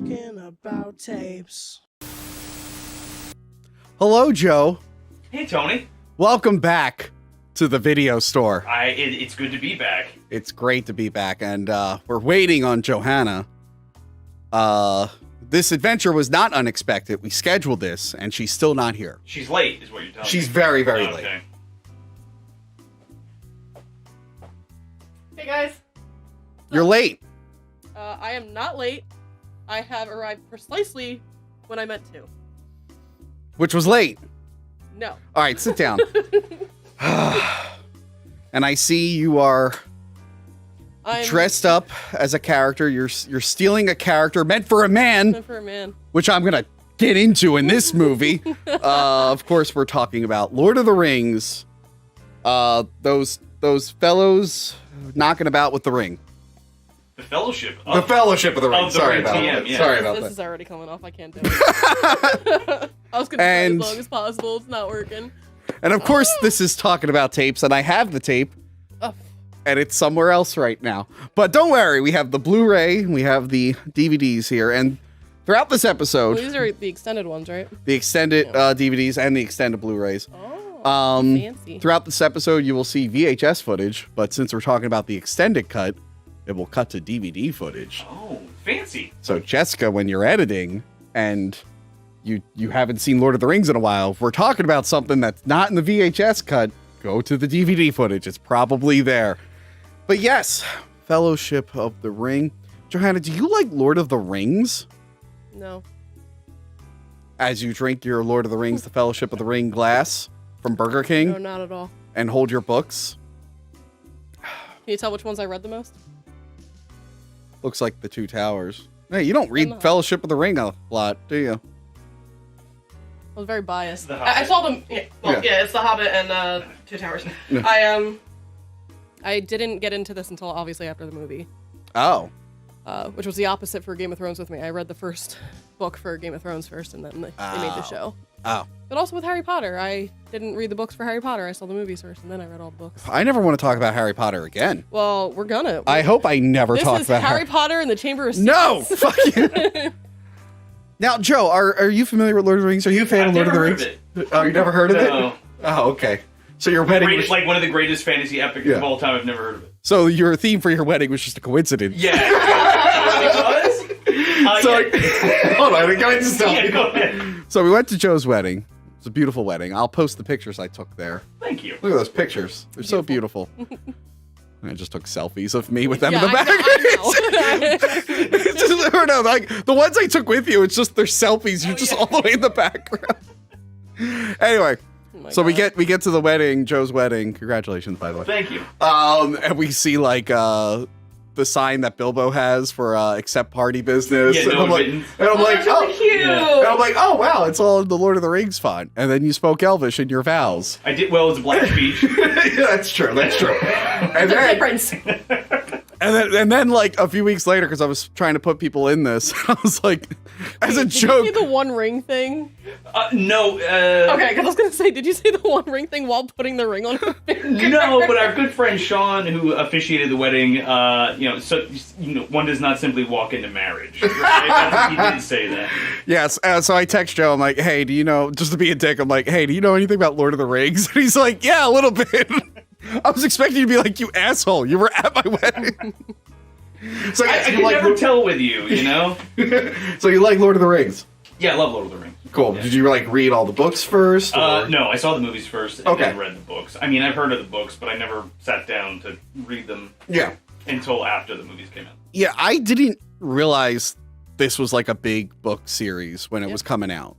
talking about tapes. Hello, Joe. Hey, Tony. Welcome back to the video store. It's good to be back. It's great to be back, and we're waiting on Johanna. This adventure was not unexpected. We scheduled this, and she's still not here. She's late, is what you're telling me. She's very, very late. Okay. Hey guys, You're late. I am not late. I have arrived precisely when I meant to. Which was late. No. All right, sit down. And I see you are I'm dressed up as a character. You're stealing a character meant for a man, meant for a man. which I'm gonna get into in this movie. Of course, we're talking about Lord of the Rings. Those fellows knocking about with the ring. The Fellowship. The Fellowship of the Ring. of the Sorry Ring about TM, that. yeah. Sorry about This that. is already coming off. I can't do it. I was gonna try And- as long as possible. It's not working. And of course, this is talking about tapes, and I have the tape, Oh, and it's somewhere else right now. But don't worry, we have the Blu-ray, we have the DVDs here, and throughout this well, episode, these are the extended ones, right? the extended DVDs and the extended Blu-rays. Oh, fancy. Throughout this episode, you will see VHS footage, but since we're talking about the extended cut, it will cut to DVD footage. Oh, fancy. So Jessica, when you're editing and you haven't seen Lord of the Rings in a while, if we're talking about something that's not in the VHS cut, go to the DVD footage. It's probably there. But yes, Fellowship of the Ring. Johanna, do you like Lord of the Rings? No. As you drink your Lord of the Rings, the Fellowship of the Ring glass from Burger King No, not at all. and hold your books? Can you tell which ones I read the most? Looks like the Two Towers. Hey, you don't read not. Fellowship of the Ring a lot, do you? I was very biased. The I Hobbit. saw them. Yeah, well, Yeah. yeah, it's The Hobbit and Two Towers. Yeah. I didn't get into this until obviously after the movie, Oh. which was the opposite for Game of Thrones with me. I read the first book for Game of Thrones first, and then they made the show. Oh. But also with Harry Potter, I didn't read the books for Harry Potter. I saw the movies first, and then I read all the books. I never want to talk about Harry Potter again. Well, we're gonna. I hope I never This talk is about Harry Potter and the Chamber of No! Secrets. Fuck you! Now, Joe, are you familiar with Lord of the Rings? Are you a fan I've of Lord of the never Rings? heard of Oh, you never heard of No. it? Oh, okay. So your wedding was, Like one of the greatest fantasy epics Yeah. of all time. I've never heard of it. so your theme for your wedding was just a coincidence. Yeah. Because? So Yeah. hold on, go ahead and stop. Yeah, go ahead. So we went to Joe's wedding. It's a beautiful wedding. I'll post the pictures I took there. Thank you. Look at those pictures. They're so beautiful. And I just took selfies of me with them Yeah, in the back. I know. It's just, no, like the ones I took with you, it's just they're selfies. You're just all the way in the background. Anyway, Oh my so we God. get to the wedding, Joe's wedding. Congratulations, by the way. Thank you. And we see like the sign that Bilbo has for accept party business. Yeah, and no I'm like, admittance. and I'm like, that's really cute. Yeah. and I'm like, oh wow, it's all in the Lord of the Rings font. And then you spoke Elvish in your vows. I did well as a black speech. Yeah, that's true. That's true. And The then, difference. and then like a few weeks later, because I was trying to put people in this, I was like, as a Did joke. you see the One Ring thing? No. Okay, because I was gonna say, did you see the One Ring thing while putting the ring on her finger? No, but our good friend Sean, who officiated the wedding, one does not simply walk into marriage. Right? He did say that. Yes. So I text Joe. I'm like, hey, do you know? Just to be a dick, I'm like, hey, do you know anything about Lord of the Rings? And he's like, yeah, a little bit. I was expecting you to be like, you asshole. You were at my wedding. So I can never tell with you, you know? So you like Lord of the Rings? Yeah, I love Lord of the Rings. Cool. Yeah. Did you like read all the books first? or- No, I saw the movies first and Okay. then read the books. I mean, I've heard of the books, but I never sat down to read them Yeah. until after the movies came out. Yeah, I didn't realize this was like a big book series when it Yep. was coming out.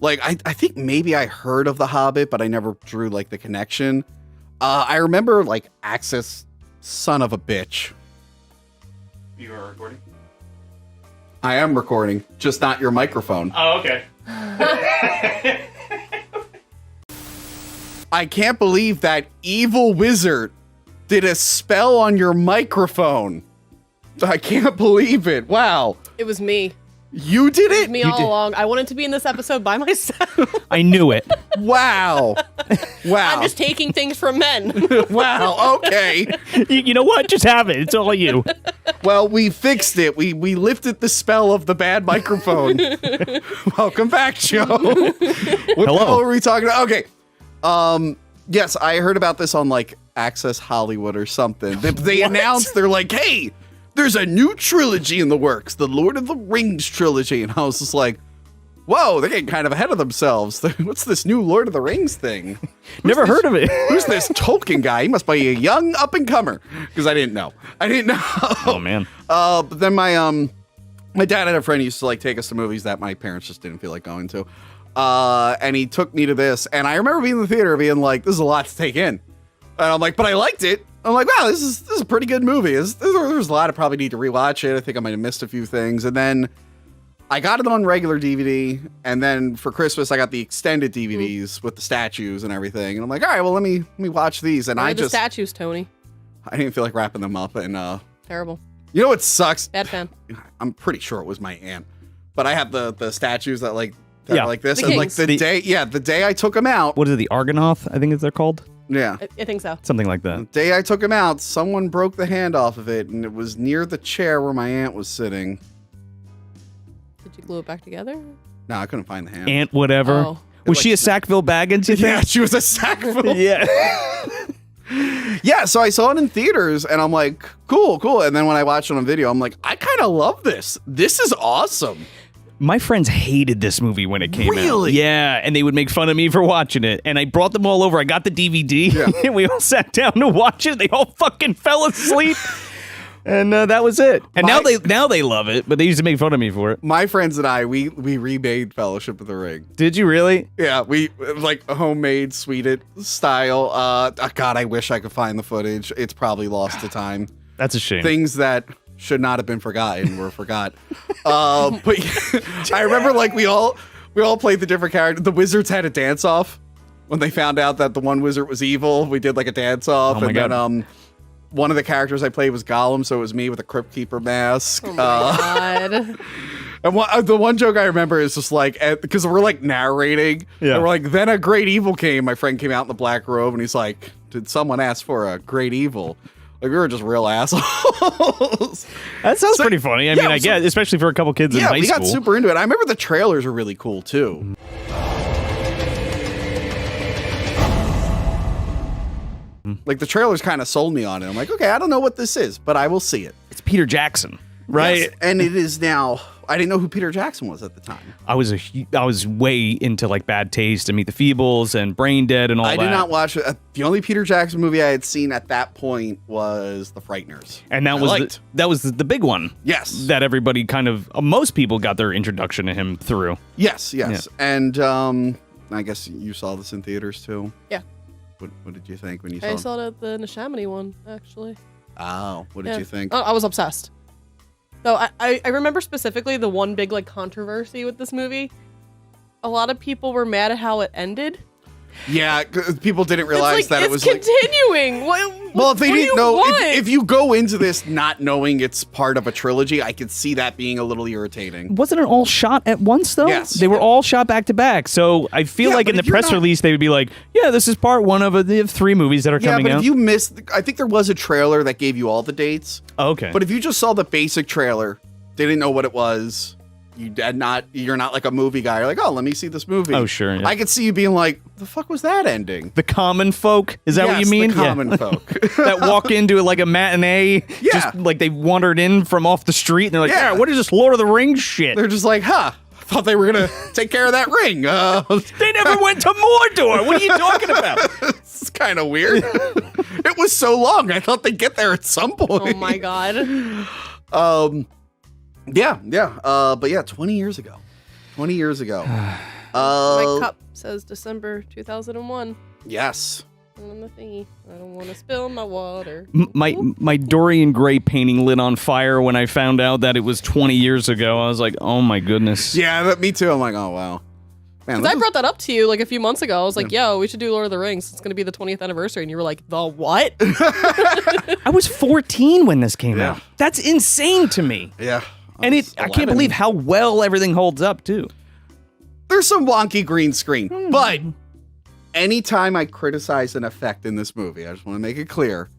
Like, I think maybe I heard of The Hobbit, but I never drew like the connection. I remember like Access, son of a bitch. You are recording? I am recording, just not your microphone. Oh, okay. I can't believe that evil wizard did a spell on your microphone. I can't believe it. Wow. It was me. You did it? Me all along. I wanted to be in this episode by myself. I knew it. Wow. Wow. I'm just taking things from men. Wow. Okay. You know what? Just have it. It's all you. Well, we fixed it. We lifted the spell of the bad microphone. Welcome back, Joe. What the hell are we talking about? Okay. Yes, I heard about this on like Access Hollywood or something. They announced, they're like, hey, there's a new trilogy in the works, the Lord of the Rings trilogy. And I was just like, whoa, they're getting kind of ahead of themselves. What's this new Lord of the Rings thing? Never heard of it. Who's this Tolkien guy? He must be a young up-and-comer. Because I didn't know. Oh, man. But then my dad had a friend who used to like take us to movies that my parents just didn't feel like going to. And he took me to this. And I remember being in the theater being like, this is a lot to take in. And I'm like, but I liked it. I'm like, wow, this is a pretty good movie. There's a lot I probably need to rewatch it. I think I might have missed a few things. And then I got it on regular DVD. And then for Christmas, I got the extended DVDs with the statues and everything. And I'm like, all right, well, let me watch these. And Where are the statues, Tony? I didn't feel like wrapping them up. And Terrible. you know what sucks? Bad fan. I'm pretty sure it was my aunt. But I have the statues that like that Yeah. are like this. The And like kings. the day I took them out. What is it, the Argonath, I think they're called? Yeah. I think so. Something like The that. day I took him out, someone broke the hand off of it, and it was near the chair where my aunt was sitting. Did you glue it back together? No, I couldn't find the hand. Aunt whatever. Oh. Was she a Sackville Baggins, you Yeah, think? she was a sackful. Yeah. Yeah, so I saw it in theaters, and I'm like, cool. And then when I watched it on video, I'm like, I kind of love this. This is awesome. My friends hated this movie when it came out. Really? Yeah, and they would make fun of me for watching it. And I brought them all over. I got the DVD, Yeah. and we all sat down to watch it. They all fucking fell asleep. And that was it. And now they love it, but they used to make fun of me for it. My friends and I, we remade Fellowship of the Ring. Did you really? Yeah, we like homemade Swedish style. God, I wish I could find the footage. It's probably lost to time. That's a shame. Things that should not have been forgotten were forgot. But I remember like we all played the different characters. The wizards had a dance off when they found out that the one wizard was evil. We did like a dance off, Oh my and God. then one of the characters I played was Gollum, so it was me with a Crypt Keeper mask. Oh my God. And the one joke I remember is just like, because we're like narrating, Yeah. and we're like, then a great evil came. My friend came out in the black robe, and he's like, did someone ask for a great evil? Like, we were just real assholes. That sounds pretty funny. I mean, it I was get, especially for a couple kids in Yeah, high we school. got super into it. I remember the trailers were really cool, too. Like, the trailers kind of sold me on it. I'm like, okay, I don't know what this is, but I will see it. It's Peter Jackson, right? Yes, and it is now. I didn't know who Peter Jackson was at the time. I was way into like Bad Taste and Meet the Feebles and Brain Dead and all I that. did not watch it. The only Peter Jackson movie I had seen at that point was The Frighteners. And that I was liked. that was the big one. Yes. That everybody kind of most people got their introduction to him through. Yes. And I guess you saw this in theaters too. Yeah. What did you think when you saw I it? saw it at the Neshaminy one, actually. Oh, what did you think? Oh, I was obsessed. So I remember specifically the one big like controversy with this movie. A lot of people were mad at how it ended. Yeah, people didn't realize it's like, that it was it's continuing. Well, if they didn't know, if you go into this not knowing it's part of a trilogy, I could see that being a little irritating. Wasn't it all shot at once though? Yes. They were all shot back to back. So I feel Yeah, like but in the if you're press not- release they would be like, "Yeah, this is part one of the 3 movies that are Yeah, coming but out." if you missed, I think there was a trailer that gave you all the dates. Oh, okay. But if you just saw the basic trailer, didn't know what it was, you're not like a movie guy. You're like, oh, let me see this movie. Oh, sure, yeah. I could see you being like, the fuck was that ending? the common folk, is that what you Yes, mean? The common folk. That walk into like a matinee, Yeah. just like they wandered in from off the street, and they're like, Yeah. "Yeah, what is this Lord of the Rings shit?" They're just like, huh, I thought they were going to take care of that ring. They never went to Mordor. What are you talking about? It's kind of weird. It was so long. I thought they'd get there at some point. Oh my God. Yeah. But yeah, 20 years ago. 20 years ago. My cup says December 2001. Yes. On the thingy. I don't want to spill my water. My Dorian Gray painting lit on fire when I found out that it was 20 years ago. I was like, oh my goodness. Yeah, me too. I'm like, oh, wow. Man, Because I brought that up to you like a few months ago. I was like, yo, we should do Lord of the Rings. It's going to be the 20th anniversary. And you were like, the what? I was 14 when this came Yeah. out. That's insane to me. Yeah. And I can't believe how well everything holds up, too. There's some wonky green screen, but anytime I criticize an effect in this movie, I just want to make it clear,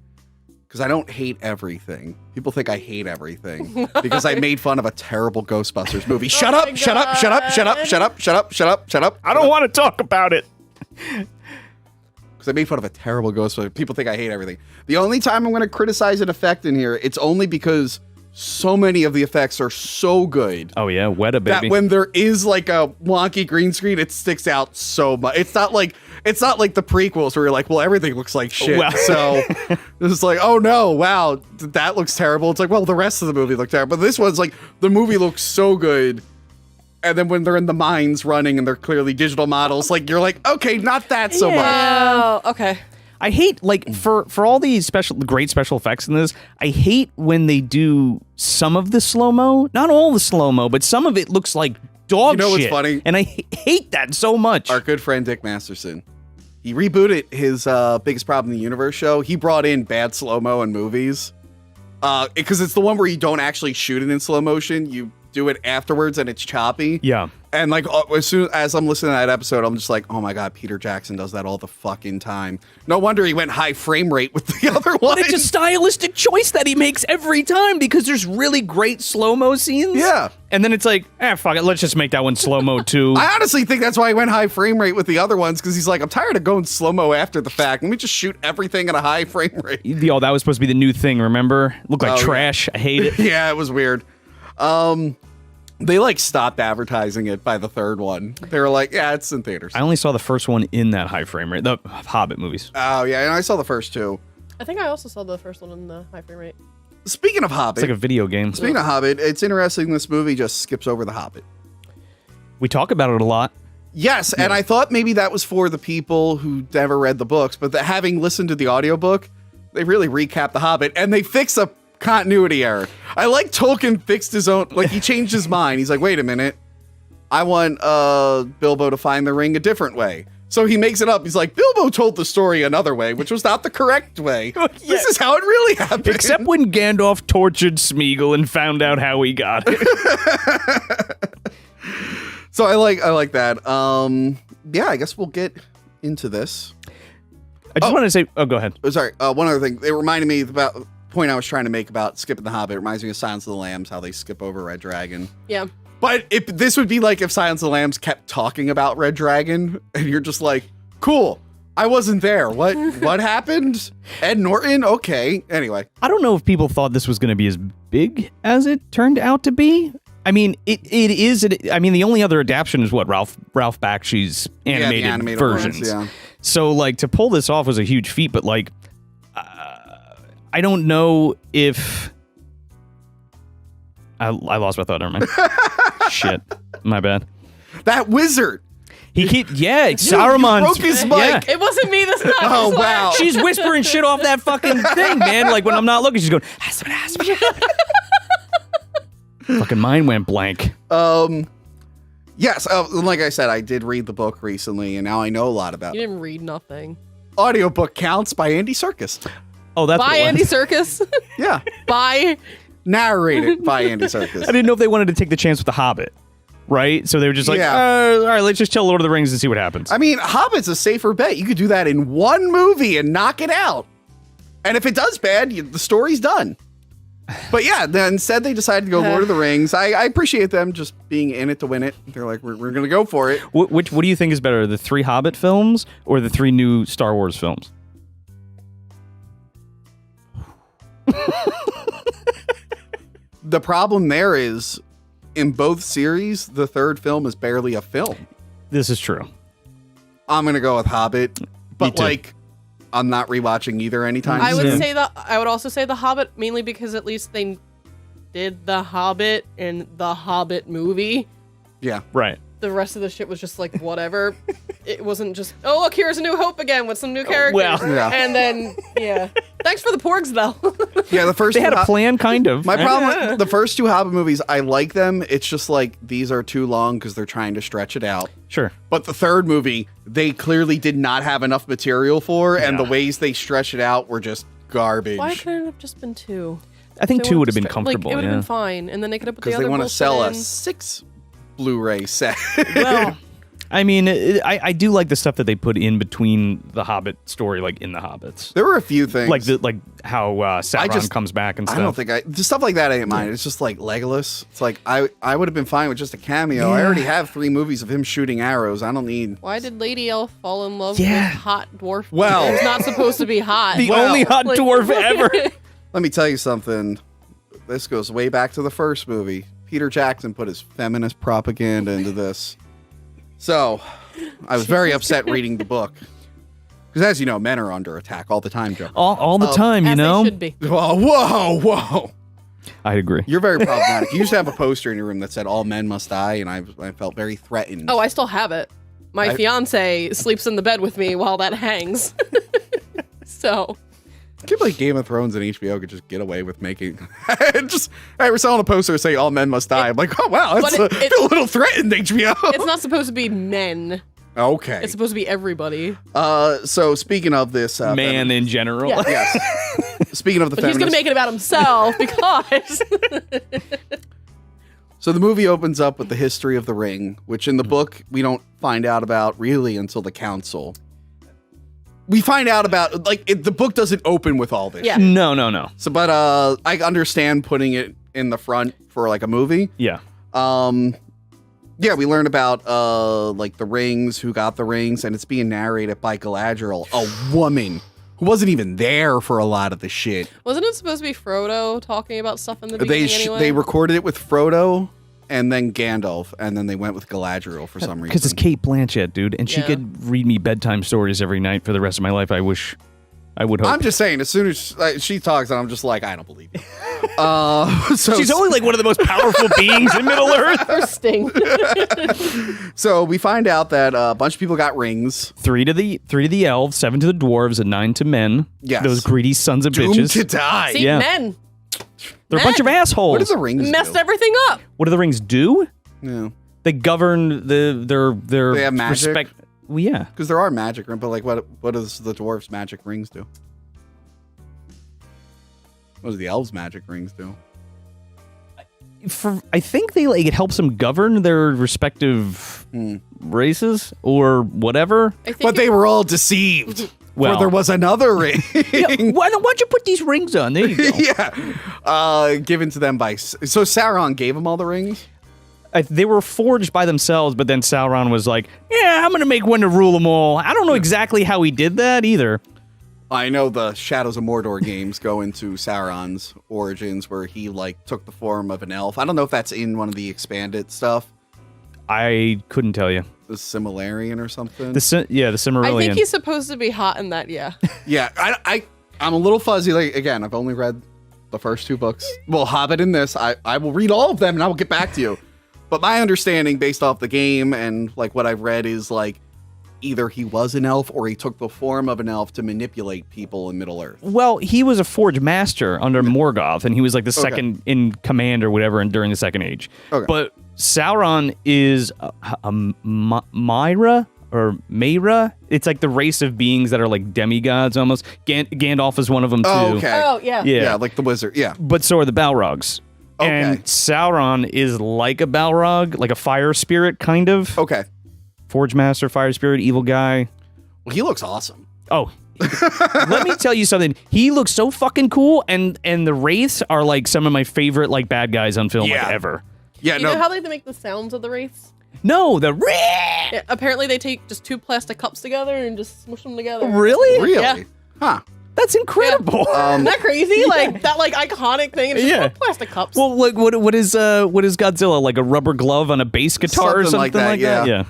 because I don't hate everything. People think I hate everything because I made fun of a terrible Ghostbusters movie. Shut up, shut up, shut up, shut up, shut up, shut up, shut up, shut up. I don't want to talk about it. Because I made fun of a terrible Ghostbusters. People think I hate everything. The only time I'm going to criticize an effect in here, it's only because so many of the effects are so good. Oh, yeah, Weta, baby. That when there is like a wonky green screen, it sticks out so much. It's not like the prequels where you're like, well, everything looks like shit. Well. So it's like, oh no, wow, that looks terrible. It's like, well, the rest of the movie looked terrible. But this one's like, the movie looks so good. And then when they're in the mines running and they're clearly digital models, like you're like, okay, not that so much. Oh, okay. I hate, like, for all these great special effects in this, I hate when they do some of the slow-mo. Not all the slow-mo, but some of it looks like dog shit. You know what's funny? And I hate that so much. Our good friend Dick Masterson, he rebooted his Biggest Problem in the Universe show. He brought in bad slow-mo in movies. Because it's the one where you don't actually shoot it in slow motion. You do it afterwards and it's choppy. Yeah. And like as soon as I'm listening to that episode, I'm just like, oh my God, Peter Jackson does that all the fucking time. No wonder he went high frame rate with the other one. It's a stylistic choice that he makes every time because there's really great slow-mo scenes. Yeah. And then it's like, fuck it, let's just make that one slow-mo too. I honestly think that's why he went high frame rate with the other ones, because he's like, I'm tired of going slow-mo after the fact. Let me just shoot everything at a high frame rate. Yo, that was supposed to be the new thing, remember? Looked like trash. Yeah. I hate it. Yeah, it was weird. They like stopped advertising it by the third one. They were like, yeah, it's in theaters. I only saw the first one in that high frame rate, the Hobbit movies. Oh, yeah, and I saw the first two. I think I also saw the first one in the high frame rate. Speaking of Hobbit. It's like a video game. Speaking of Hobbit, it's interesting this movie just skips over the Hobbit. We talk about it a lot. Yes, and I thought maybe that was for the people who never read the books, but having listened to the audiobook, they really recap the Hobbit, and they fix a continuity error. I like Tolkien fixed his own, like he changed his mind. He's like, wait a minute, I want Bilbo to find the ring a different way. So he makes it up. He's like, Bilbo told the story another way, which was not the correct way. This is how it really happened. Except when Gandalf tortured Smeagol and found out how he got it. So I like that. Yeah, I guess we'll get into this. I just want to say, go ahead. Sorry, one other thing. It reminded me about the point I was trying to make about skipping the Hobbit. It reminds me of Silence of the Lambs, how they skip over Red Dragon. Yeah. But this would be like if Silence of the Lambs kept talking about Red Dragon, and you're just like, cool, I wasn't there. What happened? Ed Norton? Okay. Anyway. I don't know if people thought this was going to be as big as it turned out to be. I mean, it is. I mean, the only other adaptation is what Ralph Bakshi's animated versions. Ones, yeah. So, like, to pull this off was a huge feat. But like, I don't know if I lost my thought. Never mind. Shit, my bad. That wizard. Saruman broke his mic. Yeah. It wasn't me this time. Oh wow. She's whispering shit off that fucking thing, man. Like when I'm not looking, she's going. Fucking mind went blank. Yes. Like I said, I did read the book recently, and now I know a lot about You it. didn't read nothing. Audiobook Counts by Andy Serkis. Oh, that's By Andy Serkis. Yeah. By. Narrated by Andy Serkis. I didn't know if they wanted to take the chance with the Hobbit, right? So they were just like, Yeah. all right, let's just tell Lord of the Rings and see what happens. I mean, Hobbit's a safer bet. You could do that in one movie and knock it out. And if it does bad, the story's done. But yeah, then instead they decided to go Lord of the Rings. I appreciate them just being in it to win it. They're like, we're going to go for it. What do you think is better, the 3 Hobbit films or the 3 new Star Wars films? The problem there is, in both series, the third film is barely a film. This is true. I'm going to go with Hobbit. But too. like, I'm not rewatching either anytime I would soon. say I would also say The Hobbit, mainly because at least they did The Hobbit in the Hobbit movie. Yeah. Right. The rest of the shit was just like whatever. It wasn't just, oh look, here's a New Hope again with some new characters. well. Yeah. And then thanks for the porgs though. Yeah, the first They had two a plan, kind of. My problem, the first 2 Hobbit movies, I like them. It's just like, these are too long because they're trying to stretch it out. Sure. But the third movie, they clearly did not have enough material for, and the ways they stretched it out were just garbage. Why couldn't it have just been 2? I think They 2 would would've have been just- comfortable. Like, it would have yeah. been fine, and then they could have put the Because other they want to bullshit sell a in. 6 Blu-ray set. Well, I mean, I do like the stuff that they put in between the Hobbit story, like in the Hobbits, There were a few things. like how Sauron comes back and stuff. I don't think just stuff like that I ain't mind. It's just like Legolas. It's like I would have been fine with just a cameo. I already have 3 movies of him shooting arrows. I don't need. why did Lady Elf fall in love Yeah. with hot dwarf? Well- Who's not supposed to be hot. the Well, only hot like- dwarf ever. Let me tell you something. This goes way back to the first movie. Peter Jackson put his feminist propaganda into this. So, I was very upset reading the book. Because as you know, men are under attack all the time, Joe. all the time, you As know. they should be. Whoa. I agree. You're very problematic. You used to have a poster in your room that said all men must die, and I felt very threatened. Oh, I still have it. My fiance sleeps in the bed with me while that hangs. So, I can't believe Game of Thrones and HBO could just get away with making just hey, we're selling a poster say all men must die. I'm like, oh wow, that's But I feel a little threatened, HBO. it's not supposed to be men. Okay. It's supposed to be everybody. So speaking of this Man in general. Yeah. yes. Speaking of the But he's going to feminist, make it about himself because so the movie opens up with the history of the ring, which in the book we don't find out about really until the council. We find out about the book doesn't open with all this. Yeah. No. So, but I understand putting it in the front for like a movie. Yeah. Yeah, we learn about like the rings, who got the rings, and it's being narrated by Galadriel, a woman who wasn't even there for a lot of the shit. wasn't it supposed to be Frodo talking about stuff in the beginning anyway? They recorded it with Frodo and then Gandalf, and then they went with Galadriel for some reason. Because it's Kate Blanchett, dude, and she Yeah. could read me bedtime stories every night for the rest of my life. I would hope. I'm just saying, as soon as she talks, I'm just like, I don't believe you. So She's only like one of the most powerful beings in Middle Earth. Or Sting. So we find out that a bunch of people got rings. 3 to the elves, 7 to the dwarves, and 9 to men. Yes. Those greedy sons of Doomed bitches. to die. See, Yeah. men They're a bunch of assholes. What do the rings messed do? everything up. What do the rings do? Yeah. They govern their They have magic? respect. Well, yeah. Because there are magic rings, but like, what does the dwarves' magic rings do? What does the elves' magic rings do? I think it helps them govern their respective races or whatever. I think But they were all deceived. Well- Well, there was another ring. Why don't you put these rings on? There you go. yeah. Given to them by. So Sauron gave them all the rings? They were forged by themselves, but then Sauron was like, "Yeah, I'm gonna make one to rule them all." I don't know exactly how he did that either. I know the Shadows of Mordor games go into Sauron's origins where he took the form of an elf. I don't know if that's in one of the expanded stuff. I couldn't tell you. The Silmarillion or something. The Silmarillion. I think he's supposed to be hot in that, yeah. Yeah, I'm a little fuzzy. Again, I've only read the first 2 books. Well, Hobbit and this. I will read all of them and I will get back to you. But my understanding based off the game and what I've read is either he was an elf or he took the form of an elf to manipulate people in Middle Earth. Well, he was a forge master under Morgoth, and he was the second in command or whatever during the Second Age. Okay. But Sauron is a Myra or Mayra. It's the race of beings that are demigods almost. Gandalf is one of them too. Oh, okay. Oh, yeah. Yeah, like the wizard. Yeah. But so are the Balrogs. Okay. And Sauron is like a Balrog, like a fire spirit kind of. Okay. Forge master, fire spirit, evil guy. Well, he looks awesome. Oh, let me tell you something. He looks so fucking cool, and the Wraiths are some of my favorite bad guys on film ever. Yeah, You know how they make the sounds of the wraiths? No, the Yeah, apparently they take just 2 plastic cups together and just smush them together. Really? Really? Yeah. Huh. That's incredible. Isn't that crazy? That iconic thing. It's just Yeah. plastic cups. Well, what is Godzilla, like a rubber glove on a bass guitar or something like that? Yeah.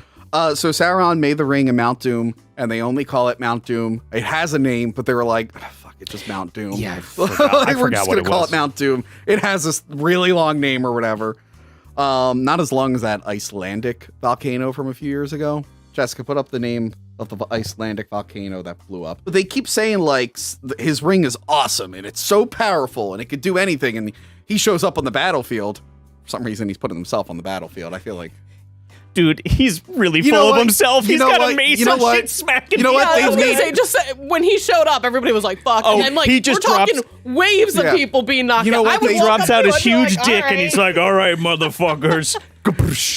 So Sauron made the ring in Mount Doom, and they only call it Mount Doom. It has a name, but they were like, fuck it, just Mount Doom. Yeah, I forgot we're just what gonna it call was. it Mount Doom. It has this really long name or whatever. Not as long as that Icelandic volcano from a few years ago. Jessica, put up the name of the Icelandic volcano that blew up. But they keep saying his ring is awesome and it's so powerful and it could do anything. And he shows up on the battlefield. For some reason, he's putting himself on the battlefield. I feel like Dude, he's really You know full of what? himself. You He's know got what? a mace You know and what? shit smacking. You know what? I was They've gonna made- say, just when he showed up, everybody was like, "Fuck!" Oh, and then like he just we're talking drops- waves of Yeah. people being knocked You know out. what? I would He walk drops up out to his it and be huge like, dick, "All and he's right." like, "All right, motherfuckers,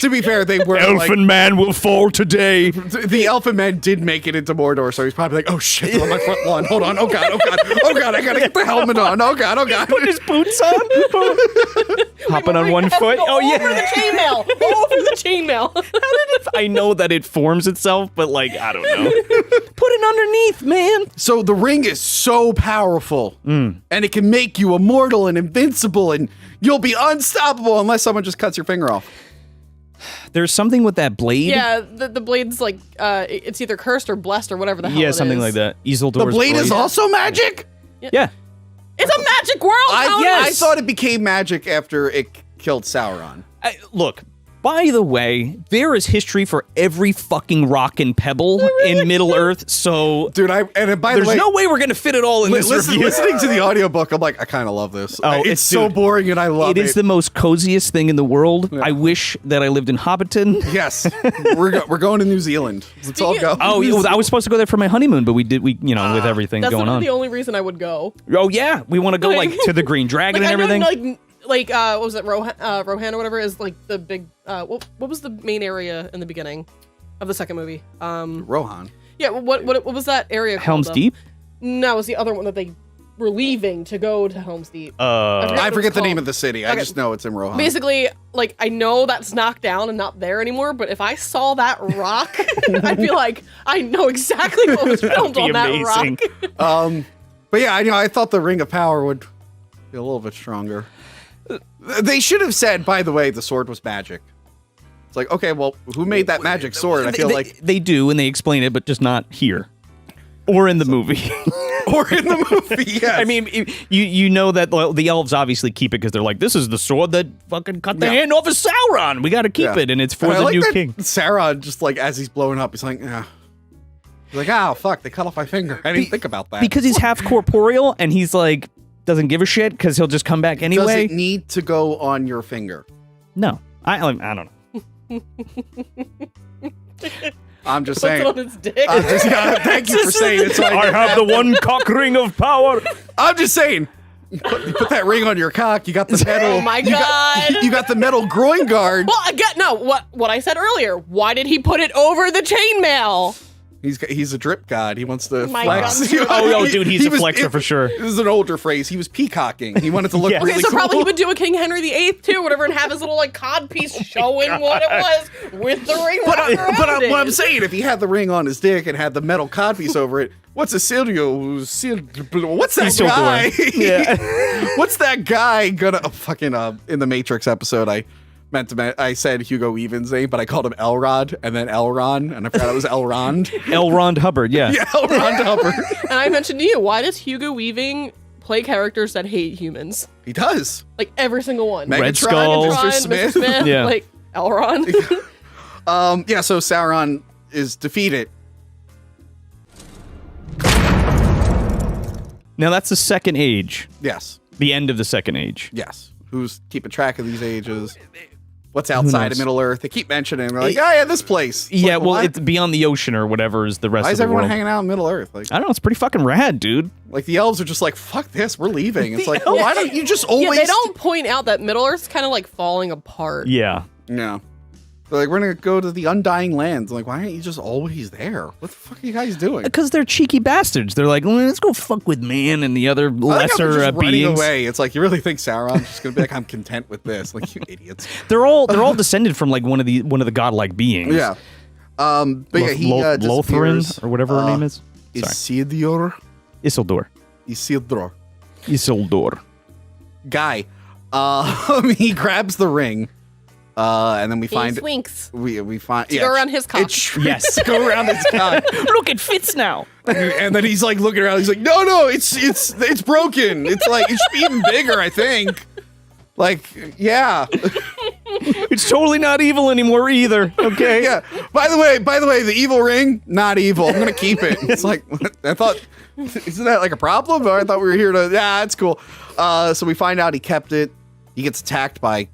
To be fair, they were like, Elfin Man will fall today." the Elfin Men did make it into Mordor, so he's probably like, oh shit, they're on my front lawn. Hold on. Oh god, oh god, oh god, I gotta get the helmet on. Oh god, oh god. Putting his boots on, hopping on one foot. Oh Over yeah. the chainmail. Over the chainmail. I know that it forms itself, but like I don't know. Put it underneath, man. So the ring is so powerful, and it can make you immortal and invincible, and you'll be unstoppable unless someone just cuts your finger off. There's something with that blade. Yeah, the blade's like it's either cursed or blessed or whatever the hell. Yeah, it something is. like that. Isildur's The blade is also magic? Yeah. It's a magic world. I thought it became magic after it killed Sauron. Look, by the way, there is history for every fucking rock and pebble in Middle Earth, so Dude, by the there's way, no way we're gonna fit it all in this review. listening to the audiobook, I'm like, I kind of love this. Oh, it's so dude, boring and I love it. It is the most coziest thing in the world. Yeah. I wish that I lived in Hobbiton. Yes, we're going to New Zealand. Let's all go. Oh, I was supposed to go there for my honeymoon, but we with everything That's going on. the only reason I would go. Oh yeah, we want to go like to the Green Dragon Like, and I know, everything. like what was it, Rohan or whatever is like the big. What was the main area in the beginning of the second movie? Rohan. Yeah, what was that area called? Helm's though? Deep. No, it was the other one that they were leaving to go to Helm's Deep. I what forget it's the name called. of the city. I Okay. just know it's in Rohan. Basically, like I know that's knocked down and not there anymore, but if I saw that rock, I'd be like, I know exactly what was filmed be on that amazing. rock. But yeah, I thought the Ring of Power would be a little bit stronger. They should have said, by the way, the sword was magic. It's like, okay, well, who made that magic sword? I feel like, they do, and they explain it, but just not here or in the movie. or in the movie. Yes. I mean, you know that the elves obviously keep it because they're like, this is the sword that fucking cut the Yeah. hand off of Sauron. We got to keep Yeah. it, and it's for And I the like new that king. Sauron, just like as he's blowing up, he's like, yeah. He's like, oh fuck, they cut off my finger. I didn't think about that. Because he's half corporeal, and he's like doesn't give a shit because he'll just come back Does anyway. it need to go on your finger? No, I don't know. I'm just Puts saying. it on his dick. Thank you for saying it. So I have the one cock ring of power. I'm just saying. You put that ring on your cock. You got the metal. Oh my you got- God. You got the metal groin guard. Well, again, no. What I said earlier. Why did he put it over the chainmail? He's a drip god. He wants to My flex. God. Oh, dude, he's He a flexer for sure. This is an older phrase. He was peacocking. He wanted to look Yeah. really Okay, so cool. probably he would do a King Henry VIII too, whatever, and have his little like cod piece showing what it was with the ring. But wrapped around what I'm it. saying, if he had the ring on his dick and had the metal codpiece over it, what's a what's that Isildur. guy? Yeah. What's that guy gonna in the Matrix episode? I said Hugo Weaving's name, but I called him Elrod and then Elron, and I forgot it was Elrond. L. Ron Hubbard, yeah. Yeah, Elrond Hubbard. And I mentioned to you, why does Hugo Weaving play characters that hate humans? He does. Like every single one. Red Megatron, Skull. Mr. Ron, Smith. Yeah. like Elrond. Yeah, so Sauron is defeated. Now that's the Second Age, Yes. the end of the Second Age. Yes. Who's keeping track of these ages? What's outside of knows? Middle Earth? They keep mentioning it. They're like, oh yeah, this place. It's Yeah, like, well, why- it's beyond the ocean or whatever is the rest why of is the everyone world. hanging out in Middle Earth? Like I don't know. It's pretty fucking rad, dude. the elves are just like, fuck this, we're leaving. It's like, why don't you just always? Yeah, they don't point out that Middle Earth's kind of like falling apart. Yeah. Yeah. They're like, we're gonna go to the Undying Lands. I'm like, why aren't you just always there? What the fuck are you guys doing? Because they're cheeky bastards. They're like, well, let's go fuck with man and the other I like how they're lesser just running beings. away. It's like you really think Sauron's just gonna be like, I'm content with this? Like, you idiots. They're all descended from like one of the godlike beings. Yeah. But yeah, he Lothrin disappears. or whatever her name is. Sorry. Isildur. Isildur. Isildur. Guy. He grabs the ring. And then we find swinks. we find Go around his cock. It shrinks. Go around his cock. Look, it fits now. And then he's like looking around. He's like, no, it's broken. It's like it should be even bigger. I think. Like, yeah, It's totally not evil anymore either. Okay. yeah. By the way, the evil ring, not evil. I'm gonna keep it. It's like I thought. Isn't that like a problem? Or I thought we were here to. Yeah, it's cool. So we find out he kept it. He gets attacked by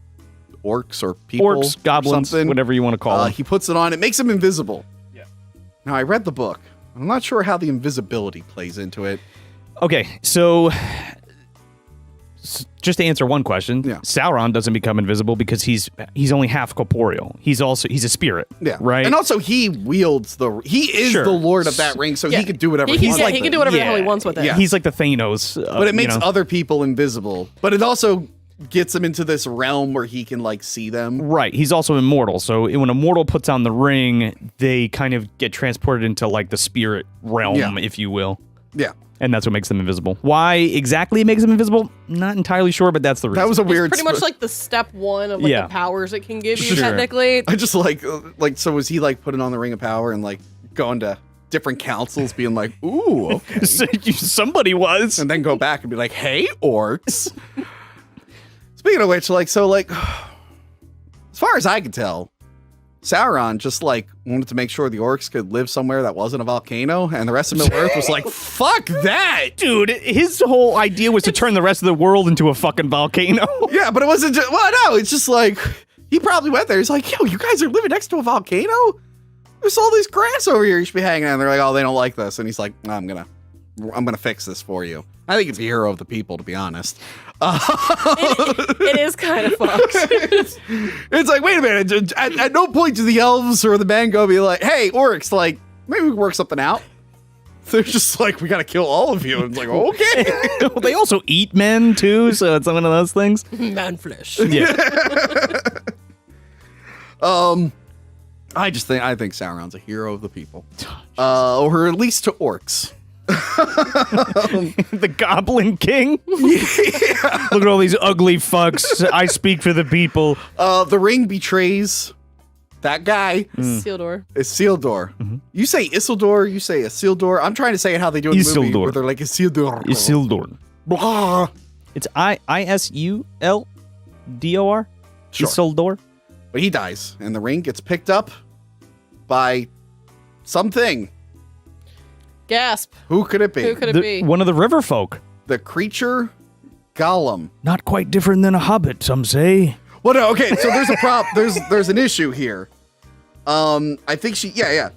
orcs or people, orcs, goblins, something. whatever you want to call them. He puts it on. It makes him invisible. Yeah. Now I read the book. I'm not sure how the invisibility plays into it. Okay, so just to answer one question, Yeah. Sauron doesn't become invisible because he's only half corporeal. He's a spirit. Yeah. Right. And also he wields he is Sure. the lord of that ring, so Yeah. he could do whatever He he can, wants. he can do whatever the hell he wants with it. Yeah. He's like the Thanos. But it makes you know. other people invisible. But it also gets him into this realm where he can like see them. Right. He's also immortal. So when a mortal puts on the ring, they kind of get transported into like the spirit realm, Yeah. if you will. Yeah. And that's what makes them invisible. Why exactly it makes them invisible? Not entirely sure, but that's the reason. That was a weird. Pretty much like the step one of like Yeah. the powers it can give you, Sure. technically. I just so was he like putting on the ring of power and like going to different councils being like, ooh, okay. Somebody was. And then go back and be like, hey, orcs. Speaking of which, as far as I could tell, Sauron just like wanted to make sure the orcs could live somewhere that wasn't a volcano, and the rest of Middle Earth was like, fuck that. Dude, his whole idea was to turn the rest of the world into a fucking volcano. Yeah, but it wasn't just, well, no, it's just like, he probably went there. He's like, yo, you guys are living next to a volcano? There's all this grass over here you should be hanging out. And they're like, oh, they don't like this. And he's like, I'm gonna fix this for you. I think it's a hero of the people, to be honest. It is kind of fucked. It's like, wait a minute. At no point do the elves or the men go be like, hey, orcs, like, maybe we can work something out. They're just like, we got to kill all of you. And it's like, okay. Well, they also eat men too, so it's one of those things. Man flesh. Yeah. I think Sauron's a hero of the people. Or at least to orcs. The Goblin King. Yeah. Look at all these ugly fucks. I speak for the people. The ring betrays that guy. Isildur. Isildur. You say Isildur, you say Isildur. I'm trying to say it how they do in the movie, Isildur. where they're like Isildur. Isildur. Blah. It's Isuldor. Sure. Isildur. But he dies, and the ring gets picked up by something. Gasp. Who could it be? Who could it be? One of the river folk. The creature Gollum. Not quite different than a hobbit, some say. Well, no, okay, so there's a there's an issue here. I think yeah.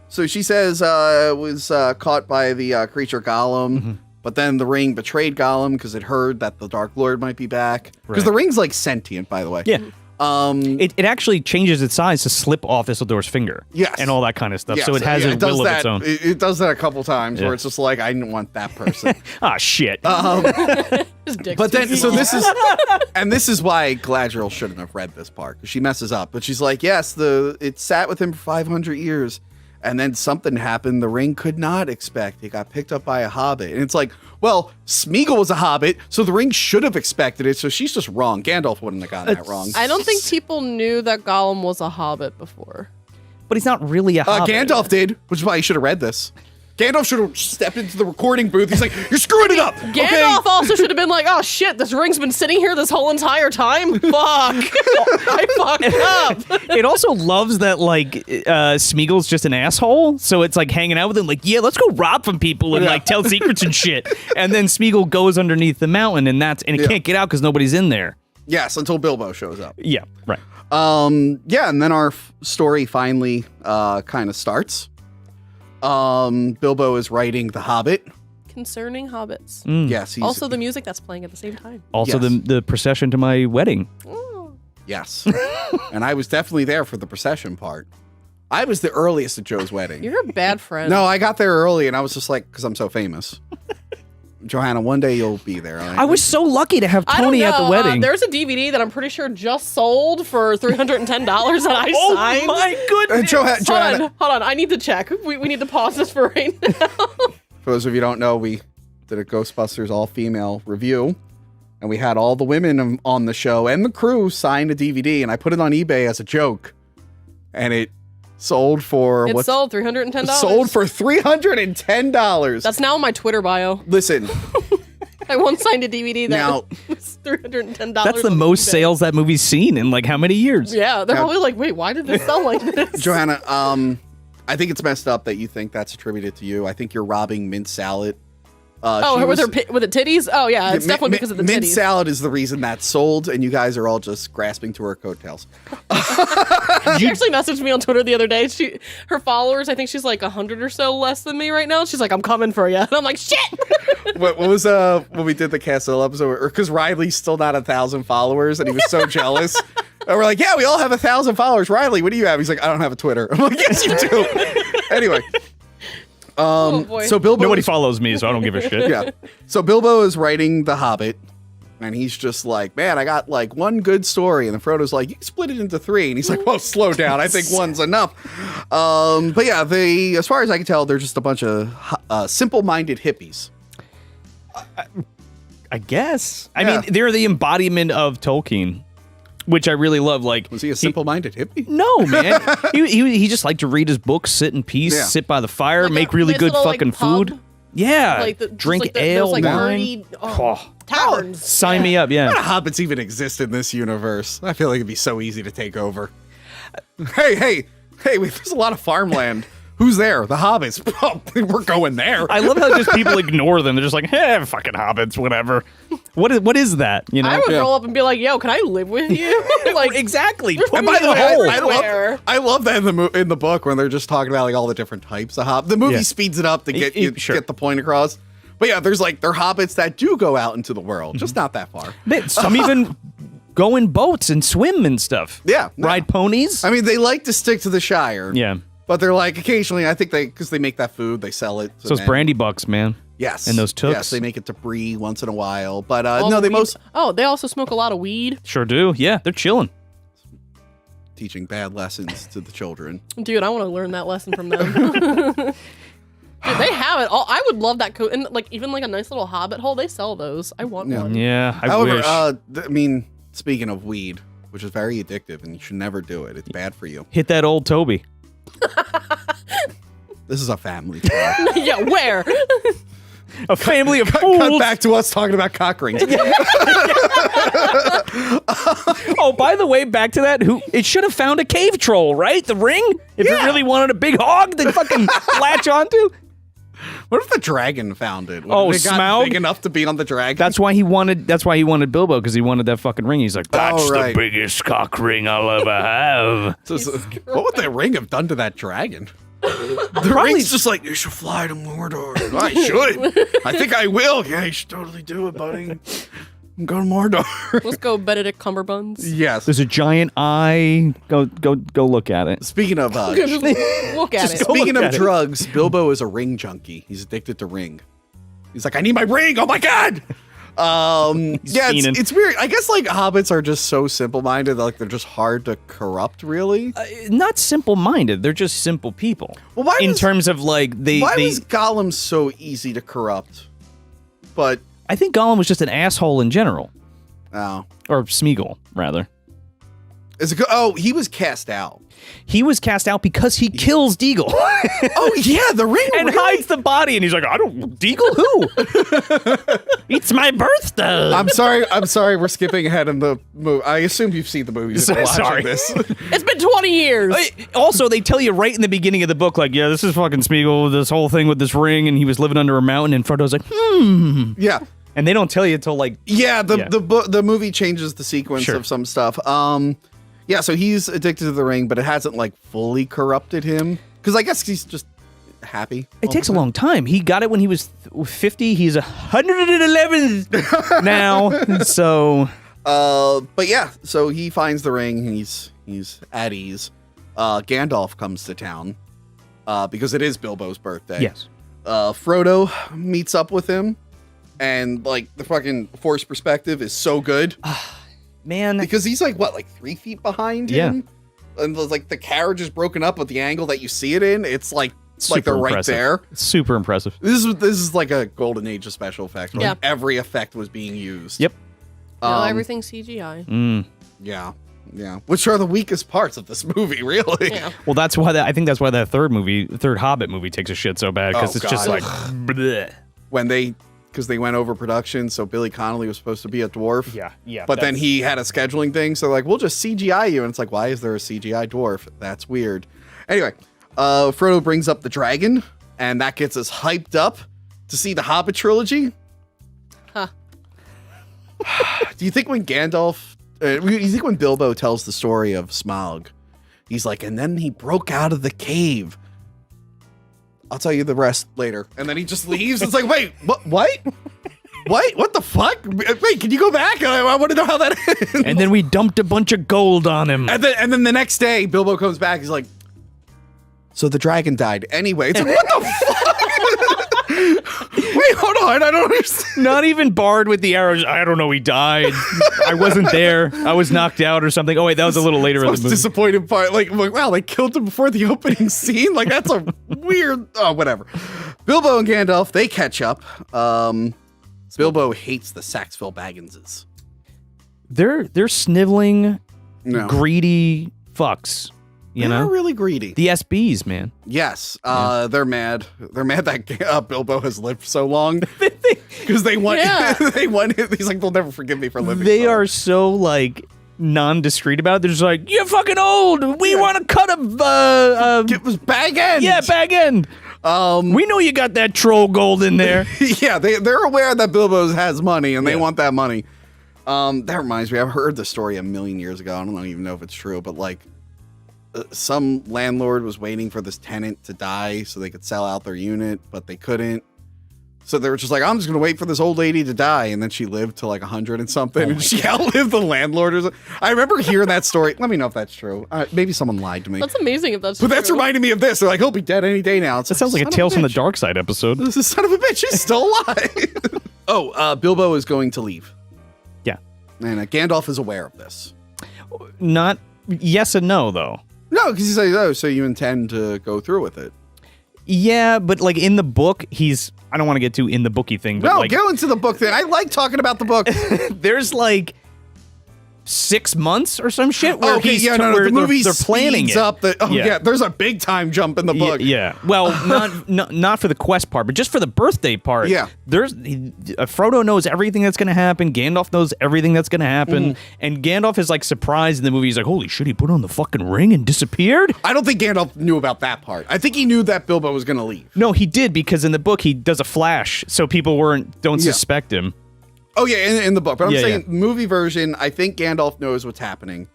So she says was caught by the creature Gollum, but then the ring betrayed Gollum because it heard that the Dark Lord might be back. Because the ring's like sentient, by the way. Yeah. It actually changes its size to slip off Isildur's finger. Yes. And all that kind of stuff. Yes, So it has a will of its own. It does that a couple times Yeah. where it's just like, I didn't want that person. Ah, shit. His dick's But then, too so small. this is why Galadriel shouldn't have read this part, because she messes up. But she's like, yes, it sat with him for 500 years, and then something happened the ring could not expect. It got picked up by a hobbit. And it's like, well, Smeagol was a hobbit, so the ring should have expected it, so she's just wrong. Gandalf wouldn't have gotten that wrong. I don't think people knew that Gollum was a hobbit before. But he's not really a hobbit. Gandalf did, which is why he should have read this. Gandalf should have stepped into the recording booth. He's like, you're screwing it up. Gandalf also should have been like, oh shit, this ring's been sitting here this whole entire time? Fuck. I fucked up. It also loves that, like, Smeagol's just an asshole, so it's like hanging out with him, like, yeah, let's go rob from people and like tell secrets and shit. And then Smeagol goes underneath the mountain, and it can't get out because nobody's in there. Yes, until Bilbo shows up. Yeah, right. Yeah, and then our story finally kind of starts. Bilbo is writing The Hobbit. Concerning hobbits. Yes, he's Also the music that's playing at the same time. Also, Yes. the procession to my wedding. yes. And I was definitely there for the procession part. I was the earliest at Joe's wedding. You're a bad friend. No, I got there early, and I was just like, because I'm so famous. Johanna, one day you'll be there. All right? I was so lucky to have I don't Tony know. at the wedding. There's a DVD that I'm pretty sure just sold for $310 that I Oh signed. my goodness! Johanna, Hold on. I need to check. We need to pause this for right now. for those of you who don't know, we did a Ghostbusters all-female review, and we had all the women on the show and the crew sign a DVD, and I put it on eBay as a joke, and it sold for It sold $310. Sold for $310. That's now in my Twitter bio. Listen, I once signed a DVD that Now- was $310. That's the on most eBay. sales that movie's seen in like how many years? Yeah, they're Now- probably like, wait, why did this sell like this? Johanna, I think it's messed up that you think that's attributed to you. I think you're robbing Mint Salad Oh, with the titties? Oh, yeah, it's definitely because of the mint titties. salad is the reason that's sold, and you guys are all just grasping to her coattails. She actually messaged me on Twitter the other day. Her followers, I think she's like 100 or so less than me right now. She's like, I'm coming for you. And I'm like, shit! What was when we did the Castle episode? Because Riley's still not 1,000 followers, and he was so jealous. And we're like, yeah, we all have 1,000 followers. Riley, what do you have? He's like, I don't have a Twitter. I'm like, yes, you do. Anyway. So Bilbo Nobody follows me, so I don't give a shit. Yeah. So Bilbo is writing The Hobbit, and he's just like, man, I got like one good story. And then Frodo's like, you can split it into 3. And he's like, well, slow down. I think one's enough. But yeah, as far as I can tell, they're just a bunch of simple-minded hippies. I guess. Yeah. I mean, they're the embodiment of Tolkien, which I really love. Like, Was he a simple-minded hippie? No, man. he just liked to read his books, sit in peace, Yeah. sit by the fire, Like make a really nice good little, fucking like, pub. food. Yeah, Like drink just like ale, those, like, wine. nerdy, Oh, taverns. sign me up, yeah. How do hobbits even exist in this universe? I feel like it'd be so easy to take over. Hey, wait, there's a lot of farmland. Who's there? The hobbits. We're going there. I love how just people ignore them. They're just like, fucking hobbits, whatever. What is that? You know? I would Yeah. roll up and be like, yo, can I live with you? Like, exactly. there's Put me by in the the way, hole. I love that in the book when they're just talking about like all the different types of hobbits. The movie Yeah. speeds it up to get Sure. get the point across. But yeah, there's like they're hobbits that do go out into the world, just not that far. Some even go in boats and swim and stuff. Yeah, no. Ride ponies. I mean, they like to stick to the Shire. Yeah. But they're like occasionally, I think because they make that food, they sell it. So it's brandy bucks, man. Yes, and those tooks. Yes, they make it to Brie once in a while. But all no, the they weed- most Oh, they also smoke a lot of weed. Sure do. Yeah, they're chilling. teaching bad lessons to the children. Dude, I want to learn that lesson from them. Dude, they have it all. I would love that coat. And like even like a nice little hobbit hole, they sell those. I want Yeah. one. Yeah, I However, wish. I mean, speaking of weed, which is very addictive, and you should never do it. It's bad for you. Hit that old Toby. This is a family. Show. Yeah, where? A family of Cut fools. back to us talking about cock rings. Oh, by the way, back to that. It should have found a cave troll, right? The ring. If it really wanted a big hog, to fucking latch onto. What if the dragon found it? What Oh, if it got Smaug? big enough to be on the dragon? That's why he wanted Bilbo, because he wanted that fucking ring. He's like, that's right. the biggest cock ring I'll ever have. What would the ring have done to that dragon? The ring's just like, you should fly to Mordor. I should. I think I will. Yeah, you should totally do it, buddy. Go to Mordor. Let's go Benedict Cumberbuns. Yes. There's a giant eye. Go look at it. Speaking of Look at it. speaking look of at it. drugs, Bilbo is a ring junkie. He's addicted to ring. He's like, I need my ring. Oh my god. Yeah, fiending. it's weird. I guess like hobbits are just so simple-minded, like they're just hard to corrupt. Really. Not simple-minded. They're just simple people. Well, why in was- terms of like they. Why was Gollum so easy to corrupt? But I think Gollum was just an asshole in general, oh, or Smeagol rather. he was cast out. He was cast out because he kills Deagle Oh yeah, the ring and really? hides the body, and he's like, I don't Deagle who? It's my birthday. I'm sorry. We're skipping ahead in the movie. I assume you've seen the movies. If you're watching Sorry. this. It's been 20 years. Also, they tell you right in the beginning of the book, like, yeah, this is fucking Smeagol, this whole thing with this ring, and he was living under a mountain, and Frodo's like, Yeah. and they don't tell you until like, Yeah, the movie changes the sequence Sure. of some stuff. Yeah, so he's addicted to the ring, but it hasn't like fully corrupted him because I guess he's just happy. it takes a long time. He got it when he was 50. He's 111 now. So, but yeah, so he finds the ring. And he's at ease. Gandalf comes to town because it is Bilbo's birthday. yes. Frodo meets up with him, and like the fucking force perspective is so good. Man, Because he's like what, like 3 feet behind him, and like the carriage is broken up, but the angle that you see it in, it's like they're right impressive. there. Super impressive. This is like a golden age of special effects. Where Yeah. like every effect was being used. Yep. No, everything's CGI. Yeah. Which are the weakest parts of this movie, really. Yeah. Well, that's why I think that's why that third Hobbit movie takes a shit so bad because Oh, it's just God. like, bleh. When because they went over production, so Billy Connolly was supposed to be a dwarf. Yeah. But then he had a scheduling thing, so like, we'll just CGI you. And it's like, why is there a CGI dwarf? That's weird. Anyway, Frodo brings up the dragon, and that gets us hyped up. to see the Hobbit trilogy. Huh. Do you think when you think when Bilbo tells the story of Smaug, he's like, and then he broke out of the cave. I'll tell you the rest later. And then he just leaves. It's like, wait, what? What the fuck? Wait, can you go back? I want to know how that ends. And then we dumped a bunch of gold on him. And then the next day, Bilbo comes back. He's like, so the dragon died anyway. It's like, what the fuck? Wait, hold on. I don't understand. Not even Bard with the arrows. I don't know. He died. I wasn't there. I was knocked out or something. Oh, wait, that was a little later in the movie. Disappointing part. Like, wow, they killed him before the opening scene? Like, that's a weird... Oh, whatever. Bilbo and Gandalf, they catch up. Bilbo hates the Saxville Bagginses. They're sniveling, No. greedy fucks. You They're know? really greedy. The SBs, man. Yes, they're mad. They're mad that Bilbo has lived so long because they want. Yeah. They want. He's like, they'll never forgive me for living. They so are long. so, like, non-discreet about it. They're just like, you're fucking old. We want to cut a It was bag end. yeah, bag end. We know you got that troll gold in there. Yeah, they're aware that Bilbo has money and they want that money. That reminds me, I've heard the story a million years ago. I don't even know if it's true, but like some landlord was waiting for this tenant to die so they could sell out their unit, but they couldn't. So they were just like, I'm just going to wait for this old lady to die. And then she lived to like 100 and something. And she outlived the landlord or something. I remember hearing that story. Let me know if that's true. Maybe someone lied to me. That's amazing if that's But true. that's reminding me of this. They're like, he'll be dead any day now. It's That sounds like a son of Tales from the bitch. Dark Side episode. This is son of a bitch. He's still alive. Bilbo is going to leave. Yeah. And Gandalf is aware of this. Not yes and no, though. No, because he says, oh, so you intend to go through with it. Yeah, but like in the book, I don't want to get too in the booky thing, but No, like go into the book thing. I like talking about the book. there's like 6 months or some shit where Okay, he's yeah, no, where the movie they're planning speeds it. up. Yeah, there's a big time jump in the book. Yeah. Well, not for the quest part, but just for the birthday part. Yeah. Frodo knows everything that's going to happen. Gandalf knows everything that's going to happen. And Gandalf is like surprised in the movie. He's like, holy shit, he put on the fucking ring and disappeared? I don't think Gandalf knew about that part. I think he knew that Bilbo was going to leave. No, he did, because in the book he does a flash so people don't suspect him. Oh, yeah, in the book. But I'm Yeah, saying movie version, I think Gandalf knows what's happening.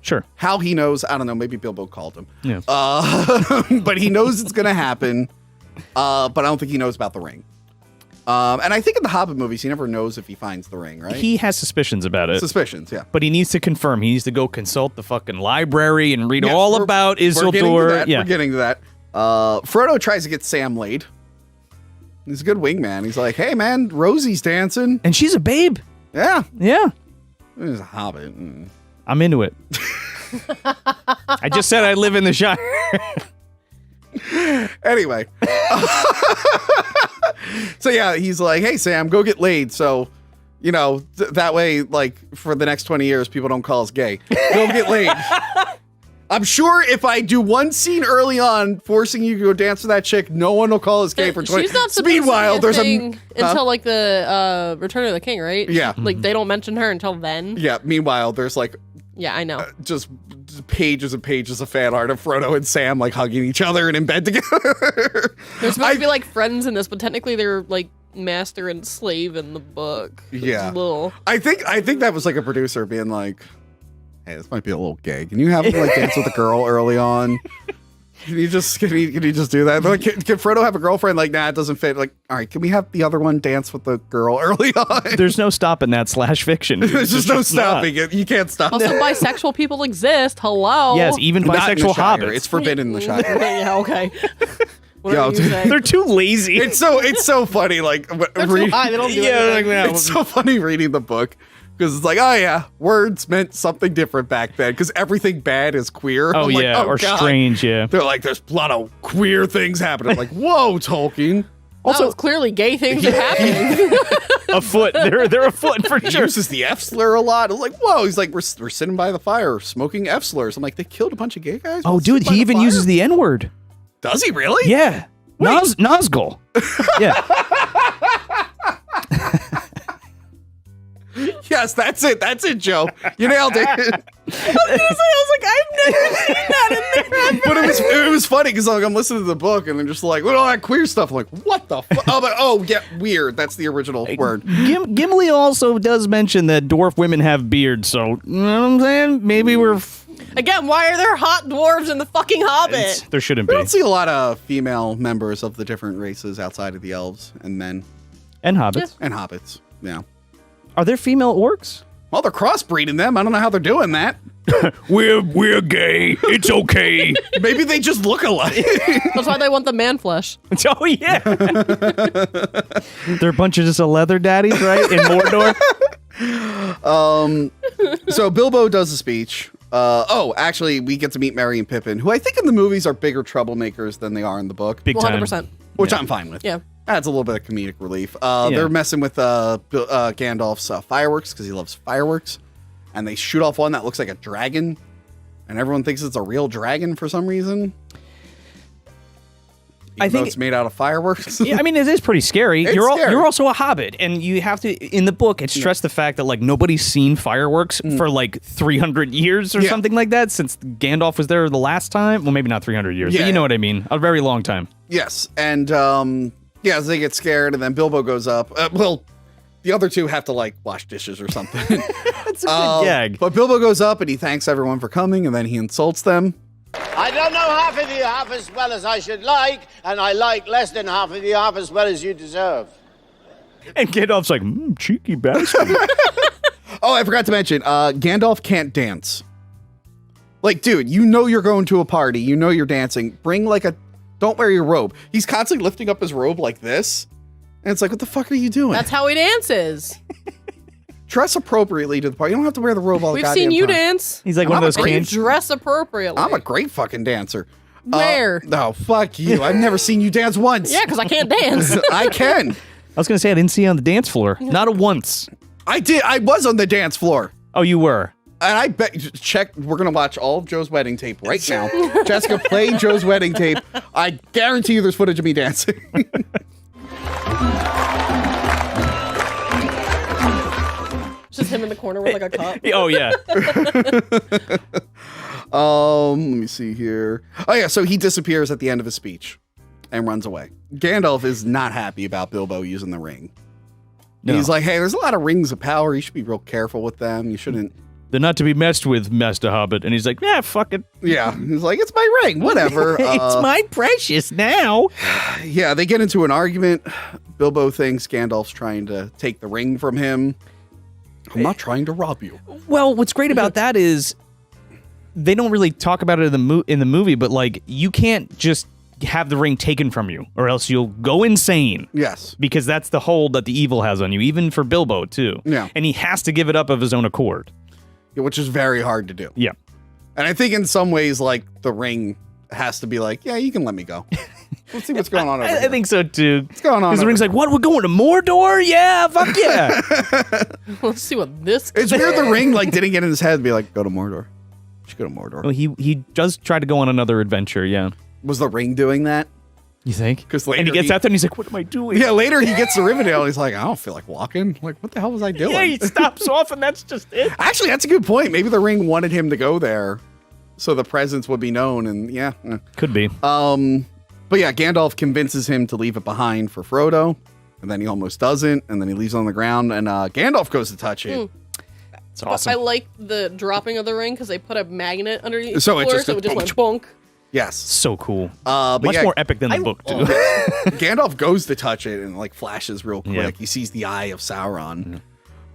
Sure. How he knows, I don't know. Maybe Bilbo called him. Yeah. But he knows it's going to happen. But I don't think he knows about the ring. And I think in the Hobbit movies, he never knows if he finds the ring, right? He has suspicions about it. Suspicions, yeah. But he needs to confirm. He needs to go consult the fucking library and read Yes, all we're- about We're getting to Isildur. that. Yeah. We're getting to that. Frodo tries to get Sam laid. He's a good wingman. He's like, hey, man, Rosie's dancing. And she's a babe. Yeah. Yeah. He's a hobbit. I'm into it. I just said I live in the Shire. Anyway. So, yeah, he's like, hey, Sam, go get laid. So, you know, that way, like, for the next 20 years, people don't call us gay. Go get laid. I'm sure if I do one scene early on forcing you to go dance with that chick, no one will call us gay for 20 She's not supposed Meanwhile, to be there's thing until like the Return of the King, right? Yeah. Like they don't mention her until then. Yeah, meanwhile, there's like Yeah, I know. just pages and pages of fan art of Frodo and Sam like hugging each other and in bed together. They're supposed to be like friends in this, but technically they're like master and slave in the book. It's Yeah. a little. I think that was like a producer being like, hey, this might be a little gay. Can you have him like dance with a girl early on? Can you just do that? Like, can Frodo have a girlfriend? Like, nah, it doesn't fit. Like, all right, can we have the other one dance with the girl early on? There's no stopping that /fiction. Dude. There's just no stopping it. You can't stop Also, it. bisexual people exist. Hello. Yes, even Not in the bisexual Shire. hobbits. It's forbidden in the Shire. Yeah, okay. Whatever Yo, you dude, say. They're too lazy. It's so funny. Like, They're too high. They don't do anything. It's so funny reading the book because it's like, oh yeah, words meant something different back then because everything bad is queer. Oh, I'm like, yeah, or God. strange, yeah. They're like, there's a lot of queer things happening. I'm like, whoa, Tolkien. Also, clearly gay things are happening. A foot. They're a foot for He sure. uses the F slur a lot. I'm like, whoa. He's like, we're sitting by the fire smoking F slurs. I'm like, they killed a bunch of gay guys. Oh, while dude, sitting by he even fire? uses the N-word. Does he really? Yeah. Nazgul. Yeah. Yes, that's it. That's it, Joe. You nailed it. I was like, I've never seen that in there. But it was funny funny because like, I'm listening to the book and they're just like, look at all that queer stuff. I'm like, what the fuck? Oh, but, oh, yeah, weird. That's the original word. Gimli also does mention that dwarf women have beards, so you know what I'm saying? Maybe we're Again, why are there hot dwarves in the fucking Hobbit? there shouldn't We be. don't see a lot of female members of the different races outside of the elves and men And hobbits. and hobbits. Yeah. Are there female orcs? Well, they're crossbreeding them. I don't know how they're doing that. We're gay. It's okay. Maybe they just look alike. That's why they want the man flesh. Oh yeah. They're a bunch of just a leather daddies, right? In Mordor. So Bilbo does a speech. Actually, we get to meet Merry and Pippin, who I think in the movies are bigger troublemakers than they are in the book, Big time. 100%. which I'm fine with. Yeah. Adds a little bit of comedic relief. They're messing with Gandalf's fireworks because he loves fireworks. And they shoot off one that looks like a dragon. And everyone thinks it's a real dragon for some reason. I think it's made out of fireworks. Yeah, I mean, it is pretty scary. It's You're scary. you're also a hobbit, and you have to, in the book, it stressed the fact that, like, nobody's seen fireworks for, like, 300 years or Yeah. something like that since Gandalf was there the last time. Well, maybe not 300 years, but Yeah. you know what I mean. A very long time. Yes. And, yeah, they get scared, and then Bilbo goes up. The other two have to, like, wash dishes or something. That's a good gag. But Bilbo goes up, and he thanks everyone for coming, and then he insults them. I don't know half of you half as well as I should like, and I like less than half of you half as well as you deserve. And Gandalf's like, cheeky bastard. Oh, I forgot to mention, Gandalf can't dance. Like, dude, you know you're going to a party. You know you're dancing. Don't wear your robe. He's constantly lifting up his robe like this. And it's like, what the fuck are you doing? That's how he dances. Dress appropriately to the party. You don't have to wear the robe all the We've goddamn seen you time. dance. He's like I'm one of a those great cans. Dress appropriately. I'm a great fucking dancer. Where? No, fuck you. I've never seen you dance once. Yeah, because I can't dance. I can. I was going to say, I didn't see you on the dance floor. Not a once. I did. I was on the dance floor. Oh, you were? And I bet, we're going to watch all of Joe's wedding tape right now. Jessica, play Joe's wedding tape. I guarantee you there's footage of me dancing. Just him in the corner with like a cup. Oh, yeah. Let me see here. Oh yeah, so he disappears at the end of his speech and runs away. Gandalf is not happy about Bilbo using the ring. No. He's like, hey, there's a lot of rings of power. You should be real careful with them. You shouldn't. They're not to be messed with, Master Hobbit. And he's like, yeah, fuck it. Yeah. He's like, it's my ring. Whatever. It's my precious now. Yeah, they get into an argument. Bilbo thinks Gandalf's trying to take the ring from him. I'm not trying to rob you. Well, what's great about that is they don't really talk about it in the movie, but like you can't just have the ring taken from you or else you'll go insane. Yes. Because that's the hold that the evil has on you, even for Bilbo too. Yeah. And he has to give it up of his own accord. Which is very hard to do. Yeah. And I think in some ways, like, the ring has to be like, yeah, you can let me go. Let's see what's going on over I here. think so too. What's going on? Because the ring's like, what? We're going to Mordor? Yeah, fuck yeah. Let's see what this. It's weird the ring like didn't get in his head and be like, go to Mordor. You should go to Mordor. Well, he does try to go on another adventure, yeah. Was the ring doing that? You think? 'Cause later and he gets he- out there and he's like, what am I doing? Yeah, later he gets to Rivendell and he's like, I don't feel like walking. Like, what the hell was I doing? Yeah, he stops off and that's just it. Actually, that's a good point. Maybe the ring wanted him to go there so the presence would be known and yeah. Could be. But yeah, Gandalf convinces him to leave it behind for Frodo, and then he almost doesn't, and then he leaves it on the ground, and Gandalf goes to touch it. It's awesome. I like the dropping of the ring because they put a magnet underneath So the it floor, just so it goes just went bonk. Yes. So cool. But Much yeah, more epic than the book, too. Gandalf goes to touch it and like flashes real quick. Yeah. He sees the eye of Sauron.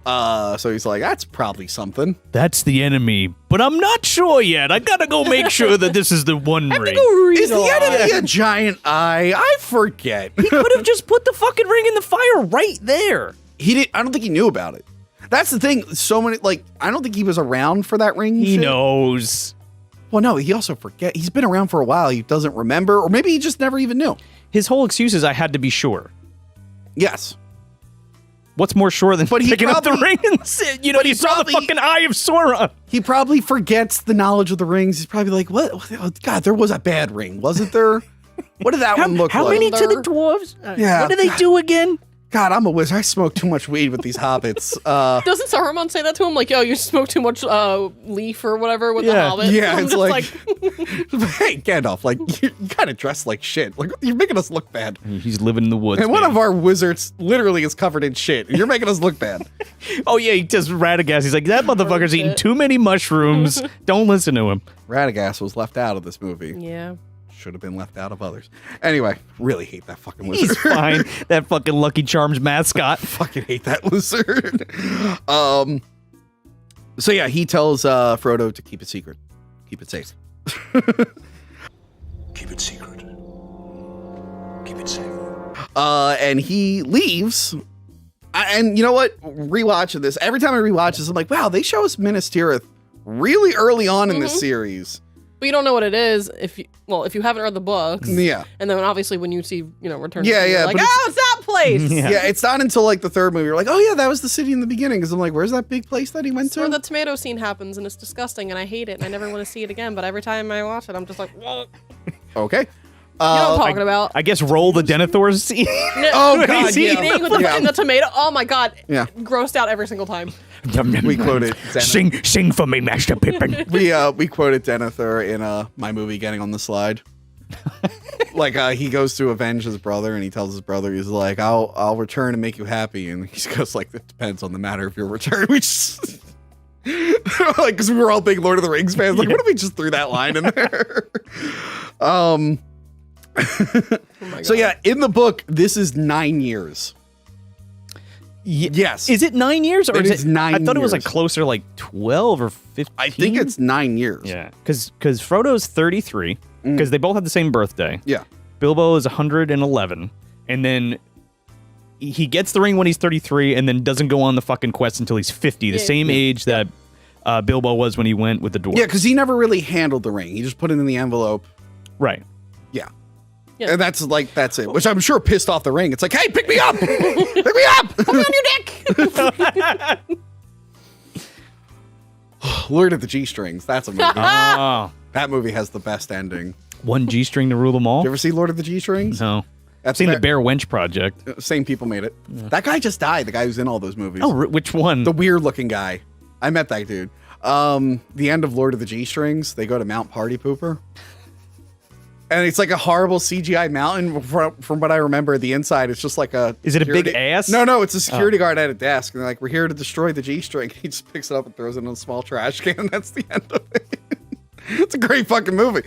So he's like, that's probably something. That's the enemy, but I'm not sure yet. I gotta go make sure that this is the one ring. Is the enemy a giant eye? I forget. He could have just put the fucking ring in the fire right there. He didn't. I don't think he knew about it. That's the thing. So many, like, I don't think he was around for that ring. He shit. knows. Well, no, he also forget. He's been around for a while. He doesn't remember, or maybe he just never even knew. His whole excuse is I had to be sure. Yes. What's more sure than But he picking up the probably- ring and sit? You know, he saw probably- the fucking eye of Sauron. He probably forgets the knowledge of the rings. He's probably like, what? Oh, God, there was a bad ring, wasn't there? What did that one look How like? many to the dwarves? Yeah. What do they do again? God, I'm a wizard. I smoke too much weed with these hobbits. Doesn't Saruman say that to him? Like, yo, you smoke too much leaf or whatever with the hobbit. Yeah, I'm it's just like, hey, Gandalf, like, you kind of dress like shit. Like, you're making us look bad. He's living in the woods. And one of our wizards literally is covered in shit. And you're making us look bad. Oh, yeah, he does Radagast. He's like, that motherfucker's eating too many mushrooms. Don't listen to him. Radagast was left out of this movie. Yeah. Should have been left out of others. Anyway, really hate that fucking wizard. He's fine. That fucking Lucky Charms mascot. Fucking hate that lizard. So yeah, he tells Frodo to keep it secret. Keep it safe. Keep it secret. Keep it safe. And he leaves. And you know what? Rewatching this, every time I rewatch this, I'm like, wow, they show us Minas Tirith really early on in this series. But you don't know what it is if you haven't read the books. Yeah. And then obviously when you see, Return Yeah, you're yeah, like, but it's that place. Yeah, it's not until like the third movie you're like, oh yeah, that was the city in the beginning. Because I'm like, where's that big place that he went Where to? the tomato scene happens and it's disgusting and I hate it and I never want to see it again. But every time I watch it, I'm just like, whoa. Okay. You know what I'm talking about. I guess roll the Denethor scene. Oh god, He's yeah. eating with the tomato. Oh my god. Yeah. Grossed out every single time. We quoted Sing for me, Master Pippin. we quoted Denethor in my movie Getting on the Slide. Like he goes to avenge his brother and he tells his brother, he's like, I'll return and make you happy, and he goes like, it depends on the matter of your return. Which like, because we were all big Lord of the Rings fans, like, what if we just threw that line in there? So yeah, in the book, this is 9 years. Yes. Is it 9 years? Or It is 9 I thought it was like years. closer, like 12 or 15. I think it's 9 years. Yeah. Because Frodo's 33, because they both have the same birthday. Yeah. Bilbo is 111. And then he gets the ring when he's 33 and then doesn't go on the fucking quest until he's 50, the same age that Bilbo was when he went with the dwarf. Yeah, because he never really handled the ring. He just put it in the envelope. Right. Yeah. Yeah. And that's it. Which I'm sure pissed off the ring. It's like, hey, pick me up! Pick me up! Put me on your dick. Lord of the G-Strings. That's a movie. Oh. That movie has the best ending. One G-string to rule them all? You ever see Lord of the G-Strings? No. That's I've seen the Bear Wench Project. Same people made it. That guy just died. The guy who's in all those movies. Oh, which one? The weird-looking guy. I met that dude. The end of Lord of the G-Strings, they go to Mount Party Pooper. And it's like a horrible CGI mountain. From what I remember, the inside, it's just like a... Is it a big ass? No, it's a security guard at a desk. And they're like, we're here to destroy the G-string. He just picks it up and throws it in a small trash can. That's the end of it. It's a great fucking movie.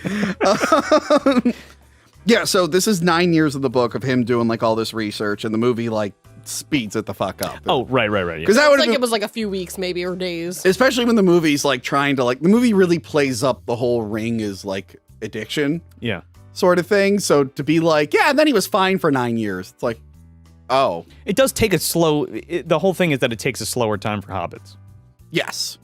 Yeah, so this is 9 years of the book of him doing like all this research. And the movie like speeds it the fuck up. Oh, right. Because that would It was like a few weeks maybe or days. especially when the movie's like trying to like... The movie really plays up the whole ring is like addiction. Yeah. Sort of thing. So to be like, yeah, and then he was fine for 9 years. It's like, oh, It does take a slow... the whole thing is that it takes a slower time for hobbits. yes.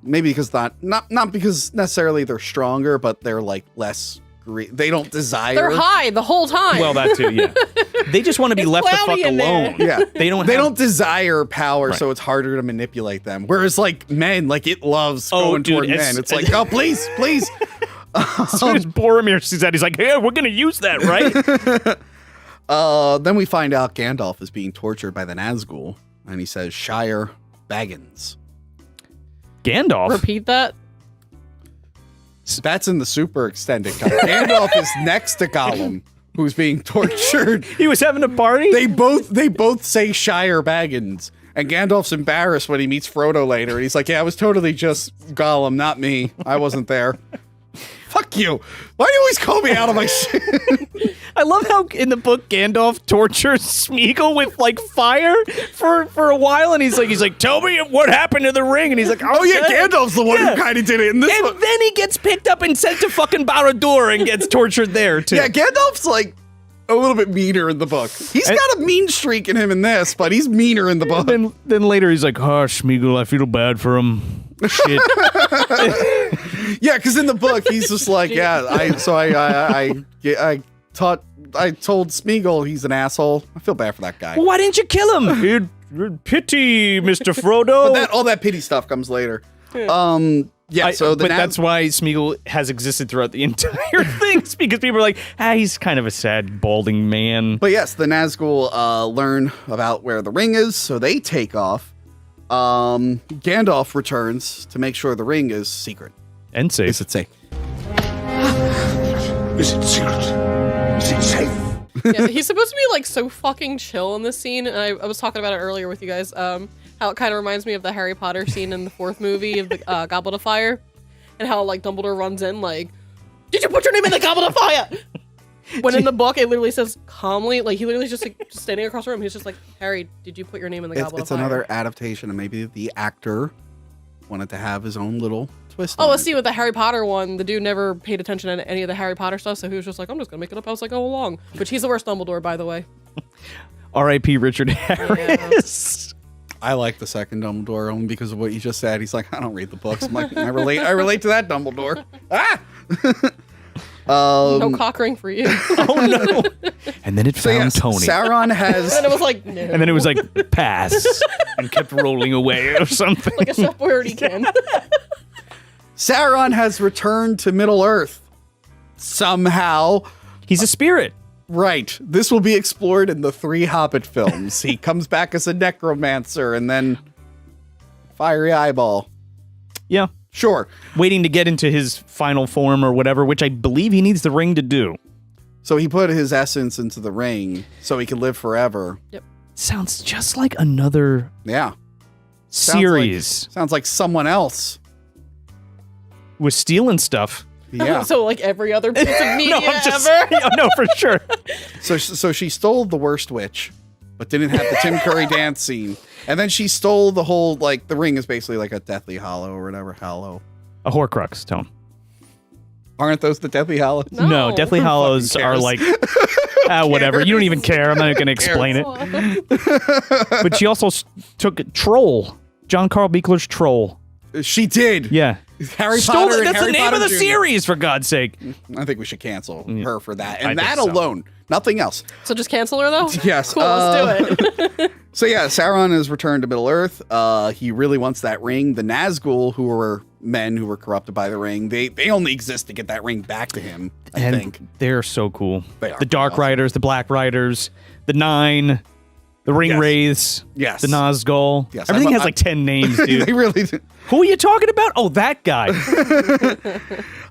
Maybe because not because necessarily they're stronger, but they're like less. They don't desire. They're high the whole time. Well, that too, yeah. They just want to be It's left the fuck cloudy in there. alone. Yeah. They don't They have- don't desire power, Right. so it's harder to manipulate them. Whereas like men, like it loves Oh, going dude, toward men. It's like, oh please, please. As soon as Boromir sees that, he's like, hey, we're going to use that, right? Then we find out Gandalf is being tortured by the Nazgul, and he says, Shire Baggins. Gandalf? Repeat that. That's in the super extended cut. Gandalf is next to Gollum, who's being tortured. He was having a party? They both say Shire Baggins, and Gandalf's embarrassed when he meets Frodo later. And he's like, "Yeah, it was totally just Gollum, not me. I wasn't there." Fuck you! Why do you always call me out of my shit? I love how in the book Gandalf tortures Smeagol with like fire for a while, and he's like, tell me what happened to the ring, and he's like, Oh yeah, okay." Gandalf's the one Yeah. who kind of did it in this And one. then he gets picked up and sent to fucking Barad-dûr and gets tortured there too. Yeah, Gandalf's like a little bit meaner in the book. He's got a mean streak in him in this, but he's meaner in the book. Then later he's like, oh, Smeagol, I feel bad for him. Shit. Yeah, because in the book he's just like, yeah. I told Smeagol he's an asshole. I feel bad for that guy. Well, why didn't you kill him? Pity, Mr. Frodo. But all that pity stuff comes later. Yeah, but that's why Smeagol has existed throughout the entire thing. It's because people are like, he's kind of a sad, balding man. But yes, the Nazgul learn about where the ring is, so they take off. Gandalf returns to make sure the ring is secret. And safe. Is it safe? Is it secret? Is it safe? Yeah, he's supposed to be like so fucking chill in this scene, and I was talking about it earlier with you guys. How it kind of reminds me of the Harry Potter scene in the 4th movie of the Goblet of Fire, and how like Dumbledore runs in like, "Did you put your name in the Goblet of Fire?" When in the book it literally says calmly, like he literally just like just standing across the room. He's just like, "Harry, did you put your name in the Goblet of Fire?" It's another adaptation, and maybe the actor wanted to have his own little twist. Oh, on let's it. see, with the Harry Potter one, the dude never paid attention to any of the Harry Potter stuff, so he was just like, I'm just gonna make it up as I go along. Which he's the worst Dumbledore, by the way. R.I.P. Richard Harris. I like the second Dumbledore only because of what you just said. He's like, I don't read the books. I'm like, I relate to that Dumbledore. Ah! No cock ring for you. Oh no! And then it found Tony. Sauron has. And it was like, no. And then it was like, pass, and kept rolling away or something. Like a Chef Boyardee can. Sauron has returned to Middle Earth somehow. He's a spirit. Right. This will be explored in the 3 Hobbit films. He comes back as a necromancer and then fiery eyeball. Yeah. Sure. Waiting to get into his final form or whatever, which I believe he needs the ring to do. So he put his essence into the ring so he can live forever. Yep. Sounds just like another Yeah. series. Sounds like someone else. With stealing stuff. Yeah. So like every other piece of media ever. Yeah, no, for sure. So she stole the worst witch, but didn't have the Tim Curry dance scene. And then she stole the whole, like, the ring is basically like a Deathly Hollow or whatever. Hollow. A Horcrux, Tone. Aren't those the Deathly Hollows? No. Deathly Hollows are cares? like, whatever. You don't even care. I'm not going to explain it. But she also took Troll. John Carl Buechler's Troll. She did. Yeah. Harry Stole Potter it. and That's Harry the name Potter of the Jr. series, for God's sake. I think we should cancel her for that. I And think that so. alone. Nothing else. So just cancel her though? Yes. Cool, let's do it. So yeah, Sauron has returned to Middle Earth. He really wants that ring. The Nazgul, who were men who were corrupted by the ring, they only exist to get that ring back to him, I think. They're so cool. They are the Dark awesome. Riders, the Black Riders, the Nine, the Ring Yes. Wraiths, Yes. the Nazgul. Yes, Everything has I'm- like 10 names, dude. They really do. Who are you talking about? Oh, that guy.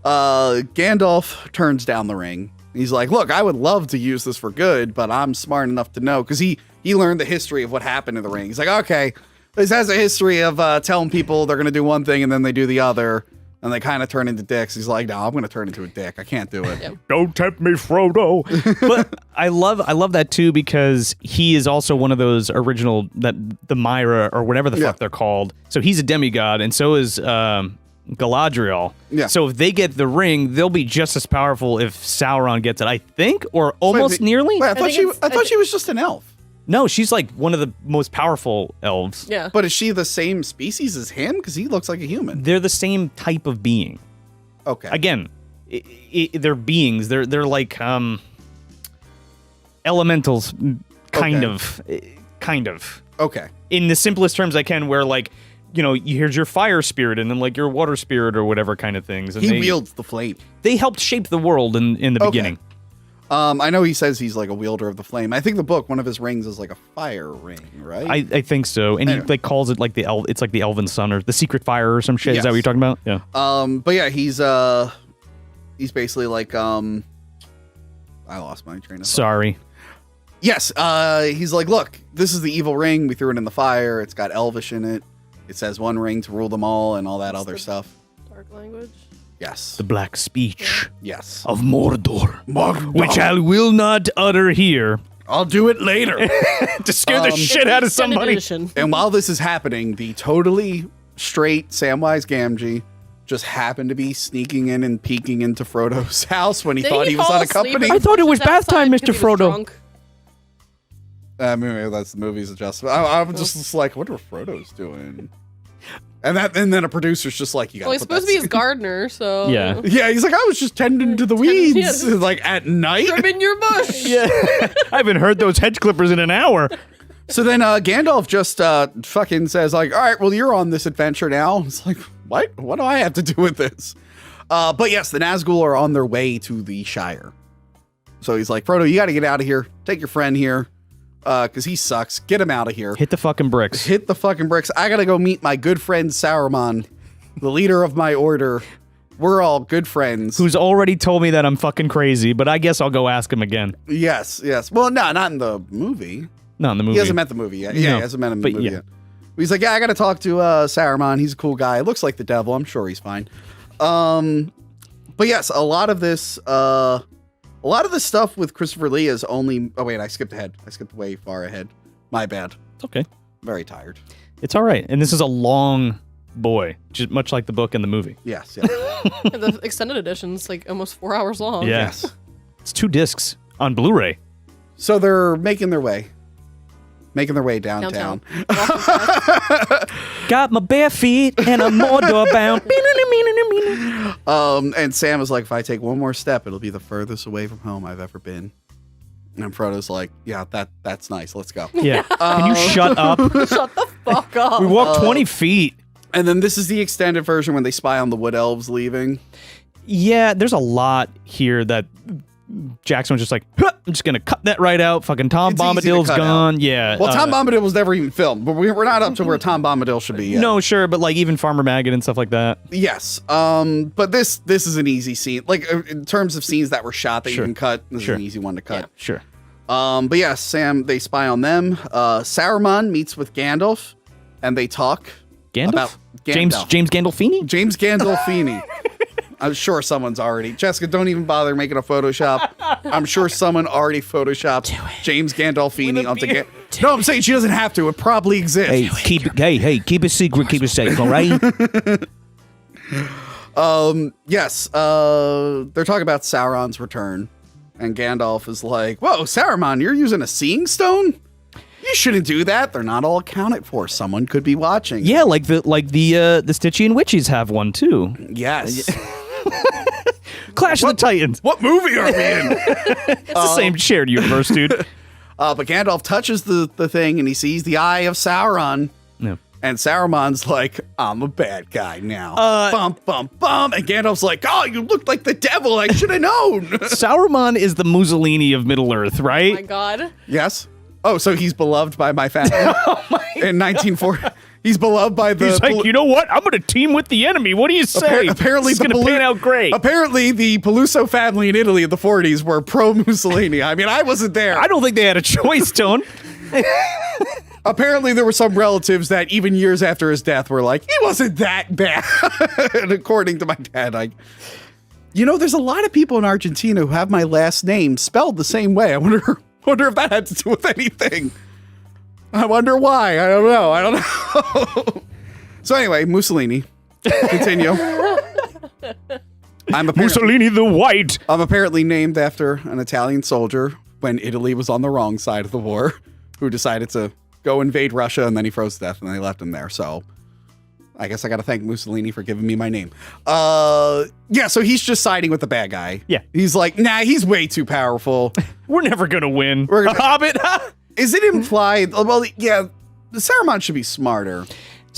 Gandalf turns down the ring. He's like, look, I would love to use this for good, but I'm smart enough to know, because he learned the history of what happened to the ring. He's like, okay, this has a history of telling people they're going to do one thing and then they do the other, and they kind of turn into dicks. He's like, no, I'm going to turn into a dick. I can't do it. Don't tempt me, Frodo. But I love that too, because he is also one of those original, that the Myra or whatever the Yeah. fuck they're called. So he's a demigod, and so is Galadriel. Yeah. So if they get the ring, they'll be just as powerful if Sauron gets it, I think, or almost nearly. Wait, I thought think she was just an elf. No, she's like one of the most powerful elves. Yeah. But is she the same species as him? Because he looks like a human. They're the same type of being. Okay. Again, they're beings. They're like elementals, kind of. Okay. In the simplest terms I can, where like, you know, here's your fire spirit and then like your water spirit or whatever kind of things. And He they wields the flame. they helped shape the world in the Okay. beginning. I know he says he's like a wielder of the flame. I think the book, one of his rings is like a fire ring, right? I think so. And Anyway. he like calls it like it's like the Elven Sun or the Secret Fire or some shit. Is Yes. that what you're talking about? Yeah. But yeah, he's basically like I lost my train of thought. Sorry. Yes, he's like, look, this is the evil ring. We threw it in the fire. It's got Elvish in it. It says one ring to rule them all and all that other stuff. Dark language. Yes. The black speech Yes. of Mordor, which I will not utter here I'll do it later. to scare the shit out of Extended somebody. edition. And while this is happening, the totally straight Samwise Gamgee just happened to be sneaking in and peeking into Frodo's house when he Didn't thought he was fall on a asleep company. in I thought it was bushes bath time, outside Mr. because he was Frodo. drunk? Maybe that's the movie's adjustment. I'm just like, what are Frodo's doing? And then a producer's just like, you got. Well, he's supposed to be his gardener, so Yeah. Yeah, he's like, I was just tending to the weeds, Yeah. like at night. Trim in your bush. Yeah. I haven't heard those hedge clippers in an hour. So then Gandalf just fucking says like, all right, well, you're on this adventure now. It's like, what? What do I have to do with this? But yes, the Nazgul are on their way to the Shire. So he's like, Frodo, you got to get out of here. Take your friend here, because he sucks. Get him out of here. Hit the fucking bricks. Hit the fucking bricks. I got to go meet my good friend Saruman, the leader of my order. We're all good friends. Who's already told me that I'm fucking crazy, but I guess I'll go ask him again. Yes. Well, no, not in the movie. Not in the movie. He hasn't met the movie yet. Yeah, No, he hasn't met him in the movie yeah. yet. He's like, yeah, I got to talk to Saruman. He's a cool guy. Looks like the devil. I'm sure he's fine. But yes, a lot of this stuff with Christopher Lee is only. Oh wait, I skipped ahead. I skipped way far ahead. My bad. It's okay. Very tired. It's all right. And this is a long boy, just much like the book and the movie. Yes. The extended edition's like almost 4 hours long. Yeah. Yes. It's 2 discs on Blu-ray. So they're making their way downtown. Walking fast. Got my bare feet and I'm Mordor bound. And Sam is like, if I take one more step, it'll be the furthest away from home I've ever been. And Frodo's like, yeah, that's nice. Let's go. Yeah. Can you shut up? Shut the fuck up. We walked 20 feet. And then this is the extended version when they spy on the Wood Elves leaving. Yeah, there's a lot here that Jackson was just like, huh, I'm just going to cut that right out. Fucking Tom It's easy to Bombadil's cut gone. out. Yeah. Well, Tom Bombadil was never even filmed, but we're not up to where Tom Bombadil should be yet. No, sure, but like even Farmer Maggot and stuff like that. Yes. But this is an easy scene. Like in terms of scenes that were shot that Sure. you can cut, this Sure. is an easy one to cut. Sure. But yeah, Sam, they spy on them. Saruman meets with Gandalf, and they talk Gandalf? about James Gandolfini? James Gandolfini. I'm sure someone's already. Jessica, don't even bother making a Photoshop. I'm sure someone already Photoshopped James Gandolfini onto No, I'm saying she doesn't have to. It probably exists. Hey, keep it secret, keep it safe, all right? Yes. They're talking about Sauron's return, and Gandalf is like, "Whoa, Saruman, you're using a seeing stone? You shouldn't do that. They're not all accounted for. Someone could be watching." Yeah, like the Stygian witches have one too. Yes. Clash of the Titans. What movie are we in? It's the same shared universe, dude. But Gandalf touches the thing, and he sees the eye of Sauron. No. And Saruman's like, I'm a bad guy now. Bum, bum, bum. And Gandalf's like, oh, you look like the devil. I should have known. Sauron is the Mussolini of Middle Earth, right? Oh my god. Yes. Oh, so he's beloved by my family in 1940. He's beloved by the. He's like, you know what? I'm going to team with the enemy. What do you say? Apparently, it's going to pan out great. Apparently, the Peluso family in Italy in the 40s were pro Mussolini. I mean, I wasn't there. I don't think they had a choice, Tone. Apparently, there were some relatives that even years after his death were like, he wasn't that bad. And according to my dad, there's a lot of people in Argentina who have my last name spelled the same way. I wonder if that had to do with anything. I wonder why. I don't know. So anyway, Mussolini. Continue. Mussolini the White. I'm apparently named after an Italian soldier when Italy was on the wrong side of the war, who decided to go invade Russia, and then he froze to death, and they left him there. So I guess I got to thank Mussolini for giving me my name. Yeah, so he's just siding with the bad guy. Yeah. He's like, nah, he's way too powerful. We're never going to win. We're gonna- A Hobbit. Is it implied? Well, yeah, Saruman should be smarter.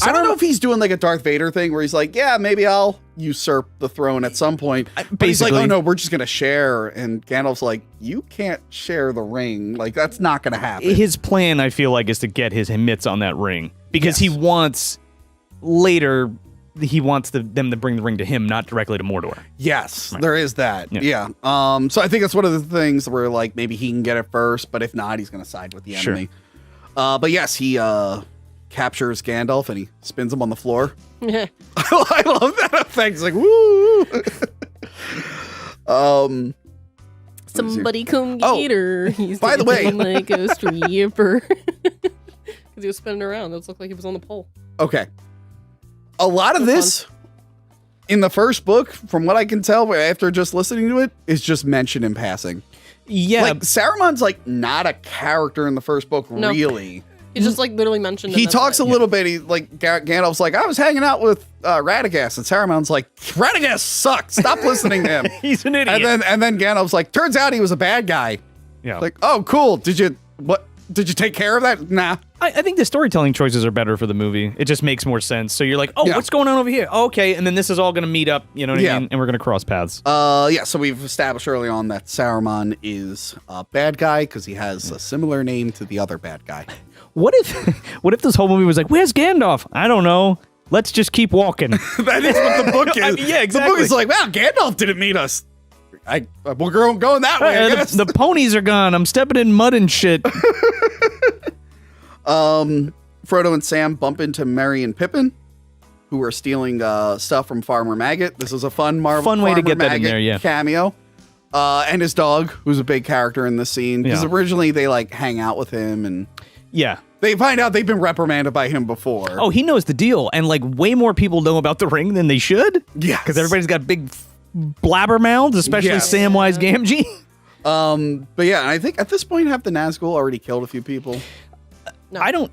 I don't know if he's doing like a Darth Vader thing where he's like, yeah, maybe I'll usurp the throne at some point. But he's like, oh no, we're just going to share. And Gandalf's like, you can't share the ring. Like, that's not going to happen. His plan, I feel like, is to get his mitts on that ring. Because he wants, later, them to bring the ring to him, not directly to Mordor. Yes, there is that. Yeah. So I think that's one of the things where like maybe he can get it first, but if not, he's going to side with the enemy. But yes, he captures Gandalf and he spins him on the floor. Yeah. I love that effect. It's like, woo. Somebody come get her. He's by the way- dancing like a stripper. Because he was spinning around. It looked like he was on the pole. Okay. A lot of this in the first book, from what I can tell after just listening to it, is just mentioned in passing. Yeah. Like Saruman's like not a character in the first book, No. really. He just like literally mentioned. He talks a little bit. He like Gandalf's like, I was hanging out with Radagast, and Saruman's like, Radagast sucks. Stop listening to him. He's an idiot. And then Gandalf's like, turns out he was a bad guy. yeah. Like, oh, cool. Did you what? Did you take care of that? Nah. I think the storytelling choices are better for the movie. It just makes more sense. So you're like, oh, Yeah. what's going on over here? Oh, okay, and then this is all going to meet up, you know what I mean? And we're going to cross paths. Yeah, so we've established early on that Saruman is a bad guy because he has a similar name to the other bad guy. What if this whole movie was like, where's Gandalf? I don't know. Let's just keep walking. That is what the book is. I mean, yeah, exactly. The book is like, wow, Gandalf didn't meet us. We're going that way, I guess. The ponies are gone. I'm stepping in mud and shit. Frodo and Sam bump into Merry and Pippin, who are stealing stuff from Farmer Maggot. This is a fun way to Farmer get that in Maggot there, yeah. cameo. And his dog, who's a big character in this scene. Because Yeah. originally they like hang out with him and Yeah. they find out they've been reprimanded by him before. Oh, he knows the deal. And like way more people know about the ring than they should. Yes. Because everybody's got big blabber mouths, especially Yes. Samwise Gamgee. But yeah, and I think at this point have the Nazgul already killed a few people.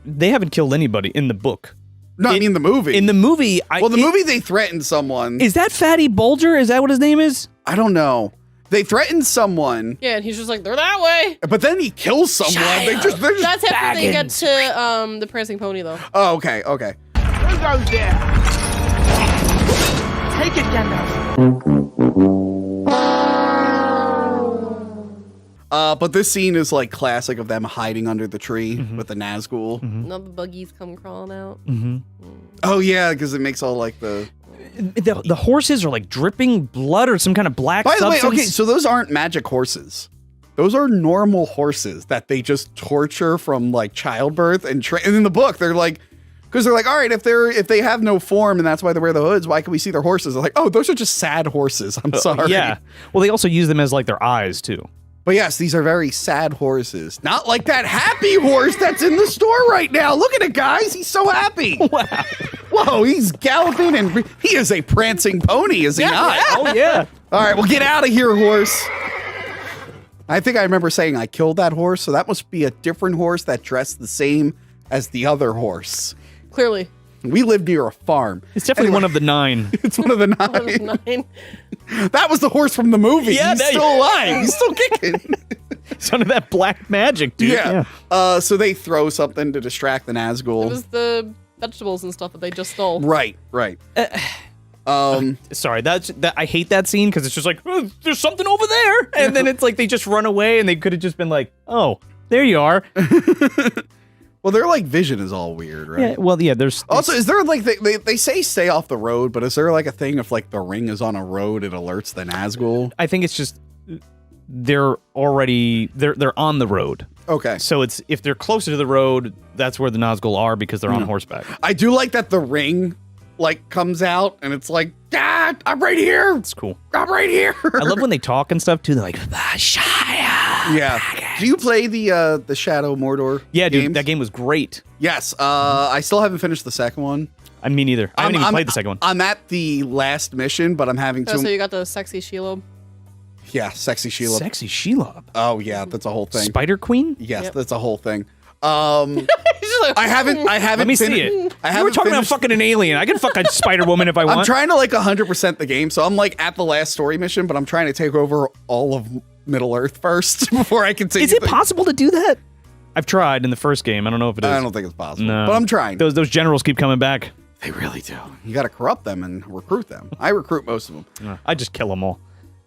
They haven't killed anybody in the book. No, I mean the movie. In the movie, the movie they threatened someone. Is that Fatty Bulger? Is that what his name is? I don't know. They threatened someone, Yeah, and he's just like, they're that way. but then he kills someone. They're just That's after they get Baggins. to the prancing pony, though. Oh, okay. Who goes there? Take it, Gandalf. But this scene is like classic of them hiding under the tree with the Nazgul. Now the buggies come crawling out. Oh yeah, because it makes all like the. The horses are like dripping blood or some kind of black By the way, substance. okay, so those aren't magic horses. Those are normal horses that they just torture from like childbirth and and in the book they're like, because they're like, all right, if they have no form and that's why they wear the hoods, why can we see their horses? They're like, oh, those are just sad horses. I'm sorry. Yeah. Well, they also use them as like their eyes too. But yes, these are very sad horses. Not like that happy horse that's in the store right now. Look at it, guys. He's so happy. Wow. Whoa, he's galloping and he is a prancing pony, is he not? Oh yeah. All right, well, get out of here, horse. I think I remember saying I killed that horse, so that must be a different horse that dressed the same as the other horse. Clearly. We live near a farm. It's definitely one of the 9. It's one of the One of 9. 9. That was the horse from the movie. Yeah, He's still alive. He's still kicking. Some of that black magic, dude. Yeah. So they throw something to distract the Nazgul. It was the vegetables and stuff that they just stole. Right. Sorry, that I hate that scene because it's just like, oh, there's something over there, and then it's like they just run away, and they could have just been like, oh, there you are. Well, their like vision is all weird, right? Yeah. Well, yeah. There's Also, is there like they say stay off the road, but is there like a thing if like the ring is on a road, it alerts the Nazgul? I think it's just they're on the road. Okay. So it's if they're closer to the road, that's where the Nazgul are because they're on horseback. I do like that the ring like comes out and it's like, ah, I'm right here. It's cool. I'm right here. I love when they talk and stuff too. They're like, Yeah. Do you play the Shadow Mordor? yeah, dude, games? that game was great. Yes. I still haven't finished the second one. I mean, neither. I haven't even played the second one. I'm at the last mission, but I'm having Oh, to. so you got the sexy Shelob. Yeah, sexy Sheila. Sexy Shelob. Oh yeah, that's a whole thing. Spider Queen? Yes, Yep. that's a whole thing. He's just like, I haven't. Let me see it. I You were haven't talking about finished- fucking an alien. I can fuck a Spider Woman if I want. I'm trying to like 100% the game, so I'm like at the last story mission, but I'm trying to take over all of Middle Earth first before I continue. Is it possible to do that? I've tried in the first game. I don't know if it is. I don't think it's possible, No. but I'm trying. Those generals keep coming back. They really do. You got to corrupt them and recruit them. I recruit most of them. I just kill them all.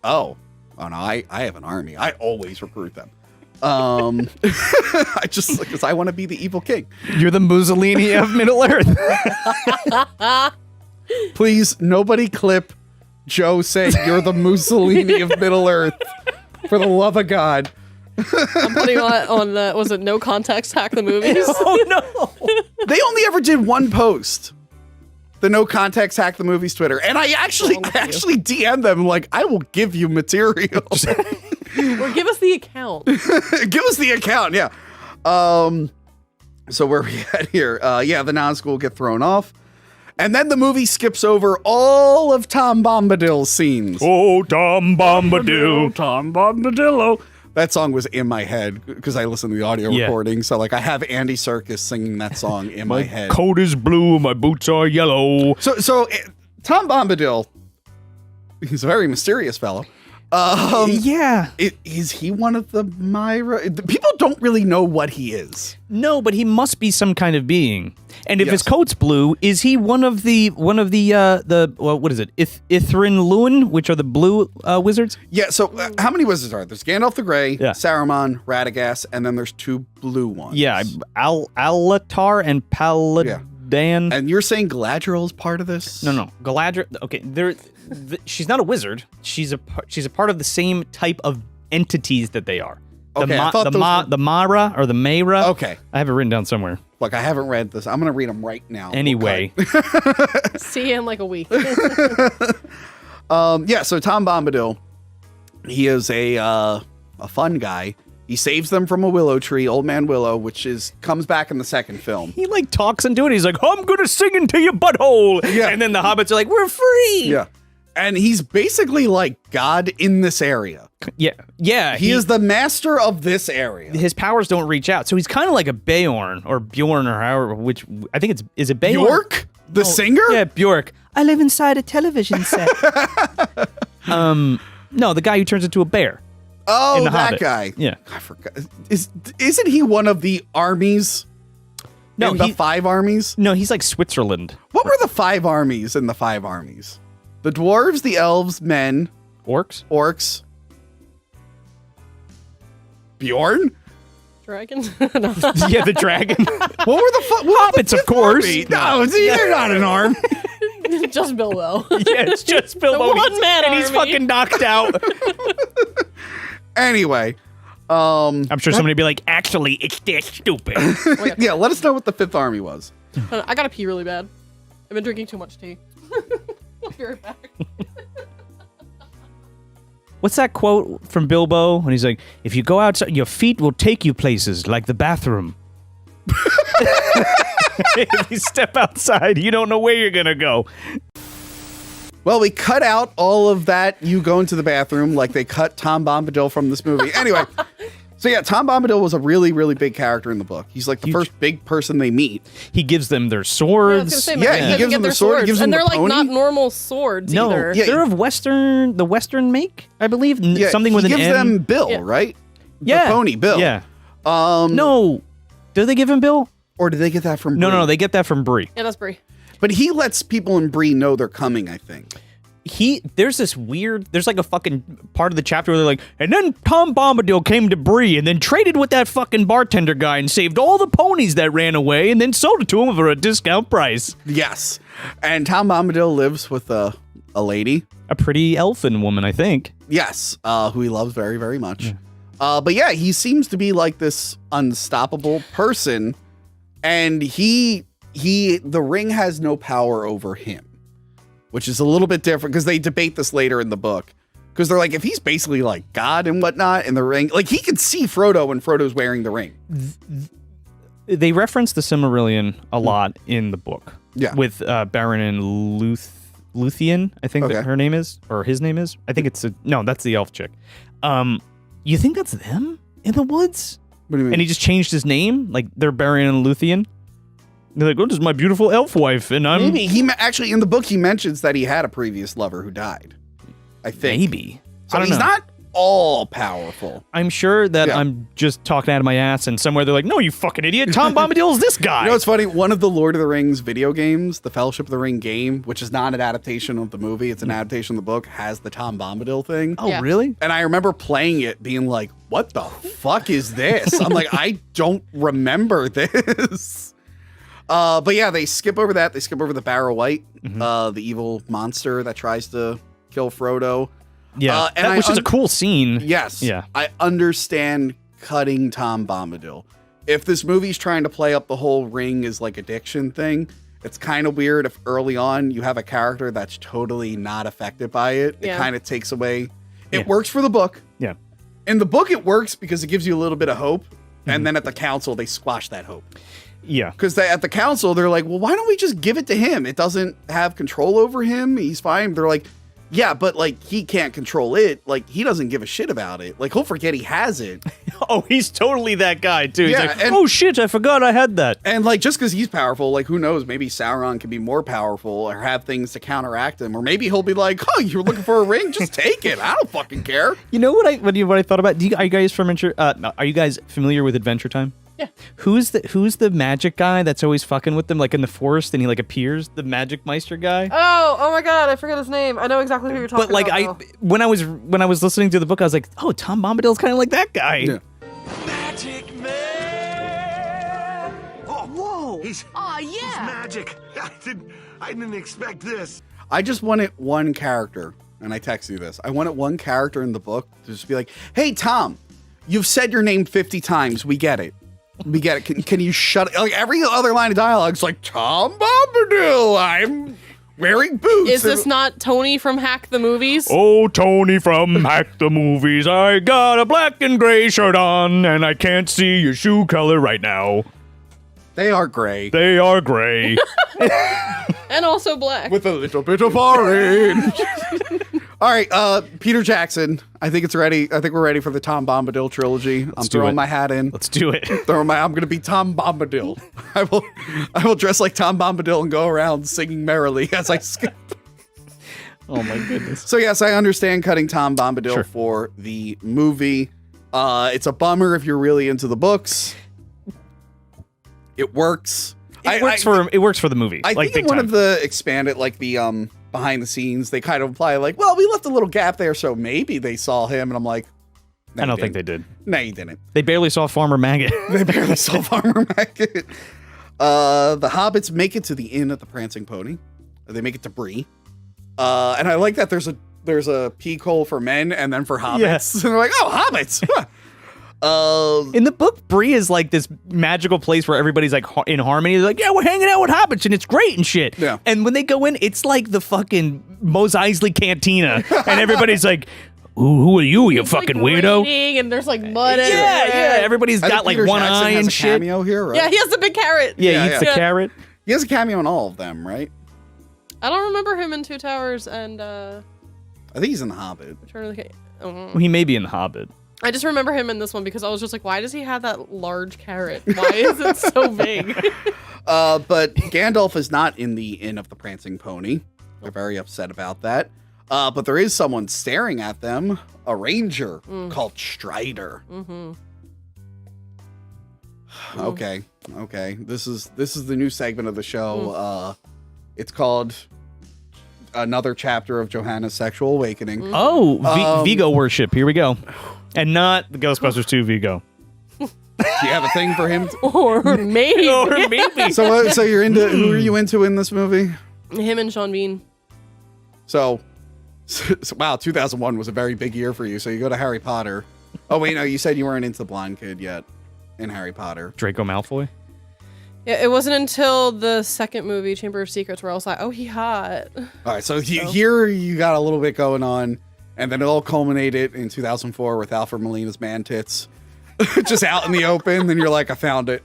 Oh no, I have an army. I always recruit them. I just because I want to be the evil king. You're the Mussolini of Middle Earth. Please, nobody clip Joe saying you're the Mussolini of Middle Earth. For the love of God. I'm putting on was it No Context Hack the Movies? Oh no. They only ever did one post. The No Context Hack the Movies Twitter. And I actually DM'd them like, I will give you material. Or give us the account. Give us the account, yeah. So where are we at here? Yeah, the Nazgul get thrown off. And then the movie skips over all of Tom Bombadil's scenes. Oh, Tom Bombadil. Tom Bombadillo. That song was in my head because I listened to the audio Yeah. recording. So like I have Andy Serkis singing that song in my head. Coat is blue, my boots are yellow. So Tom Bombadil, he's a very mysterious fellow. Yeah. Is he one of the Myra? People don't really know what he is. No, but he must be some kind of being. And if Yes. his coat's blue, is he one of the well, what is it? Ithrin Luin, which are the blue wizards? Yeah, so how many wizards are there? There's Gandalf the Grey, Yeah. Saruman, Radagast, and then there's 2 blue ones. Yeah, Alatar and Paladin. And you're saying Galadriel is part of this? No, Galadriel. Okay, she's not a wizard. She's a part of the same type of entities that they are. Okay, I thought the Mara or the Mayra. Okay. I have it written down somewhere. Look, I haven't read this. I'm going to read them right now. Anyway, See you in like a week. Yeah, so Tom Bombadil, he is a fun guy. He saves them from a willow tree, Old Man Willow, which comes back in the second film. he like talks into it. He's like, "I'm gonna sing into your butthole," Yeah. and then the hobbits are like, "We're free." Yeah. And he's basically like God in this area. yeah. He is the master of this area. His powers don't reach out, so he's kind of like a Bjorn or however. Which I think is it Bjorn? Bjork? The singer? Yeah, Bjork. I live inside a television set. No, the guy who turns into a bear. Oh, in The that Hobbit. guy. Yeah. I forgot. Isn't he one of the armies? No, in the 5 armies? No, he's like Switzerland. What were the 5 armies in the 5 armies? The dwarves, the elves, men, Orcs? orcs. Bjorn? Dragon? No. Yeah, the dragon. What were the Hobbits, of course. No, see, they're not an arm. Just Bilbo. Yeah, it's just Bilbo. The one-man and he's army. fucking knocked out. Anyway, I'm sure somebody would be like, actually, it's that stupid. yeah, let us know what the 5th army was. I gotta pee really bad. I've been drinking too much tea. I'll be right back. What's that quote from Bilbo when he's like, if you go outside, your feet will take you places like the bathroom. If you step outside, you don't know where you're going to go. Well, we cut out all of that, you go into the bathroom, like they cut Tom Bombadil from this movie. Anyway, so yeah, Tom Bombadil was a really, really big character in the book. He's like the first big person they meet. He gives them their I was swords. gonna say, Yeah, maybe he they gives get them their the sword, he swords, gives them and the they're like pony. not normal swords No, either. Yeah, they're of the Western make, I believe. Yeah, Something he with an gives M. them Bill, Yeah. right? Yeah. The pony, Bill. Yeah. No. Do they give him Bill? Or did they get that from No, Bree? no, they get that from Bree. Yeah, that's Brie. But he lets people in Bree know they're coming, I think. There's like a fucking part of the chapter where they're like, and then Tom Bombadil came to Bree and then traded with that fucking bartender guy and saved all the ponies that ran away and then sold it to him for a discount price. Yes. And Tom Bombadil lives with a lady. A pretty elfin woman, I think. Yes. Who he loves very, very much. But yeah, he seems to be like this unstoppable person. And the ring has no power over him, which is a little bit different because they debate this later in the book. Because they're like, if he's basically like God and whatnot in the ring, like he can see Frodo when Frodo's wearing the ring. They reference the Silmarillion a lot in the book. Yeah. With Baron and Luthien, I think Okay. that her name is, or his name is. I think that's the elf chick. You think that's them in the woods? What do you mean? And he just changed his name? Like, they're Baron and Luthien? They're like, oh, this is my beautiful elf wife, and I'm... Maybe. Actually, in the book, he mentions that he had a previous lover who died. I think. Maybe. So I don't he's know. not all powerful. I'm sure that Yeah. I'm just talking out of my ass, and somewhere they're like, no, you fucking idiot, Tom Bombadil's this guy. You know what's funny? One of the Lord of the Rings video games, the Fellowship of the Ring game, which is not an adaptation of the movie, it's an adaptation of the book, has the Tom Bombadil thing. Oh, Yeah. really? And I remember playing it being like, what the fuck is this? I'm like, I don't remember this. But yeah, they skip over that. They skip over the Barrow White, the evil monster that tries to kill Frodo. Yeah, and which is a cool scene. Yes. Yeah. I understand cutting Tom Bombadil. If this movie's trying to play up the whole ring is like addiction thing, it's kind of weird if early on you have a character that's totally not affected by it. It Yeah. kind of takes away. It Yeah. works for the book. Yeah. In the book, it works because it gives you a little bit of hope. And then at the council, they squash that hope. Yeah. Because at the council, they're like, well, why don't we just give it to him? It doesn't have control over him. He's fine. They're like, Yeah, but like he can't control it. Like he doesn't give a shit about it. Like he'll forget he has it. Oh, he's totally that guy too. He's Yeah, like, and- oh shit, I forgot I had that. And like just because he's powerful, like who knows? Maybe Sauron can be more powerful or have things to counteract him, or maybe he'll be like, "Oh, you're looking for a ring? Just take it. I don't fucking care." You know what I thought about? Are you guys familiar with Adventure Time? Yeah. Who's the magic guy that's always fucking with them, like in the forest, and he like appears? The Magic Meister guy. Oh my god, I forget his name. I know exactly who you're talking But like about. when I was listening to the book, I was like, oh, Tom Bombadil's kind of like that guy. Yeah. Magic Man! Oh, Whoa! He's Yeah. magic. I didn't expect this. I just wanted one character, and I text you this. I wanted one character in the book to just be like, "Hey, Tom, you've said your name 50 times. We get it. We get it. Can you shut it?" Like every other line of dialogue is like, "Tom Bombadil, I'm wearing boots." Is this not Tony from Hack the Movies? Oh, Tony from Hack the Movies, I got a black and gray shirt on, and I can't see your shoe color right now. They are gray. They are gray. And also black. With a little bit of orange. All right, Peter Jackson. I think it's ready. I think we're ready for the Tom Bombadil trilogy. I'm do throwing it. my hat in. Let's do it. I'm going to be Tom Bombadil. I will dress like Tom Bombadil and go around singing merrily as I skip. Oh my goodness. So yes, I understand cutting Tom Bombadil Sure. for the movie. It's a bummer if you're really into the books. It works. It works for the movie. I like think big one time. of the expanded, like the behind the scenes, they kind of imply like, well, we left a little gap there, so maybe they saw him, and I'm like, no, I don't you think they didn't. did. No, you didn't. They barely saw Farmer Maggot. They barely saw Farmer Maggot. The hobbits make it to the Inn of the Prancing Pony. They make it to Bree. And I like that there's a peak hole for men and then for hobbits. Yes. And they're like, oh, hobbits. Huh. In the book, Bree is like this magical place where everybody's like in harmony. They're like, yeah, we're hanging out with hobbits and it's great and shit. Yeah. And when they go in, it's like the fucking Mos Eisley Cantina. And everybody's like, who are you, you It's, fucking like, weirdo? raining and there's like mud Yeah, everywhere. everybody's I think got like Peter one Jackson eye has and a shit. cameo here, right? Yeah, he has the big carrot. Yeah, he eats the yeah. carrot. He has a cameo in all of them, right? I don't remember him in Two Towers and I think he's in The Hobbit. Return of the King. Well, he may be in The Hobbit. I just remember him in this one because I was just like, why does he have that large carrot? Why is it so big? But Gandalf is not in the Inn of the Prancing Pony. They're very upset about that. But there is someone staring at them, a ranger called Strider. Mm-hmm. Okay. This is the new segment of the show. It's called Another Chapter of Johanna's Sexual Awakening. Oh, Vigo worship. Here we go. And not the Ghostbusters 2 Vigo. Do you have a thing for him? Or maybe. Or maybe. So you're into who are you into in this movie? Him and Sean Bean. So wow, 2001 was a very big year for you. So you go to Harry Potter. Oh wait, no, you said you weren't into the blonde kid yet in Harry Potter. Draco Malfoy. Yeah, it wasn't until the second movie, Chamber of Secrets, where I was like, oh, he hot. All right, so here you got a little bit going on, and then it all culminated in 2004 with Alfred Molina's man tits. Just out in the open, then you're like, I found it.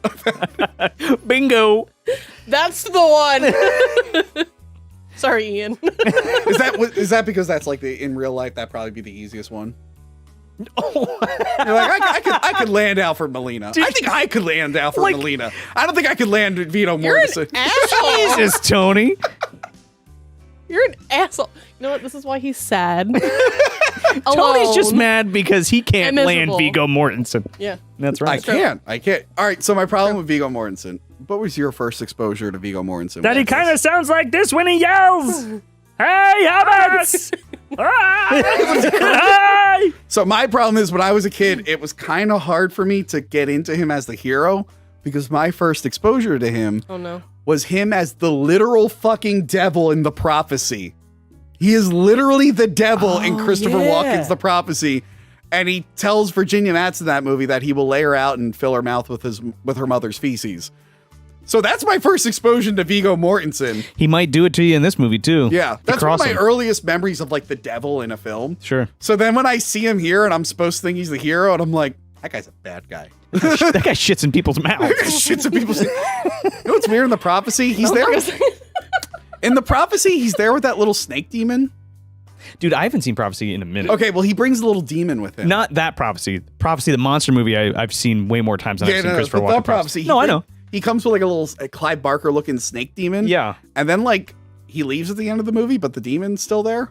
Bingo. That's the one. Sorry, Ian. Is that because that's like in real life, that'd probably be the easiest one? You're like, I could land Alfred Molina. I think I could land Alfred Molina. I don't think I could land Vito You're an Mortensen. asshole. Jesus, Tony. You're an asshole. You know what? This is why he's sad. Tony's just Alone. mad because he can't And land miserable. Vigo Mortensen. Yeah. That's I right. can't. All right, so my problem with Viggo Mortensen. What was your first exposure to Viggo Mortensen? That he Alexis? kind of sounds like this when he yells. Hey, hobbits! Hey! So my problem is when I was a kid, it was kind of hard for me to get into him as the hero because my first exposure to him Oh, no. was him as the literal fucking devil in The Prophecy. He is literally the devil in Christopher Walken's The Prophecy. And he tells Virginia Madsen in that movie that he will lay her out and fill her mouth with her mother's feces. So that's my first exposure to Viggo Mortensen. He might do it to you in this movie, too. Yeah, that's one of my him. earliest memories of like the devil in a film. Sure. So then when I see him here and I'm supposed to think he's the hero, and I'm like, that guy's a bad guy. That guy shits in people's mouths. Shits in people's. You know what's weird in The Prophecy? He's there. In The Prophecy, he's there with that little snake demon. Dude, I haven't seen Prophecy in a minute. Okay, well, he brings a little demon with him. Not that Prophecy. Prophecy, the monster movie, I've seen way more times than I've seen Christopher Walken. Prophecy. No, I know. He comes with like a little Clive Barker looking snake demon. Yeah. And then like he leaves at the end of the movie, but the demon's still there.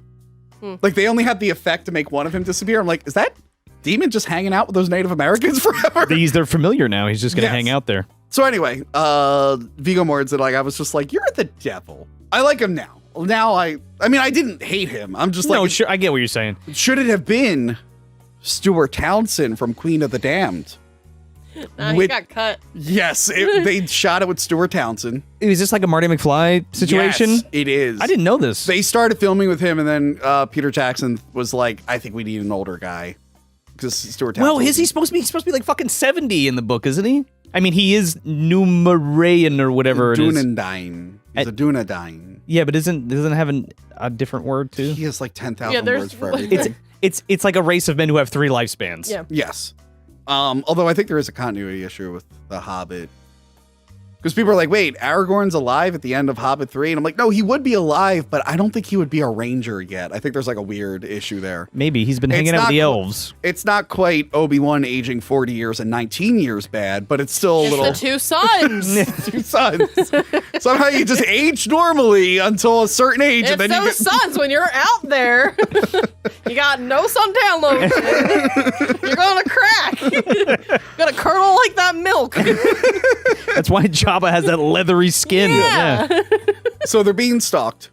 Like they only had the effect to make one of him disappear. I'm like, is that demon just hanging out with those Native Americans forever? They're familiar now. He's just gonna hang out there. So anyway, Viggo Mortensen, like I was just like, you're the devil. I like him now. Now I mean, I didn't hate him. I'm just like, No, sure, I get what you're saying. should it have been Stuart Townsend from Queen of the Damned? Nah, he got cut. Yes, they shot it with Stuart Townsend. Is this like a Marty McFly situation? Yes, it is. I didn't know this. They started filming with him, and then Peter Jackson was like, "I think we need an older guy." Because Stuart Townsend. Well, is he supposed to be? He's supposed to be like fucking 70 in the book, isn't he? I mean, he is Numeraean or whatever it is. Dunandine. He's a Dunandine. Yeah, but doesn't it have a different word too? He has like 10,000 words for there's- everything. It's like a race of men who have 3 lifespans. Yeah. Yes. Although I think there is a continuity issue with The Hobbit. Because people are like, wait, Aragorn's alive at the end of Hobbit 3? And I'm like, no, he would be alive, but I don't think he would be a ranger yet. I think there's like a weird issue there. Maybe he's been hanging out with the elves. It's not quite Obi-Wan aging 40 years and 19 years bad, but it's still a It's little... the 2 sons. 2 sons. Somehow you just age normally until a certain age. It's and then those sons when you're out there. You got no sun download. You're gonna crack. You're gonna curdle like that milk. That's why Jabba has that leathery skin. Yeah. So they're being stalked.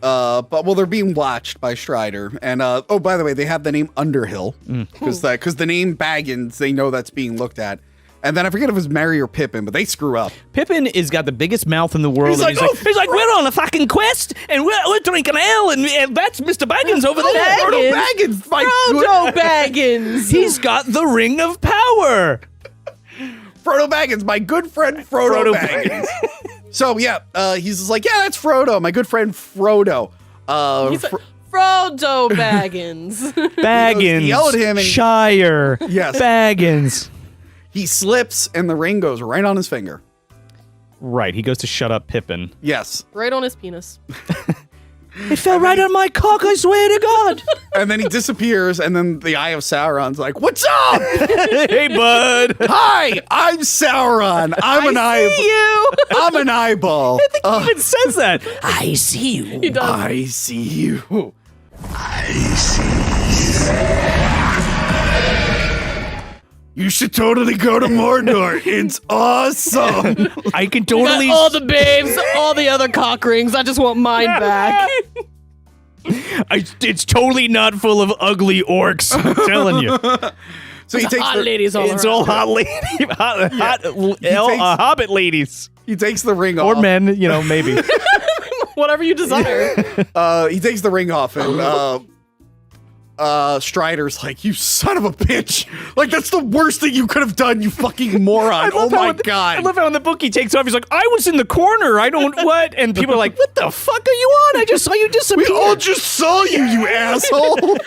They're being watched by Strider. And oh, by the way, they have the name Underhill because the name Baggins, they know that's being looked at. And then I forget if it was Merry or Pippin, but they screw up. Pippin has got the biggest mouth in the world. He's like, we're on a fucking quest, and we're drinking ale, and that's Mr. Baggins over there. Frodo Baggins, my Frodo Baggins. He's got the ring of power. Frodo Baggins, my good friend Frodo Baggins. So yeah, he's just like, yeah, that's Frodo, my good friend Frodo. He's like, Frodo Baggins. Baggins. He yelled at him and- Shire. Yes. Baggins. He slips and the ring goes right on his finger. Right, he goes to shut up Pippin. Yes. Right on his penis. It fell right on my cock, I swear to God. And then he disappears, and then the Eye of Sauron's like, what's up? Hey, bud. Hi, I'm Sauron. I'm an eyeball. I think he even says that. I see you. He does. I see you. You should totally go to Mordor. It's awesome. I can Got totally... all the babes, all the other cock rings. I just want mine back. It's totally not full of ugly orcs. I'm telling you. So he takes Hot the, ladies all It's around. all hot lady, hobbit ladies. he takes the ring Or off. men, maybe. Whatever you desire. He takes the ring off and Strider's like, you son of a bitch. Like, that's the worst thing you could have done, you fucking moron. Oh my God. I love how in the book he takes off. He's like, I was in the corner. I don't what? And people are like, what the fuck are you on? I just saw you disappear. We all just saw you, you asshole.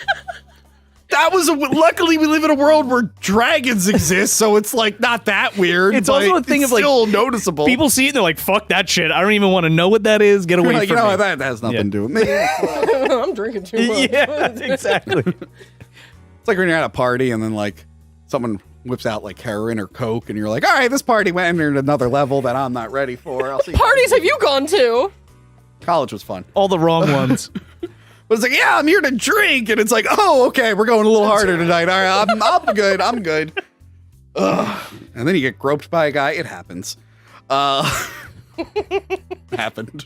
That was luckily we live in a world where dragons exist, so it's like not that weird. It's but also a thing it's of, like, still noticeable. People see it and they're like, fuck that shit. I don't even want to know what that is. Get away like, from me. that has nothing to do with me. I'm drinking too much. Yeah, exactly. It's like when you're at a party and then like someone whips out like heroin or coke and you're like, all right, this party went into another level that I'm not ready for. I'll see you. Parties have you gone to? College was fun. All the wrong ones. But it's like, yeah, I'm here to drink. And it's like, oh, okay, we're going a little harder tonight. All right, I'm good. I'm good. Ugh. And then you get groped by a guy. It happens. Happened.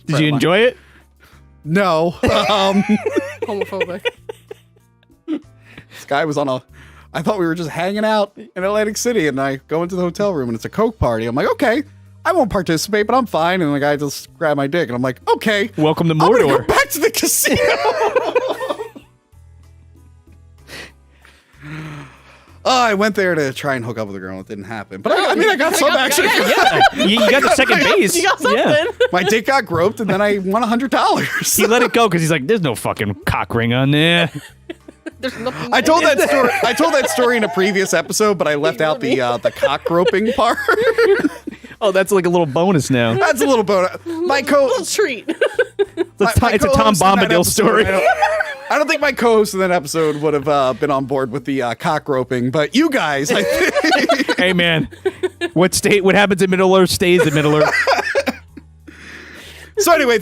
Did you enjoy it? No. Homophobic. This guy was I thought we were just hanging out in Atlantic City, and I go into the hotel room and it's a coke party. I'm like, okay, I won't participate, but I'm fine. And the guy just grabbed my dick, and I'm like, okay, Welcome to I'm gonna Mordor. go back to the casino. I went there to try and hook up with a girl. It didn't happen, but I got some action. You got the second base. You got something. My dick got groped, and then I won $100. He let it go because he's like, there's no fucking cock ring on there. There's nothing. I told that story. I told that story in a previous episode, but I left out the cock groping part. Oh, that's like a little bonus now. That's a little bonus. My little treat. It's a Tom co-host in that Bombadil episode, story. I don't think my co-host in that episode would have been on board with the cock roping, but you guys, I think. Hey man, what happens in Middle Earth stays in Middle Earth. So anyway,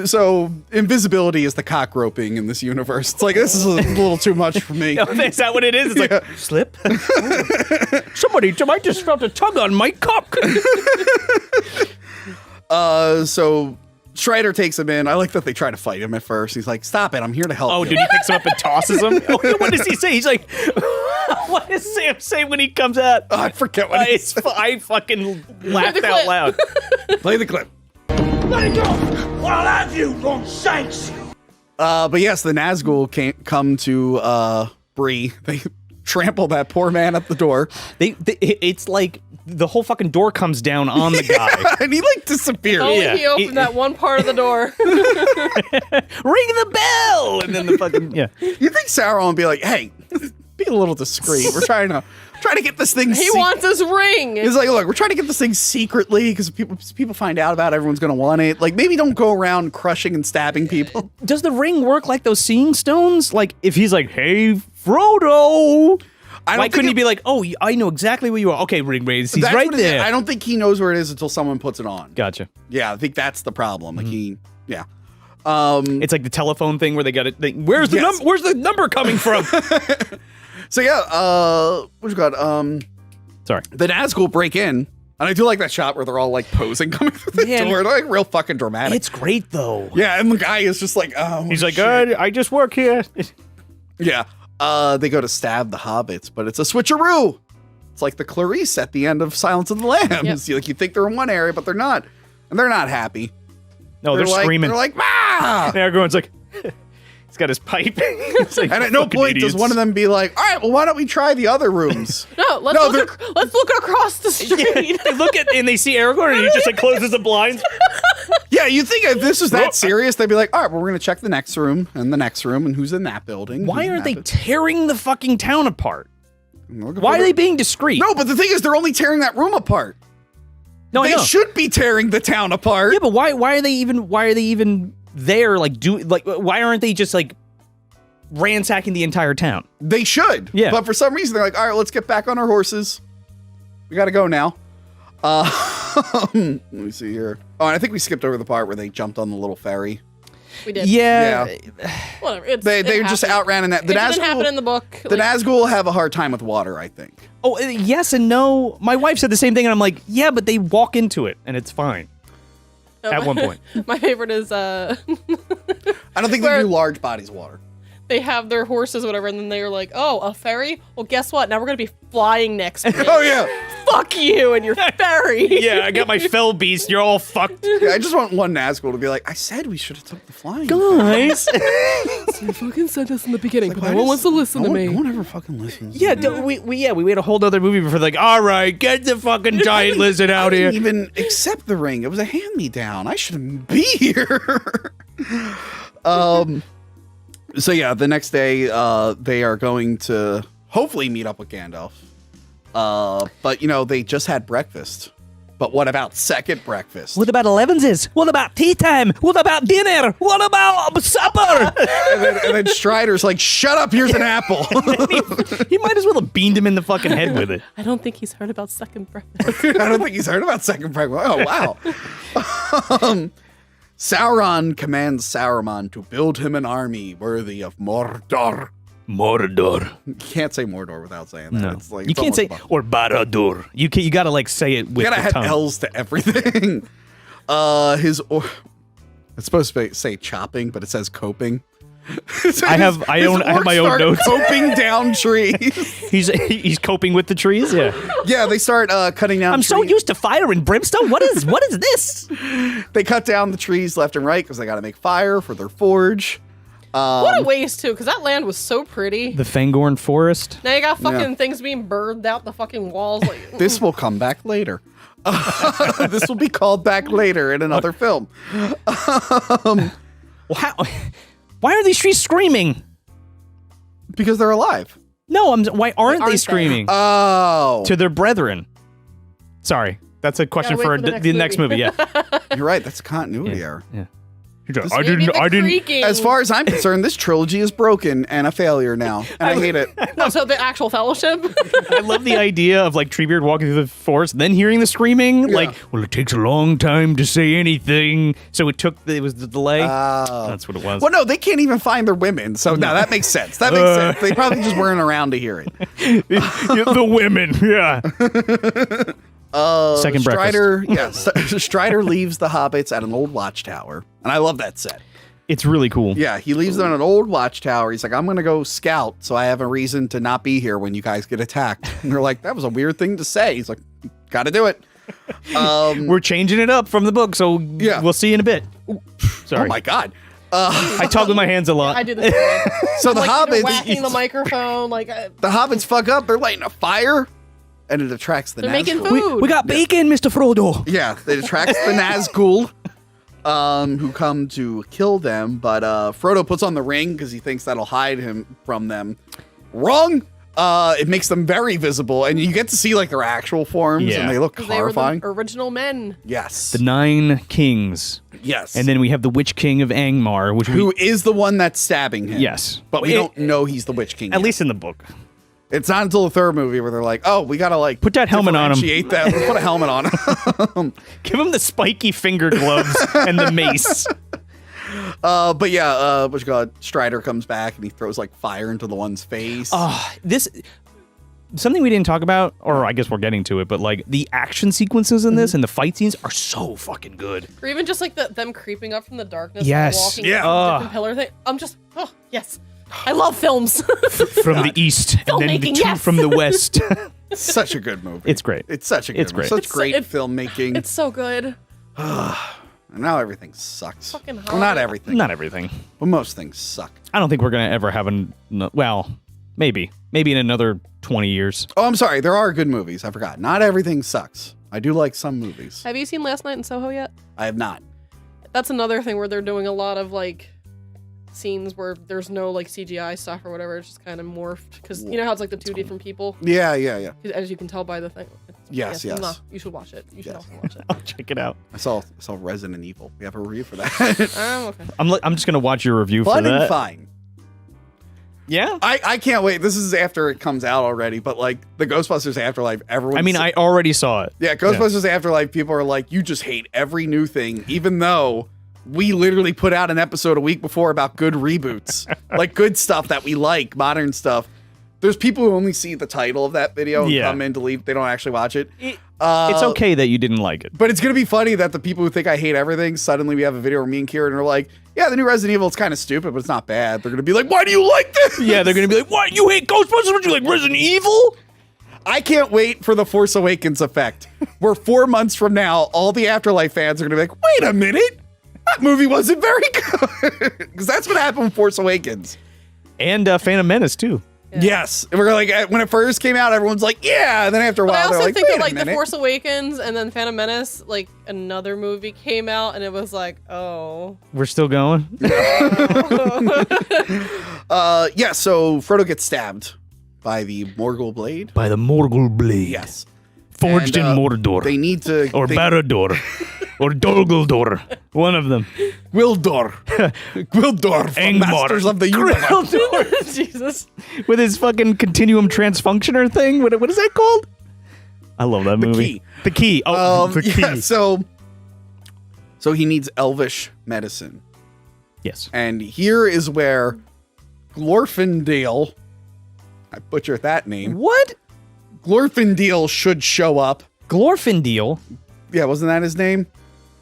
so invisibility is the cock roping in this universe. It's like, this is a little too much for me. Is that what it is? It's like, slip? Somebody I just felt a tug on my cock. So Strider takes him in. I like that they try to fight him at first. He's like, stop it, I'm here to help you. Dude, he picks him up and tosses him. What does he say? He's like, what does Sam say when he comes out? Oh, I forget what he says. I fucking laughed out loud. Play the clip. Let it go! I'll have you, long shanks! But yes, the Nazgul come to Bree. They trample that poor man at the door. It's like the whole fucking door comes down on the guy. And he like disappears. Only he opened that one part of the door. Ring the bell! And then the fucking, yeah. You think Sauron would be like, hey, be a little discreet. We're trying to get this thing. He wants his ring. He's like, look, we're trying to get this thing secretly because people find out about it, everyone's going to want it. Like, maybe don't go around crushing and stabbing people. Does the ring work like those seeing stones? Like, if he's like, hey, Frodo... Why couldn't he be like, oh, I know exactly where you are. Okay, ring raise. He's right there. I don't think he knows where it is until someone puts it on. Gotcha. Yeah, I think that's the problem. Like yeah. It's like the telephone thing where they got it. Where's the number coming from? So yeah, what you got? Sorry. The Nazgul break in, and I do like that shot where they're all like posing coming through the door. They're like real fucking dramatic. It's great though. Yeah, and the guy is just like, oh, he's like, shit. I just work here. Yeah. They go to stab the hobbits, but it's a switcheroo. It's like the Clarice at the end of Silence of the Lambs. Yep. Like, you think they're in one area, but they're not. And they're not happy. No, they're screaming. They're like, ah! And everyone's like, he's got his pipe. Like, and at no point does one of them be like, all right, well, why don't we try the other rooms? No, let's look across the street. They look at and they see Aragorn and he just like closes the blinds. Yeah, you think if this was that serious, they'd be like, all right, well, we're going to check the next room and the next room and who's in that building. Why aren't they tearing the fucking town apart? Why are they being discreet? No, but the thing is, they're only tearing that room apart. No, they should be tearing the town apart. Yeah, but why are they even there? Like, why aren't they just like ransacking the entire town? They should. Yeah. But for some reason, they're like, all right, let's get back on our horses. We got to go now. Let me see here. Oh, and I think we skipped over the part where they jumped on the little ferry. We did. Yeah. Whatever. They just outran in that. It didn't happen in the book. The Nazgul have a hard time with water, I think. Oh, yes and no. My wife said the same thing, and I'm like, yeah, but they walk into it, and it's fine. At one point. My favorite is I don't think they do large bodies of water. they have their horses or whatever, and then they're like, oh, a ferry? Well, guess what? Now we're going to be flying next week. Oh, yeah. Fuck you and your ferry. Yeah, I got my fell beast. You're all fucked. Yeah, I just want one Nazgul to be like, I said we should have took the flying. Guys. You fucking said this in the beginning, Like, but no one wants to listen to me. No one ever fucking listens. Yeah, we made a whole other movie before. Like, all right, get the fucking giant lizard out I here. didn't even accept the ring. It was a hand-me-down. I shouldn't be here. So yeah, the next day, they are going to hopefully meet up with Gandalf. But you know, they just had breakfast. But what about second breakfast? What about 11s? What about tea time? What about dinner? What about supper? and then Strider's like, shut up, here's an apple. He might as well have beamed him in the fucking head with it. I don't think he's heard about second breakfast. I don't think he's heard about second breakfast. Oh, wow. Sauron commands Saruman to build him an army worthy of Mordor. Mordor. You can't say Mordor without saying that. No. It's like, You it's can't say, almost or Barad-dûr. You gotta like say it with you gotta the add tongue. L's to everything. It's supposed to say chopping, but it says coping. I have my own notes. Coping down trees. He's coping with the trees. Yeah. Yeah, they start cutting down. I'm so trees. used to fire and brimstone. What is this? They cut down the trees left and right because they got to make fire for their forge. What a waste, too, because that land was so pretty. The Fangorn Forest. Now you got fucking things being burned out the fucking walls. Like, This will come back later. This will be called back later in another film. Well, why are these trees screaming? Because they're alive. No, why aren't they they? screaming Oh. to their brethren? Sorry, that's a question Gotta for wait for the next movie. Yeah. You're right. That's continuity error. Yeah. I Maybe the didn't. creaking. As far as I'm concerned, this trilogy is broken and a failure now, and I hate it. No, so the actual fellowship. I love the idea of like Treebeard walking through the forest, then hearing the screaming. Yeah. Like, well, it takes a long time to say anything, so it was the delay. That's what it was. Well, no, they can't even find their women, so no, that makes sense. That makes sense. They probably just weren't around to hear it. The women, yeah. Second Strider, Strider leaves the hobbits at an old watchtower, and I love that set. It's really cool. Yeah, he leaves them at an old watchtower. He's like, I'm going to go scout, so I have a reason to not be here when you guys get attacked. And they're like, that was a weird thing to say. He's like, got to do it. We're changing it up from the book, so Yeah. we'll see in a bit. Sorry. Oh my God. I talk with my hands a lot. I do this. So the Like, either hobbits, whacking the microphone, like the hobbits fuck up. They're lighting a fire, and it attracts the they're making Nazgul. food. We got bacon, Mr. Frodo. Yeah, it attracts the Nazgul, who come to kill them. But Frodo puts on the ring because he thinks that'll hide him from them. Wrong. It makes them very visible, and you get to see like their actual forms, Yeah. and they look 'Cause they were horrifying. the original men. Yes. The 9 kings. Yes. And then we have the Witch King of Angmar, which who is the one that's stabbing him? Yes. But we It- don't know he's the Witch King. at yet. least in the book. It's not until the third movie where they're like, oh, we gotta like Put that helmet on him. differentiate that. Let's put a helmet on him. Give him the spiky finger gloves and the mace. But yeah, what you call it? Strider comes back and he throws like fire into the one's face. This something we didn't talk about, or I guess we're getting to it, but like the action sequences in this and the fight scenes are so fucking good. Or even just like them creeping up from the darkness. Yes. And walking Yeah. up different pillar thing. I'm just, oh, yes. I love films. From the east and then the Filmmaking, 2 yes. from the west. Such a good movie. It's great. It's such a good It's movie. great. Such great It- filmmaking. It's so good. And now everything sucks. Fucking Well, not hard. everything. Not everything. But most things suck. I don't think we're gonna ever have well, maybe in another 20 years. Oh, I'm sorry. There are good movies. I forgot. Not everything sucks. I do like some movies. Have you seen Last Night in Soho yet? I have not. That's another thing where they're doing a lot of like scenes where there's no like CGI stuff or whatever. It's just kind of morphed because you know how it's like the 2 different people. Yeah. As you can tell by the thing. Yes. No, you should watch it. You should also watch it. I'll check it out. I saw Resident Evil. We have a review for that. Okay. I'm just gonna watch your review for Fun that. and fine. Yeah. I can't wait. This is after it comes out already, but like the Ghostbusters Afterlife, everyone. I mean, I already saw it. Yeah, Ghostbusters Afterlife, people are like, you just hate every new thing, even though we literally put out an episode a week before about good reboots, like good stuff that we like, modern stuff. There's people who only see the title of that video and Yeah. come in to leave. They don't actually watch it. It's okay that you didn't like it. But it's going to be funny that the people who think I hate everything, suddenly we have a video where me and Kieran are like, yeah, the new Resident Evil is kind of stupid, but it's not bad. They're going to be like, why do you like this? Yeah, they're gonna be like, "What? You hate Ghostbusters? But you like Resident Evil?" I can't wait for the Force Awakens effect, where 4 months from now, all the Afterlife fans are going to be like, wait a minute, that movie wasn't very good. Because that's what happened with Force Awakens. And Phantom Menace too. Yes. And we're like, when it first came out, everyone's like, yeah. And then after a But I while, also they're like, think wait that a like The minute. Force Awakens and then Phantom Menace, like another movie came out and it was like, oh. We're still going. Yeah, so Frodo gets stabbed by the Morgul blade. By the Morgul blade. Yes. Forged And, in Mordor. They need to... or they, Barad-dûr. Or Dol-Guldur. One of them. Gwildor. Gwildor from Angmar. Masters of the Universe. Jesus. With his fucking continuum transfunctioner thing. What is that called? I love that movie. Key. The key. Oh, the key. Yeah, so he needs elvish medicine. Yes. And here is where Glorfindel, I butchered that name. What? Glorfindel should show up. Glorfindel? Yeah, wasn't that his name?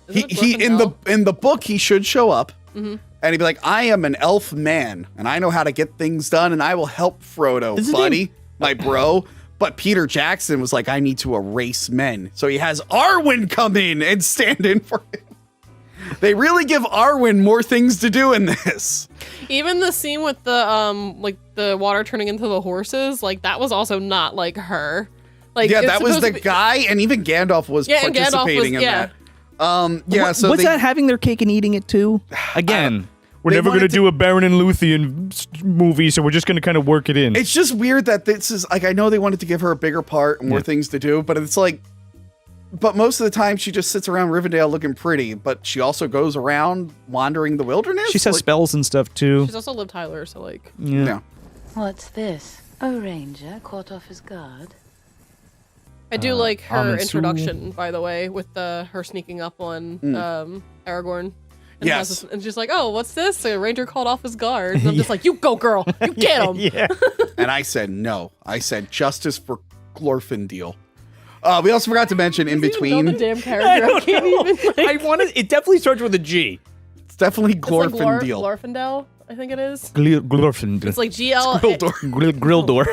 Isn't it He in Glorfindel? the book he should show up. And he'd be like, I am an elf man, and I know how to get things done, and I will help Frodo, Is his buddy, name- my bro. But Peter Jackson was like, I need to erase men. So he has Arwen come in and stand in for him. They really give Arwen more things to do in this. Even the scene with the like the water turning into the horses, like that was also not like her. Like Yeah, it's that was supposed the to be- guy, and even Gandalf was Yeah, and Gandalf participating was- in yeah. that. Yeah, so What's they, that having their cake and eating it too? Again, we're they never going to wanted to- do a Baron and Luthien movie, so we're just going to kind of work it in. It's just weird that this is like, I know they wanted to give her a bigger part and more things to do, but it's like But most of the time, she just sits around Rivendell looking pretty. But she also goes around wandering the wilderness. She says spells and stuff too. She's also Liv Tyler, so like. Yeah. What's this? A ranger caught off his guard? I do like her Amansu. introduction, by the way, with her sneaking up on Aragorn. And Yes. has this- and she's like, "Oh, what's this? A ranger called off his guard." And I'm just like, "You go, girl. You get him." Yeah. And I said no. I said justice for Glorfindel. We also forgot to mention in Know the between. damn character. I can't even. Like, I wanted. It definitely starts with a G. It's definitely it's like Glorfindel. Glorfindel, I think it is. Glorfindel. It's like GL. Grildor.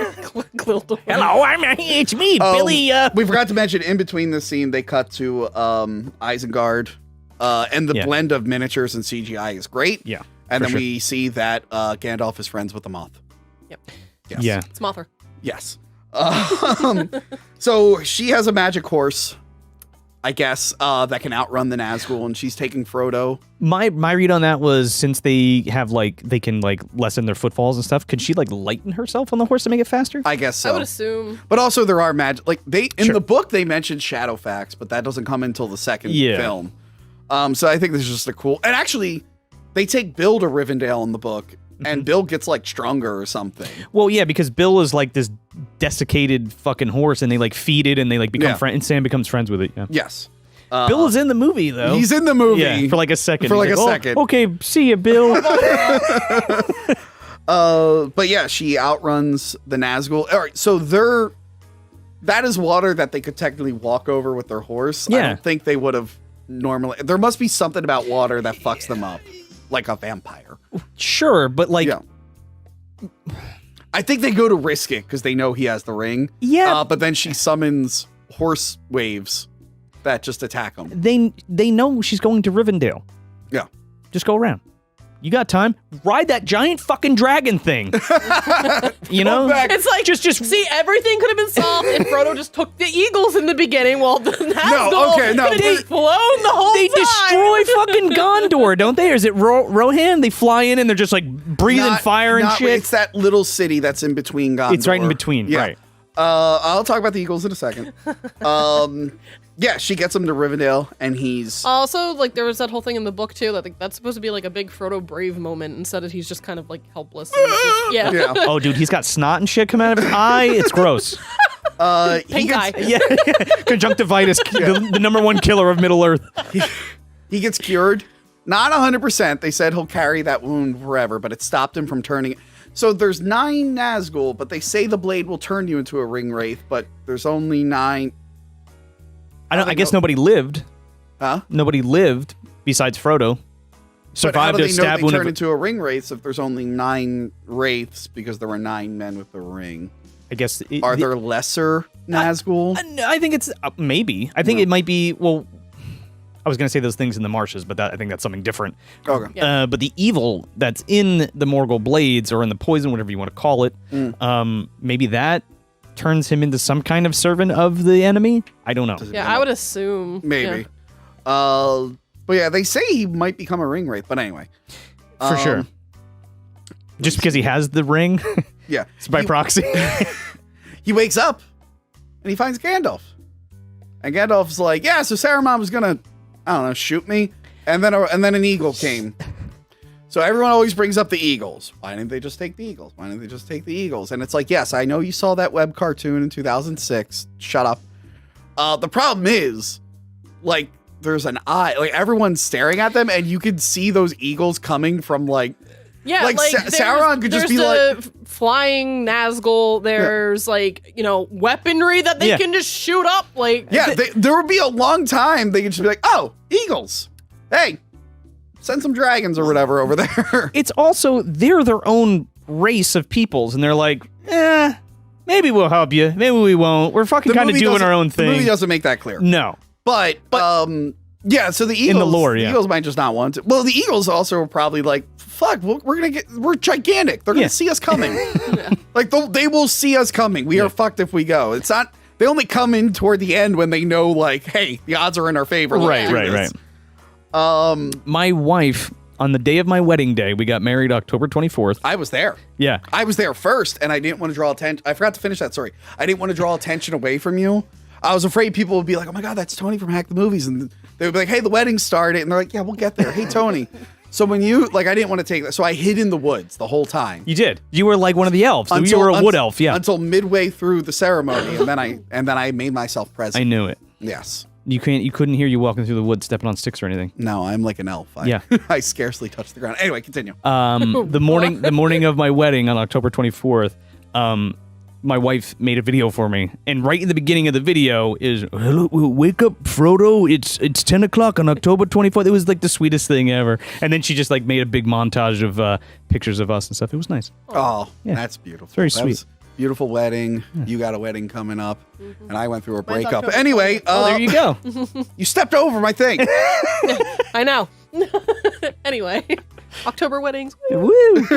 Glildor. Hello, it's me, Billy. We forgot to mention in between the scene they cut to Isengard, and the Yeah. blend of miniatures and CGI is great. Yeah, and for then sure. we see that Gandalf is friends with the moth. Yep. Yes. Yeah. It's Mothra. Yes. So she has a magic horse, I guess, that can outrun the Nazgul, and she's taking Frodo. My read on that was since they have they can lessen their footfalls and stuff. Could she lighten herself on the horse to make it faster? I guess so. I would assume. But also there are magic, in Sure. the book they mentioned Shadowfax, but that doesn't come until the second Yeah. film. So I think this is just a cool, and actually they take Bill to Rivendell in the book, and Bill gets stronger or something. Well, yeah, because Bill is this desiccated fucking horse, and they feed it, and they become Yeah. friends, and Sam becomes friends with it. Yeah. Yes. Bill is in the movie though. He's in the movie. Yeah, for a second. For He's a "Oh, second. Okay, see ya, Bill. But yeah, she outruns the Nazgul. All right, so that is water that they could technically walk over with their horse. I Yeah. don't think they would have normally. There must be something about water that fucks them up, like a vampire. Sure, but Yeah. I think they go to risk it because they know he has the ring. Yeah. But then she summons horse waves that just attack him. they know she's going to Rivendell. Yeah. Just go around. You got time. Ride that giant fucking dragon thing. You know? back. It's like Just see, everything could have been solved if Frodo just took the eagles in the beginning while the Nazgul okay, no, could have they- just flown the whole They time. destroy fucking Gondor, don't they? Or is it Rohan? They fly in and they're just breathing Not- fire and not- shit. It's that little city that's in between Gondor. It's right in between, Yeah. right. I'll talk about the Eagles in a second. Yeah, she gets him to Rivendell, and he's Also, there was that whole thing in the book too that that's supposed to be a big Frodo brave moment. Instead of he's just kind of helpless. And just, yeah. yeah. Oh, dude, he's got snot and shit coming out of his eye. It's gross. He Pink gets, eye. Yeah, conjunctivitis, the number one killer of Middle Earth. he gets cured. Not 100%. They said he'll carry that wound forever, but it stopped him from turning. So there's 9 Nazgul, but they say the blade will turn you into a ring wraith, but there's only 9. I guess nobody lived. Huh? Nobody lived besides Frodo. But how Survived do a they know stab they wound. turn into a ring wraith if there's only 9 wraiths because there were 9 men with the ring? I guess. Are there lesser Nazgul? I think it's maybe. I think it might be. Well, I was going to say those things in the marshes, but I think that's something different. Okay. Yeah. But the evil that's in the Morgul blades or in the poison, whatever you want to call it, maybe that turns him into some kind of servant of the enemy. I don't know. Yeah, I would assume. Maybe. Yeah. But yeah, they say he might become a ring wraith, but anyway. For sure. Just because he has the ring, Yeah. it's by proxy. He wakes up and he finds Gandalf. And Gandalf's like, yeah, so Saruman was gonna, I don't know, shoot me. And then an eagle came. So everyone always brings up the eagles. Why didn't they just take the eagles? Why didn't they just take the eagles? And it's like, yes, I know you saw that web cartoon in 2006. Shut up. The problem is, there's an eye. Everyone's staring at them, and you can see those eagles coming from, Yeah, Sauron could just be the flying Nazgul. There's weaponry that they Yeah. can just shoot up. Yeah, there would be a long time they could just be like, oh, eagles. Hey, send some dragons or whatever over there. It's also, they're their own race of peoples, and they're like, maybe we'll help you. Maybe we won't. We're fucking kind of movie doing doesn't- our own The movie thing. doesn't make that clear. No. But yeah, so the Eagles, the lore, yeah. Eagles might just not want to. Well, the Eagles also are probably like, fuck, we're gigantic. They're Yeah. gonna see us coming. They will see us coming. We are fucked if we go. It's not. They only come in toward the end when they know, hey, the odds are in our favor. Let's do this. My wife, on the day of my wedding day, we got married October 24th. I was there. Yeah. I was there first, and I didn't want to draw attention. I forgot to finish that story. I didn't want to draw attention away from you. I was afraid people would be like, oh my God, that's Tony from Hack the Movies. And they would be like, hey, the wedding started. And they're like, yeah, we'll get there. Hey, Tony. So when you, like, I didn't want to take that. So I hid in the woods the whole time. You did. You were like one of the elves. You were a wood elf, yeah. Until midway through the ceremony. And then I made myself present. I knew it. Yes. You couldn't hear you walking through the woods stepping on sticks or anything. No, I'm like an elf. Yeah. I scarcely touch the ground. Anyway, continue. The morning of my wedding on October 24th, my wife made a video for me, and right in the beginning of the video is, "Hello, wake up, Frodo! It's 10 o'clock on October 24th." It was like the sweetest thing ever. And then she just like made a big montage of pictures of us and stuff. It was nice. Oh, Yeah. that's beautiful. Very That sweet. was beautiful wedding. You got a wedding coming up, and I went through a Mine's breakup. October Anyway, Oh, there you go. you stepped over my thing. I know. Anyway, October weddings. Woo!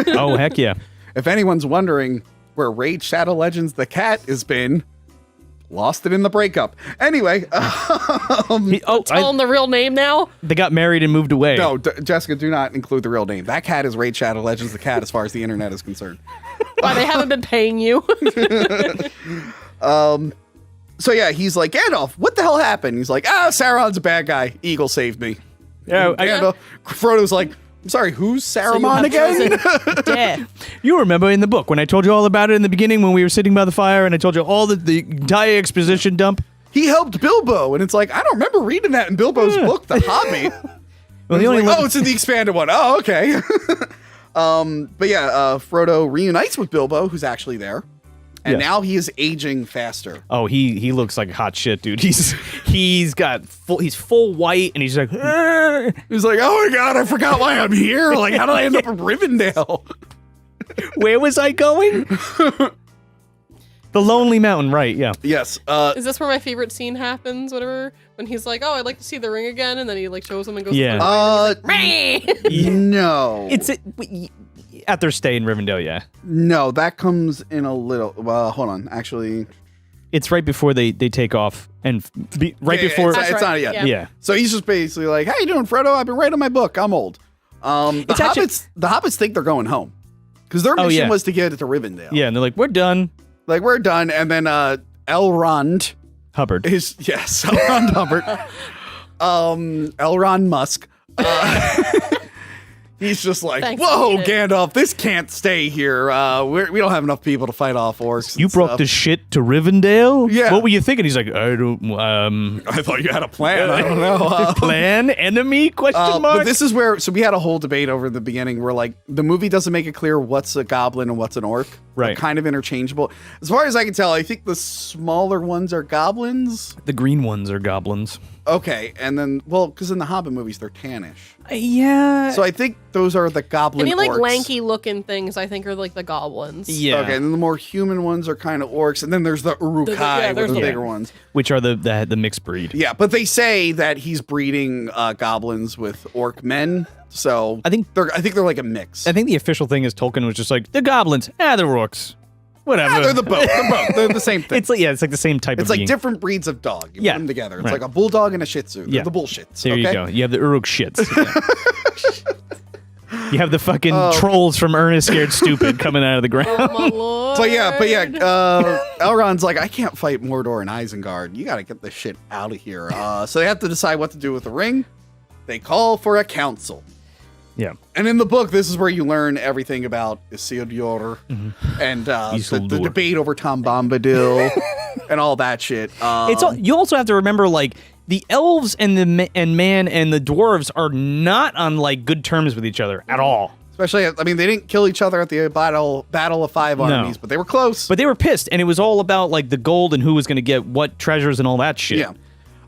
Oh, heck yeah. If anyone's wondering where Raid Shadow Legends the cat has been, lost it in the breakup. Anyway, Tell them the real name now. They got married and moved away. no, Jessica, do not include the real name. That cat is Raid Shadow Legends the cat as far as the internet is concerned. Why they haven't been paying you? So yeah, he's like, Gandalf, what the hell happened? He's like, Sauron's a bad guy. Eagle saved me. Yeah, Gandalf, Frodo's like, I'm sorry, who's Saruman again? Death. You remember in the book when I told you all about it in the beginning when we were sitting by the fire and I told you all the entire exposition dump? He helped Bilbo, and it's like, I don't remember reading that in Bilbo's book, The Hobbit. Well, the It's only like, it's in the expanded one. Oh, okay. But yeah, Frodo reunites with Bilbo, who's actually there. And Yes. now he is aging faster. Oh, he looks like hot shit, dude. He's full white and he's like, He's like, oh my God, I forgot why I'm here. Like, how did I end up in Rivendell? where was I going? The Lonely Mountain, right? Yeah. Yes. Is this where my favorite scene happens? Whatever. When he's like, "Oh, I'd like to see the ring again," and then he like shows him and goes, Yeah. No. It's at their stay in Rivendell, yeah. No, that comes in a little. Well, hold on. Actually, It's right before they take off and right Yeah, before. it's not yet. Yeah. Yeah. So he's just basically like, "How you doing, Frodo? I've been writing my book. I'm old." The hobbits think they're going home because their mission yeah. was to get it to Rivendell. Yeah, and they're like, we're done. Like, we're done. And then Elrond Hubbard. is, yes, Elrond Hubbard. Elrond Musk. He's just like, Thanks, whoa, Peter. Gandalf, this can't stay here. We don't have enough people to fight off orcs. You and brought stuff. the shit to Rivendell? Yeah. What were you thinking? He's like, I don't, I thought you had a plan. I don't know. plan? Enemy? Question mark? But this is where, so we had a whole debate over the beginning where, like, the movie doesn't make it clear what's a goblin and what's an orc. They're Right. kind of interchangeable. As far as I can tell, I think the smaller ones are goblins. The green ones are goblins. Okay, and then, well, because in the Hobbit movies, they're tannish. Yeah. So I think those are the goblin Any like orcs. lanky looking things, I think, are like the goblins. Yeah. Okay, and then the more human ones are kind of orcs, and then there's the Uruk-hai, yeah, there's with the the- bigger ones. Which are the mixed breed. Yeah, but they say that he's breeding goblins with orc men, so I think they're like a mix. I think the official thing is Tolkien was just like, the goblins, they're orcs. Whatever. They're the both. They're the same thing. It's like the same type It's of like being. different breeds of dog. You Yeah, put them together. It's right. like a bulldog and a Shih Tzu. They're Yeah. the bullshits. There okay? you go. You have the Uruk shits. You have the fucking trolls from Ernest Scared Stupid coming out of the ground. Oh my lord. But yeah, Elrond's like, I can't fight Mordor and Isengard. You got to get this shit out of here. So they have to decide what to do with the ring. They call for a council. Yeah. And in the book, this is where you learn everything about Isildur and the Isildur. debate over Tom Bombadil and all that shit. You also have to remember, like, the elves and the man and the dwarves are not on like good terms with each other at all. Especially, I mean, they didn't kill each other at the Battle of Five Armies, but they were close. But they were pissed, and it was all about like the gold and who was going to get what treasures and all that shit. Yeah.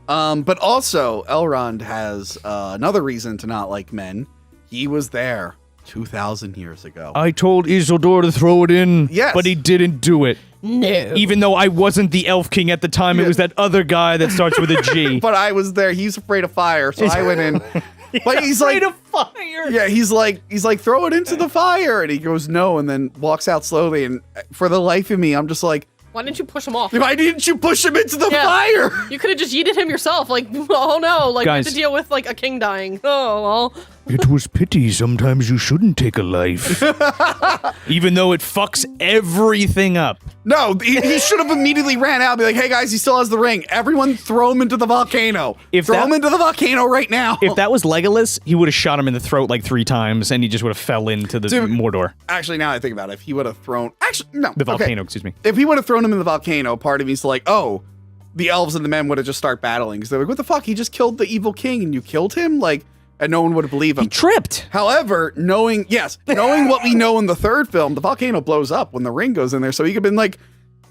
But also, Elrond has another reason to not like men. He was there 2,000 years ago. I told Isildur to throw it in, Yes. but he didn't do it. No. Even though I wasn't the Elf King at the time, it was that other guy that starts with a G. But I was there. He's afraid of fire, so I went in. But he's afraid like, of fire. yeah, he's like, throw it into the fire, and he goes no, and then walks out slowly. And for the life of me, I'm just like, Why didn't you push him off? why didn't you push him into the Yeah. fire? You could have just yeeted him yourself. Like, oh no, like we have Guys. to deal with like a king dying. Oh well. It was pity. Sometimes you shouldn't take a life. Even though it fucks everything up. No, he should have immediately ran out and be like, hey guys, he still has the ring. Everyone throw him into the volcano. Throw him into the volcano right now. If that was Legolas, he would have shot him in the throat like 3 times and he just would have fell into the Mordor. Actually, now I think about it, if he would have thrown... Actually, no. The volcano, excuse me. If he would have thrown him in the volcano, part of me's like, oh, the elves and the men would have just start battling. Because they're like, what the fuck? He just killed the evil king and you killed him? Like... And no one would believe him. He tripped. However, knowing what we know in the third film, the volcano blows up when the ring goes in there. So he could have been like,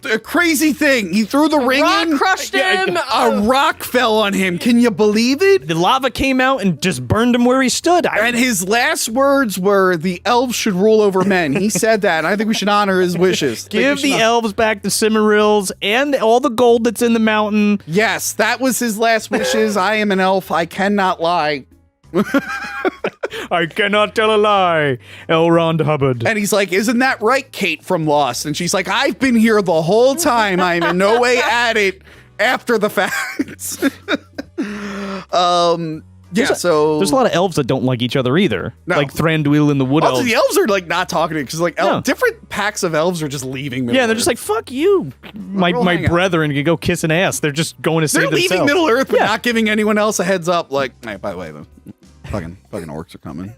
a crazy thing. He threw the ring in. Rock crushed him. A rock fell on him. Can you believe it? The lava came out and just burned him where he stood. And his last words were, the elves should rule over men. He said that, and I think we should honor his wishes. Give the elves back the Cimmerils and all the gold that's in the mountain. Yes, that was his last wishes. I am an elf. I cannot lie. I cannot tell a lie, Elrond Hubbard. And he's like, isn't that right, Kate from Lost? And she's like, I've been here the whole time. I'm in no way at it after the fact. So there's a lot of elves that don't like each other either. No. Like Thranduil and the Wood also, Elves. the elves are like not talking to because like No. different packs of elves are just leaving Middle Yeah, they're Earth. just like, fuck you. My hang out. brethren can go kiss an ass. They're just going to They're save leaving themselves. Middle Earth, but Yeah. not giving anyone else a heads up. Like, hey, by the way, the fucking orcs are coming.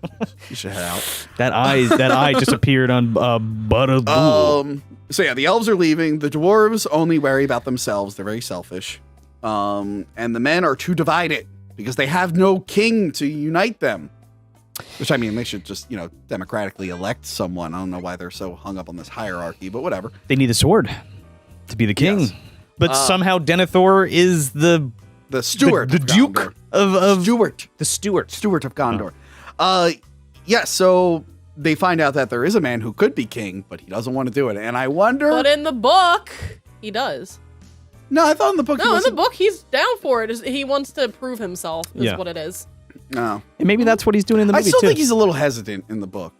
You should head out. That eye just appeared on Butterbull. So yeah, the elves are leaving. The dwarves only worry about themselves. They're very selfish. And the men are too divided because they have no king to unite them. Which, I mean, they should just, democratically elect someone. I don't know why they're so hung up on this hierarchy, but whatever. They need a sword to be the king. Yes. But somehow Denethor is the Steward. the of Duke Gondor. of Steward. the Stewart. Steward of Gondor. So they find out that there is a man who could be king, but he doesn't want to do it. And I wonder... But in the book, he does. No, I thought in the book he No, in the wasn't. book, he's down for it. He wants to prove himself, is Yeah. what it is. No. And maybe that's what he's doing in the I movie still too. think he's a little hesitant in the book.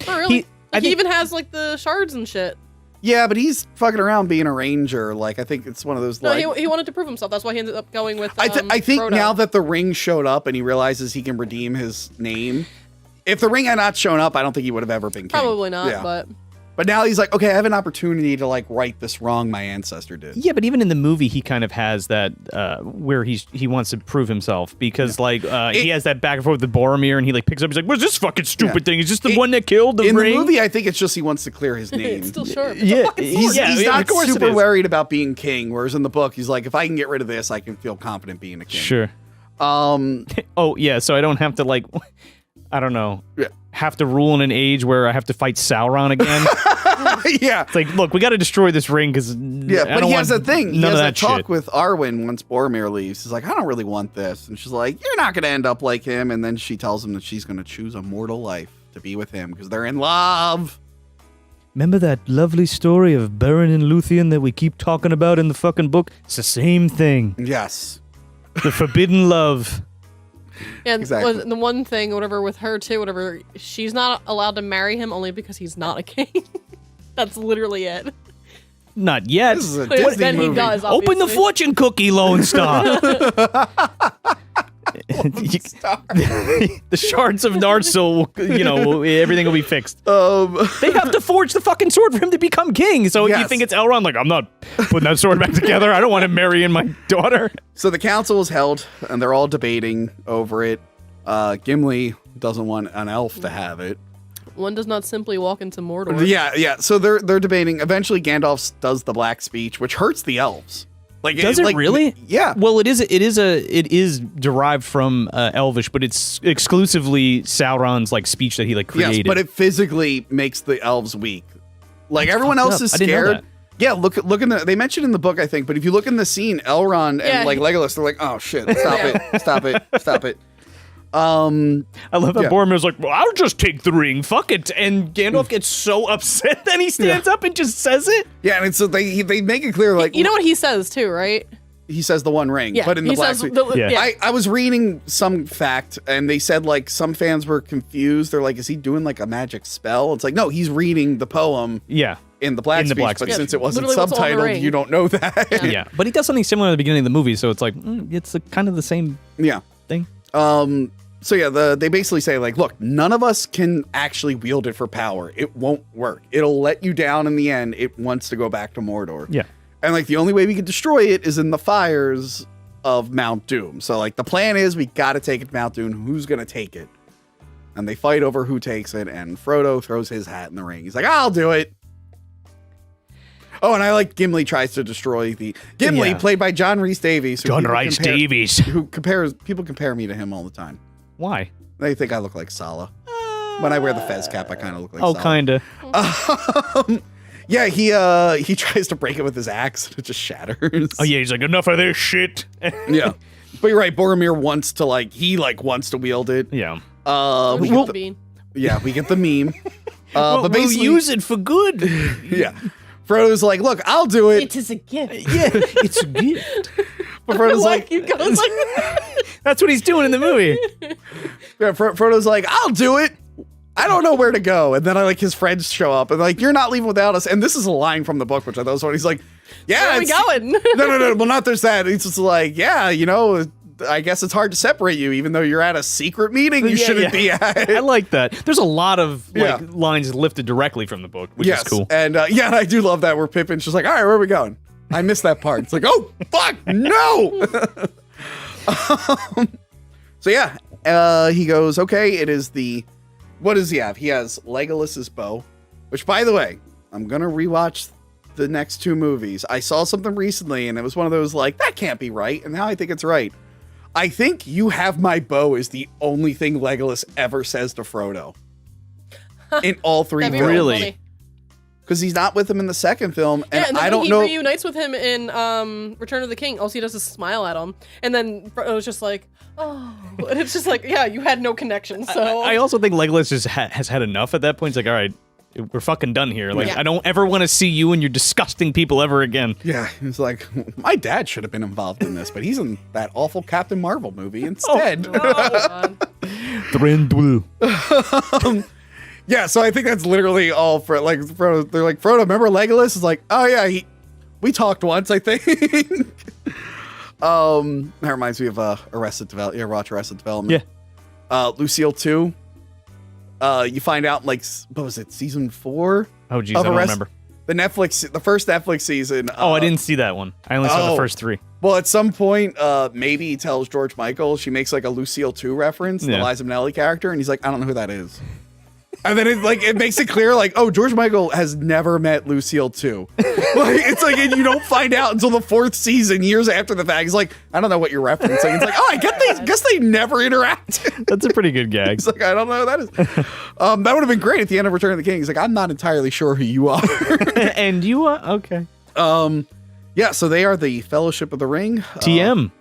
Not really. I He think- even has, like, the shards and shit. Yeah, but he's fucking around being a ranger. Like, I think it's one of those, No, like... he wanted to prove himself. That's why he ended up going with I think Frodo. now that the ring showed up and he realizes he can redeem his name, if the ring had not shown up, I don't think he would have ever been king. Probably not, Yeah. but now he's like, okay, I have an opportunity to like right this wrong my ancestor did. Yeah, but even in the movie, he kind of has that where he wants to prove himself because he has that back and forth with Boromir, and he like picks up, he's like, "What's this fucking stupid thing? Is this the one that killed the In ring?" the movie, I think it's just he wants to clear his name. it's still sharp. It's Yeah, a fucking sword. He's yeah, not of course it super is. worried about being king, whereas in the book, he's like, if I can get rid of this, I can feel confident being a king. Sure. Oh yeah, so I don't have to like, I don't know, have to rule in an age where I have to fight Sauron again. Yeah. It's like, look, we got to destroy this ring because But he has that thing. He None has of that that talk shit. with Arwen once Boromir leaves. He's like, I don't really want this. And she's like, you're not going to end up like him. And then she tells him that she's going to choose a mortal life to be with him because they're in love. Remember that lovely story of Beren and Luthien that we keep talking about in the fucking book? It's the same thing. Yes. The forbidden love. Yeah, and Exactly. the one thing, whatever, with her too, whatever, she's not allowed to marry him only because he's not a king. That's literally it. Not yet. This is a But Disney then movie. he does. Open the Obviously. fortune cookie, Lone Star. The shards of Narsil, everything will be fixed. They have to forge the fucking sword for him to become king. So if you Yes. think it's Elrond, like, I'm not putting that sword back together. I don't want to marry in my daughter. So the council is held, and they're all debating over it. Gimli doesn't want an elf to have it. One does not simply walk into Mordor. Yeah. So they're debating. Eventually, Gandalf does the black speech, which hurts the elves. Like, Does it really? Yeah. Well, it is derived from Elvish, but it's exclusively Sauron's like speech that he like created. Yes, but it physically makes the elves weak. Like everyone fucked else up. is I didn't know scared. that. Yeah, look in the. They mentioned in the book, I think, but if you look in the scene, Elrond Yeah, and like he- Legolas, they're like, "Oh shit, stop it." I love how Yeah. Boromir's like, well, I'll just take the ring, fuck it. And Gandalf gets so upset that he stands up and just says it. Yeah, and so they make it clear, like You know what he says too, right? he says the one ring, Yeah, but in the he black says suite. Yeah. I was reading some fact, and they said like some fans were confused. They're like, "Is he doing like a magic spell?" It's like, no, he's reading the poem Yeah. in the black In the speech, black but speech. since it wasn't Literally what's on the subtitled, ring. you don't know that. Yeah. But he does something similar at the beginning of the movie, so it's like, it's kind of the same Yeah. thing. So yeah, they basically say like, look, none of us can actually wield it for power. It won't work. It'll let you down in the end. It wants to go back to Mordor. Yeah. And like the only way we can destroy it is in the fires of Mount Doom. So like the plan is we got to take it to Mount Doom. Who's going to take it? And they fight over who takes it. And Frodo throws his hat in the ring. He's like, I'll do it. Oh, and I like Gimli tries to destroy Gimli, played by John Rhys Davies. John Rhys Davies. People compare me to him all the time. Why? They think I look like Sala. When I wear the fez cap, I kind of look like Sala. Kinda. Yeah, he tries to break it with his axe, and it just shatters. Oh yeah, he's like, enough of this shit. Yeah, but you're right. Boromir wants to wants to wield it. Yeah. We get the meme. But we'll basically, use it for good. Yeah. Frodo's like, look, I'll do it. It is a gift. Yeah, it's a gift. But Frodo's Why like, he goes like that? That's what he's doing in the movie. yeah, Frodo's like, I'll do it. I don't know where to go. And then his friends show up and like, you're not leaving without us. And this is a line from the book, which I thought was funny. He's like, yeah. Where are we going? No. Well, not there's that. He's just like, yeah, I guess it's hard to separate you, even though you're at a secret meeting you shouldn't be at. I like that. There's a lot of lines lifted directly from the book, which is cool. And and I do love that where Pippin's just like, all right, where are we going? I missed that part. It's like, oh, fuck, no. So yeah, he goes, okay, it is what does he have? He has Legolas's bow, which by the way, I'm going to rewatch the next two movies. I saw something recently and it was one of those like, that can't be right. And now I think it's right. I think "you have my bow" is the only thing Legolas ever says to Frodo in all three films. Really? Because he's not with him in the second film, and then I don't know. He reunites with him in Return of the King. All he does is smile at him, and then Frodo's just like, oh, and it's just like, yeah, you had no connection. So I also think Legolas has had enough at that point. He's like, all right, we're fucking done here. Like, I don't ever want to see you and your disgusting people ever again. Yeah, he's like, my dad should have been involved in this, but he's in that awful Captain Marvel movie instead. Thranduil. Yeah, so I think that's literally all for like Frodo. They're like, Frodo, remember Legolas? Is like, oh yeah, we talked once, I think. That reminds me of Arrested Development. Yeah, watch Arrested Development. Yeah. Lucille 2. You find out like, what was it, season 4? Oh geez, I don't remember. The first Netflix season. I didn't see that one. I only saw the first 3. Well, at some point, maybe he tells George Michael, she makes like a Lucille 2 reference, the Liza Minnelli character, and he's like, I don't know who that is. And then it makes it clear, like, oh, George Michael has never met Lucille 2. It's like, and you don't find out until the 4th season, years after the fact. He's like, I don't know what you're referencing. It's like, oh, I guess they never interact. That's a pretty good gag. He's like, I don't know who that is. That would have been great at the end of Return of the King. He's like, I'm not entirely sure who you are. And you are? Okay. Yeah, so they are the Fellowship of the Ring. TM.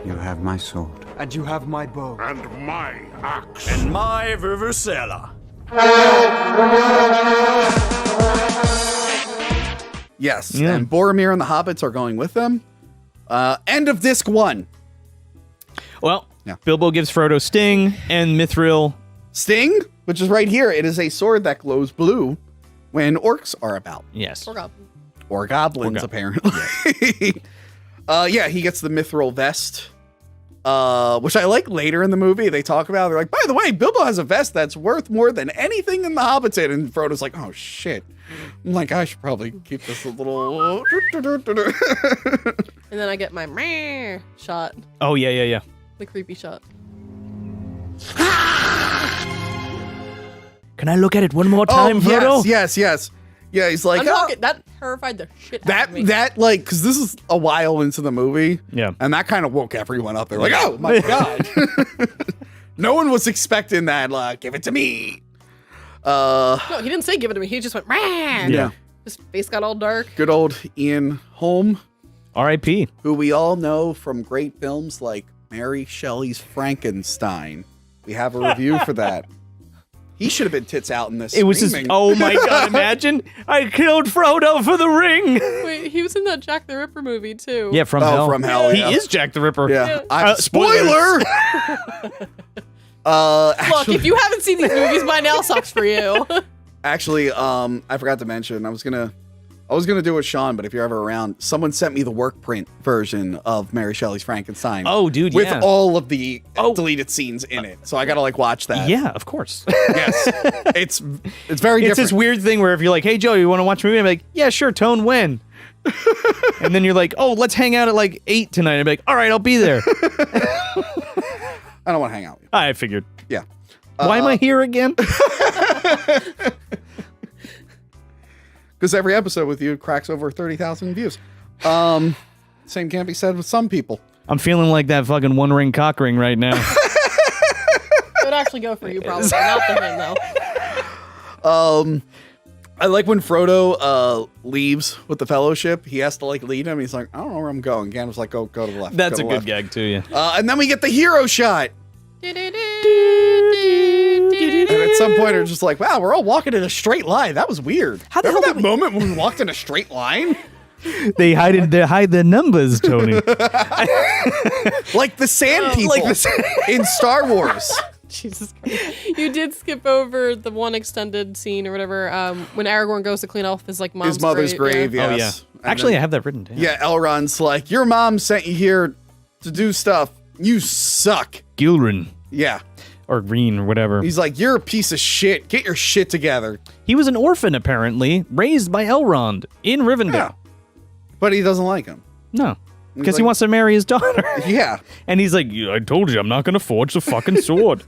You have my sword. And you have my bow. And my axe. And my vuvuzela. Yes, and Boromir and the Hobbits are going with them. End of disc 1. Well, Bilbo gives Frodo Sting and Mithril. Sting, which is right here. It is a sword that glows blue when orcs are about. Yes. Or goblins, apparently. Yeah, he gets the Mithril vest. Which I like later in the movie. They talk about, they're like, by the way, Bilbo has a vest that's worth more than anything in the Hobbit did. And Frodo's like, oh shit. I'm like, I should probably keep this a little. And then I get my meh shot. Oh, yeah. The creepy shot. Can I look at it one more time, Frodo? Yes. Yeah, he's like, that terrified the shit out of me. That like, because this is a while into the movie. Yeah. And that kind of woke everyone up. They're like, oh my God. No one was expecting that. Like, give it to me. No, he didn't say give it to me. He just went, man. Yeah. His face got all dark. Good old Ian Holm. R.I.P. Who we all know from great films like Mary Shelley's Frankenstein. We have a review for that. He should have been tits out in this. It was just, oh my God, imagine I killed Frodo for the ring. Wait, he was in that Jack the Ripper movie too. Yeah, From Hell. From Hell. He is Jack the Ripper. Yeah. Spoiler! Look, if you haven't seen these movies by now, sucks for you. Actually, I forgot to mention, I was I was gonna do it with Sean, but if you're ever around, someone sent me the work print version of Mary Shelley's Frankenstein. Oh, dude, with yeah. all of the deleted scenes in it. So I gotta like watch that. Yeah, of course. Yes, it's very It's different. this weird thing where if you're like, hey, Joe, you want to watch a movie? I'm like, yeah, sure, Tone, when? And then you're like, oh, let's hang out at like 8 tonight. I'm like, all right, I'll be there. I don't want to hang out with you. I figured. Yeah. Why am I here again? Because every episode with you cracks over 30,000 views. Same can't be said with some people. I'm feeling like that fucking One Ring cock ring right now. It would actually go for you, probably. Not for him, though. I like when Frodo leaves with the Fellowship. He has to like lead him. He's like, I don't know where I'm going. Gandalf's like, go to the left. That's go a to the good left. gag too, yeah. And then we get the hero shot. And at some point, it's just like, wow, we're all walking in a straight line. That was weird. How the Remember hell that moment when we walked in a straight line? They hide the numbers, Tony. Like the sand people in Star Wars. Jesus Christ. You did skip over the one extended scene or whatever when Aragorn goes to clean off his like mom's His mother's grave, Yeah. yes. Oh, yeah. And Actually, then- I have that written down. Yeah, Elrond's like, your mom sent you here to do stuff. You suck. Gilrin. Yeah. Or Green or whatever. He's like, you're a piece of shit. Get your shit together. He was an orphan, apparently, raised by Elrond in Rivendell. Yeah. But he doesn't like him. No. Because he like- wants to marry his daughter. Yeah. And he's like, I told you, I'm not going to forge the fucking sword.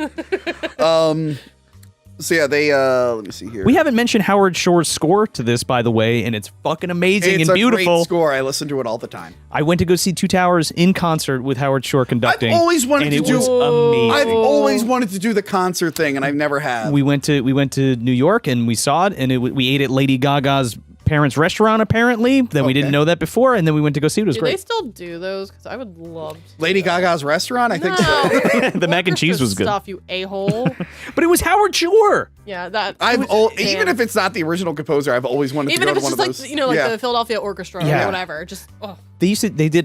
So yeah, they let me see here. We haven't mentioned Howard Shore's score to this, by the way, and it's fucking amazing it's and a beautiful. great score. I listen to it all the time. I went to go see Two Towers in concert with Howard Shore conducting. I've always wanted and to it do. was amazing. I've always wanted to do the concert thing, and I've never have. We went to New York and we saw it, and we ate at Lady Gaga's parents' restaurant apparently. Then we didn't know that before, and then we went to go see it. It was Do great. they still do those? Because I would love to. Lady Gaga's restaurant, I think. So. The mac and cheese was good. Stuff, you a-hole. But it was Howard Shore. Yeah, that. Even if it's not the original composer, I've always wanted even to if go to it's one just of like those. the Philadelphia Orchestra Yeah. or whatever. Just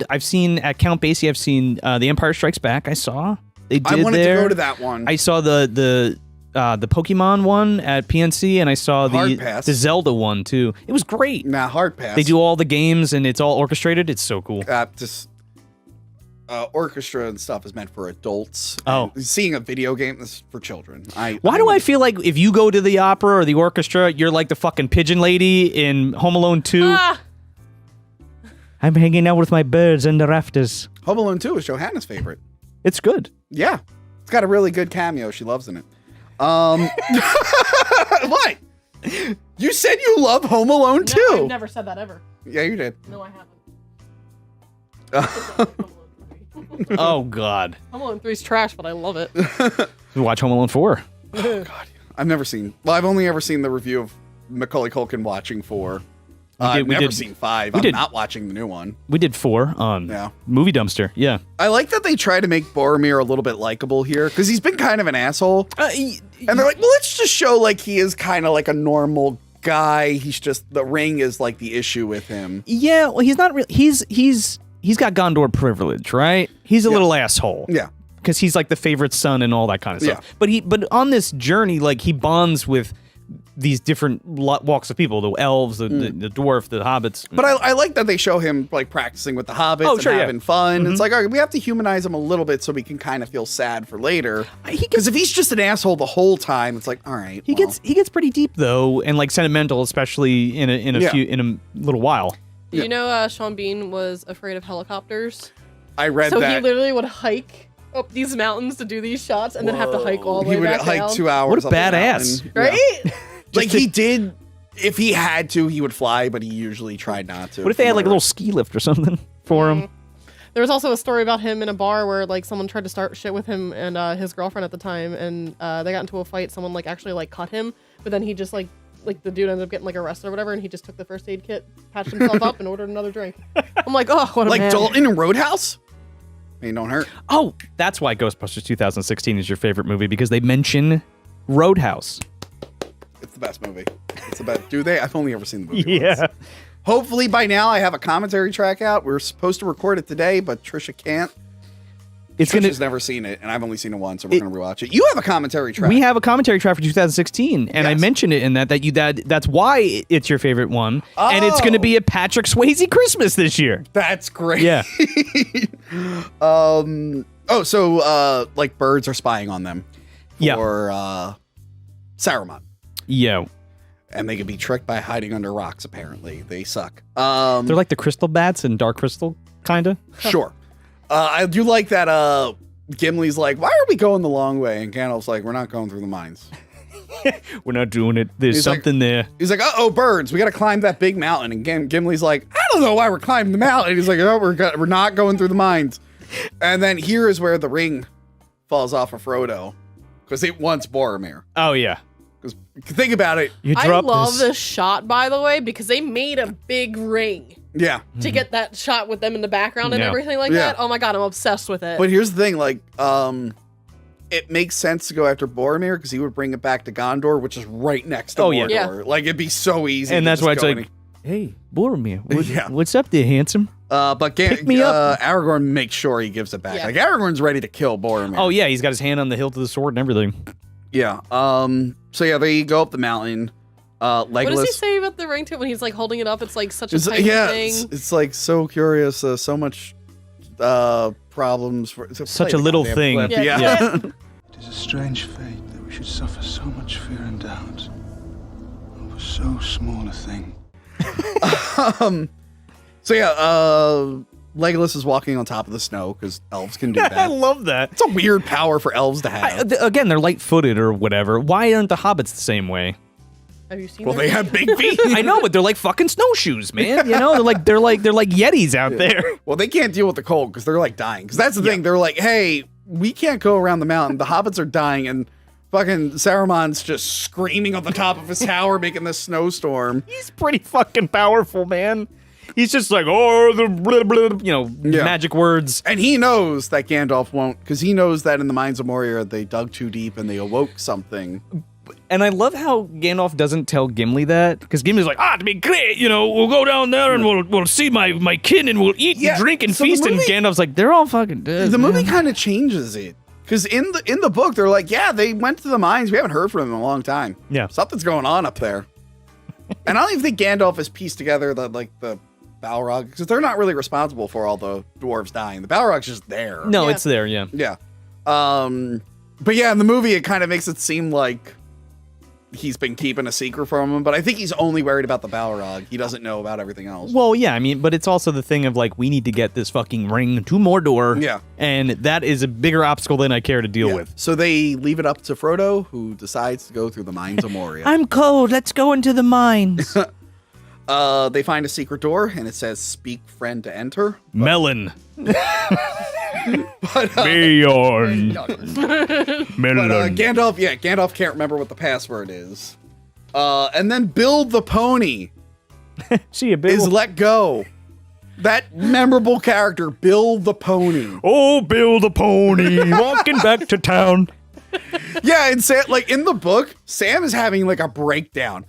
I've seen at Count Basie, I've seen The Empire Strikes Back. I saw they did I wanted there. to go to that one. I saw the Pokemon one at PNC, and I saw Hard Pass. the Zelda one too. It was great. Nah, Hard Pass. They do all the games, and it's all orchestrated. It's so cool. Orchestra and stuff is meant for adults. Oh. And seeing a video game is for children. Why do I feel like if you go to the opera or the orchestra, you're like the fucking pigeon lady in Home Alone 2? I'm hanging out with my birds in the rafters. Home Alone 2 is Johanna's favorite. It's good. Yeah. It's got a really good cameo. She loves in it. What? You said you love Home Alone 2. No, I've never said that ever. Yeah, you did. No, I haven't. Oh, God. Home Alone 3's trash, but I love it. Watch Home Alone 4. Oh, God. I've never seen... Well, I've only ever seen the review of Macaulay Culkin watching 4. I've never seen 5. I'm not watching the new one. We did 4 on Movie Dumpster. Yeah. I like that they try to make Boromir a little bit likable here, because he's been kind of an asshole. And they're like, well, let's just show like he is kind of like a normal guy. He's just... The ring is like the issue with him. Yeah, well, he's not really... He's got Gondor privilege, right? He's a little asshole. Yeah. Because he's like the favorite son and all that kind of stuff. Yeah. But on this journey, like he bonds with these different walks of people: the elves, the dwarf, the hobbits. But I like that they show him like practicing with the hobbits and having fun. It's like, all right, we have to humanize him a little bit so we can kind of feel sad for later. Because if he's just an asshole the whole time, it's like, all right. He gets pretty deep though, and like sentimental, especially in a little while. You know, Sean Bean was afraid of helicopters. I read so that. So he literally would hike up these mountains to do these shots, and then have to hike all the way back down. He would hike 2 hours. What a badass, right? Yeah. Like he did. If he had to, he would fly, but he usually tried not to. What if they had like a little ski lift or something for him? There was also a story about him in a bar where like someone tried to start shit with him and his girlfriend at the time, and they got into a fight. Someone like actually like cut him, but then he just like the dude ended up getting like arrested or whatever, and he just took the first aid kit, patched himself up, and ordered another drink. I'm like, oh, what a like man. Dalton and Roadhouse. I mean, don't hurt. Oh, that's why Ghostbusters 2016 is your favorite movie, because they mention Roadhouse. It's the best movie. It's the best. Do they? I've only ever seen the movie Yeah. once. Hopefully by now I have a commentary track out. We're supposed to record it today, but Trisha can't. It's Trish gonna. has never seen it, and I've only seen it once, so we're gonna rewatch it. You have a commentary track. We have a commentary track for 2016, and I Yes. mentioned it in that's why it's your favorite one, and it's going to be a Patrick Swayze Christmas this year. That's great. Yeah. So like birds are spying on them Yeah. for Saruman. Yeah. And they can be tricked by hiding under rocks, apparently. They suck. They're like the crystal bats in Dark Crystal, kind of. Sure. I do like that Gimli's like, why are we going the long way? And Gandalf's like, we're not going through the mines. We're not doing it. There's He's like- something there. He's like, uh-oh, birds, we got to climb that big mountain. And Gimli's like, I don't know why we're climbing the mountain. He's like, oh, we're not going through the mines. And then here is where the ring falls off of Frodo, because it wants Boromir. Oh, yeah. Because think about it. You I drop love this shot, by the way, because they made a big ring Yeah. to get that shot with them in the background and Yeah. everything like Yeah. that. Oh my god, I'm obsessed with it. But here's the thing, like, it makes sense to go after Boromir because he would bring it back to Gondor, which is right next to Oh, yeah. Mordor. Like, it'd be so easy. And to that's just why it's go like, hey, Boromir, Yeah. what's up there, handsome? but pick me up. Aragorn makes sure he gives it back. Yeah. Like, Aragorn's ready to kill Boromir. Oh, yeah, he's got his hand on the hilt of the sword and everything. Yeah. So yeah, they go up the mountain. Legolas. What does he say about the ring too when he's like holding it up? It's like such a It's, tiny yeah, thing. it's like so curious. So much problems. Such a little thing. Clip. Yeah. Yeah. It is a strange fate that we should suffer so much fear and doubt over so small a thing. So yeah, Legolas is walking on top of the snow because elves can do I that. love that. It's a weird power for elves to have. Again, they're light-footed or whatever. Why aren't the hobbits the same way? Have you seen Well, their they have big feet. I know, but they're like fucking snowshoes, man. You know, they're like Yetis out there. Well, they can't deal with the cold because they're like dying. Because that's the thing. They're like, hey, we can't go around the mountain. The hobbits are dying, and fucking Saruman's just screaming on the top of his tower, making this snowstorm. He's pretty fucking powerful, man. He's just like, oh, the blah, blah, you know, Yeah. magic words. And he knows that Gandalf won't, because he knows that in the Mines of Moria, they dug too deep and they awoke something. And I love how Gandalf doesn't tell Gimli that, because Gimli's like, to be great, you know, we'll go down there and we'll see my kin and we'll eat Yeah, and drink and so the feast. And movie- Gandalf's like, they're all fucking dead. The movie man." kind of changes it. Because in the book, they're like, yeah, they went to the mines. We haven't heard from them in a long time. Yeah. Something's going on up there. And I don't even think Gandalf has pieced together the Balrog, because they're not really responsible for all the dwarves dying. The Balrog's just there. No, Yeah. it's there, yeah. Yeah. But yeah, in the movie, it kind of makes it seem like he's been keeping a secret from him. But I think he's only worried about the Balrog. He doesn't know about everything else. Well, yeah, I mean, but it's also the thing of like, we need to get this fucking ring to Mordor. Yeah. And that is a bigger obstacle than I care to deal Yeah. with. So they leave it up to Frodo, who decides to go through the Mines of Moria. I'm cold. Let's go into the mines. They find a secret door, and it says "Speak, friend, to enter." Melon. But Beyond. Melon. Gandalf can't remember what the password is. And then Bill the pony See you, Bill. is let go. That memorable character, Bill the pony. Oh, Bill the pony, walking back to town. Yeah, and Sam, like in the book, Sam is having like a breakdown.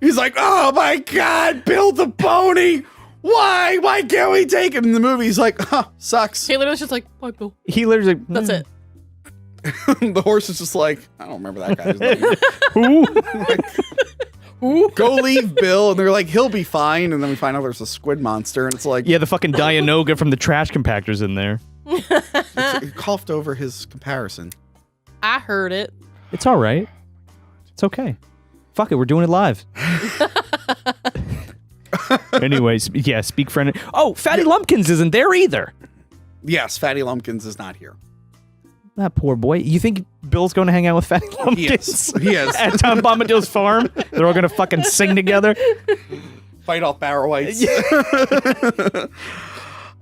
He's like, "Oh my God, Bill the pony! Why? Why can't we take him?" In the movie, he's like, sucks. Taylor was just like, bye, Bill. He literally. That's it. The horse is just like, I don't remember that guy's name. Who? Go leave Bill, and they're like, he'll be fine. And then we find out there's a squid monster, and it's like, Yeah, the fucking Dianoga from the trash compactor's in there. he coughed over his comparison. I heard it. It's all right. It's okay. Fuck it, we're doing it live. Anyways, yeah, speak friend. Oh, Fatty Lumpkins isn't there either. Yes, Fatty Lumpkins is not here. That poor boy. You think Bill's going to hang out with Fatty Lumpkins? He is. At Tom Bombadil's farm? They're all going to fucking sing together? Fight off Barrow Whites.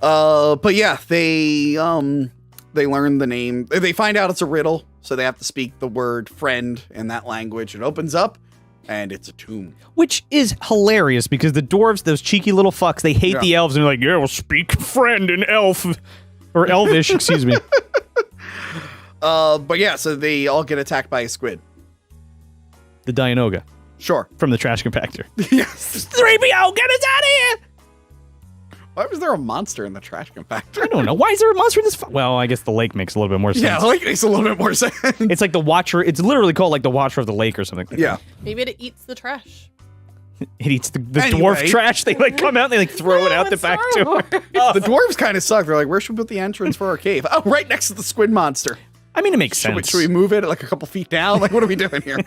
But yeah, they learn the name. They find out it's a riddle, so they have to speak the word friend in that language. It opens up, and it's a tomb. Which is hilarious because the dwarves, those cheeky little fucks, they hate the elves and they're like, yeah, we'll speak friend in elf. Or elvish, excuse me. But yeah, so they all get attacked by a squid. The Dianoga Sure. from the trash compactor. Yes. 3PO, get us out of here! Why was there a monster in the trash compactor? I don't know. Why is there a monster in this? Well, I guess the lake makes a little bit more sense. Yeah, the lake makes a little bit more sense. It's like the Watcher. It's literally called like the Watcher of the Lake or something. Like Yeah. Maybe it eats the trash. It eats the Anyway. dwarf trash. They like come out and they like throw it out the it's back Star door. Wars. The dwarves kind of suck. They're like, where should we put the entrance for our cave? Oh, right next to the squid monster. I mean, it makes Should we, sense. should we move it like a couple feet down? Like, what are we doing here?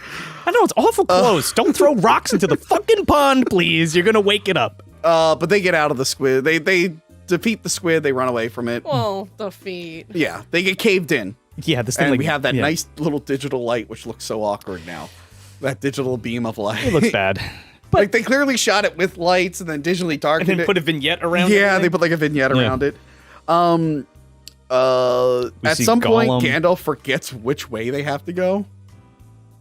I know it's awful close. Don't throw rocks into the fucking pond, please. You're gonna wake it up. But they get out of the squid. They defeat the squid. They run away from it. Well, defeat. Yeah, they get caved in. Yeah, this thing. And like, we have that yeah. nice little digital light, which looks so awkward now. That digital beam of light. It looks bad. Like, they clearly shot it with lights and then digitally darkened And then it. put a vignette around. Yeah, everything. they put like a vignette around it. At see some point, Gollum. Gandalf forgets which way they have to go.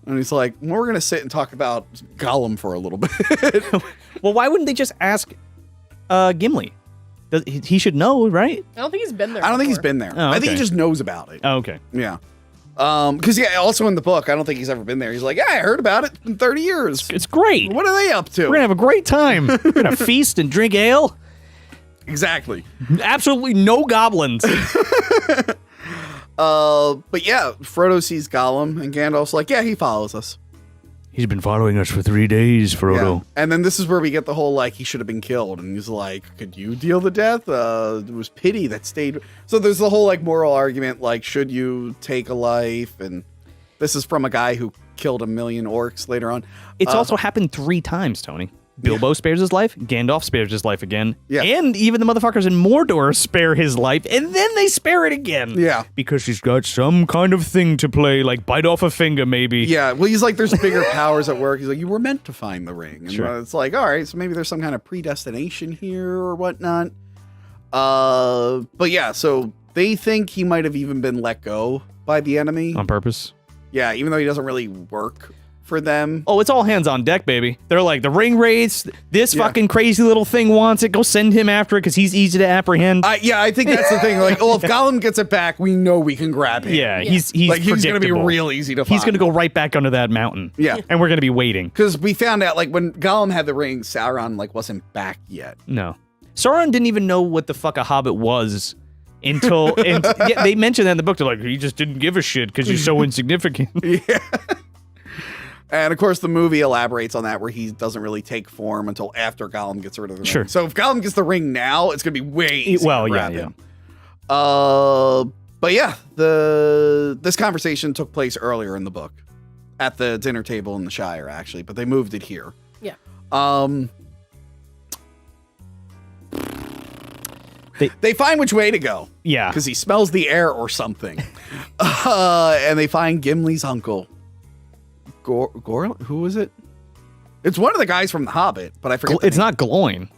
And he's like, well, we're going to sit and talk about Gollum for a little bit. Well, why wouldn't they just ask Gimli? He should know, right? I don't think he's been there. I don't think he's before. been there. Oh, I think he okay. just knows about it. Oh, okay. Yeah. Because, yeah, also in the book, I don't think he's ever been there. He's like, yeah, I heard about it. It's been 30 years. It's great. What are they up to? We're gonna have a great time. We're gonna feast and drink ale. Exactly. Absolutely no goblins. But yeah, Frodo sees Gollum, and Gandalf's like, yeah, he follows us. He's been following us for 3 days, Frodo. Yeah. And then this is where we get the whole, like, he should have been killed. And he's like, could you deal the death? It was pity that stayed. So there's the whole, like, moral argument, like, should you take a life? And this is from a guy who killed 1 million orcs later on. It's also happened 3 times, Tony. Bilbo spares his life, Gandalf spares his life again, Yeah. and even the motherfuckers in Mordor spare his life, and then they spare it again. Yeah. Because he's got some kind of thing to play, like bite off a finger, maybe. Yeah, well, he's like, there's bigger powers at work. He's like, you were meant to find the ring. And Sure. it's like, all right, so maybe there's some kind of predestination here or whatnot. But yeah, so they think he might have even been let go by the enemy. On purpose. Yeah, even though he doesn't really work for them. Oh, it's all hands on deck, baby. They're like, the ring race, this Yeah. fucking crazy little thing wants it, go send him after it because he's easy to apprehend. Yeah, I think that's the thing. Like, oh, if Gollum gets it back, we know we can grab him. yeah, he's like he's gonna be predictable. real easy to find. He's gonna go right back under that mountain. Yeah. And we're gonna be waiting. Because we found out, like, when Gollum had the ring, Sauron like wasn't back yet. No. Sauron didn't even know what the fuck a hobbit was until and yeah, they mentioned that in the book. They're like, he just didn't give a shit because you're so insignificant. Yeah. And of course, the movie elaborates on that, where he doesn't really take form until after Gollum gets rid of the Sure. ring. So if Gollum gets the ring now, it's gonna be way easier Well, to yeah, grab yeah. him. But yeah, this conversation took place earlier in the book, at the dinner table in the Shire, actually, but they moved it here. Yeah. They find which way to go. Yeah. Because he smells the air or something. And they find Gimli's uncle. Who is it? It's one of the guys from The Hobbit, but I forget. It's not Gloin.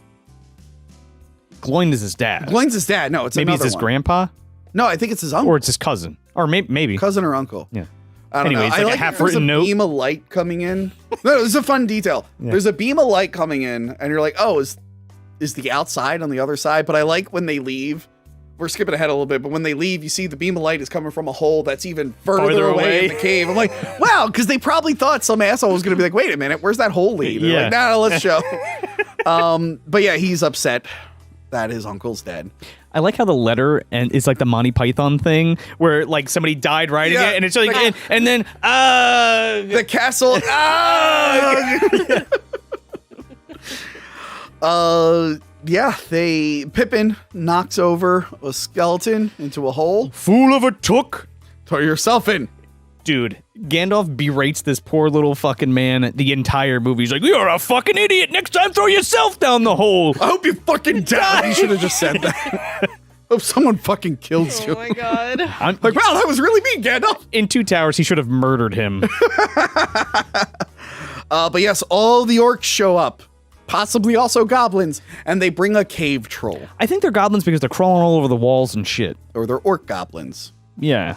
Gloin is his dad. Gloin's his dad. No, it's Maybe it's another his one. grandpa, No, I think it's his uncle. or it's his cousin, or maybe. Cousin or uncle. Yeah. I don't Anyway, know. it's I like a like half-written there's a note. beam of light coming in. No, this is a fun detail. Yeah. There's a beam of light coming in, and you're like, oh, is the outside on the other side? But I like when they leave. We're skipping ahead a little bit, but when they leave, you see the beam of light is coming from a hole that's even further away in the cave. I'm like, wow, because they probably thought some asshole was going to be like, wait a minute, where's that hole lead? They're Yeah. like, no, let's show. But yeah, he's upset that his uncle's dead. I like how the letter and it's like the Monty Python thing where like somebody died writing Yeah. it, and it's like, and then The castle. Yeah, Pippin knocks over a skeleton into a hole. fool of a took. Throw yourself in. Dude, Gandalf berates this poor little fucking man the entire movie. He's like, you're a fucking idiot. Next time, throw yourself down the hole. I hope you fucking die. He should have just said that. Hope someone fucking kills Oh you. my god. I'm, Like, wow, that was really mean, Gandalf. in Two Towers, he should have murdered him. But yes, all the orcs show up. Possibly also goblins. And they bring a cave troll. I think they're goblins because they're crawling all over the walls and shit. Or they're orc goblins. Yeah.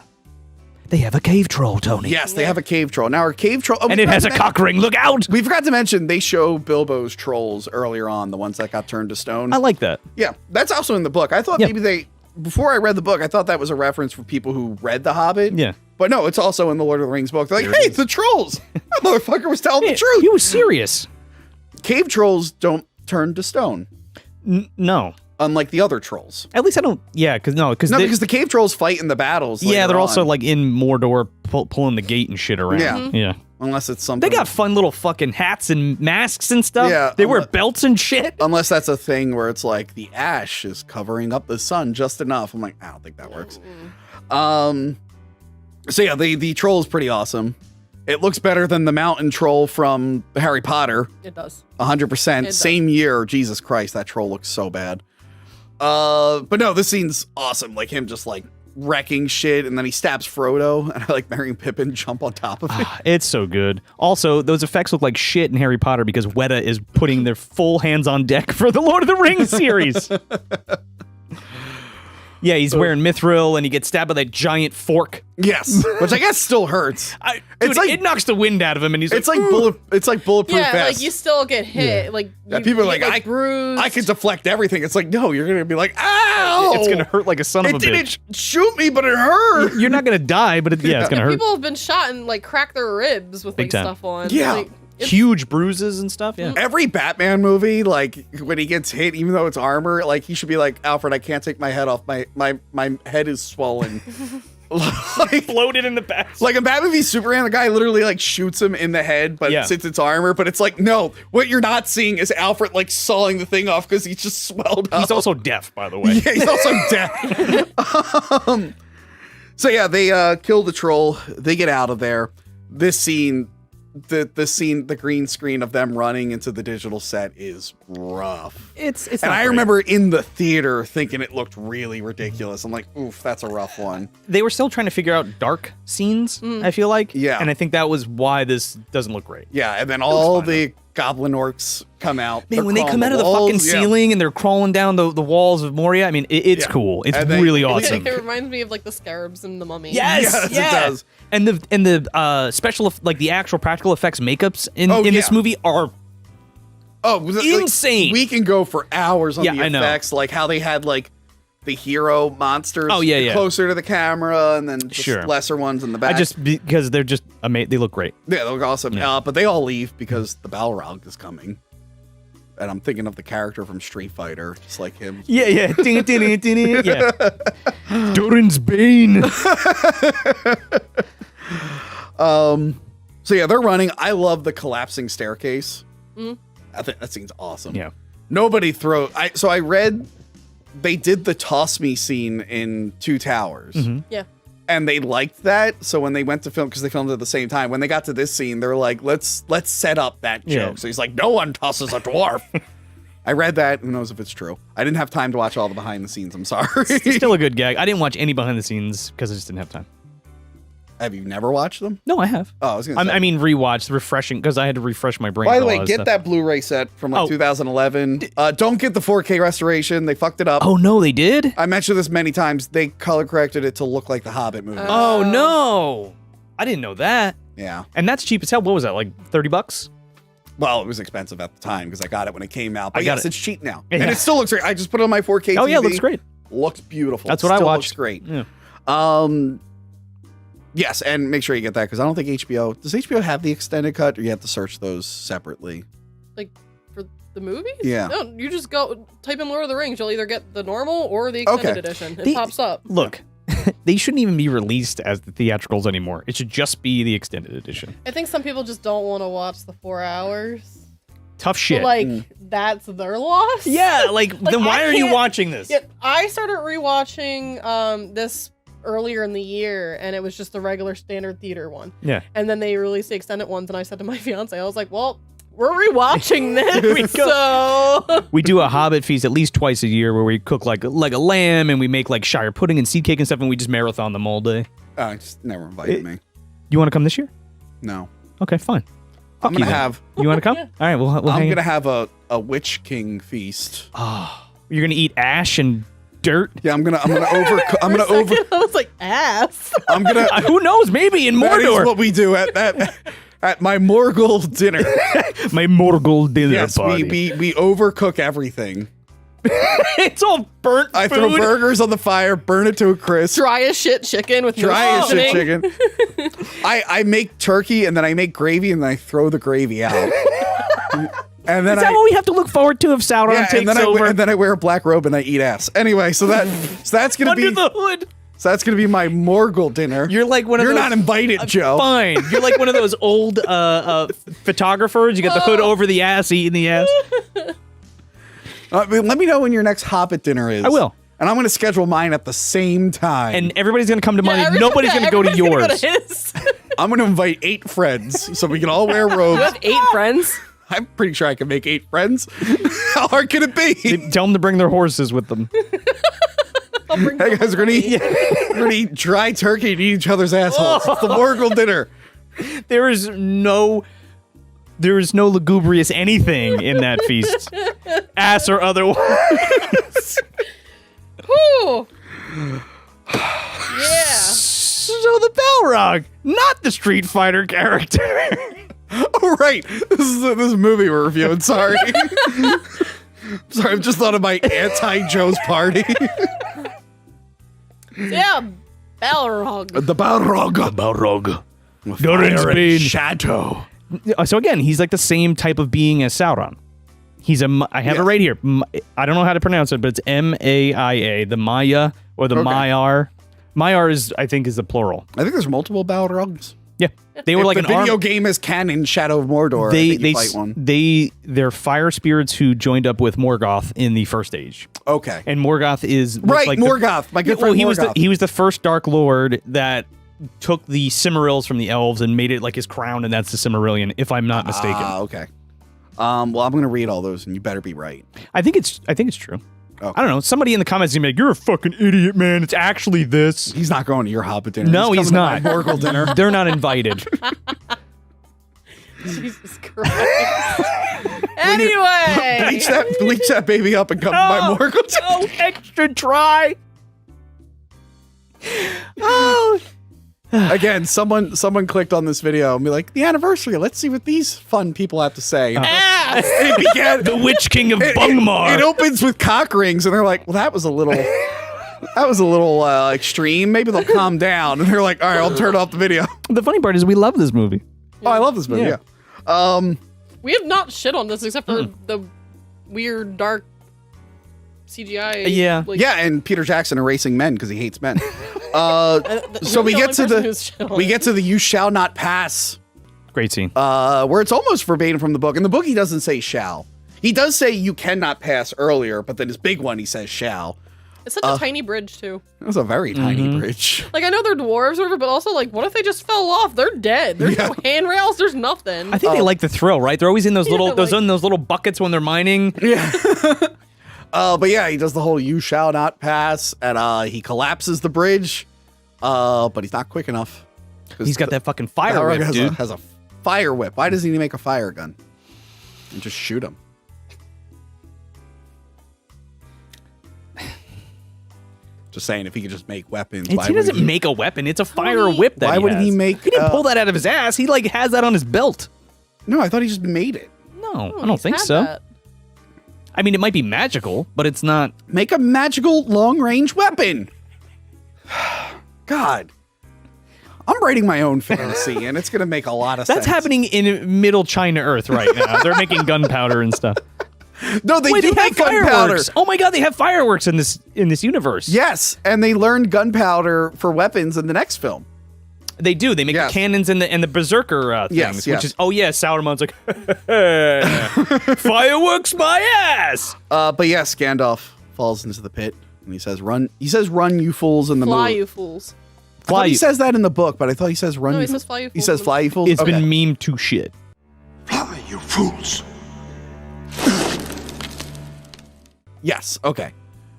They have a cave troll, Tony. Yes, they have a cave troll. Now, our cave troll... And it has a cock ring. Look out! We forgot to mention, they show Bilbo's trolls earlier on, the ones that got turned to stone. I like that. Yeah, that's also in the book. I thought Yeah. maybe before I read the book, I thought that was a reference for people who read The Hobbit. Yeah. But no, it's also in the Lord of the Rings book. They're like, hey, it's the trolls. That motherfucker was telling the truth. He was serious. Cave trolls don't turn to stone. No. unlike the other trolls. At least I don't. Yeah, because because the cave trolls fight in the battles. Yeah, they're later also on. like in Mordor pulling the gate and shit around. Yeah. Yeah. Unless it's something. They got fun little fucking hats and masks and stuff. Yeah, They wear belts and shit. Unless that's a thing where it's like the ash is covering up the sun just enough. I'm like, I don't think that works. So yeah, the troll is pretty awesome. It looks better than the mountain troll from Harry Potter. It does. 100%. Same year. Jesus Christ, that troll looks so bad. But no, this scene's awesome. Like him just like wrecking shit, and then he stabs Frodo, and I like Merry and Pippin jump on top of it. It's so good. Also, those effects look like shit in Harry Potter because Weta is putting their full hands on deck for the Lord of the Rings series. Yeah, he's wearing mithril, and he gets stabbed by that giant fork. Yes, which I guess still hurts. Dude, it knocks the wind out of him, and he's it's like bulletproof Yeah, vest. like you still get hit. Like you, people are you like, get, bruised. I can deflect everything. It's like, no, you're gonna be like, ow! It's gonna hurt like a son of a It bitch. didn't shoot me, but it hurt. You're not gonna die, but it's gonna hurt. People have been shot and like cracked their ribs with Big like time. stuff on. Yeah. Like, Huge bruises and stuff. Yeah. Every Batman movie, like when he gets hit, even though it's armor, like he should be like, Alfred, I can't take my head off. My head is swollen. Like floated in the back. Like in Batman v Superman, the guy literally like shoots him in the head, but since it's armor, but it's like, no, what you're not seeing is Alfred like sawing the thing off because he's just swelled up. He's also deaf, by the way. Yeah, he's also deaf. So yeah, they kill the troll. They get out of there. This scene, the green screen of them running into the digital set is rough. It's and not I great. remember in the theater thinking it looked really ridiculous. I'm like, oof, that's a rough one. They were still trying to figure out dark scenes, I feel like. Yeah. And I think that was why this doesn't look great. Yeah, and then all the goblin orcs come out. Man, They're when they come crawling out of the walls, fucking ceiling and they're crawling down the walls of Moria, I mean, it's cool. It's And they- really it awesome. reminds me of like the scarabs and the mummy. Yes, it does. And the special, like the actual practical effects makeups in this movie are insane. We can go for hours on Yeah, the I know. effects, like how they had like the hero monsters closer to the camera and then just lesser ones in the back. Because they're just amazing. They look great. Yeah, they look awesome. But they all leave because the Balrog is coming. And I'm thinking of the character from Street Fighter, just like him. Yeah. Yeah. Durin's Bane. So yeah, they're running. I love the collapsing staircase. I think that scene's awesome. Yeah. Nobody I read they did the toss me scene in Two Towers. Yeah. And they liked that. So when they went to film, because they filmed it at the same time, when they got to this scene, they're like, let's set up that joke. Yeah. So he's like, no one tosses a dwarf. I read that. Who knows if it's true? I didn't have time to watch all the behind the scenes. I'm sorry. It's still a good gag. I didn't watch any behind the scenes because I just didn't have time. Have you never watched them? No, I have. Oh, I was gonna say. I mean, rewatched, refreshing, because I had to refresh my brain. By for the a way, lot of get stuff. that Blu-ray set from like 2011. Don't get the 4K restoration. They fucked it up. Oh no, they did? I mentioned this many times. They color corrected it to look like the Hobbit movie. Oh no, I didn't know that. Yeah. And that's cheap as hell. What was that, like $30? Well, it was expensive at the time because I got it when it came out. But I got yes, it. it's cheap now. Yeah. And it still looks great. I just put it on my 4K TV. Oh yeah, it looks great. Looks beautiful. That's what I Still watched. Looks great. Yeah. Yes, and make sure you get that because I don't think HBO... Does HBO have the extended cut or you have to search those separately? Like for the movies? Yeah. No, you just go type in Lord of the Rings. You'll either get the normal or the extended edition. It pops up. Look, they shouldn't even be released as the theatricals anymore. It should just be the extended edition. I think some people just don't want to watch the 4 hours. Tough shit. But, like, that's their loss. Yeah, like then why are you can't- watching this? Yeah, I started rewatching this earlier in the year, and it was just the regular standard theater one. Yeah. And then they released the extended ones, and I said to my fiance, I was like, well, we're rewatching this, so... We do a Hobbit feast at least twice a year where we cook like a lamb and we make like Shire pudding and seed cake and stuff, and we just marathon them all day. Just never invited me. You want to come this year? No. Okay, fine. I'm going to have... You want to come? All right, we'll I'm hang going to have a Witch King feast. You're going to eat ash and dirt? Yeah, I'm gonna over. I was like, ass. I'm gonna. Who knows? Maybe in That is Mordor. what we do at my Morgul dinner. My Morgul dinner Yes, party. we overcook everything. It's all burnt I food. throw burgers on the fire, burn it to a crisp. Dry as shit chicken with Dry no as shit seasoning. chicken. I make turkey and then I make gravy and then I throw the gravy out. And then Is that what we have to look forward to if Sauron yeah, takes and then over? and then I wear a black robe and I eat ass. Anyway, so that's gonna Under be the hood. so that's gonna be my Morgul dinner. You're like one of You're those. not invited, Joe. Fine. You're like one of those old photographers. You got the hood over the ass, eating the ass. Let me know when your next Hobbit dinner is. I will. And I'm going to schedule mine at the same time. And everybody's going to come to mine. everybody- Nobody's going to go to everybody's yours. gonna go to his. I'm going to invite 8 friends so we can all wear You robes. have 8 friends. I'm pretty sure I can make 8 friends. How hard can it be? Tell them to bring their horses with them. Hey guys, we're gonna eat dry turkey and eat each other's assholes. It's the Morgul dinner. There is no lugubrious anything in that feast, ass or otherwise. Whew. Yeah. So the Balrog, not the Street Fighter character. Oh right, this is a movie we're reviewing. Sorry, sorry. I've just thought of my anti-Joe's party. Yeah. Balrog. The Balrog. Balrog. Fire and shadow. So again, he's like the same type of being as Sauron. He's I have it right here. I don't know how to pronounce it, but it's Maia, the Maya or the Maiar. Maiar is, I think, is the plural. I think there's multiple Balrogs. Yeah, they were If like the an video arm. game is canon. Shadow of Mordor. I think you fight one. They're fire spirits who joined up with Morgoth in the first age. Okay. And Morgoth is Right, like Morgoth, my good friend he was Morgoth. he was the first Dark Lord that took the Cimmerils from the elves and made it like his crown, and that's the Cimmerillion, if I'm not mistaken. Okay. Well, I'm gonna read all those, and you better be right. I think it's true. Okay. I don't know. Somebody in the comments is gonna be like, "You're a fucking idiot, man. It's actually this." He's not going to your Hobbit dinner. No, he's coming not. to my Morgul dinner. They're not invited. Jesus Christ. Anyway. bleach that baby up and come to my Morgul dinner. Oh, extra dry. Oh. Again, someone clicked on this video and be like, the anniversary. Let's see what these fun people have to say. Ass. It began, The Witch King of it Bungmar. opens with cock rings, and they're like, well, that was a little extreme. Maybe they'll calm down. And they're like, all right, I'll turn off the video. The funny part is we love this movie. Oh, I love this movie. Yeah. Yeah. We have not shit on this except for the weird, dark CGI. Yeah. Like, Yeah, and Peter Jackson erasing men because he hates men. So we get to the "You shall not pass," Great scene. where it's almost verbatim from the book. In the book, he doesn't say "shall." He does say "you cannot pass" earlier, but then his big one he says "shall." It's such a tiny bridge, too. It was a very tiny bridge. Like, I know they're dwarves or whatever, but also, like, what if they just fell off? They're dead. There's no handrails. There's nothing. I think they like the thrill, right? They're always in those little like- in those little buckets when they're mining. But yeah, he does the whole "you shall not pass," and he collapses the bridge. But he's not quick enough. He's got that fucking fire Balrog whip, dude. has a fire whip. Why doesn't he make a fire gun and just shoot him? Just saying, if he could just make weapons, why He wouldn't doesn't make a weapon. It's a fire whip. That Why wouldn't he make? He didn't pull that out of his ass. He like has that on his belt. No, I thought he just made it. No, I don't He's think had so. that. I mean, it might be magical, but it's not. Make a magical long-range weapon. God, I'm writing my own fantasy, and it's gonna make a lot of sense. That's happening in Middle China Earth right now. They're making gunpowder and stuff. No, they Wait, do they make have gunpowder. fireworks. Oh my god, they have fireworks in this universe. Yes, and they learned gunpowder for weapons in the next film. They do. They make Yes. the cannons and the berserker things, Yes, which yes. is Sauron's like fireworks my ass. But yes, Gandalf falls into the pit, and he says, "Run!" He says, "Run, you fools!" In the Fly, movie. you fools. I thought he says that in the book, but I thought he says, "Run." No, you he says, fools." "Fly, you He fools." says, "Fly, you fools." It's Okay. been memed to shit. Fly, you fools. Yes. Okay.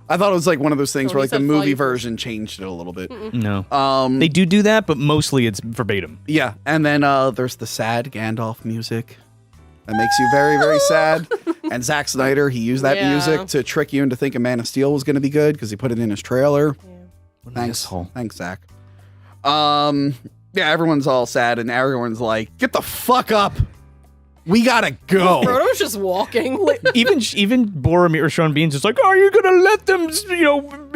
I thought it was like one of those things Oh, where he like the said, "Fly, movie you fools." version changed it a little bit. No. They do that, but mostly it's verbatim. Yeah, and then there's the sad Gandalf music that makes you very, very sad. And Zack Snyder, he used that Yeah. music to trick you into thinking Man of Steel was going to be good because he put it in his trailer. Thanks, asshole. thanks, Zach. Yeah, everyone's all sad, and everyone's like, "Get the fuck up, we gotta go." Frodo's just walking. even Boromir or Sean Bean's just like, are you gonna let them,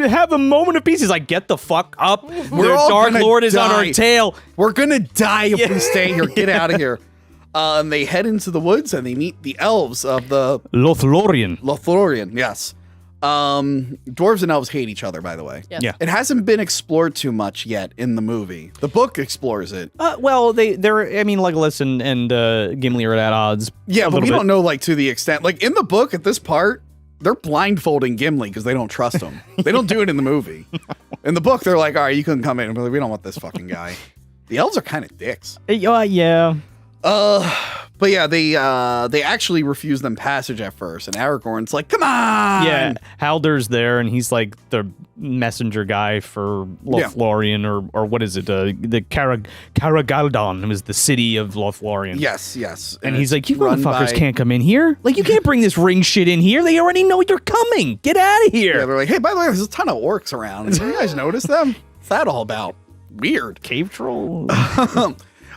have a moment of peace? He's like, get the fuck up. The all Dark gonna Lord is on our die. tail. We're gonna die if we stay here. Get out of here. And they head into the woods and they meet the elves of the Lothlorien. Yes. Dwarves and elves hate each other, by the way. Yes. Yeah. It hasn't been explored too much yet in the movie. The book explores it. Well, they're. I mean, Legolas and Gimli are at odds. Yeah, a but we little don't know like to the extent. Like in the book at this part, they're blindfolding Gimli because they don't trust him. They don't do it in the movie. In the book, they're like, all right, you couldn't come in. We don't want this fucking guy. The elves are kind of dicks. Yeah. But yeah, they actually refuse them passage at first, and Aragorn's like, "Come on!" Yeah, Halder's there, and he's like the messenger guy for Lothlorien, or what is it? The Caragaldon. It was the city of Lothlorien. Yes. And he's like, "You run motherfuckers by- can't come in here. Like, you can't bring this ring shit in here. They already know you're coming. Get out of here." Yeah, they're like, "Hey, by the way, there's a ton of orcs around. Have you guys noticed them? What's that all about? Weird." Cave troll.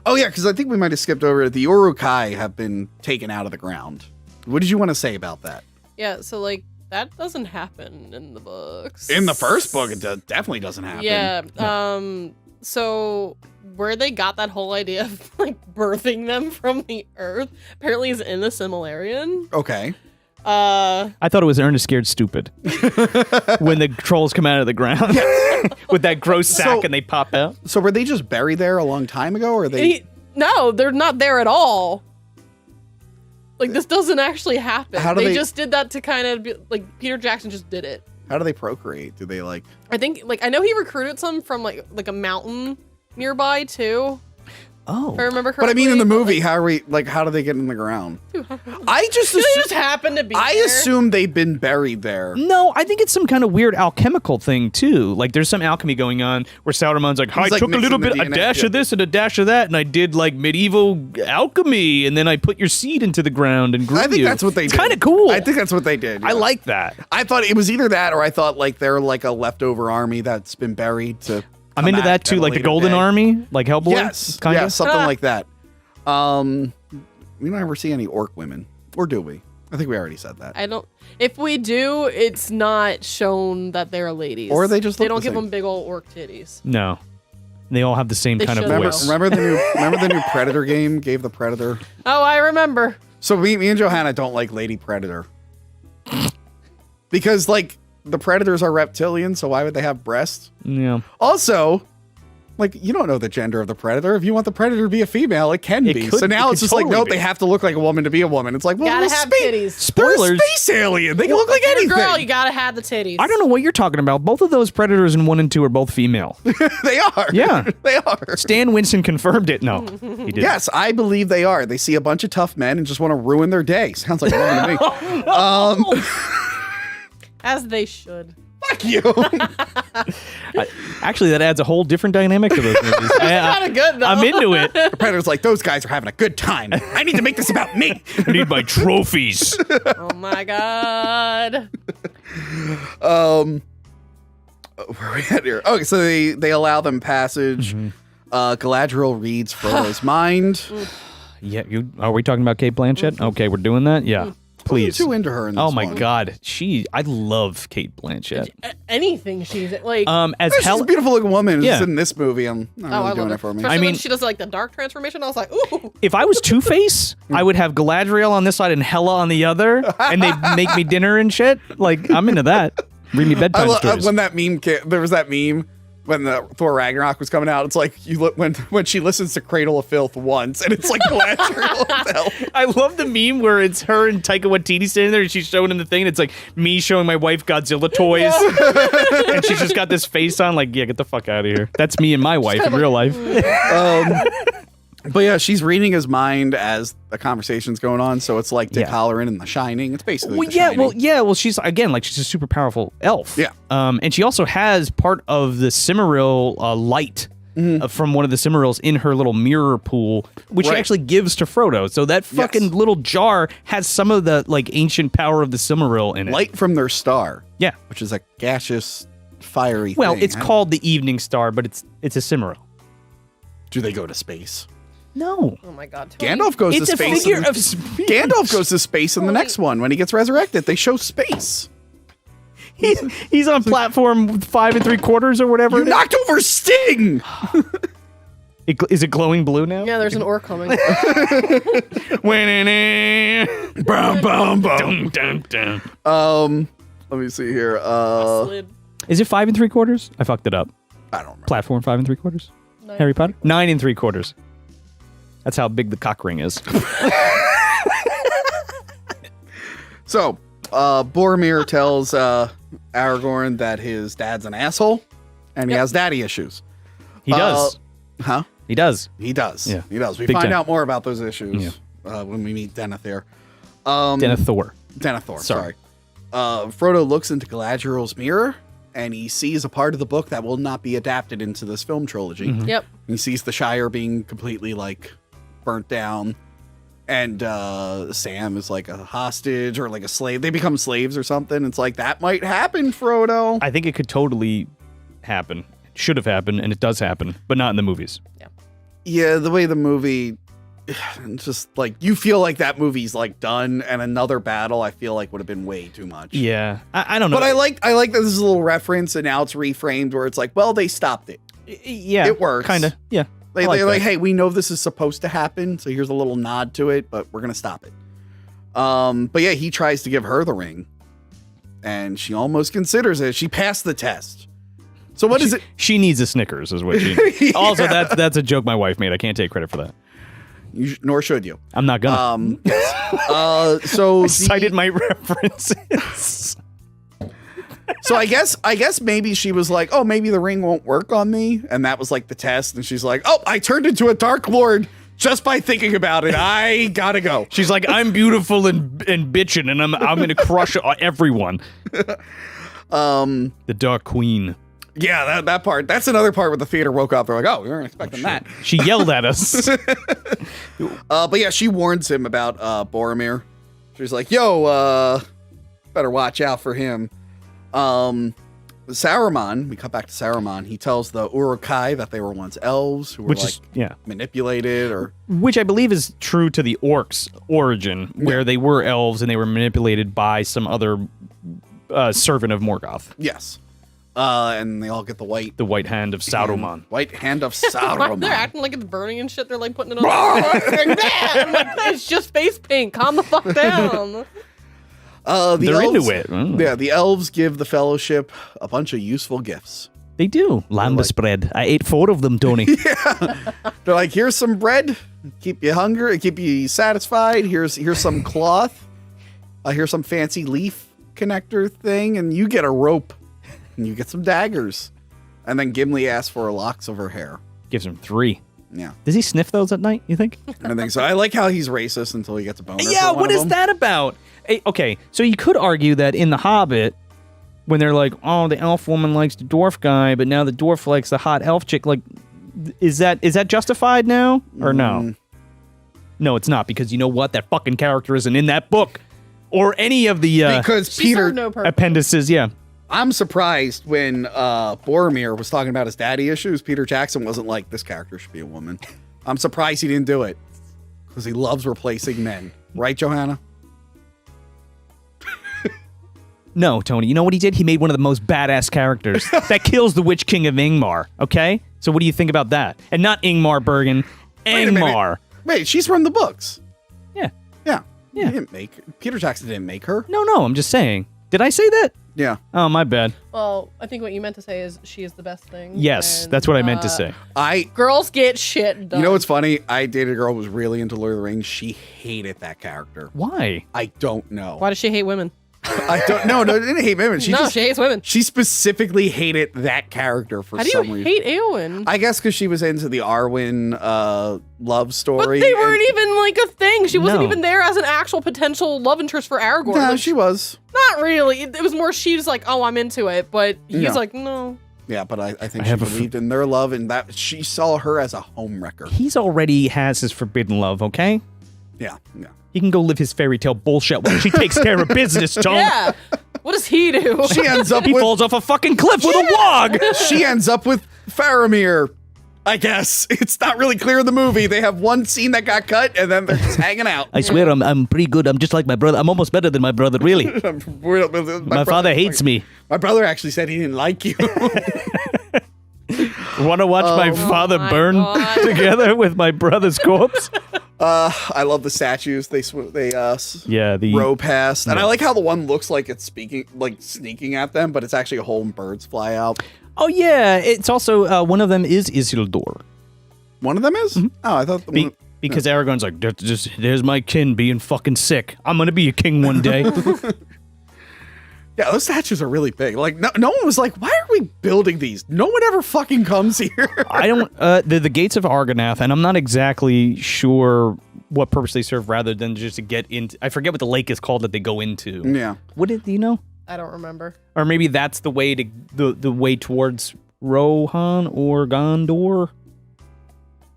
Oh yeah, because I think we might have skipped over it. The Uruk-hai have been taken out of the ground. What did you want to say about that? Yeah, so like that doesn't happen in the books. In the first book, it definitely doesn't happen. Yeah. So where they got that whole idea of like birthing them from the earth apparently is in the Silmarillion. Okay. I thought it was Ernest Scared Stupid when the trolls come out of the ground with that gross sack and they pop out. So were they just buried there a long time ago, or are they? No, they're not there at all. Like this doesn't actually happen. How do they just did that to kind of be, like Peter Jackson just did it. How do they procreate? Do they like? I think like I know he recruited some from like a mountain nearby too. Oh, if I remember correctly. But I mean, in the movie, how do they get in the ground? I just they just happen to be. I there. assume they've been buried there. No, I think it's some kind of weird alchemical thing too. Like there's some alchemy going on where Sauron's like, I like took a little mixing bit, the a DNA, dash of this and a dash of that, and I did like medieval alchemy, and then I put your seed into the ground and grew I think you. that's what they it's did. Kind of cool. I think that's what they did. I yeah. like that. I thought it was either that or I thought like they're like a leftover army that's been buried to. I'm into that too, like the Golden Army, like Hellboy. Yes, kind of something like that. We don't ever see any orc women, or do we? I think we already said that. I don't. If we do, it's not shown that they're ladies. Or they just they look don't the give same. them big old orc titties. No, they all have the same They kind of should, voice. Remember the new Predator game gave the Predator. Oh, I remember. So me and Johanna don't like Lady Predator because like the Predators are reptilian, so why would they have breasts? Yeah. Also, like you don't know the gender of the Predator. If you want the Predator to be a female, it can be. So now it's just like, nope, they have to look like a woman to be a woman. It's like, well, Gotta they're have space- titties. They're a Spoilers. space alien. They can look like If you're a anything. girl, you gotta have the titties. I don't know what you're talking about. Both of those Predators in 1 and 2 are both female. They are. Yeah. They are. Stan Winston confirmed it. No, he didn't. Yes, I believe they are. They see a bunch of tough men and just want to ruin their day. Sounds like a woman to me. As they should. Fuck you. Actually, that adds a whole different dynamic to those movies. Kind of good though. I'm into it. The Predator's like, those guys are having a good time. I need to make this about me. I need my trophies. Oh my god. Where are we at here? Okay, so they allow them passage. Galadriel reads Frodo's mind. Yeah, are we talking about Kate Blanchett? Okay, we're doing that. Yeah, please. I'm too into her in this Oh my one. God, I love Kate Blanchett. Anything she's like. As She's a beautiful looking woman. Yeah. Just in this movie, I'm not I really love doing her. it for me. Especially I mean- when she does like the dark transformation. I was like, ooh. If I was Two-Face, I would have Galadriel on this side and Hela on the other, and they'd make me dinner and shit. Like, I'm into that. Read me bedtime stories. When that meme there was that meme when the Thor Ragnarok was coming out. It's like you look when she listens to Cradle of Filth once, and it's like Galadriel. I love the meme where it's her and Taika Waititi standing there and she's showing him the thing and it's like me showing my wife Godzilla toys and she's just got this face on like, yeah, get the fuck out of here. That's me and my wife in real life. But yeah, she's reading his mind as the conversation's going on, so it's like Dick Yeah. Halloran in The Shining. It's basically Well, The yeah, Shining. well, she's again like she's a super powerful elf. Yeah. And she also has part of the Cimmeril light from one of the Cimmerils in her little mirror pool, which she Right. actually gives to Frodo. So that fucking Yes. little jar has some of the like ancient power of the Cimmeril in it. Light from their star, Yeah. which is a gaseous, fiery Well, thing. it's called the Evening Star, but it's a Cimmeril. Do they go to space? No. Oh my god. Tony. Gandalf goes It's to a space. figure in- of speech. Gandalf goes to space in the next one. When he gets resurrected, they show space. He's on platform 5 3/4 or whatever. You it is. knocked over Sting! Is it glowing blue now? Yeah, there's an orc coming. Boom, boom, boom. Dun, dun, dun. Let me see here. Slid. Is it 5 3/4? I fucked it up. I don't remember. Platform 5 3/4. Harry Potter 9 3/4. That's how big the cock ring is. So, Boromir tells Aragorn that his dad's an asshole and he has daddy issues. He does. Huh? He does. He does. Yeah. He does. We Big find time. out more about those issues when we meet Denethor. Denethor. Sorry. Frodo looks into Galadriel's mirror and he sees a part of the book that will not be adapted into this film trilogy. Mm-hmm. Yep. He sees the Shire being completely like burnt down, and Sam is like a hostage or like a slave. They become slaves or something. It's like that might happen, Frodo. I think it could totally happen. It should have happened, and it does happen, but not in the movies. Yeah, the way the movie, it's just like you feel like that movie's like done, and another battle I feel like would have been way too much. Yeah, I don't know. But I like that this is a little reference, and now it's reframed where it's like, well, they stopped it. Yeah, it works. Kind of. Yeah. They're like like, that. hey, we know this is supposed to happen, so here's a little nod to it, but we're gonna stop it. But yeah, he tries to give her the ring, and she almost considers it. She passed the test. So what is it? She needs a Snickers, is what she needs. Yeah. Also, that's a joke my wife made. I can't take credit for that. Nor should you. I'm not gonna. Yes. So I cited my references. So I guess maybe she was like, oh, maybe the ring won't work on me, and that was like the test. And she's like, oh, I turned into a Dark Lord just by thinking about it. I gotta go. She's like, I'm beautiful and bitching, and I'm gonna crush everyone. The Dark Queen. Yeah, that part. That's another part where the theater woke up. They're like, oh, we weren't expecting that. She yelled at us. But yeah, she warns him about Boromir. She's like, yo, better watch out for him. Saruman, we cut back to Saruman. He tells the Uruk-hai that they were once elves who were manipulated or... Which I believe is true to the orcs' origin, where they were elves and they were manipulated by some other servant of Morgoth. Yes. And they all get the white hand of Saruman. White hand of Saruman. They're acting like it's burning and shit. They're like putting it on. I'm like, it's just face paint. Calm the fuck down. They're elves, into it. Mm. Yeah, the elves give the Fellowship a bunch of useful gifts. They do. Lambus bread. I ate 4 of them, Tony. Yeah. They're like, here's some bread. Keep you hungry. Keep you satisfied. Here's some cloth. Here's some fancy leaf connector thing. And you get a rope. And you get some daggers. And then Gimli asks for locks of her hair. Gives him 3. Yeah. Does he sniff those at night, you think? I think so. I like how he's racist until he gets a boner. Yeah, what is that about? Hey, okay, so you could argue that in The Hobbit, when they're like, oh, the elf woman likes the dwarf guy, but now the dwarf likes the hot elf chick, like, is that justified now? Or no? No, it's not, because you know what? That fucking character isn't in that book. Or any of the because Peter appendices, yeah. I'm surprised when Boromir was talking about his daddy issues, Peter Jackson wasn't like, this character should be a woman. I'm surprised he didn't do it. Because he loves replacing men. Right, Johanna? No, Tony. You know what he did? He made one of the most badass characters that kills the Witch King of Ingmar, okay? So what do you think about that? And not Ingmar Bergen, Ingmar. Wait, she's from the books. Yeah. Yeah. He didn't make Peter Jackson didn't make her. No, I'm just saying. Did I say that? Yeah. Oh, my bad. Well, I think what you meant to say is she is the best thing. Yes, and, that's what I meant to say. Girls get shit done. You know what's funny? I dated a girl who was really into Lord of the Rings. She hated that character. Why? I don't know. Why does she hate women? I don't know. No, didn't hate women. She hates women. She specifically hated that character for some reason. How do you hate Eowyn? I guess because she was into the Arwen love story. But they weren't even like a thing. She wasn't even there as an actual potential love interest for Aragorn. No, she was. Not really. It was more she's like, oh, I'm into it. But he's Yeah. like, no. Yeah, but I think she believed in their love and that she saw her as a homewrecker. He's already has his forbidden love, okay? Yeah. He can go live his fairy tale bullshit while she takes care of business, Tone. Yeah. What does he do? She ends up He with... falls off a fucking cliff with a log! She ends up with Faramir, I guess. It's not really clear in the movie. They have one scene that got cut, and then they're just hanging out. I swear I'm pretty good. I'm just like my brother. I'm almost better than my brother, really. My father hates me. My brother actually said he didn't like you. Want to watch my father my burn God. together with my brother's corpse? I love the statues. They The row past, and I like how the one looks like it's sneaking at them, but it's actually a hole and birds fly out. Oh yeah, it's also one of them is Isildur. One of them is? Oh, I thought Because Aragorn's like, there's my kin being fucking sick. I'm gonna be a king one day. Yeah, those statues are really big. Like, no one was like, why are we building these? No one ever fucking comes here. I don't. The gates of Argonath, and I'm not exactly sure what purpose they serve, rather than just to get into. I forget what the lake is called that they go into. Yeah. What do you know? I don't remember. Or maybe that's the way to the way towards Rohan or Gondor.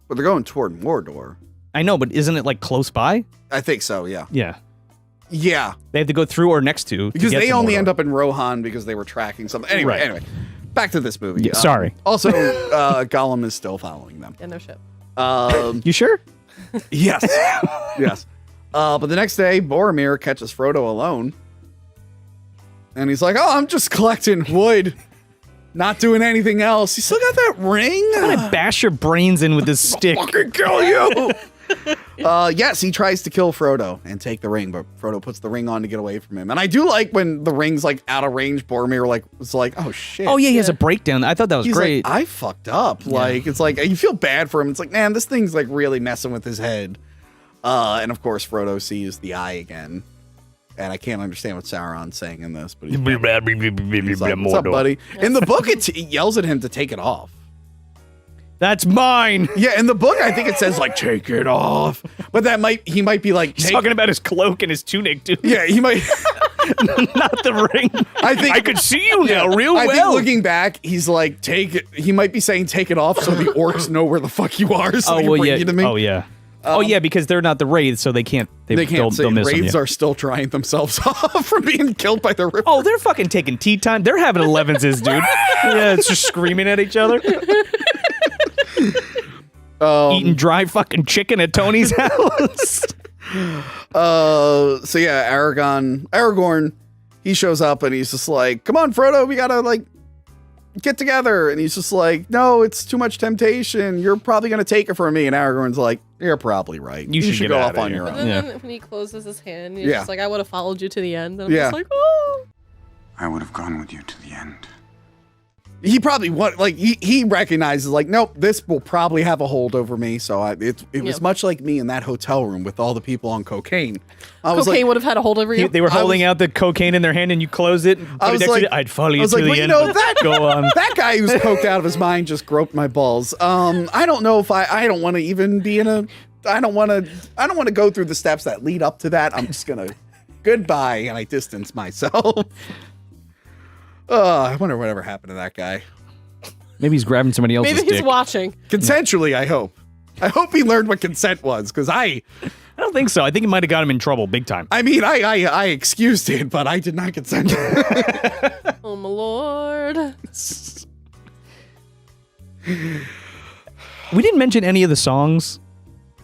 But they're going toward Mordor. I know, but isn't it like close by? I think so. Yeah. Yeah. Yeah. They have to go through or next to Because get they to only Mordor. end up in Rohan because they were tracking something. Anyway, back to this movie. Yeah, sorry. Also, Gollum is still following them. Yeah, no shit. You sure? Yes. Yes. But the next day, Boromir catches Frodo alone. And he's like, I'm just collecting wood. Not doing anything else. You still got that ring? I'm gonna bash your brains in with this stick. Fucking kill you. Yes, he tries to kill Frodo and take the ring, but Frodo puts the ring on to get away from him. And I do like when the ring's like out of range. Boromir was like, oh shit. Oh yeah, he has a breakdown. I thought that was He's great. like, I fucked up. Like, it's like you feel bad for him. It's like, man, this thing's like really messing with his head. And of course, Frodo sees the eye again. And I can't understand what Sauron's saying in this, but he's like, what's up, buddy? In the book, it yells at him to take it off. That's mine. Yeah, in the book, I think it says like, take it off. But he might be like, He's talking about his cloak and his tunic, dude. Yeah, he might. Not the ring. I could see you now real well. I think looking back, he's like, take it. He might be saying, take it off so the orcs know where the fuck you are. So they can bring you to me. Oh, yeah. Because they're not the wraiths, so they can't. They can't say they'll miss wraiths them, are still trying themselves off from being killed by the river. Oh, they're fucking taking tea time. They're having 11s, dude. Yeah, it's just screaming at each other. Eating dry fucking chicken at Tony's house. So yeah, Aragorn, he shows up and he's just like, come on, Frodo, we gotta like get together. And he's just like, no, it's too much temptation. You're probably gonna take it from me. And Aragorn's like, you're probably right. You should go off on your own. And then when he closes his hand, he's just like, I would have followed you to the end. And I'm just like, I would have gone with you to the end. He probably he recognizes like, nope, this will probably have a hold over me. So it was much like me in that hotel room with all the people on cocaine. Cocaine would have had a hold over you. They were holding out the cocaine in their hand, and you close it. And put it next to it. I'd follow you to the end. Go on. That guy who's coked out of his mind just groped my balls. I don't know if I don't want to even be in a. I don't want to go through the steps that lead up to that. I'm just gonna goodbye, and I distance myself. I wonder whatever happened to that guy. Maybe he's grabbing somebody else's Maybe he's dick. watching. Consensually, I hope. I hope he learned what consent was, because I don't think so. I think it might have got him in trouble big time. I mean, I excused it, but I did not consent. Oh my lord. We didn't mention any of the songs,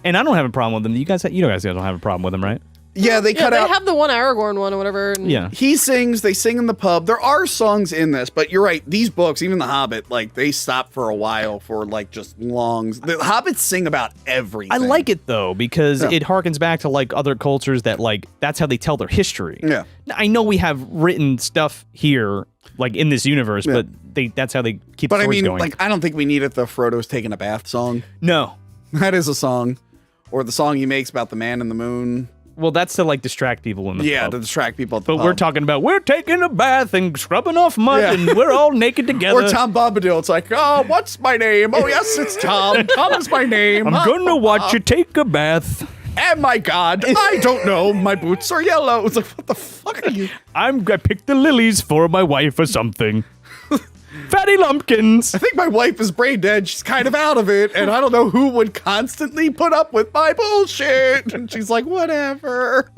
and I don't have a problem with them. You guys don't have a problem with them, right? Yeah, they cut out. They have the one Aragorn one or whatever. And Yeah. He sings, they sing in the pub. There are songs in this, but you're right. These books, even The Hobbit, like they stop for a while for like just longs. The Hobbits sing about everything. I like it though, because it harkens back to like other cultures that like that's how they tell their history. Yeah. I know we have written stuff here like in this universe, but that's how they keep But stories I mean, going. like I don't think we needed the Frodo's taking a bath song. No. That is a song. Or the song he makes about the man in the moon. Well, that's to like distract people in the pub. to distract people at the But pub. we're talking about we're taking a bath and scrubbing off mud and we're all naked together. Or Tom Bombadil. It's like, oh, what's my name? Oh, yes, it's Tom. Tom is my name. I'm gonna watch you take a bath. And my God, I don't know. My boots are yellow. It's like, what the fuck are you? I picked the lilies for my wife or something. Fatty lumpkins. I think my wife is brain dead. She's kind of out of it. And I don't know who would constantly put up with my bullshit. And she's like, whatever.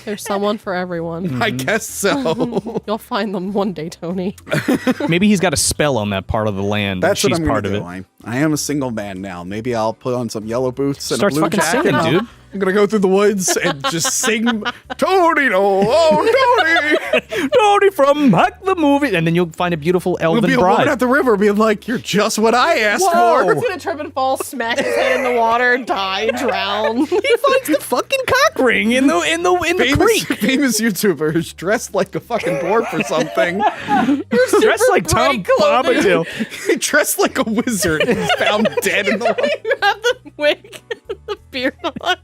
There's someone for everyone. I guess so. You'll find them one day, Tony. Maybe he's got a spell on that part of the land. That's and what she's I'm part gonna of do. it. I am a single man now. Maybe I'll put on some yellow boots and Starts a blue fucking jacket. singing, dude. I'm gonna go through the woods and just sing Tony, oh Tony. Tony from Hack the Movie, and then you'll find a beautiful There'll elven be a woman bride. at the river being like, "You're just what I asked Whoa. for." He's gonna trip and fall, smack his head in the water, die, drown. He finds the fucking cock ring in the creek. Famous YouTuber who's dressed like a fucking dwarf or something. Dressed like Tom Bombadil. He dressed like a wizard and was found dead in the water. You have the wig, and the beard on.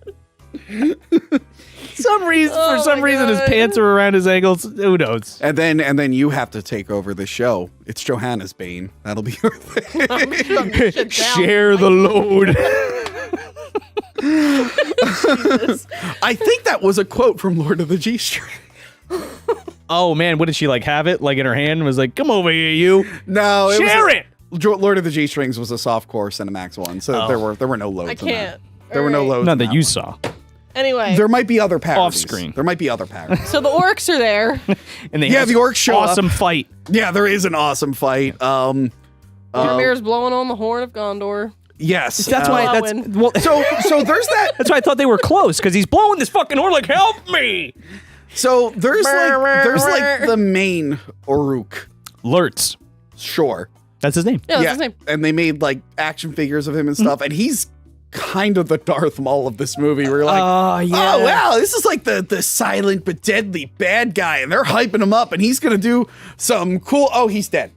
For some reason, his pants are around his ankles. Who knows? And then you have to take over the show. It's Johanna's Bane. That'll be your thing. Share the load. I think that was a quote from Lord of the G-String. Oh man, what did she like have it like in her hand and was like, "Come over here, you." No, Share it. Lord of the G-Strings was a softcore Cinemax one, so there were no loads. I in can't. that. There were no loads. Not in that you one. saw. Anyway, There might be other parodies. Off screen. There might be other parodies. so the orcs are there. And they Yeah, have the orcs show awesome up. fight. Yeah, there is an awesome fight. Boromir's blowing on the horn of Gondor. Yes, That's why. That's Owen. well. so there's that. That's why I thought they were close because he's blowing this fucking horn like, "Help me!" So there's like the main Oruk. Lurtz. Sure. That's his name. Yeah, that's his name. And they made like action figures of him and stuff, and he's kind of the Darth Maul of this movie. We're like, yeah. oh wow, this is like the silent but deadly bad guy, and they're hyping him up, and he's gonna do some cool. Oh, he's dead.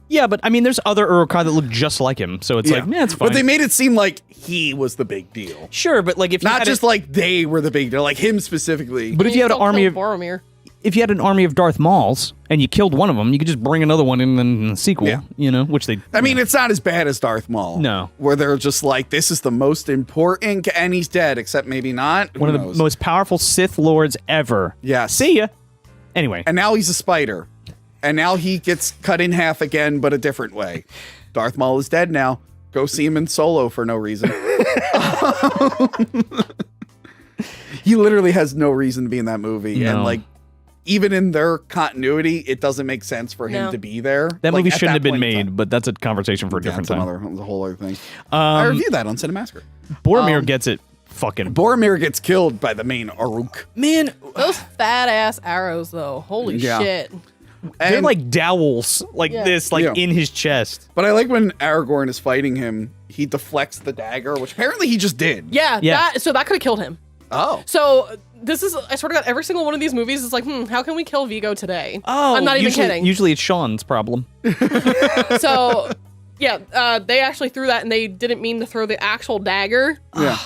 Yeah, but I mean, there's other Uruk-hai that look just like him, so it's like, man, it's fine. But they made it seem like he was the big deal, Sure, but like if you not had just like they were the big deal, like him specifically. But if you had an army of Boromir. if you had an army of Darth Mauls and you killed one of them, you could just bring another one in the sequel. Yeah. You know, which they. I mean, it's not as bad as Darth Maul. No. Where they're just like, this is the most important, and he's dead, except maybe not. One Who of the knows? most powerful Sith lords ever. Yes. See ya. Anyway, And now he's a spider. And now he gets cut in half again, but a different way. Darth Maul is dead now. Go see him in Solo for no reason. He literally has no reason to be in that movie. No. And like, even in their continuity, it doesn't make sense for him No. to be there. that Like, movie at shouldn't have that been point in made, time. but that's a conversation for a different Yeah, time. it's a whole other thing. I reviewed that on Cinemassacre. Boromir gets it fucking. Boromir gets killed by the main Uruk. Man, Those fat ass arrows, though. Holy Yeah. shit. they're And- like dowels, like Yeah. this, like Yeah. in his chest. But I like when Aragorn is fighting him, he deflects the dagger, which apparently he just did. Yeah, Yeah. so that could have killed him. Oh. So this is, I swear to God, every single one of these movies is like, how can we kill Vigo today? Oh, I'm not even usually, kidding. Usually it's Sean's problem. So, yeah, they actually threw that and they didn't mean to throw the actual dagger, Yeah.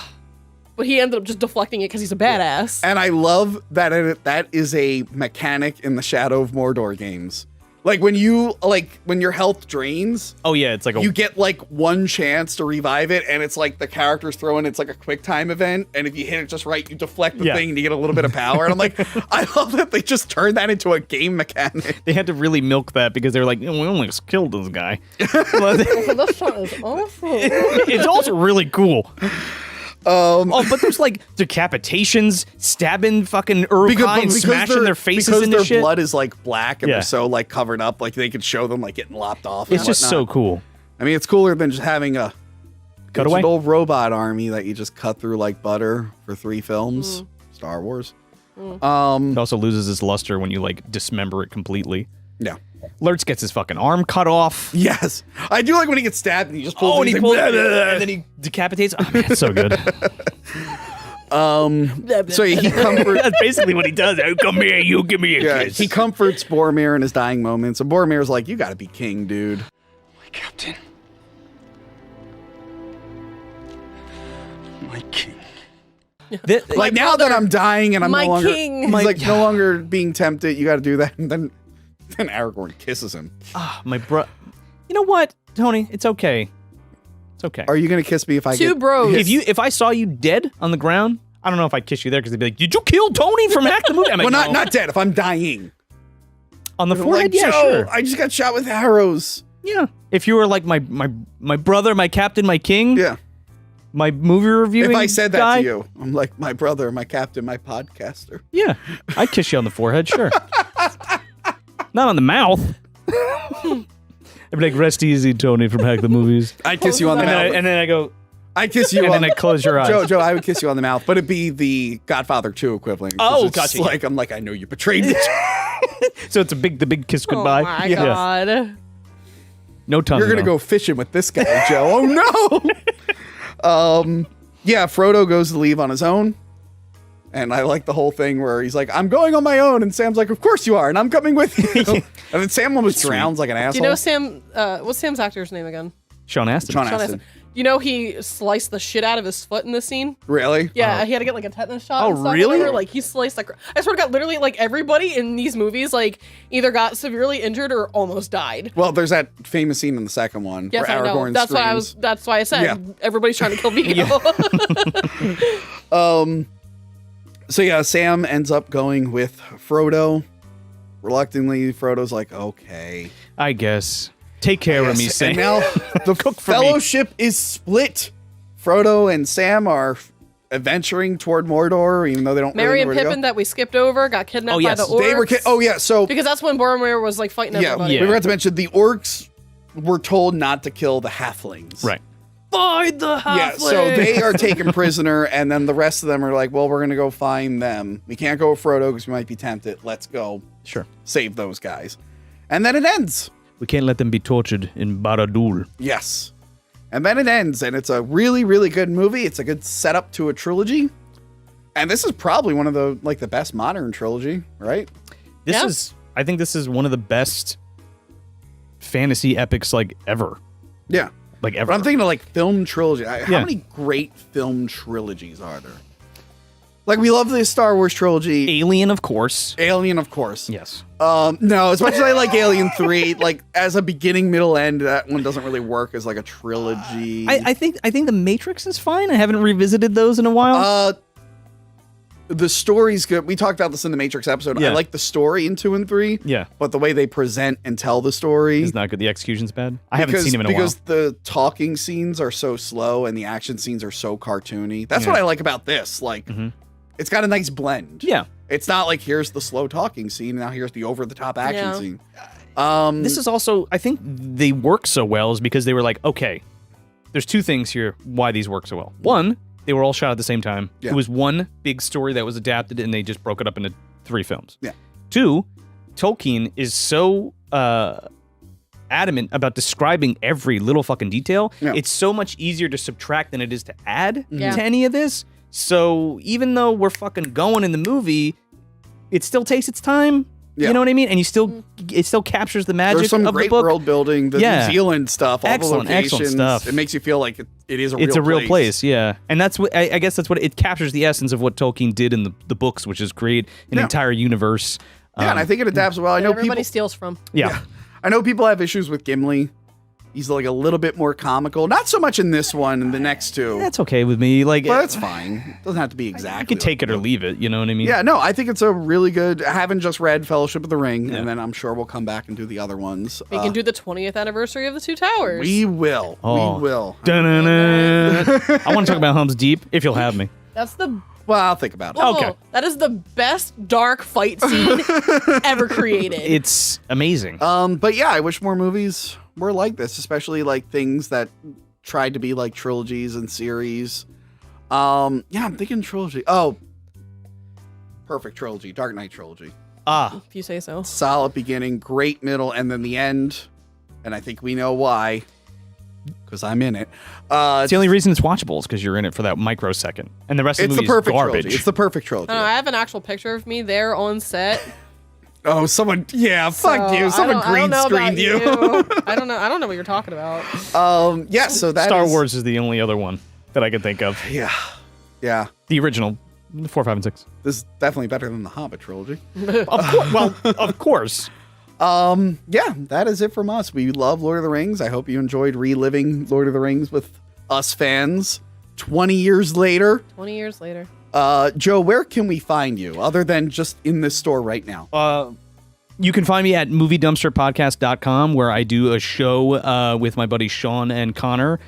but he ended up just deflecting it because he's a badass. And I love that that is a mechanic in the Shadow of Mordor games. Like when your health drains, Oh yeah, it's like a you get like one chance to revive it, and it's like the character's throwing it's like a quick time event, and if you hit it just right, you deflect the Yeah. thing and you get a little bit of power. And I'm like, I love that they just turned that into a game mechanic. They had to really milk that because they were like, we only killed this guy. But This shot is awesome. it's also really cool. Oh, but there's like decapitations, stabbing fucking Uruk-hai and smashing their faces because into their shit. blood is like black and Yeah. they're so like covered up, like they could show them like getting lopped off. It's and just so whatnot. cool. I mean, it's cooler than just having a Cutaway? old robot army that you just cut through like butter for 3 films. Star Wars. It also loses its luster when you like dismember it completely. Yeah. Lurtz gets his fucking arm cut off. Yes. I do like when he gets stabbed and he just pulls Oh, it, and he he's pulls like, it, and then he decapitates. Oh, man, it's so good. So he comforts. That's basically what he does. Oh, come here, you give me a Yeah, kiss. he comforts Boromir in his dying moments, and Boromir's like, "You got to be king, dude." My captain. My king. Like now that I'm dying and I'm my no longer, king. he's like no longer being tempted. You got to do that, and then Aragorn kisses him. My bro. You know what, Tony? It's okay. It's okay. Are you gonna kiss me if I Two get bros. If I saw you dead on the ground, I don't know if I'd kiss you there because they'd be like, "Did you kill Tony from Hack the Movie?" I'm like, Well, not "No." not dead. If I'm dying on the forehead. Like, Yeah, Joe, sure. I just got shot with arrows. Yeah. If you were like my brother, my captain, my king. Yeah. My movie reviewing If I said that guy, to you, I'm like my brother, my captain, my podcaster. Yeah, I'd kiss you on the forehead, sure. Not on the mouth. I'd be like, "Rest easy, Tony from Hack the Movies." I'd kiss you on the And mouth. then I go, I kiss you and on then I close your eyes. Joe, I would kiss you on the mouth, but it'd be the Godfather 2 equivalent. Oh, it's gotcha. Like I'm like, I know you betrayed me. So it's the big kiss goodbye. Oh my god. No tongue. You're gonna though. go fishing with this guy, Joe. Oh no. Yeah, Frodo goes to leave on his own. And I like the whole thing where he's like, I'm going on my own. And Sam's like, of course you are. And I'm coming with you. And then Sam almost drowns like an asshole. Do you know Sam? What's Sam's actor's name again? Sean Astin. Sean Sean Astin. Astin. You know he sliced the shit out of his foot in this scene. Really? Yeah, he had to get like a tetanus shot. Oh, and stuff, really? whatever. Like he sliced like I swear to God, literally like everybody in these movies like either got severely injured or almost died. Well, there's that famous scene in the second one Yes, where I know. Aragorn That's why I was. screams. That's why I said Yeah. everybody's trying to kill Vigo. So yeah, Sam ends up going with Frodo. Reluctantly, Frodo's like, okay. I guess. Take care of me, Yes, Sam. and now the Cook for me. fellowship is split. Frodo and Sam are adventuring toward Mordor, even though they don't Merry really and know where to Pippin go. that we skipped over got kidnapped Oh, yes. by the orcs. They were so because that's when Boromir was like fighting yeah, everybody. we forgot to mention the orcs were told not to kill the halflings. Right. Find the halfling. Yeah, so they are taken prisoner, and then the rest of them are like, well, we're going to go find them. We can't go with Frodo because we might be tempted. Let's go Sure. save those guys. And then it ends. We can't let them be tortured in Barad-dûr. Yes. And then it ends, and it's a really, really good movie. It's a good setup to a trilogy. And this is probably one of the the best modern trilogy, right? I think this is one of the best fantasy epics ever. Yeah. Ever. But I'm thinking of film trilogy. How Yeah. many great film trilogies are there? We love the Star Wars trilogy. Alien, of course. Alien, of course. Yes. No, as much as I like Alien 3, as a beginning, middle, end, that one doesn't really work as a trilogy. I think The Matrix is fine. I haven't revisited those in a while. The story's good. We talked about this in the Matrix episode. Yeah. I like the story in 2 and 3. Yeah. But the way they present and tell the story It's not good. The execution's bad. I haven't seen him in a while. because the talking scenes are so slow and the action scenes are so cartoony. That's what I like about this. It's got a nice blend. Yeah. It's not here's the slow talking scene, now here's the over the top action Yeah. scene. This is also, I think they work so well is because they were like, okay, there's two things here why these work so well. One, they were all shot at the same time. Yeah. It was one big story that was adapted and they just broke it up into 3 films. Yeah. Two, Tolkien is so adamant about describing every little fucking detail. Yeah. It's so much easier to subtract than it is to add Yeah. to any of this. So even though we're fucking going in the movie, it still takes its time. Yeah. You know what I mean? And it still captures the magic There's some of great the book. world building, the Yeah. New Zealand stuff, all Excellent, the excellent locations. stuff. It makes you feel like it is a real place. It's a real place, yeah. And that's what I guess that's what it captures the essence of what Tolkien did in the books, which is create an Yeah. entire universe. Yeah, and I think it adapts well. I know Everybody people. steals from. Yeah. I know people have issues with Gimli. He's a little bit more comical. Not so much in this one and the next two. That's okay with me. But that's fine. It doesn't have to be exactly. I could take it or leave it, you know what I mean? Yeah, no, I think it's a really good. I haven't just read Fellowship of the Ring, and then I'm sure we'll come back and do the other ones. We can do the 20th anniversary of the Two Towers. We will. Oh. We will. Dun-dun-dun. I want to talk about Helm's Deep, if you'll have me. That's the Well, I'll think about it. whoa, Okay. That is the best dark fight scene ever created. It's amazing. But yeah, I wish more movies were like this, especially things that tried to be like trilogies and series. Yeah, I'm thinking trilogy. Oh, perfect trilogy, Dark Knight trilogy. if you say so. Solid beginning, great middle, and then the end. And I think we know why, because I'm in it. It's the only reason it's watchable is because you're in it for that microsecond. And the rest of It's the the movie is perfect garbage. trilogy. It's the perfect trilogy. I don't know, I have an actual picture of me there on set. Oh, someone, yeah, fuck So, you. Someone I don't green know about screened you. I don't know what you're talking about. Yeah, so that Star is- Wars is the only other one that I can think of. Yeah. Yeah. The original, 4, 5, and 6. This is definitely better than the Hobbit trilogy. Of course. Yeah, that is it from us. We love Lord of the Rings. I hope you enjoyed reliving Lord of the Rings with us fans 20 years later. 20 years later. Joe, where can we find you other than just in this store right now? You can find me at moviedumpsterpodcast.com, where I do a show with my buddies Sean and Connor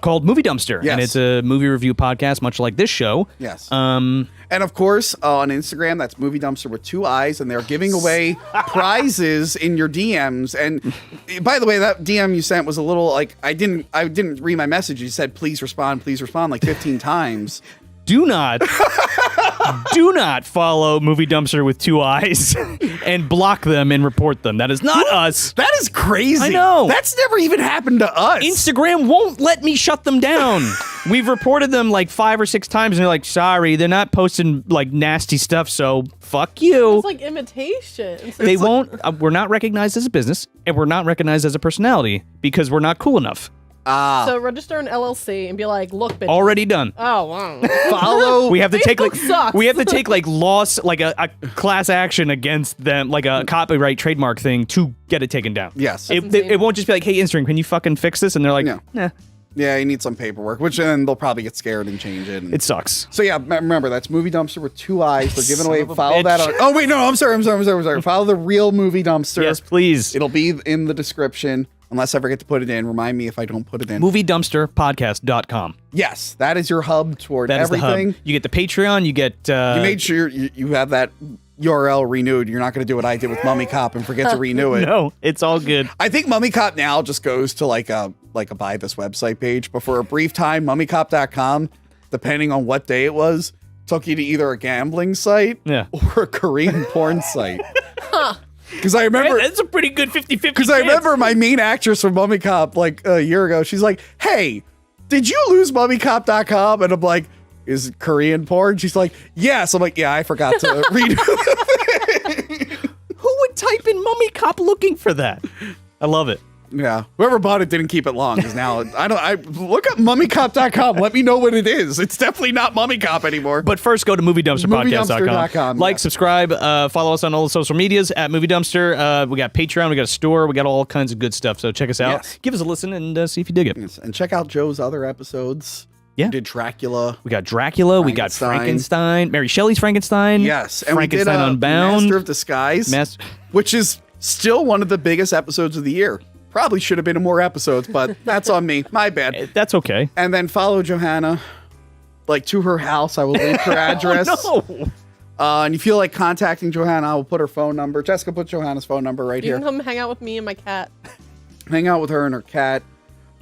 called Movie Dumpster. Yes. And it's a movie review podcast, much like this show. Yes. And of course, on Instagram, that's Movie Dumpster with 2 eyes, and they're giving away prizes in your DMs. And by the way, that DM you sent was a little like I didn't read my message. You said please respond like 15 times. Do not follow Movie Dumpster with 2 eyes and block them and report them. That is not us. That is crazy. I know. That's never even happened to us. Instagram won't let me shut them down. We've reported them like 5 or 6 times, and they're like, sorry, they're not posting like nasty stuff, so fuck you. It's like imitation. So They it's like- won't. We're not recognized as a business, and we're not recognized as a personality because we're not cool enough. So register an LLC and be like, look, bitch. Already done. Oh, wow. Follow. We have to take Facebook sucks. we have to take like loss, like a class action against them, like a copyright trademark thing to get it taken down. Yes. It won't just be like, hey, Instagram, can you fucking fix this? And they're like, No. nah, Yeah, you need some paperwork, which then they'll probably get scared and change it. And it sucks. so yeah, remember that's Movie Dumpster with 2 eyes. They're giving away. of a Follow bitch. that on. Oh wait, no, I'm sorry. Follow the real Movie Dumpster. Yes, please. It'll be in the description. Unless I forget to put it in. Remind me if I don't put it in. MovieDumpsterPodcast.com. Yes, that is your hub toward That is the everything. hub. You get the Patreon. You get. You made sure you have that URL renewed. You're not going to do what I did with Mummy Cop and forget to renew it. No, it's all good. I think Mummy Cop now just goes to like a buy this website page. But for a brief time, mummycop.com, depending on what day it was, took you to either a gambling site Yeah. or a Korean porn site. Because I remember. That's a pretty good 50-50 Because I remember my main actress from Mummy Cop like a year ago. She's like, "Hey, did you lose mummycop.com?" And I'm like, "Is it Korean porn?" She's like, "Yes." I'm like, "Yeah, I forgot to redo the Who would type in Mummy Cop looking for that? I love it. Yeah, whoever bought it didn't keep it long because now I look up mummycop.com. Let me know what it is. It's definitely not Mummy Cop anymore. But first, go to MovieDumpsterPodcast.com. Like, yes. subscribe, follow us on all the social medias at Movie Dumpster. We got Patreon, we got a store, we got all kinds of good stuff. So check us out. Yes. Give us a listen and see if you dig it. Yes, and check out Joe's other episodes. Yeah. We did Dracula. We got Dracula, we got Frankenstein, Mary Shelley's Frankenstein. Yes, and we did Frankenstein Unbound. Master of Disguise, which is still one of the biggest episodes of the year. Probably should have been more episodes, but that's on me. My bad. That's okay. And then follow Johanna, like to her house. I will link her address. Oh, no. And you feel like contacting Johanna, I will put her phone number. Jessica, put Johanna's phone number right You here. can come hang out with me and my cat. Hang out with her and her cat.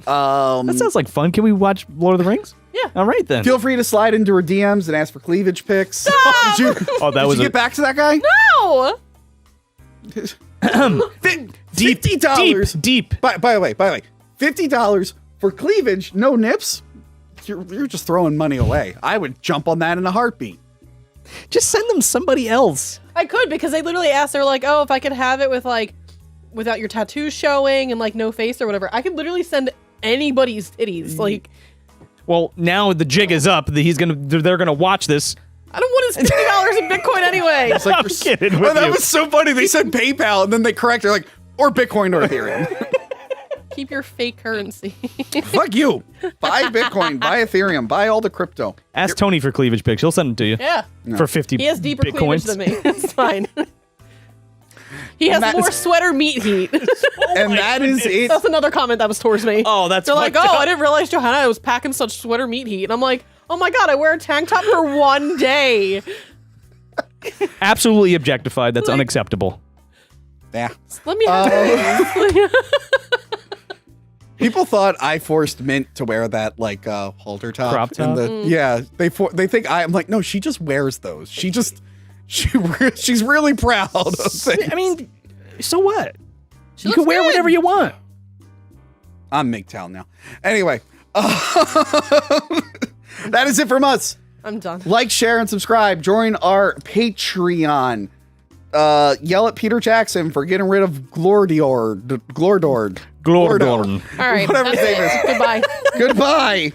That sounds like fun. Can we watch Lord of the Rings? Yeah. All right, then. Feel free to slide into her DMs and ask for cleavage pics. Did you, Oh, that did was you a- get back to that guy? No! $50. Deep. By the way, $50 for cleavage, no nips. You're just throwing money away. I would jump on that in a heartbeat. Just send them somebody else. I could because they literally asked, they're like, oh, if I could have it with like, without your tattoos showing and like no face or whatever, I could literally send anybody's titties. Like, Well, now the jig is up. They're gonna watch this. I don't want his $50 in Bitcoin anyway. It's like I'm kidding with that you. was so funny. They said PayPal and then they correct. They're like, or Bitcoin or Ethereum. Keep your fake currency. Fuck you. Buy Bitcoin, buy Ethereum, buy all the crypto. Ask Tony for cleavage pics. He'll send them to you. Yeah. For 50 He has deeper Bitcoins. cleavage than me. It's fine. He has And more sweater meat heat. And that is it. That's another comment that was towards me. Oh, that's They're like, fucked oh, up. I didn't realize Johanna was packing such sweater meat heat. And I'm like, oh my God, I wear a tank top for one day. Absolutely objectified. That's unacceptable. Yeah. Let me have People thought I forced Mint to wear that like halter top. Crop top? Yeah, they think I'm like, no, she just wears those. She's really proud of things. I mean, so what? You looks can wear good. whatever you want. I'm MGTOW now. Anyway, that is it from us. I'm done. Like, share, and subscribe. Join our Patreon. Yell at Peter Jackson for getting rid of Glordord. Glordorn. All right. Whatever his that's name it. is. Goodbye. Goodbye.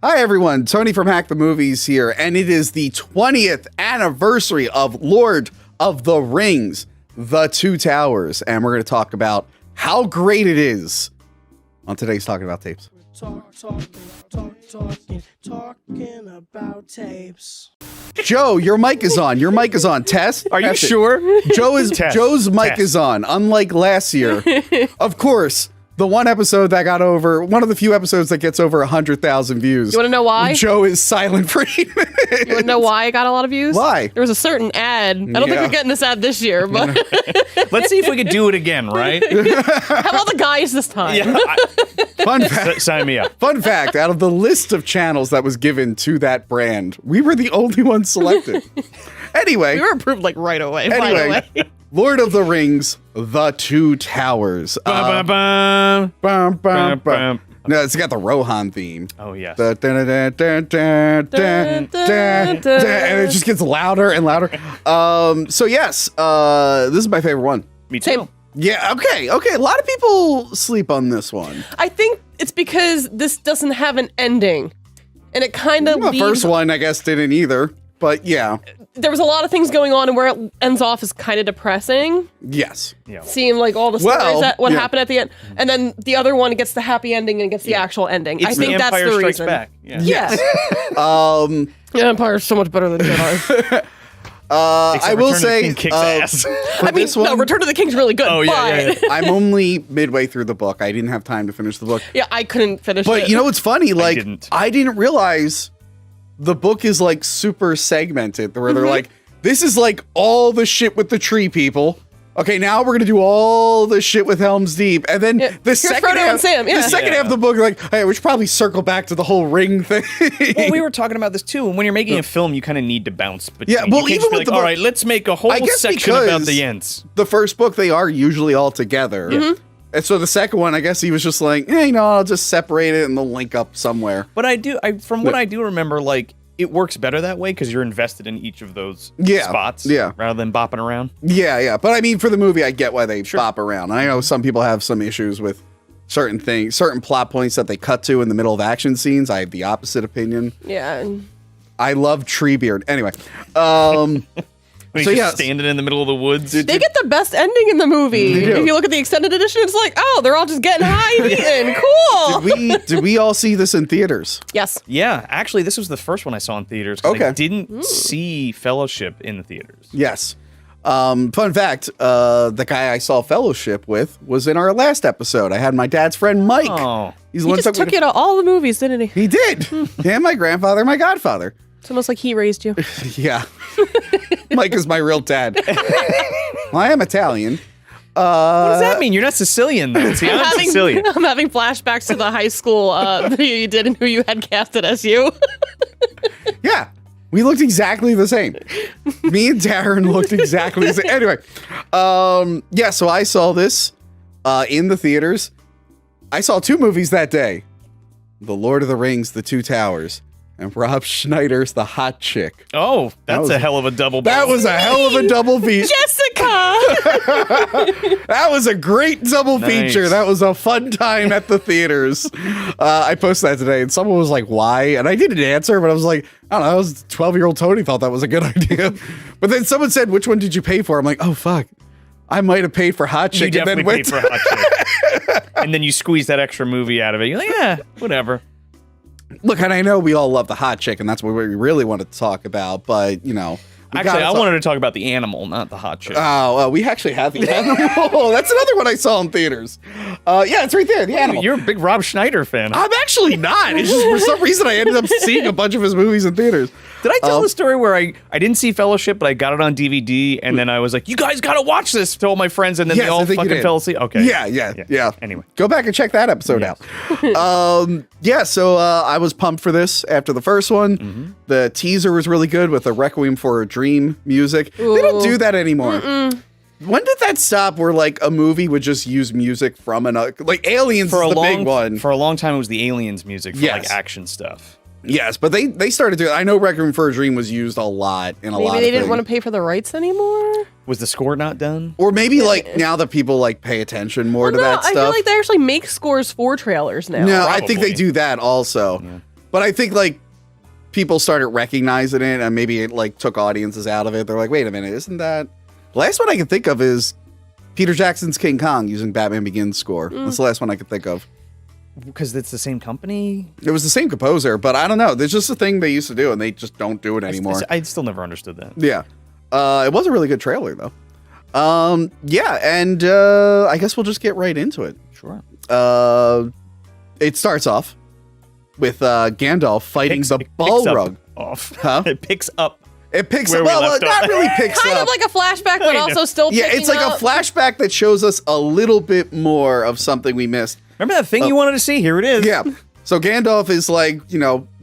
Hi, everyone. Tony from Hack the Movies here, and it is the 20th anniversary of Lord of the Rings, The Two Towers, and we're going to talk about how great it is on today's Talking About Tapes. Talking about tapes. Joe, your mic is on. Your mic is on. Test. Are you Test it. sure? Joe's mic Test. is on. Unlike last year, of course, the one episode that got over, one of the few episodes that gets over 100,000 views. You want to know why? Joe is silent for 8 minutes. You want to know why it got a lot of views? Why? There was a certain ad. I don't think we're getting this ad this year, but Let's see if we can do it again, right? how about the guys this time? Fun fact. Sign me up. Fun fact, out of the list of channels that was given to that brand, we were the only ones selected. Anyway. We were approved like right away. By the way. Lord of the Rings, The Two Towers. Bum, bum, Bum, bum, bum, bum. No, it's got the Rohan theme. Oh, yes. And it just gets louder and louder. So yes, this is my favorite one. Me too. Same. Yeah, okay. A lot of people sleep on this one. I think it's because this doesn't have an ending. And it kind of The first one, I guess, didn't either. But yeah. There was a lot of things going on, and where it ends off is kind of depressing. Yes. Yeah. Seeing like all the stories that happened at the end, and then the other one gets the happy ending and gets the actual ending. I think that's Empire the Strikes reason. Back. Yeah. Yes. Yeah, Empire's so much better than Jedi. I will Return of the say, King kicks ass. for this one, no, Return of the King's really good. Oh, yeah, but yeah. I'm only midway through the book. I didn't have time to finish the book. yeah, I couldn't finish it. But you know what's funny? Like, didn't. I didn't realize the book is like super segmented, where they're like, this is like all the shit with the tree people. Okay, now we're gonna do all the shit with Helm's Deep, and then the here's second Frodo half, and Sam, yeah. the second half of the book, like, hey, we should probably circle back to the whole ring thing. Well, we were talking about this too. And when you're making a film, you kind of need to bounce between. Yeah, well, you can't even just be with like, the all book- right, let's make a whole I guess section about because the Ents. the first book, they are usually all together. And so the second one, I guess he was just like, hey, I'll just separate it and they'll link up somewhere. But from what I do remember, like, it works better that way because you're invested in each of those spots. Yeah. Rather than bopping around. Yeah. But I mean, for the movie, I get why they bop around. I know some people have some issues with certain things, certain plot points that they cut to in the middle of action scenes. I have the opposite opinion. yeah, and I love Treebeard. Anyway, When he's So, just yeah. standing in the middle of the woods. they get the best ending in the movie. They do. If you look at the extended edition, it's like, oh, they're all just getting high and eating. Cool. did we all see this in theaters? Yes. Yeah, actually, this was the first one I saw in theaters. 'Cause Okay. I didn't see Fellowship in the theaters. Yes. Fun fact, the guy I saw Fellowship with was in our last episode. I had my dad's friend Mike. Oh. He's the He one just that took you to all the movies, didn't he? He did. And my grandfather, my godfather. It's almost like he raised you. Yeah. Mike is my real dad. Well, I am Italian. What does that mean? You're not Sicilian, though. See, I'm Sicilian. I'm having flashbacks to the high school that you did and who you had casted as you. Yeah. We looked exactly the same. Me and Darren looked exactly the same. Anyway, yeah, so I saw this in the theaters. I saw 2 movies that day. The Lord of the Rings, The Two Towers, and Rob Schneider's The Hot Chick. Oh, that's a hell of a double. That was a hell of a double feature. Jessica! That was a great double feature. That was a fun time at the theaters. I posted that today, and someone was like, why? And I didn't answer, but I was like, I don't know, 12-year-old Tony thought that was a good idea. But then someone said, which one did you pay for? I'm like, oh, fuck. I might have paid for Hot Chick. You and then definitely went paid for Hot Chick. And then you squeeze that extra movie out of it. You're like, yeah, whatever. Look, and I know we all love The Hot Chick, and that's what we really wanted to talk about, but, you know. Actually, I wanted to talk about the animal, not the Hot Chick. Oh, we actually have the animal. That's another one I saw in theaters. Yeah, it's right there, the animal. You're a big Rob Schneider fan. I'm actually not. It's just for some reason I ended up seeing a bunch of his movies in theaters. Did I tell the story where I didn't see Fellowship, but I got it on DVD, and then I was like, you guys got to watch this to all my friends, and then Yes, they all I think you fucking did. fell asleep? Okay. Yeah. Anyway. Go back and check that episode out. Yeah, so I was pumped for this after the first one. The teaser was really good with the Requiem for a Dream music. They don't do that anymore. When did that stop where like a movie would just use music from another, like Aliens is the big one. For a long time, it was the Aliens music for like action stuff. Yes, but they started doing, I know Requiem for a Dream was used a lot in a lot of Maybe they didn't things. want to pay for the rights anymore? Was the score not done? Or maybe like now that people like pay attention more to that I stuff. feel like they actually make scores for trailers now. No, I think they do that also. Yeah. But I think like people started recognizing it and maybe it like took audiences out of it. They're like, wait a minute, isn't that... The last one I can think of is Peter Jackson's King Kong using Batman Begins score. That's the last one I could think of. Because it's the same company? It was the same composer, but I don't know. There's just a thing they used to do, and they just don't do it anymore. I still never understood that. Yeah. It was a really good trailer, though. Yeah, and I guess we'll just get right into it. Sure. It starts off with Gandalf fighting the Balrog. Huh? It picks up. It picks where up. we Well, left not off. really picks Kind up. of like a flashback, but Kind of. also still Yeah, picking it's like up. a flashback that shows us a little bit more of something we missed. Remember that thing you wanted to see? Here it is. Yeah. So Gandalf is like,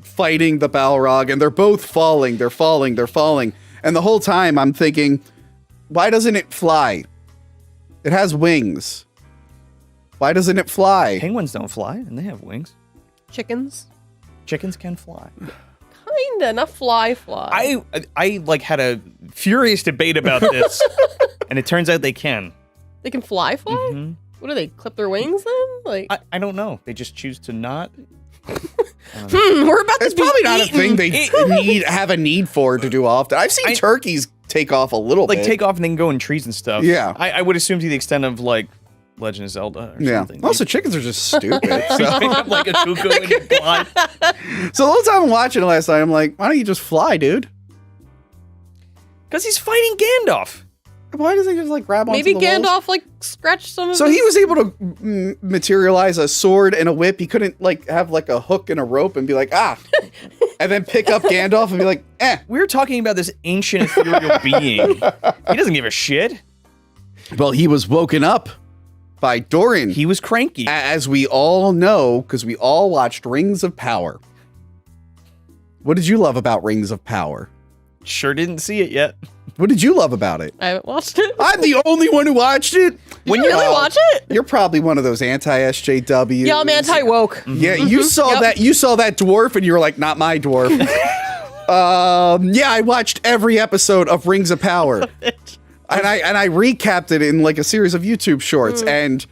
fighting the Balrog, and they're both falling. They're falling. They're falling. And the whole time I'm thinking, why doesn't it fly? It has wings. Why doesn't it fly? Penguins don't fly, and they have wings. Chickens. Chickens can fly. Kinda, not fly. I like had a furious debate about this, and it turns out they can. They can fly? Mhm. What do they, clip their wings then? Like, I don't know. They just choose to not. we're about to It's be probably not eaten. a thing they have a need for to do often. I've seen turkeys take off a little Like bit. take off and then go in trees and stuff. Yeah. I would assume to the extent of like Legend of Zelda or Yeah. something. Also, chickens are just stupid. So. like a cuckoo and you fly. So the whole time I'm watching it last night, I'm like, why don't you just fly, dude? Because he's fighting Gandalf. Why doesn't he just like grab onto Maybe the walls? Gandalf like scratched some of So his... he was able to materialize a sword and a whip. He couldn't like have like a hook and a rope and be like, and then pick up Gandalf and be like, We're talking about this ancient ethereal being. He doesn't give a shit. Well, he was woken up by Doran. He was cranky. As we all know, because we all watched Rings of Power. What did you love about Rings of Power? Sure didn't see it yet. What did you love about it? I haven't watched it. I'm the only one who watched it. When you really watch it? You're probably one of those anti-SJWs. Yeah, I'm anti-woke. Yeah, you saw that. You saw that dwarf, and you were like, "Not my dwarf." Yeah, I watched every episode of Rings of Power, and I recapped it in like a series of YouTube shorts, and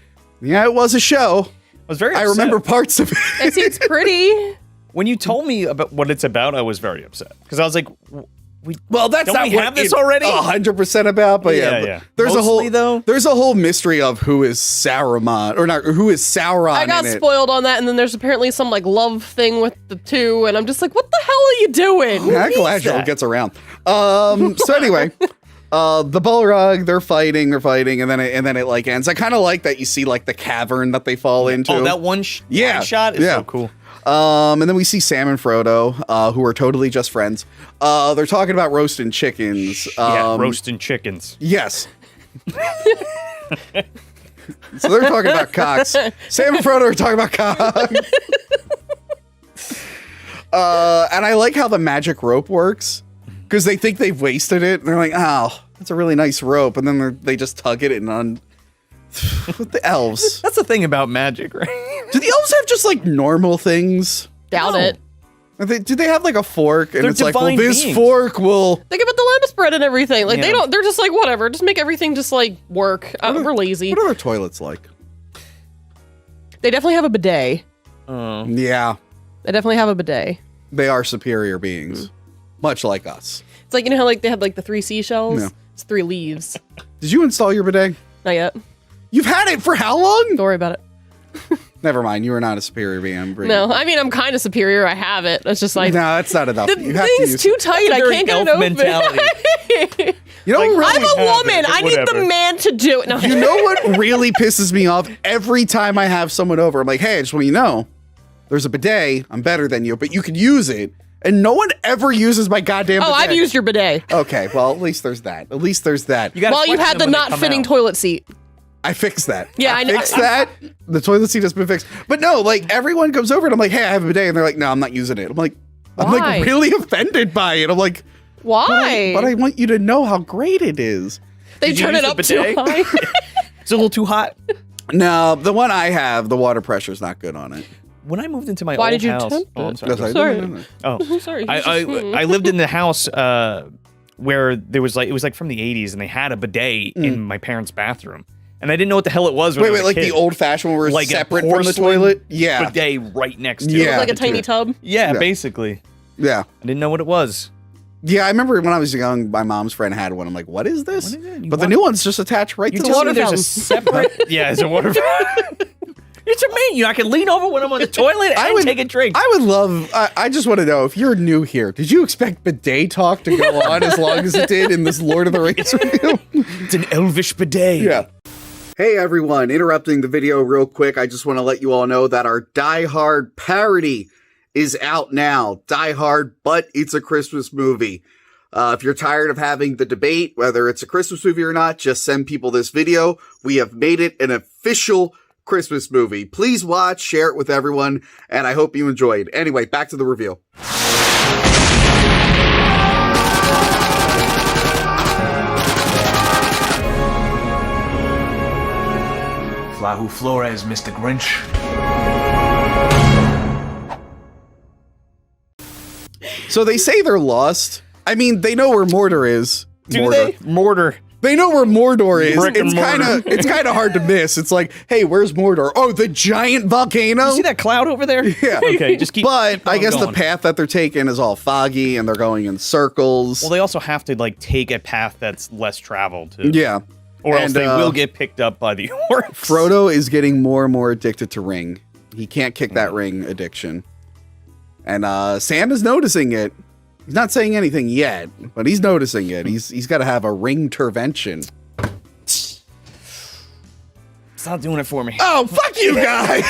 yeah, it was a show. I was very I upset. remember parts of it. It seems pretty. When you told me about what it's about, I was very upset. Because I was like, Well, that's don't not we what have this it already? 100% about, but Yeah, yeah. yeah. There's Mostly, though? There's a whole mystery of who is Saruman, or not, who is Sauron I got in it. spoiled on that, and then there's apparently some like love thing with the two, and I'm just like, what the hell are you doing? Yeah, Galadriel gets around. So anyway, the Balrog, they're fighting, and then it like ends. I kind of like that you see like the cavern that they fall into. Oh, that one shot is so cool. And then we see Sam and Frodo, who are totally just friends. They're talking about roasting chickens. Roasting chickens. Yes. So they're talking about cocks. Sam and Frodo are talking about cocks. And I like how the magic rope works, because they think they've wasted it, and they're like, "Oh, that's a really nice rope," and then they just tug it and with the elves. That's the thing about magic, right? Do the elves have just like normal things? Doubt No. it. Do they have like a fork? And They're it's like, well, divine this beings. fork will. Think about the lemon spread and everything. Like they Yeah. don't. They're just like whatever. Just make everything just like work. We're lazy. What are their toilets like? They definitely have a bidet. Yeah, They definitely have a bidet. they are superior beings, much like us. It's like, you know how like they had like the 3 seashells? Yeah. It's 3 leaves. Did you install your bidet? Not yet. You've had it for how long? Don't worry about it. Never mind. You are not a superior being. I'm bringing No, I mean I'm kind of superior. I have it. It's just like no, that's not enough. the You have to thing's use. too tight. I very can't get it elf open. mentality. You know, what really, I'm a have woman. it, but I need the whatever. man to do it. No. you know what really pisses me off? Every time I have someone over, I'm like, "Hey, I just want you to know, there's a bidet. I'm better than you, but you can use it." And no one ever uses my goddamn Oh, bidet. I've used your bidet. Okay, well, at least there's that. At least there's that. You gotta While you flex had them the when they not come fitting out. toilet seat. I fixed that. Yeah, I I know. fixed that. The toilet seat has been fixed. But no, like everyone comes over and I'm like, "Hey, I have a bidet," and they're like, "No, I'm not using it." I'm like Why? really offended by it. I'm like, Why? but I want you to know how great it is. They Did you turn use it the up too bidet? high. It's a little too hot. No, the one I have, the water pressure's not good on it. When I moved into my Why old did you house, tempt oh, I'm it? sorry. That's Sorry. no. Oh, Sorry. I lived in the house where there was like, it was like from the 80s, and they had a bidet in my parents' bathroom, and I didn't know what the hell it was. When I was Wait, a like kid. the old fashioned one where it's Like a separate from the porcelain toilet? Yeah. bidet right next to Yeah. it. Like a tiny tub. Yeah, Yeah. basically. Yeah. I didn't know what it was. Yeah, I remember when I was young, my mom's friend had one. I'm like, what is this? What is it? You But the want- new one's just attached right You to the tell water me there's a fountain. separate. Yeah, it's a water fountain. It's amazing. I can lean over when I'm on the toilet and take a drink. I would love. I just want to know if you're new here. Did you expect bidet talk to go on as long as it did in this Lord of the Rings review? It's an elvish bidet. Yeah. Hey everyone, interrupting the video real quick. I just want to let you all know that our Die Hard parody is out now. Die Hard, but it's a Christmas movie. If you're tired of having the debate whether it's a Christmas movie or not, just send people this video. We have made it an official Christmas movie. Please watch, share it with everyone, and I hope you enjoyed. Anyway, back to the review. Flahu Flores, Mr. Grinch. So they say they're lost. I mean, they know where Mordor is. Do they? Mordor. They know where Mordor is. Brick and It's kind of hard to miss. It's like, hey, where's Mordor? Oh, the giant volcano. You see that cloud over there? Yeah. Okay, just keep. But I guess going. the path that they're taking is all foggy, and they're going in circles. Well, they also have to like take a path that's less traveled too. Yeah. Or else And, they will get picked up by the orcs. Frodo is getting more and more addicted to ring. He can't kick that ring addiction. And Sam is noticing it. He's not saying anything yet, but he's noticing it. He's got to have a ring intervention. It's not doing it for me. Oh, fuck you guys!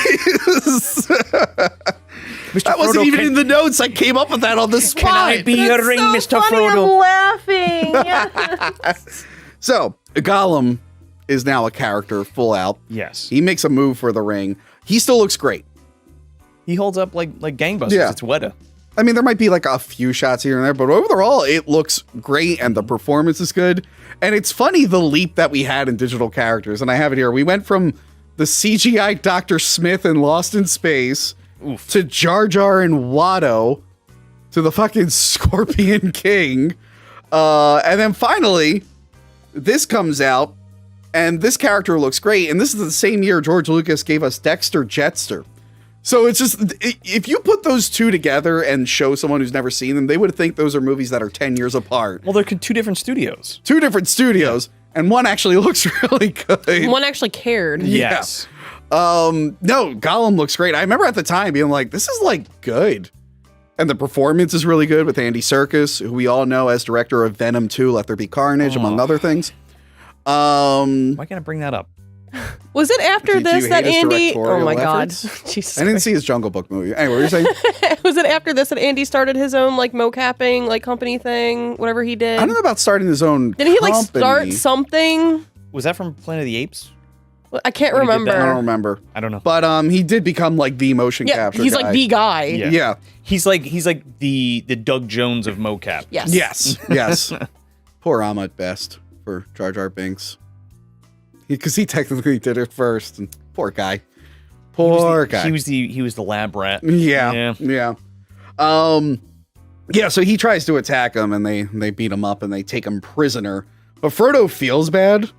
That wasn't even in the notes. I came up with that on the spot. Can I be your ring, Mr. Frodo? I'm laughing. So, Gollum is now a character full out. Yes. He makes a move for the ring. He still looks great. He holds up like gangbusters. Yeah. It's Weta. I mean, there might be like a few shots here and there, but overall, it looks great and the performance is good. And it's funny the leap that we had in digital characters. And I have it here. We went from the CGI Dr. Smith in Lost in Space to Jar Jar and Watto to the fucking Scorpion King. And then finally, this comes out and this character looks great. And this is the same year George Lucas gave us Dexter Jetster. So it's just, if you put those two together and show someone who's never seen them, they would think those are movies that are 10 years apart. Well, they're two different studios. Two different studios, and one actually looks really good. One actually cared. Yes. No, Gollum looks great. I remember at the time being like, this is like good. And the performance is really good with Andy Serkis, who we all know as director of Venom 2, Let There Be Carnage, among other things. Why can't I bring that up? Was it after Did this you that hate his Andy? Oh directorial my god! efforts? Jesus I didn't Christ. see his Jungle Book movie. Anyway, what were you saying? Was it after this that Andy started his own like mocapping like company thing? Whatever he did. I don't know about starting his own Didn't he like company. start something? Was that from Planet of the Apes? I can't When he did remember. that? I don't remember. I don't know. But he did become like the motion Yeah, capture he's guy. like the guy. Yeah. He's like the Doug Jones of mocap. Yes. Yes. Yes. Poor Ahmed Best for Jar Jar Binks. Because he technically did it first. And poor guy. Poor guy. He was the lab rat. Yeah. Yeah. Yeah, so he tries to attack him and they beat him up and they take him prisoner. But Frodo feels bad.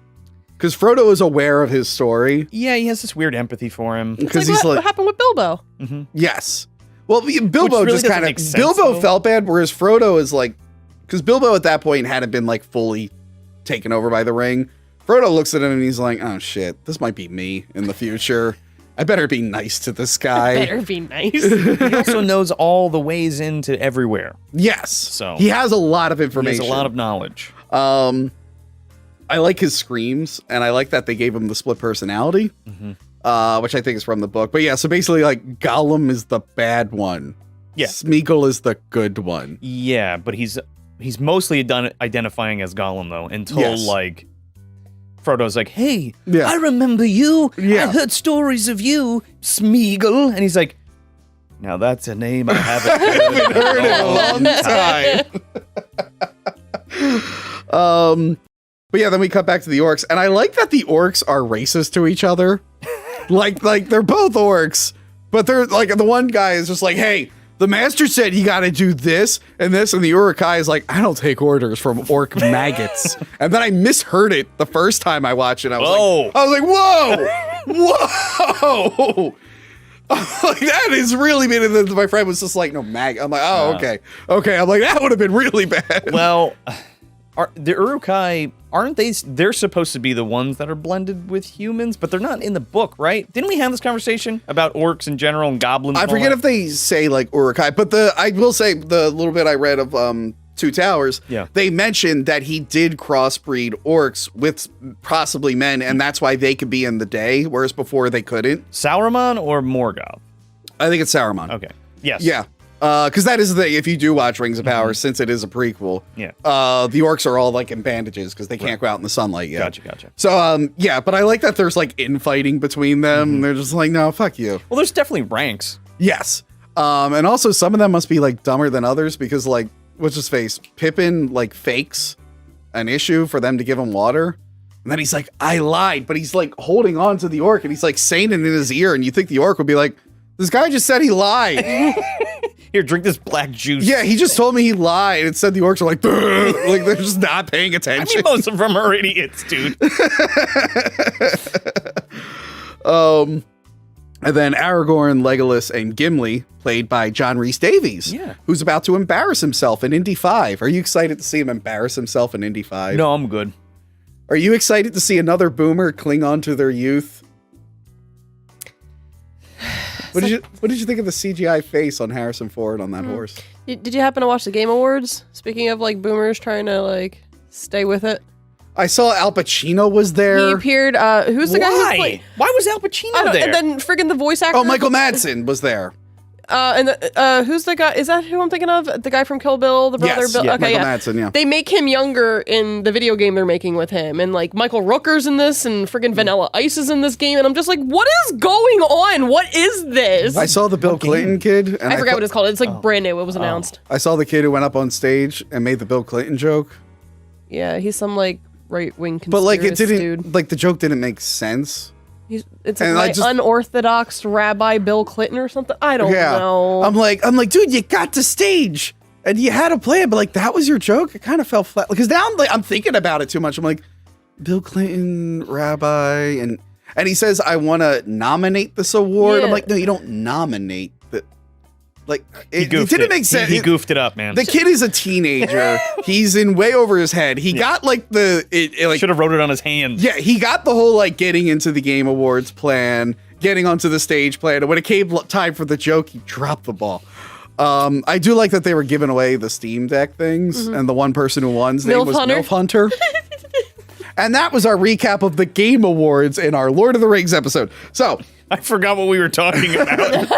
Because Frodo is aware of his story. Yeah, he has this weird empathy for him. It's like what happened with Bilbo? Yes. Well, Bilbo really just doesn't kind of, make sense, Bilbo though. felt bad, whereas Frodo is like, because Bilbo at that point hadn't been like fully taken over by the ring. Frodo looks at him and he's like, oh shit, this might be me in the future. I better be nice to this guy. Better be nice. He also knows all the ways into everywhere. Yes. So he has a lot of He information. has a lot of knowledge. I like his screams, and I like that they gave him the split personality, which I think is from the book. But yeah, so basically, like, Gollum is the bad one. Yeah. Smeagol is the good one. Yeah, but he's mostly done identifying as Gollum though, until Yes. like Frodo's like, "Hey, Yeah. I remember you. Yeah. I heard stories of you, Smeagol," and he's like, "Now that's a name I haven't heard in a long time." But yeah, then we cut back to the orcs, and I like that the orcs are racist to each other. like they're both orcs, but they're like, the one guy is just like, "Hey, the master said you got to do this and this," and the Uruk-hai is like, "I don't take orders from orc maggots." And then I misheard it the first time I watched it. I was like, "Whoa, like, that is really bad." And then my friend was just like, "No, mag." I'm like, "Oh, okay." I'm like, that would have been really bad. Well, the Uruk-hai aren't they? They're supposed to be the ones that are blended with humans, but they're not in the book, right? Didn't we have this conversation about orcs in general and goblins? I forget if they say like Uruk-hai, but I will say the little bit I read of Two Towers, they mentioned that he did crossbreed orcs with possibly men, and that's why they could be in the day, whereas before they couldn't. Sauron or Morgoth? I think it's Saruman. Okay. Yes. Yeah. Because that is the thing, if you do watch Rings of Power, since it is a prequel, the orcs are all like in bandages because they can't go out in the sunlight yet. Gotcha. So, yeah, but I like that there's like infighting between them. And they're just like, no, fuck you. Well, there's definitely ranks. Yes. And also some of them must be like dumber than others because like, what's his face? Pippin like fakes an issue for them to give him water. And then he's like, I lied. But he's like holding on to the orc and he's like saying it in his ear. And you think the orc would be like, this guy just said he lied. Here, drink this black juice. Yeah, he just told me he lied. Instead, the orcs are like, like they're just not paying attention. I mean, most of them are idiots, dude. And then Aragorn, Legolas, and Gimli, played by John Rhys Davies, who's about to embarrass himself in Indy 5. Are you excited to see him embarrass himself in Indy 5? No, I'm good. Are you excited to see another boomer cling on to their youth? What did you think of the CGI face on Harrison Ford on that horse? Did you happen to watch the Game Awards? Speaking of like boomers trying to like stay with it. I saw Al Pacino was there. He appeared. Who's the guy who played? Why was Al Pacino there? And then friggin' the voice actor. Oh, Michael Madsen was there. Who's the guy? Is that who I'm thinking of? The guy from Kill Bill, the brother Yes, Bill. yeah, Okay, Michael Madsen, yeah. They make him younger in the video game they're making with him, and like Michael Rooker's in this, and friggin' Vanilla Ice is in this game, and I'm just like, what is going on? What is this? I saw the Bill Clinton kid. And I forgot what it's called. It's like brand new. It was announced. I saw the kid who went up on stage and made the Bill Clinton joke. Yeah, he's some like right wing conspiracist But like it didn't, dude. like the joke didn't make sense. It's like unorthodox Rabbi Bill Clinton or something. I don't know. I'm like, dude, you got to stage and you had a plan, but like that was your joke. It kind of fell flat because now I'm thinking about it too much. I'm like, Bill Clinton, Rabbi, and he says I want to nominate this award. Yeah. I'm like, no, you don't nominate the. Like it goofed didn't it. make sense. He goofed it up, man. The kid is a teenager. He's in way over his head. He got like should have wrote it on his hand. Yeah, he got the whole like getting into the Game Awards plan, getting onto the stage plan, and when it came time for the joke, he dropped the ball. I do like that they were giving away the Steam Deck things, and the one person who won's name was Milf Hunter. And that was our recap of the Game Awards in our Lord of the Rings episode. So I forgot what we were talking about.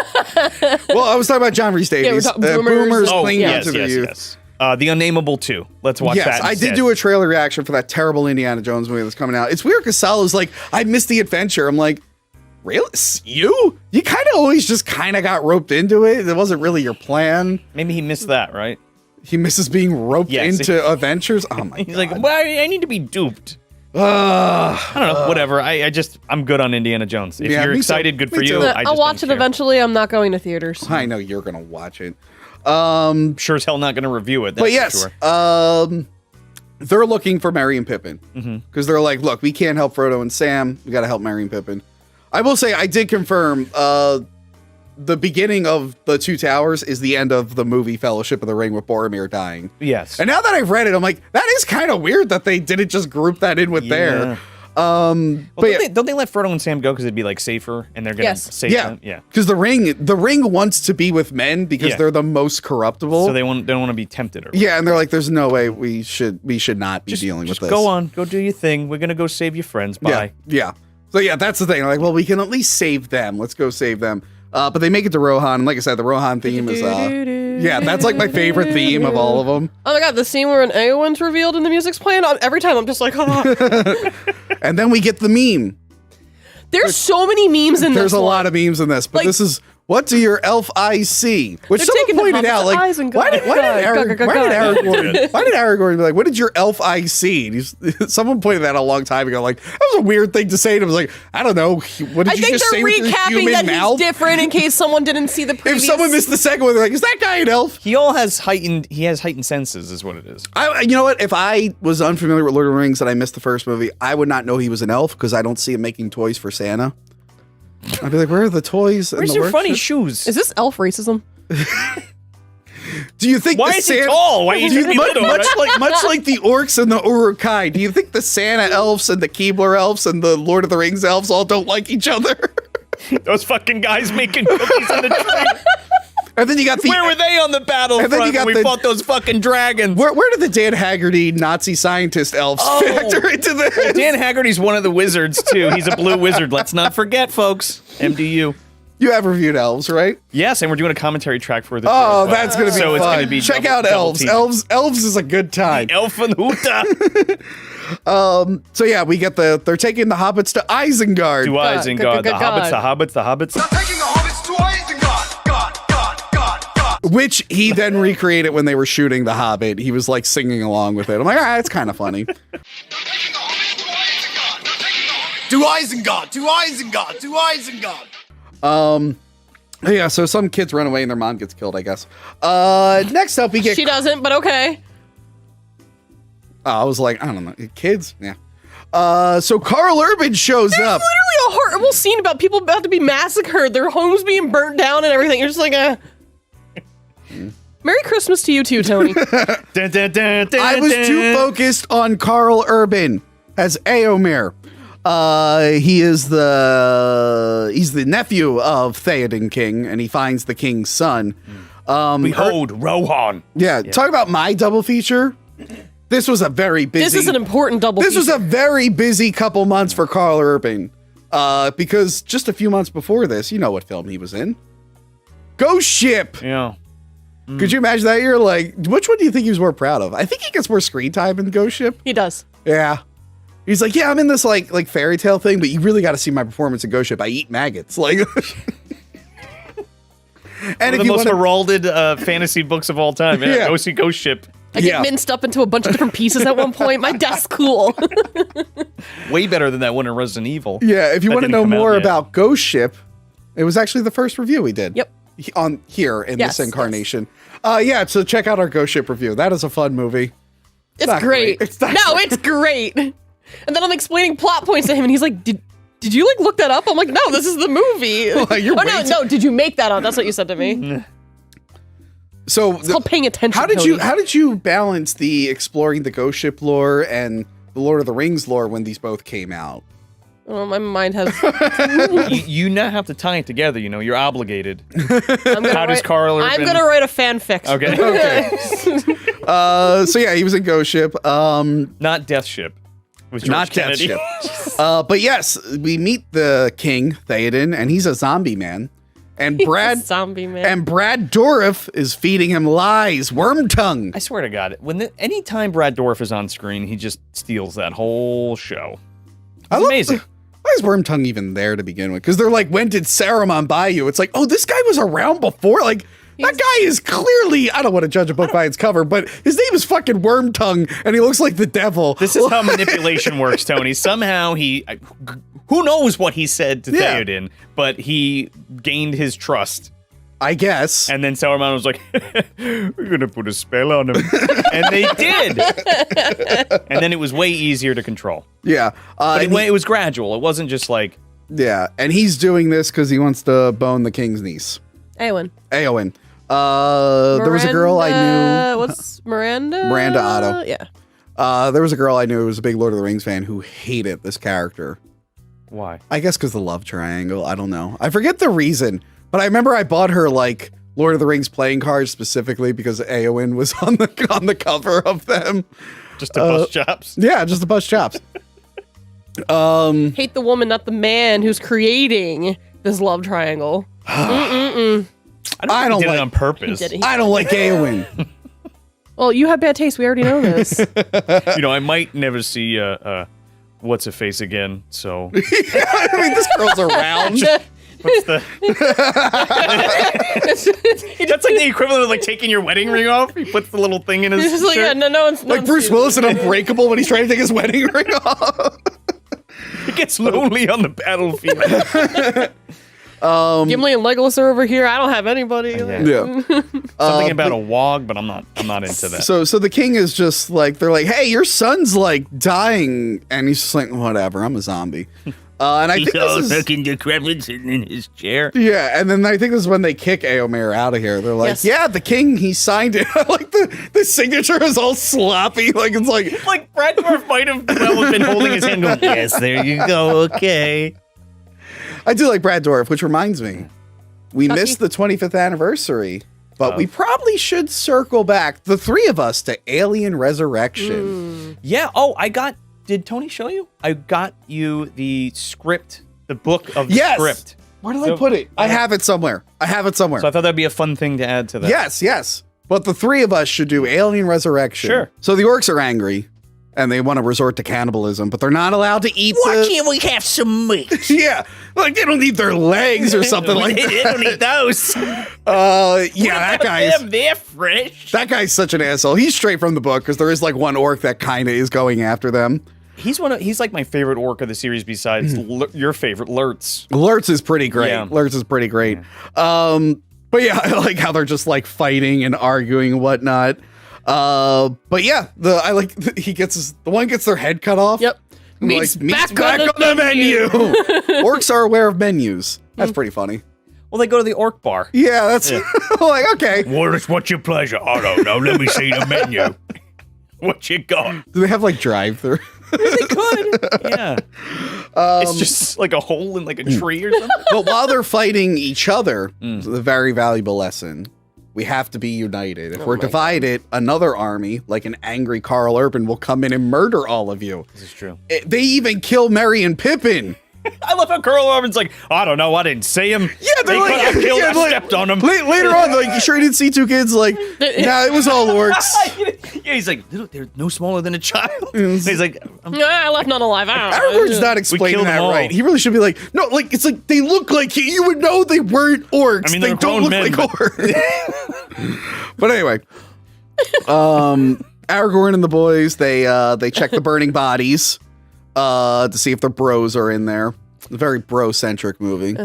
well, I was talking about John Rhys Davies. Boomers clinging onto their youth. Yes. The Unnameable 2. Let's watch that instead. I did do a trailer reaction for that terrible Indiana Jones movie that's coming out. It's weird because Salo's like, I missed the adventure. I'm like, really? You kind of always just kind of got roped into it. It wasn't really your plan. Maybe he missed that, right? He misses being roped into adventures? Oh my God. He's like, well, I need to be duped. I don't know, whatever. I'm good on Indiana Jones. If you're excited, good for you. I'll watch it eventually. I'm not going to theaters. I know you're going to watch it. Sure as hell not going to review it. That's but yes, for sure. They're looking for Merry and Pippin because they're like, look, we can't help Frodo and Sam. We got to help Merry and Pippin. I will say I did confirm the beginning of the Two Towers is the end of the movie Fellowship of the Ring with Boromir dying. Yes. And now that I've read it, I'm like, that is kind of weird that they didn't just group that in with there. Well, don't they let Frodo and Sam go because it'd be like safer and they're gonna save them? Yeah. Because the ring wants to be with men because they're the most corruptible. So they don't want to be tempted. Yeah, and they're like, there's no way we should not be dealing with this. Go on, go do your thing. We're gonna go save your friends. Bye. Yeah. So yeah, that's the thing. Like, well, we can at least save them. Let's go save them. But they make it to Rohan, and like I said, the Rohan theme is that's like my favorite theme of all of them. Oh my God, the scene where an Eowyn's revealed and the music's playing, every time I'm just like, And then we get the meme. There's so many memes in this. There's a lot of memes in this, but this is, what do your elf eyes see? Which someone pointed out, like, why did Aragorn be like, what did your elf eyes see? And someone pointed that out a long time ago. Like, that was a weird thing to say. And it was like, I don't know. What did you just say with your human that mouth? He's different in case someone didn't see the previous. If someone missed the second one, they're like, is that guy an elf? He has heightened senses, is what it is. You know what? If I was unfamiliar with Lord of the Rings and I missed the first movie, I would not know he was an elf because I don't see him making toys for Santa. I'd be like, where are the toys? Where's your funny shoes? Is this elf racism? Do you think Why is he tall? Why is he little? much like the orcs and the Uruk-hai, do you think the Santa elves and the Keebler elves and the Lord of the Rings elves all don't like each other? Those fucking guys making cookies in the tree. And then you got Where were they on the battlefront when we fought those fucking dragons? Where did the Dan Haggerty Nazi scientist elves factor into this? Well, Dan Haggerty's one of the wizards, too. He's a blue wizard. Let's not forget, folks. MDU. You have reviewed elves, right? Yes, and we're doing a commentary track for this. Oh, that's going to be fun. It's gonna be Check out elves. Elves is a good time. Elfenhuta. So yeah, we get they're taking the hobbits to Isengard. To Isengard. The hobbits. Taking the hobbits to Isengard. Which he then recreated when they were shooting The Hobbit. He was like singing along with it. I'm like, it's kind of funny. To Isengard. To Isengard. To Isengard. Yeah, so some kids run away and their mom gets killed, I guess. Next up, we get... She doesn't, but okay. I was like, I don't know. Kids? Yeah. So Carl Urban shows up. Literally a horrible scene about people about to be massacred, their homes being burnt down and everything. You're just like, Merry Christmas to you too, Tony. I was too focused on Carl Urban as Éomer. He's the nephew of Theoden King, and he finds the king's son. Behold, Rohan. Yeah, talk about my double feature. This was a very busy... This is an important double feature. This was a very busy couple months for Carl Urban. Because just a few months before this, you know what film he was in. Ghost Ship! Yeah. Could you imagine that? You're like, which one do you think he was more proud of? I think he gets more screen time in Ghost Ship. He does. Yeah. He's like, yeah, I'm in this like fairy tale thing, but you really got to see my performance in Ghost Ship. I eat maggots. Like... And the most heralded fantasy books of all time. Yeah. Go see Ghost Ship. I get minced up into a bunch of different pieces at one point. My desk's cool. Way better than that one in Resident Evil. Yeah, if you want to know more about Ghost Ship, it was actually the first review we did. Yep. On here in this incarnation. Yeah, so check out our Ghost Ship review. That is a fun movie. It's great. It's great. And then I'm explaining plot points to him, and he's like, Did you like look that up? I'm like, no, this is the movie. Well, no, did you make that up? That's what you said to me. So it's called paying attention. How did you balance the exploring the Ghost Ship lore and the Lord of the Rings lore when these both came out? Oh, my mind has. you now have to tie it together. You know, you're obligated. How does Carl Urban? I'm gonna write a fanfic. Okay. So yeah, he was in Ghost Ship. Not Death Ship. Not Death Ship. But yes, we meet the king Theoden, and he's a zombie man. And Brad Dourif is feeding him lies, worm tongue. I swear to God, anytime Brad Dourif is on screen, he just steals that whole show. It's amazing. Why is worm tongue even there to begin with? Because they're like, when did Saruman buy you? It's like, oh, this guy was around before. Like, that guy is clearly, I don't want to judge a book by its cover, but his name is fucking Worm Tongue, and he looks like the devil. This is how manipulation works, Tony. Somehow who knows what he said to Theoden, but he gained his trust. I guess. And then Saruman was like, we're going to put a spell on him. And they did. And then it was way easier to control. Yeah. But it was gradual. It wasn't just like... Yeah, and he's doing this because he wants to bone the king's niece. Éowyn. There was a girl I knew. What's Miranda? Miranda Otto. Yeah. There was a girl I knew who was a big Lord of the Rings fan who hated this character. Why? I guess because the love triangle. I don't know. I forget the reason, but I remember I bought her like Lord of the Rings playing cards specifically because Éowyn was on the cover of them. Just to bust chops. Yeah, just to bust chops. Hate the woman, not the man who's creating this love triangle. I don't like it on purpose. I don't like Éowyn. Well, you have bad taste. We already know this. I might never see what's her face again. So I mean, this girl's around. What's the? That's like the equivalent of like taking your wedding ring off. He puts the little thing in his shirt. Like, yeah, no one's like Bruce Willis in Unbreakable when he's trying to take his wedding ring off. He gets lonely on the battlefield. Gimli and Legolas are over here. I don't have anybody. Yeah. Something about a wog, but I'm not into that. So the king is just like, they're like, hey, your son's like dying, and he's just like, whatever, I'm a zombie. And I think He's all this is, looking decrepit sitting in his chair. yeah, and then I think this is when they kick Éomer out of here. They're like, Yes. yeah, the king, he signed it. Like the signature is all sloppy. Like it's like Brad Dourif might have been holding his hand going, yes, there you go, okay. I do like Brad Dourif, which reminds me, we missed the 25th anniversary, but we probably should circle back, the three of us, to Alien Resurrection. Yeah, did Tony show you? I got you the script, the book of the Yes! script. Where did I put it? I have it somewhere. So I thought that'd be a fun thing to add to that. Yes. But the three of us should do Alien Resurrection. Sure. So the orcs are angry, and they want to resort to cannibalism, but they're not allowed to eat can't we have some meat? Yeah, like they don't need their legs or something like that. They don't need those. Yeah, They're fresh. that guy's such an asshole. He's straight from the book because there is like one orc that kind of is going after them. He's like my favorite orc of the series besides your favorite, Lurtz. Lurtz is pretty great. Yeah. Lurtz is pretty great. But yeah, I like how they're just like fighting and arguing and whatnot. But yeah, the one gets their head cut off. Yep. And Meat's meat's back on the menu. Orcs are aware of menus. That's pretty funny. Well, they go to the orc bar. Yeah, that's like, okay. What's your pleasure? I don't know. Let me see the menu. What you got? Do they have like drive-through? They could. Yeah. It's just like a hole in like a tree or something. But while they're fighting each other, it's a very valuable lesson. We have to be united. If we're divided, another army, like an angry Carl Urban, will come in and murder all of you. This is true. They even kill Merry and Pippin. I love how Carl Urban's like, I don't know, I didn't see him. Yeah, they're they like, could have killed, yeah, I like, stepped on him. Later on, like, you sure you didn't see two kids? Like, nah, it was all orcs. Yeah, he's like, they're no smaller than a child. He's like, I left none alive. Aragorn's not explaining killed that them all. right. He really should be like, no, like, it's like, they look like you would know they weren't orcs. I mean, they they're don't grown look men, like orcs. But anyway, Aragorn and the boys, they check the burning bodies to see if the bros are in there. A very bro-centric movie.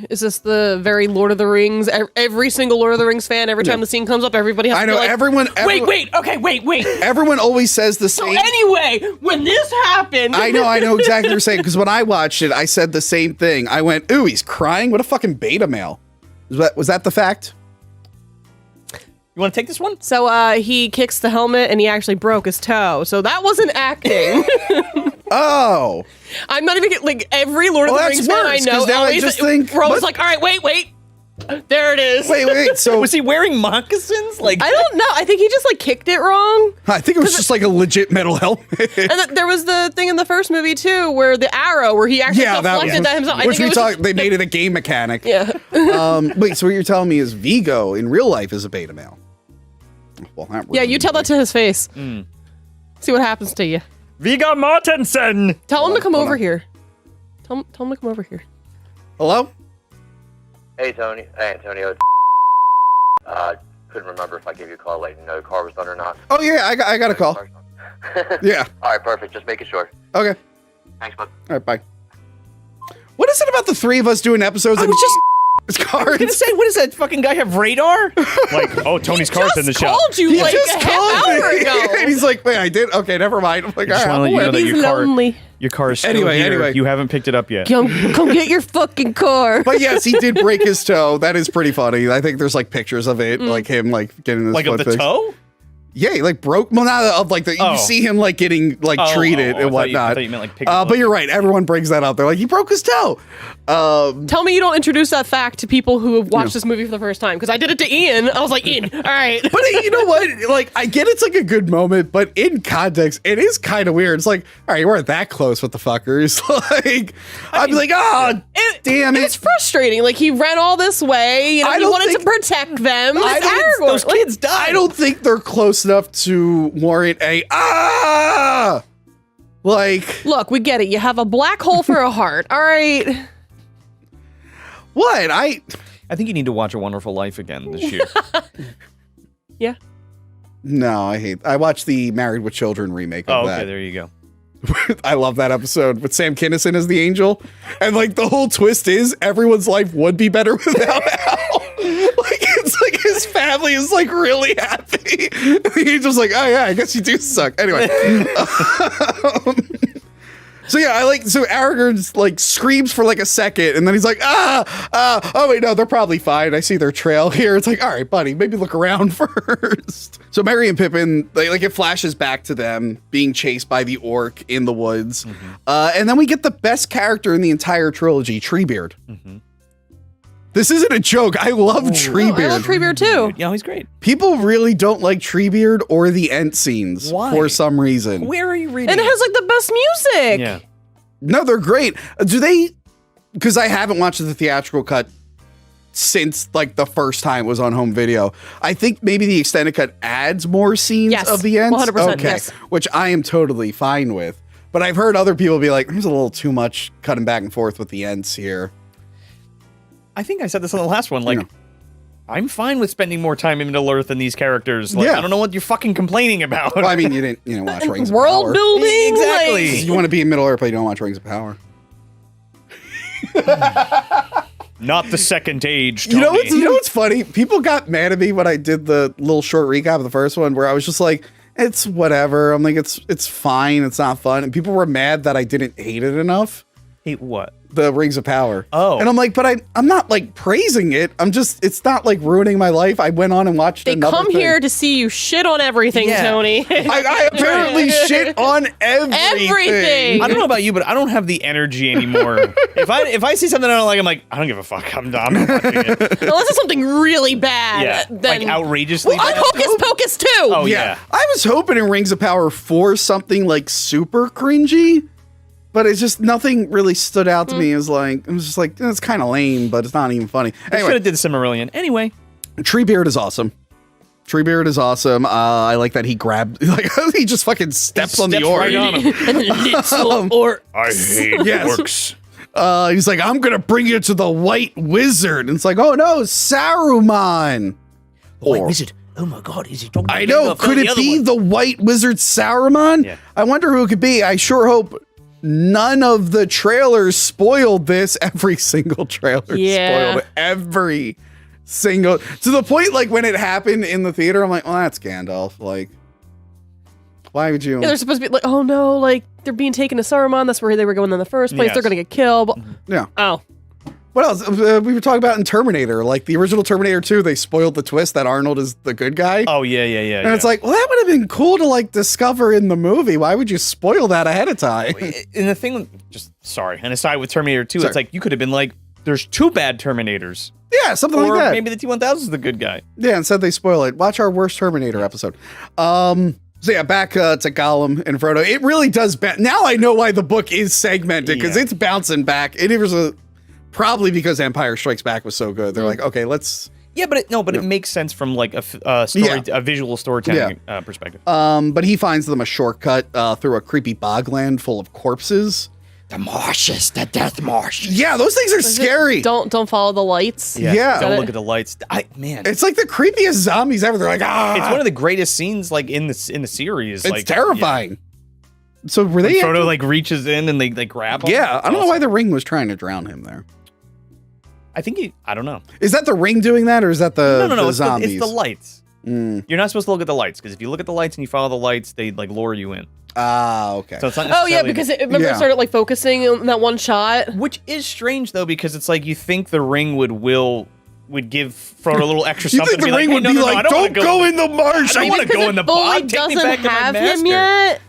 Is this the very Lord of the Rings? Every single Lord of the Rings fan, every time the scene comes up, everybody has I to know be like, everyone. Wait. Everyone always says the So same. anyway, when this happened, I know exactly what you're saying, because when I watched it, I said the same thing. I went, ooh, he's crying? What a fucking beta male. Was that the fact? you want to take this one? So he kicks the helmet and he actually broke his toe. So that wasn't acting. Oh. I'm not even like every Lord of the Well, that's Rings fan I worse, know 'cause now I always just think, we're always what? like, all right, wait. There it is. Wait. So Was he wearing moccasins? Like, I don't know. I think he just like kicked it wrong. I think it was just like a legit metal helmet. And there was the thing in the first movie too, where the arrow, where he actually deflected that himself. I Which think we it was talked. They made it a game mechanic. Yeah. Wait. So what you're telling me is Vigo in real life is a beta male? Well, that Yeah, you tell that to his face. See what happens to you. Viggo Mortensen. Tell him to come hold over on. here. Tell him to come over here. Hello. Hey, Tony. Hey, Antonio. Couldn't remember if I gave you a call letting you know the car was done or not. Oh yeah, I got a call. Yeah. All right, perfect. Just making sure. Okay. Thanks, bud. All right. Bye. What is it about the three of us doing episodes? I was just cards. I was gonna say, what does that fucking guy have radar? Like, oh, Tony's car's in the shop. Called you He like just a half called hour me. ago. And he's like, wait, I did? Okay, never mind. I'm like, I just all want to right, let you know He's that lonely. your car is still Anyway, here. You haven't picked it up yet. Come get your fucking car. But yes, he did break his toe. That is pretty funny. I think there's like pictures of it, like him like getting his Like foot of the fixed. toe? Yeah, he like broke. Well, not of like the. Oh. You see him like getting like treated and whatnot. I thought you meant like pick but you're right. Everyone brings that up. They're like, he broke his toe. Tell me you don't introduce that fact to people who have watched this movie for the first time, because I did it to Ian. I was like, Ian, all right. But you know what? Like, I get it's like a good moment, but in context, it is kind of weird. It's like, all right, you weren't that close with the fuckers. Like, I'd be like, oh, damn it. It's frustrating. Like, he ran all this way. You know, I he don't wanted to think- protect them. I It's don't- Aragorn. Those kids died. I don't think they're close enough to warrant a like Look, we get it. You have a black hole for a heart. All right. what I think you need to watch A Wonderful Life again this year. Yeah. No, I watched the Married with Children remake of Oh, that. okay, there you go. I love that episode with Sam Kinison as the angel, and like the whole twist is everyone's life would be better without Al. Like it's like his family is like really happy. He's just like, oh yeah, I guess you do suck. Anyway, So yeah, so Aragorn's like screams for like a second, and then he's like, oh wait, no, they're probably fine. I see their trail here. It's like, all right, buddy, maybe look around first. So Merry and Pippin, it flashes back to them being chased by the orc in the woods. And then we get the best character in the entire trilogy, Treebeard. This isn't a joke. I love Treebeard. I love Treebeard too. Yeah, he's great. People really don't like Treebeard or the Ent scenes for some reason. Where are you reading? And it has like the best music. Yeah. No, they're great. Do they? Because I haven't watched the theatrical cut since like the first time it was on home video. I think maybe the extended cut adds more scenes of the Ents. 100%, okay, yes. which I am totally fine with. But I've heard other people be like, "There's a little too much cutting back and forth with the Ents here." I think I said this on the last one. Like, I'm fine with spending more time in Middle-earth than these characters. Like, I don't know what you're fucking complaining about. Well, I mean, you didn't watch Rings of World Power. building, Exactly. like- You want to be in Middle Earth, but you don't watch Rings of Power. Not the second age, You know Tony. what's funny? People got mad at me when I did the little short recap of the first one, where I was just like, "It's whatever." I'm like, "It's fine. It's not fun." And people were mad that I didn't hate it enough. Hate what? The Rings of Power. Oh. And I'm like, but I'm not like praising it. It's not like ruining my life. I went on and watched They another come thing. here to see you shit on everything, Tony. I apparently shit on everything. I don't know about you, but I don't have the energy anymore. if I see something I don't like, I'm like, I don't give a fuck. I'm not watching it. Unless it's something really bad. Yeah, Then like outrageously Well, bad. Hocus Pocus too. Oh yeah. I was hoping in Rings of Power for something like super cringy, but it's just nothing really stood out to me as like, it was just like, it's kind of lame, but it's not even funny. They should Anyway, have did Silmarillion. Anyway. Treebeard is awesome. Treebeard is awesome. I like that he grabbed, like, he just fucking steps on the Steps orc. right on him. Or I hate Yes. orcs. He's like, I'm gonna bring you to the White Wizard. And it's like, oh no, Saruman. White Wizard. Oh my god, is he talking about I know. Could it be the White Wizard Saruman? Yeah. I wonder who it could be. I sure hope none of the trailers spoiled this. Every single trailer spoiled every single, to the point like when it happened in the theater, I'm like, well, that's Gandalf. Like, why would you? Yeah, they're supposed to be like, oh no, like they're being taken to Saruman. That's where they were going in the first place. Yes. They're gonna get killed. Yeah. Oh, What else? We were talking about in Terminator, like the original Terminator 2, they spoiled the twist that Arnold is the good guy. Oh yeah. And it's like, well, that would have been cool to like discover in the movie. Why would you spoil that ahead of time? And the thing, an aside with Terminator 2, Sorry. it's like you could have been like, there's two bad Terminators. Yeah, something Or like that. maybe the T-1000 is the good guy. Yeah, instead they spoil it. Watch our worst Terminator episode. So yeah, back to Gollum and Frodo. It really does. Now I know why the book is segmented, because it's bouncing back. It was probably because Empire Strikes Back was so good. They're like, okay, let's. Yeah, but it makes sense from like a visual storytelling perspective. But he finds them a shortcut through a creepy bogland full of corpses. The marshes, the death marsh. Yeah, those things are scary. don't follow the lights. Yeah. Don't look at the lights. It's like the creepiest zombies ever. They're like, ah. It's one of the greatest scenes like in the series. It's like, terrifying. So were they? Frodo like reaches in and they grab him. Yeah, It's I don't know awesome. why the ring was trying to drown him there. I don't know. Is that the ring doing that, or is that the No. the It's zombies? the lights. You're not supposed to look at the lights, because if you look at the lights and you follow the lights, they like lure you in. Ah, okay. So it's not Oh yeah, necessarily- because remember it started like focusing on that one shot. which is strange though, because it's like you think the ring would give Frodo a little extra You something. think the to be ring hey, would no, be no, no, like, I don't wanna don't go in the marsh. I don't want to go in the fully bog. Take me doesn't back to my have master. him yet.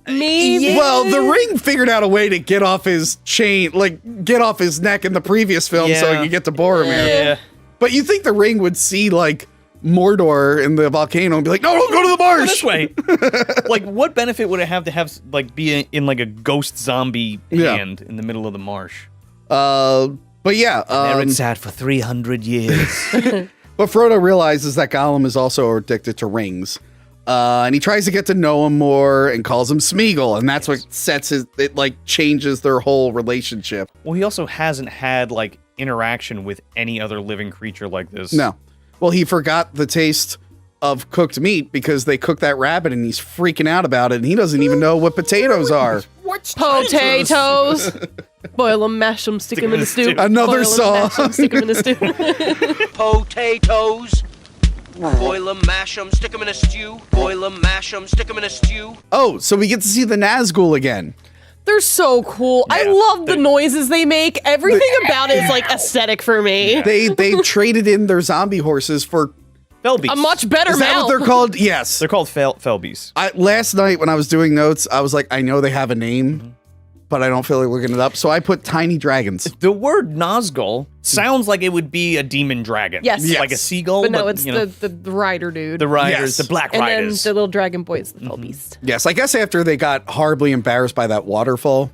Maybe. Well, the ring figured out a way to get off his chain, like get off his neck in the previous film, so he Yeah. could get to Boromir. Yeah. But you think the ring would see like Mordor in the volcano and be like, no, don't go to the marsh. This way. Like, what benefit would it have to have like be in like a ghost zombie hand in the middle of the marsh? But yeah, There it sat for 300 years. but Frodo realizes that Gollum is also addicted to rings. And he tries to get to know him more and calls him Smeagol, and that's what it like changes their whole relationship. Well, he also hasn't had like interaction with any other living creature like this. No. Well, he forgot the taste of cooked meat because they cooked that rabbit and he's freaking out about it, and he doesn't even know what potatoes are. What's Potatoes. Boil them, mash them, stick them in the stew. Another Boil 'em, mash 'em, song. stick them in the stew. Potatoes. Boil 'em, mash 'em, stick 'em in a stew. Boil 'em, mash 'em, stick 'em in a stew. Oh, so we get to see the Nazgul again. They're so cool. I love the noises they make. Everything about it is like aesthetic for me. They traded in their zombie horses for Felbies. A much better Is that mount. what they're called? Yes. They're called Felbies. Last night when I was doing notes, I was like, I know they have a name, but I don't feel like looking it up. So I put tiny dragons. The word Nazgul sounds like it would be a demon dragon. Yes. Like a seagull. But no, it's you know, the rider dude. the riders, Yes. the black and riders. then the little dragon boy is the fell beast. Yes, I guess after they got horribly embarrassed by that waterfall.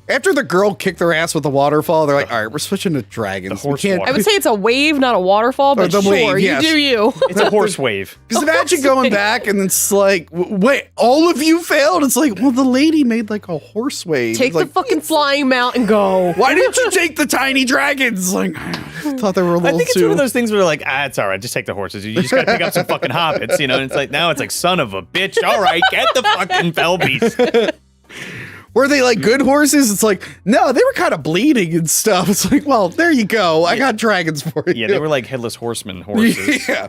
After the girl kicked their ass with the waterfall, they're like, all right, we're switching to dragons. The horse We can't- water. I would say it's a wave, not a waterfall, but the sure, wave, yes. you do you. It's a horse wave. Because imagine going back and it's like, wait, all of you failed? It's like, well, the lady made like a horse wave. Take It's like, the fucking flying mount and go. why didn't you take the tiny dragons? Like, I thought they were a little I think it's too. one of those things where they're like, it's all right, just take the horses. You just gotta pick up some fucking hobbits, you know? And it's like, now it's like, son of a bitch, all right, get the fucking Felbies. Were they like good horses? It's like, no, they were kind of bleeding and stuff. It's like, well, there you go. I got dragons for you. Yeah, they were like headless horseman horses. Yeah.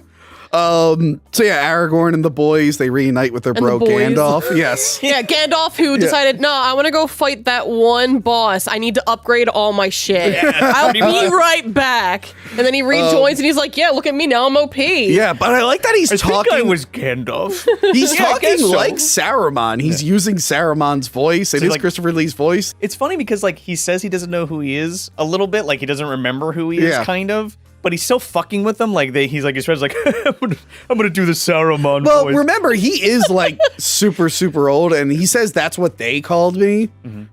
So yeah, Aragorn and the boys, they reunite with their And bro the boys. Gandalf. Yes. Yeah, Gandalf who decided, no, I want to go fight that one boss. I need to upgrade all my shit. I'll be right back. And then he rejoins and he's like, yeah, look at me now, I'm OP. Yeah, but I like that he's I talking. think I was Gandalf. He's Yeah, I talking guess so. like Saruman. He's using Saruman's voice. It is like- Christopher Lee's voice. It's funny because like he says he doesn't know who he is a little bit, like he doesn't remember who he is, Yeah. kind of. But he's still fucking with them. Like he's like his friends, like I'm gonna do the Saruman Well, voice. remember, he is like super old, and he says that's what they called me.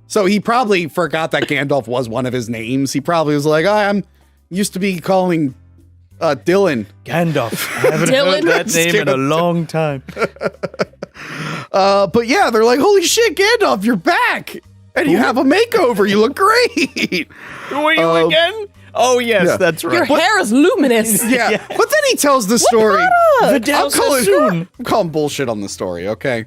So he probably forgot that Gandalf was one of his names. He probably was like, I'm used to be calling Dylan. Gandalf. I haven't Dylan. heard that name in a long time. But yeah, they're like, holy shit, Gandalf, you're back, and you have a makeover. You look great. Who are you again? Oh yes, yeah. that's right. Your hair is luminous. Yeah. But then he tells the story. Vidal Sassoon. I'm calling bullshit on the story, okay?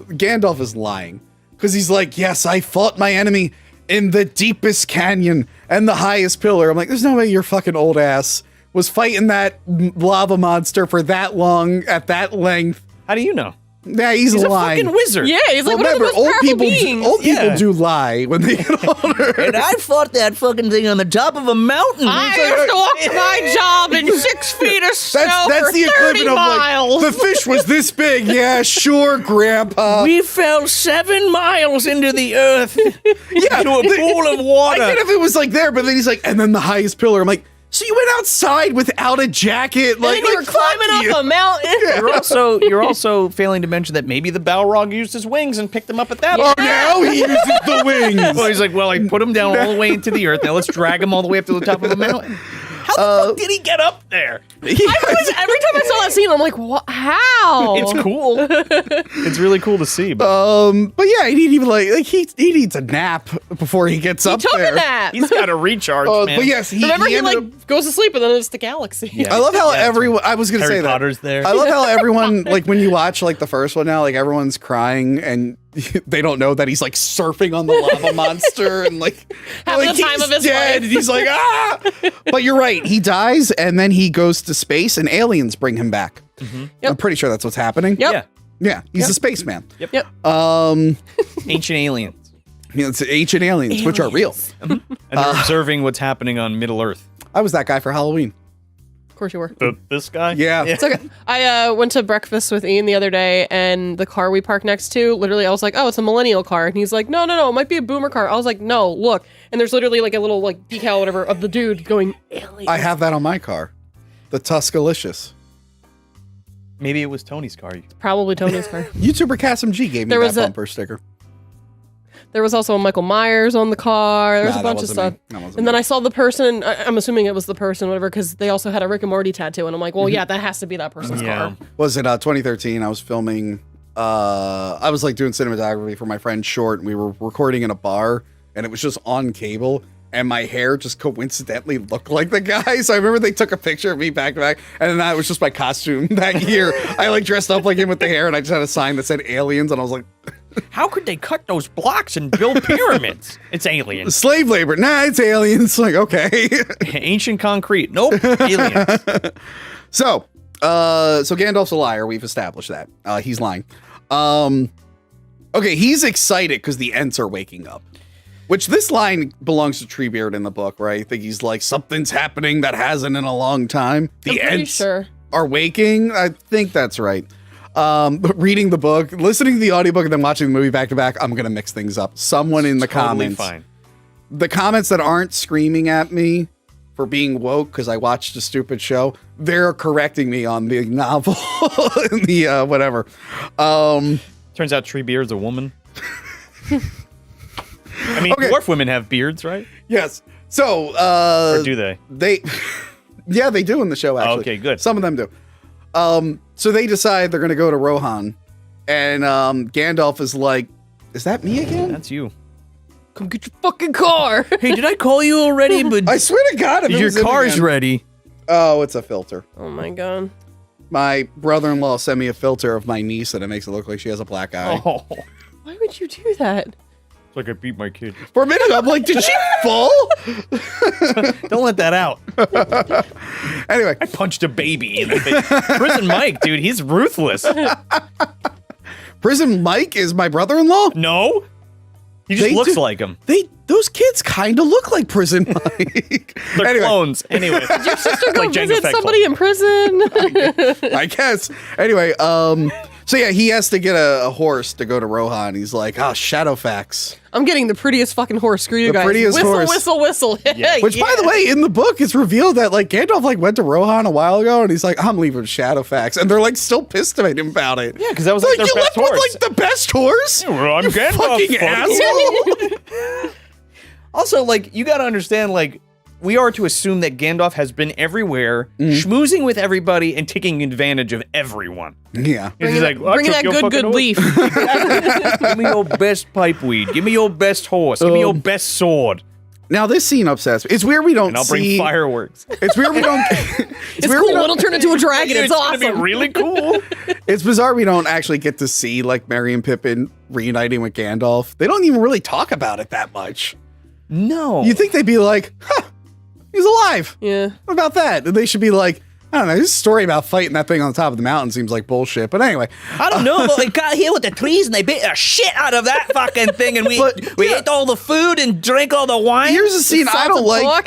Gandalf is lying. Because he's like, yes, I fought my enemy in the deepest canyon and the highest pillar. I'm like, there's no way your fucking old ass was fighting that lava monster for that long, at that length. How do you know? Yeah, he's He's a lying. fucking wizard. Yeah, he's like, Well, one of the remember, most powerful beings. old people Yeah. do lie when they get older. And I fought that fucking thing on the top of a mountain. I used to walk to my job in 6 feet of snow That's for the 30 equivalent of miles. like, the fish was this big. Yeah, sure, Grandpa. We fell 7 miles into the earth. Yeah, into a pool of water. I get if it was like there, but then he's like, and then the highest pillar. I'm like, so you went outside without a jacket? And Like, then you were fuck climbing you. up a mountain. You're also failing to mention that maybe the Balrog used his wings and picked them up at that Oh, point. now he uses the wings. Well, he's like, well, I put him down all the way into the earth. Now let's drag him all the way up to the top of the mountain. How the fuck did he get up there? Every time I saw that scene, I'm like, what? How? It's cool. It's really cool to see. But But yeah, he need even like he needs a nap before he gets up Took there. a nap. he's got to recharge, man. But yes, Remember, he ended like up- goes to sleep and then it's the galaxy. Yeah. I love how Yeah, that's everyone. I was gonna Harry say that. Potter's there. I love how everyone, like, when you watch like the first one now, like everyone's crying and they don't know that he's like surfing on the lava monster and like Having like, the time he's of his dead. life. And he's like But you're right. He dies and then he goes to space and aliens bring him back. I'm pretty sure that's what's happening. Yep. Yeah. Yeah, he's a spaceman. Yep. Ancient aliens. It's ancient aliens, which are real. And they're observing what's happening on Middle Earth. I was that guy for Halloween. Of course you were. This guy? Yeah. It's okay. I went to breakfast with Ian the other day, and the car we parked next to, literally, I was like, oh, it's a millennial car. And he's like, no, it might be a boomer car. I was like, no, look. And there's literally like a little like decal, whatever, of the dude going, alien. I have that on my car. The Tuscalicious. Maybe it was Tony's car. Probably Tony's car. YouTuber Cassim G gave me There that was a- bumper sticker. There was also a Michael Myers on the car. There was Nah, a that bunch of wasn't stuff. me. That wasn't And then me. I saw the person, I'm assuming it was the person, whatever, because they also had a Rick and Morty tattoo. And I'm like, well, yeah, that has to be that person's car. Was it 2013? I was filming. I was like doing cinematography for my friend's short, and we were recording in a bar, and it was just on cable. And my hair just coincidentally looked like the guy. So I remember they took a picture of me back to back, and then that was just my costume that year. I like dressed up like him with the hair, and I just had a sign that said aliens, and I was like, How could they cut those blocks and build pyramids? It's aliens. slave labor. Nah, it's aliens. Like, okay. Ancient concrete. Nope. Aliens. So, So Gandalf's a liar. We've established that. He's lying. Okay, he's excited because the Ents are waking up. Which this line belongs to Treebeard in the book, right? I think he's like, something's happening that hasn't in a long time. The Ents are waking. I think that's right. But reading the book, listening to the audiobook, and then watching the movie back to back, I'm going to mix things up. Someone in the comments. Fine. The comments that aren't screaming at me for being woke because I watched a stupid show, they're correcting me on the novel and the whatever. Turns out Treebeard's a woman. I mean, dwarf women have beards, right? Yes. So, or do they? Yeah, they do in the show, actually. Okay, good. Some of them do. So they decide they're going to go to Rohan, and Gandalf is like, is that me again? That's you. Come get your fucking car. Hey, did I call you already? But I swear to God, your car's ready. Oh, it's a filter. Oh my God. My brother-in-law sent me a filter of my niece, and it makes it look like she has a black eye. Oh. Why would you do that? It's like I beat my kid. For a minute, I'm like, did she fall? Don't let that out. Anyway. I punched a baby in the face. Prison Mike, dude, he's ruthless. Prison Mike is my brother-in-law? No. He just looks like him. Those kids kind of look like Prison Mike. They're clones. Anyway. Did your sister go Like Jango visit Fett somebody in prison? I guess. Anyway, so yeah, he has to get a horse to go to Rohan. He's like, Shadowfax. I'm getting the prettiest fucking horse. Screw you The guys. prettiest Whistle, horse. whistle, whistle. Yeah. Which, by the way, in the book, it's revealed that like Gandalf like went to Rohan a while ago, and he's like, I'm leaving Shadowfax, and they're like still pissed at him about it. Yeah, because that was like their you best left horse. with like the best horse. Yeah, well, I'm you Gandalf, fucking asshole. Also, like, you gotta understand, like, we are to assume that Gandalf has been everywhere, schmoozing with everybody and taking advantage of everyone. Yeah. He's like, well, bringing that good leaf. Give me your best pipeweed. Give me your best horse. Give me your best sword. Now this scene upsets me. It's weird we don't And I'll bring fireworks. It's weird we don't. It's cool. It'll turn into a dragon. It's awesome. Gonna be really cool. It's bizarre we don't actually get to see like Merry and Pippin reuniting with Gandalf. They don't even really talk about it that much. No. You think they'd be like, he's alive. Yeah. What about that? And they should be like, I don't know, this story about fighting that thing on the top of the mountain seems like bullshit. But anyway. I don't know, but they got here with the trees and they bit the shit out of that fucking thing and we ate all the food and drank all the wine. Here's a scene I don't like. talk.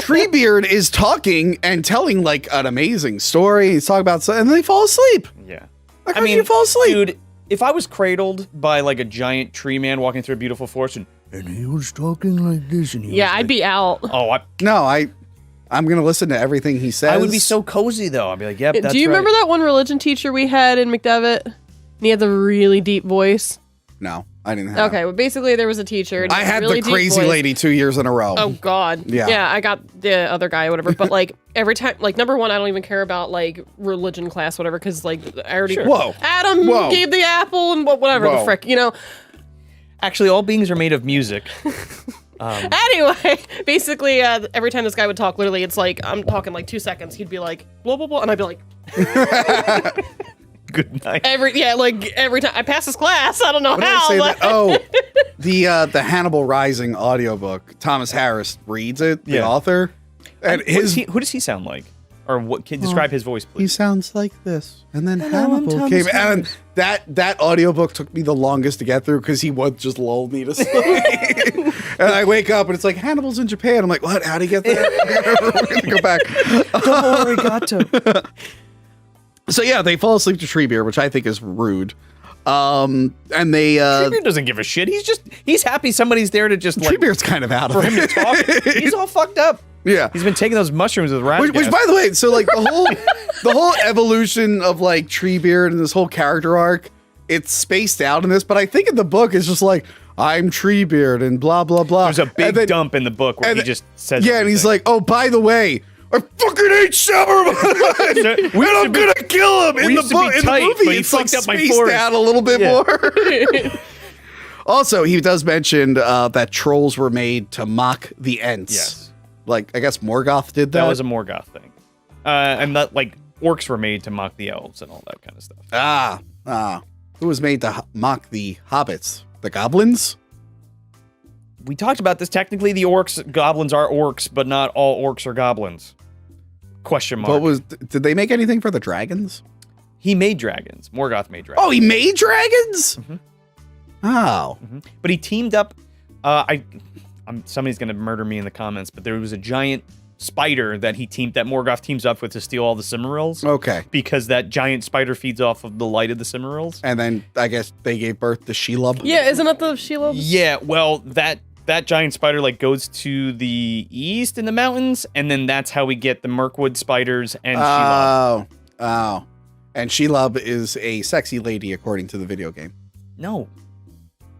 Treebeard is talking and telling like an amazing story. He's talking about and then they fall asleep. Yeah. Like, how do you fall asleep? Dude, if I was cradled by like a giant tree man walking through a beautiful forest and he was talking like this and he Yeah, was I'd like, be out. Oh, I'm gonna listen to everything he says. I would be so cozy though. I'd be like, yep, that's Do you right. remember that one religion teacher we had in McDevitt? And he had the really deep voice. No, I didn't have. Okay, well, basically there was a teacher. And he I had really the deep crazy voice. lady 2 years in a row. Oh God. Yeah. I got the other guy or whatever. But like every time, like number one, I don't even care about like religion class, whatever, because like I already. Sure. Whoa. Adam Whoa. gave the apple and whatever Whoa. the frick, you know. Actually, all beings are made of music. Anyway, basically, every time this guy would talk, literally, it's like I'm talking like 2 seconds. He'd be like blah blah blah, and I'd be like, Good night. every time I pass this class, I don't know What did I how. say But that? Oh, the Hannibal Rising audiobook. Thomas Harris reads it, the Yeah. author. And Who does he sound like? Or what? Can describe his voice, he please? sounds like this. And then Hello, I'm Hannibal Thomas came. Harris. And that audiobook took me the longest to get through because he would just lull me to sleep. And I wake up and it's like, Hannibal's in Japan. I'm like, what? How'd he get there? We're going to go back. Arigato. So yeah, they fall asleep to Treebeard, which I think is rude. And they Treebeard doesn't give a shit. He's happy somebody's there to just like Treebeard's kind of out of for him to it. talk. He's all fucked up. Yeah. He's been taking those mushrooms with rat Which, by the way, so like the whole evolution of like Treebeard and this whole character arc, it's spaced out in this, but I think in the book it's just like, I'm Treebeard and blah blah blah. There's a big dump in the book where he just says and he's like, oh, by the way, I fucking hate Sauron, and I'm gonna kill him in the book. In the movie, it's like spaced out a little bit more. Also, he does mention that trolls were made to mock the Ents. Yes. Like, I guess Morgoth did that. That was a Morgoth thing. And that, like, orcs were made to mock the elves and all that kind of stuff. Who was made to mock the hobbits? The goblins? We talked about this. Technically, the goblins are orcs, but not all orcs are goblins. Question mark. Did they make anything for the dragons? He made dragons. Morgoth made dragons. Oh, he made dragons? Mm-hmm. Oh. Mm-hmm. But he teamed up. Somebody's going to murder me in the comments, but there was a giant spider that Morgoth teams up with to steal all the Cimmerils. Okay. Because that giant spider feeds off of the light of the Cimmerils. And then I guess they gave birth to Shelob. Yeah, isn't that the Shelob? Yeah, well, that giant spider like goes to the east in the mountains, and then that's how we get the Mirkwood spiders and Shelob. Oh. And Shelob is a sexy lady according to the video game. No.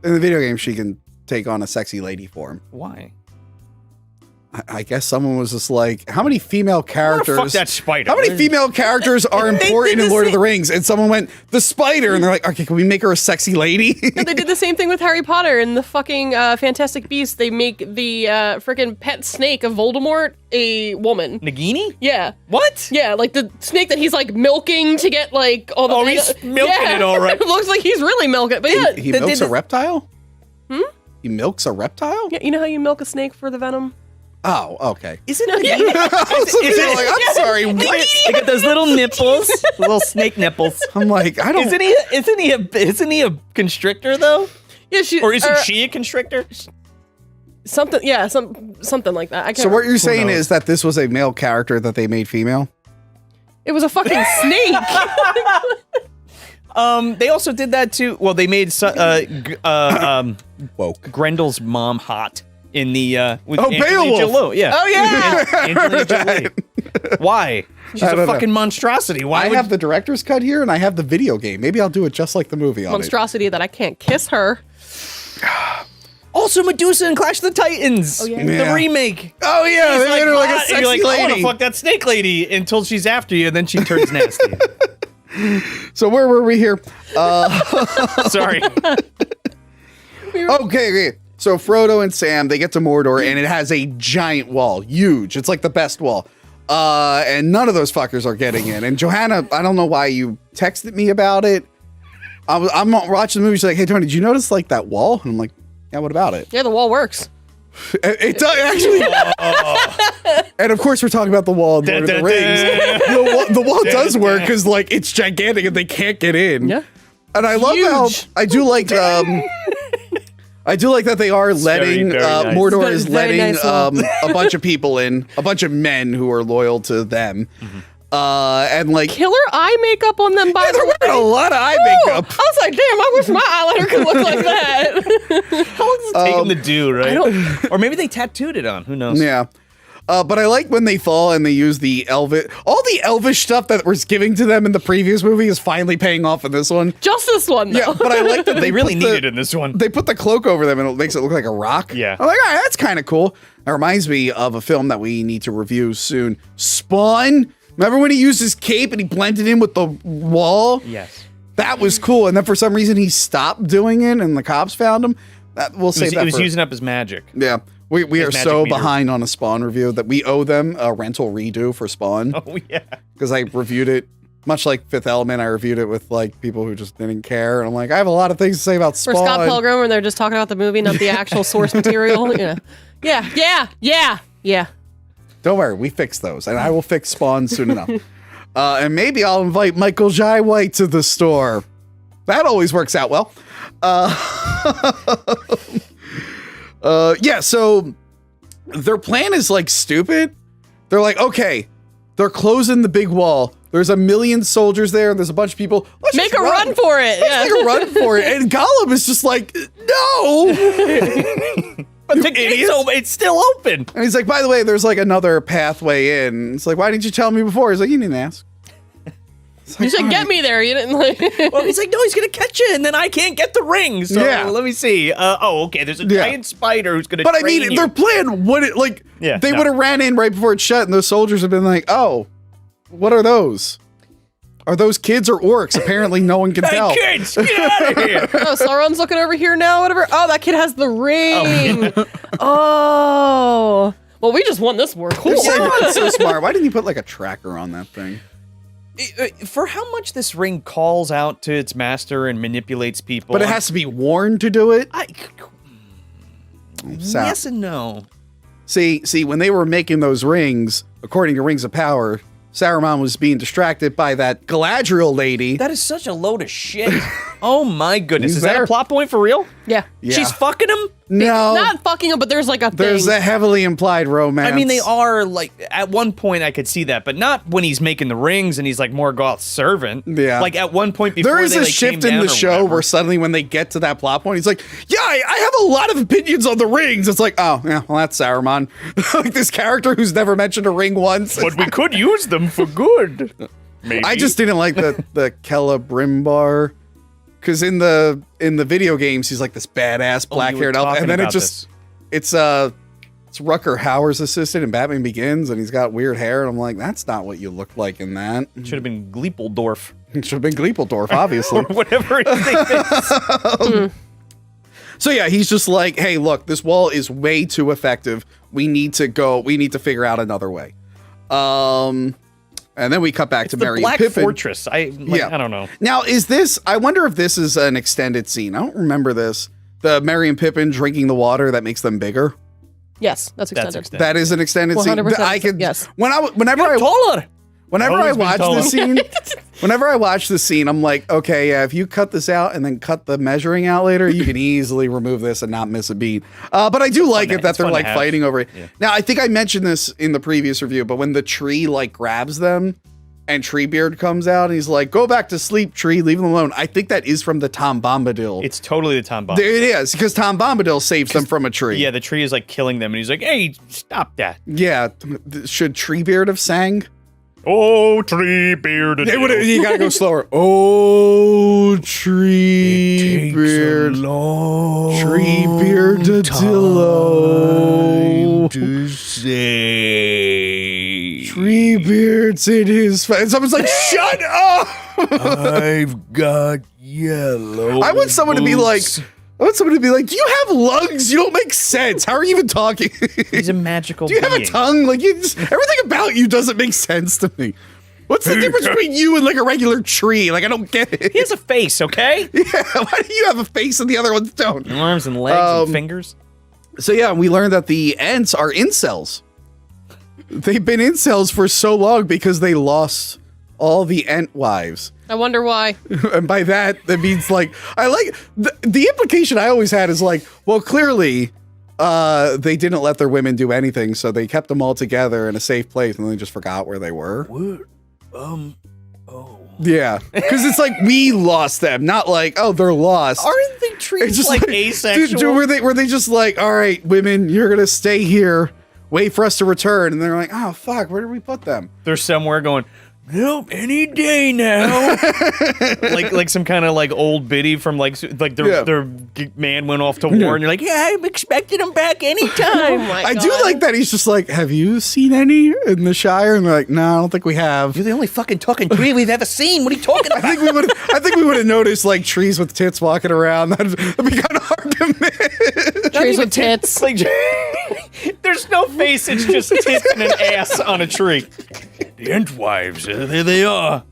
In the video game, she can take on a sexy lady form. Why? I guess someone was just like, how many female characters? Fuck that spider. How many female characters are important in Lord of the Rings? And someone went, the spider. And they're like, okay, can we make her a sexy lady? No, they did the same thing with Harry Potter and the fucking Fantastic Beasts. They make the freaking pet snake of Voldemort a woman. Nagini? Yeah. What? Yeah, like the snake that he's like milking to get like all the. Oh, he's milking it all right. It looks like he's really milking it. But yeah, He milks a reptile? Hmm? He milks a reptile? Yeah, you know how you milk a snake for the venom? Oh, okay. Isn't it? I'm sorry. What? They got those little nipples, little snake nipples. I'm like, I don't. Isn't he a constrictor though? Yeah, or isn't she a constrictor? Something, yeah, something like that. I can't. So what you're saying is that this was a male character that they made female? It was a fucking snake. They also did that too. Well, they made Grendel's mom hot in the with Angelina Beowulf. Jolie. Yeah. Oh yeah. Angelina Jolie. Why? She's a fucking monstrosity. Why? I have the director's cut here, and I have the video game. Maybe I'll do it just like the movie. Monstrosity that I can't kiss her. Also, Medusa in Clash of the Titans. Oh, yeah. The remake. Oh yeah, they made her like a hot, and sexy you're like, I want to lady. fuck that snake lady until she's after you, and then she turns nasty. So where were we here? Sorry. Okay. So Frodo and Sam, they get to Mordor, and it has a giant wall, huge. It's like the best wall. And none of those fuckers are getting in. And Johanna, I don't know why you texted me about it. I'm watching the movie. She's like, "Hey Tony, did you notice like that wall?" And I'm like, "Yeah, what about it?" Yeah, the wall works. It does actually. And of course, we're talking about the wall in Lord of the Rings. The wall does work because like it's gigantic and they can't get in. Yeah. And I love how I do like I do like that they are letting very nice. Mordor is Very letting nice wall. a bunch of people in, a bunch of men who are loyal to them. And like Killer eye makeup on them, by they're the way. wearing a lot of eye makeup. I was like, damn, I wish my eyeliner could look like that. How long does it take them to do, right? Or maybe they tattooed it on. Who knows? Yeah. But I like when they fall and they use the elvish, all the elvish stuff that was giving to them in the previous movie is finally paying off in this one. Just this one, though. Yeah, but I like that They really put need it in this one. They put the cloak over them and it makes it look like a rock. Yeah. I'm like, all right, that's kind of cool. That reminds me of a film that we need to review soon. Spawn. Remember when he used his cape and he blended in with the wall? Yes. That was cool. And then for some reason he stopped doing it and the cops found him. We'll save that He was for- using up his magic. Yeah. We are His so magic meter. behind on a Spawn review that we owe them a rental redo for Spawn. Oh, yeah. Because I reviewed it, much like Fifth Element, I reviewed it with like people who just didn't care. And I'm like, I have a lot of things to say about For Spawn. Scott Pilgrim, where they're just talking about the movie, not the actual source material. Yeah. Don't worry, we fixed those. And I will fix Spawn soon enough. And maybe I'll invite Michael Jai White to the store. That always works out well. Yeah, so their plan is like stupid. They're like, okay, they're closing the big wall. There's 1 million soldiers there, and there's a bunch of people. Let's Make just a run for it. Let's make a run for it. And Gollum is just like, no. But it's still open. And he's like, by the way, there's like another pathway in. It's like, why didn't you tell me before? He's like, you didn't ask. You should get me there. You didn't like. Well, he's like, no, he's gonna catch you, and then I can't get the ring. So let me see. Okay, there's a giant spider who's gonna. But I train mean, you. their plan would it like? Yeah, they would have ran in right before it shut, and those soldiers have been like, "Oh, what are those? Are those kids or orcs?" Apparently, no one can tell. Hey, kids, get out of here! Oh, Sauron's looking over here now. Whatever. Oh, that kid has the ring. Oh. Well, we just won this war. Cool. Sauron's so smart. Why didn't you put like a tracker on that thing? For how much this ring calls out to its master and manipulates people, But it has to be worn to do it. Yes and no. See, when they were making those rings, according to Rings of Power, Saruman was being distracted by that Galadriel lady. That is such a load of shit. Oh my goodness. He's Is that there. a plot point for real? Yeah. She's fucking him? No. Not fucking him, but there's like a There's thing. a heavily implied romance. I mean, they are, like, at one point I could see that, but not when he's making the rings and he's like Morgoth's servant. Yeah. Like, at one point before There is they, a like, shift came in down the or show whatever. where suddenly when they get to that plot point, he's like, yeah, I have a lot of opinions on the rings. It's like, oh, yeah, well, that's Saruman. Like this character who's never mentioned a ring once. But we could use them for good. Maybe. I just didn't like the Celebrimbar. Because in the video games, he's like this badass black-haired elf. And then it's Rutger Hauer's assistant in Batman Begins, and he's got weird hair, and I'm like, that's not what you look like in that. Should have been Gleepeldorf. It should have been Gleepeldorf, obviously. Or whatever his name is. So yeah, he's just like, hey, look, this wall is way too effective. We need to figure out another way. And then we cut back to The Merry and Black Pippin. Fortress. I don't know. Now, I wonder if this is an extended scene. I don't remember this. The Merry and Pippin drinking the water that makes them bigger. Yes, that's extended. That is an extended scene. 100%, I could, yes. Whenever I watch this scene, whenever I watch this scene, I'm like, okay, yeah, if you cut this out and then cut the measuring out later, you can easily remove this and not miss a beat. But I do like it that they're like fighting over it. Yeah. Now, I think I mentioned this in the previous review, but when the tree like grabs them and Treebeard comes out and he's like, go back to sleep, Tree, leave them alone. I think that is from the Tom Bombadil. It's totally the Tom Bombadil. It is, because Tom Bombadil saves them from a tree. Yeah, the tree is like killing them, and he's like, hey, stop that. Yeah. Should Treebeard have sang? Oh, Treebeard. You gotta go slower. Oh, Treebeard. Treebeard to say. Treebeard's in his face. And someone's like, shut up! I've got yellow. I want someone to be like, do you have lungs? You don't make sense. How are you even talking? He's a magical Do you have a being. tongue? Like, everything about you doesn't make sense to me. What's the difference between you and like a regular tree? Like, I don't get it. He has a face, okay? Yeah, why do you have a face and the other ones don't? Arms and legs and fingers. So yeah, we learned that the Ents are incels. They've been incels for so long because they lost all the Ent wives. I wonder why. And by that means like, I like, the implication I always had is like, well, clearly they didn't let their women do anything, so they kept them all together in a safe place and they just forgot where they were. What? Yeah, because it's like we lost them, not like, oh, they're lost. Aren't they treated like asexual? Were they just like, all right, women, you're gonna stay here, wait for us to return, and they're like, oh fuck, where did we put them? They're somewhere going, nope, any day now. like some kind of like old biddy from like their man went off to war, and you're like, yeah, I'm expecting him back anytime. I do like that he's just like, have you seen any in the Shire? And they're like, no, I don't think we have. You're the only fucking talking tree we've ever seen. What are you talking about? I think we would have noticed like trees with tits walking around. That'd be kind of hard to miss. Trees with tits. Like, there's no face. It's just tits and an ass on a tree. The Entwives, there they are.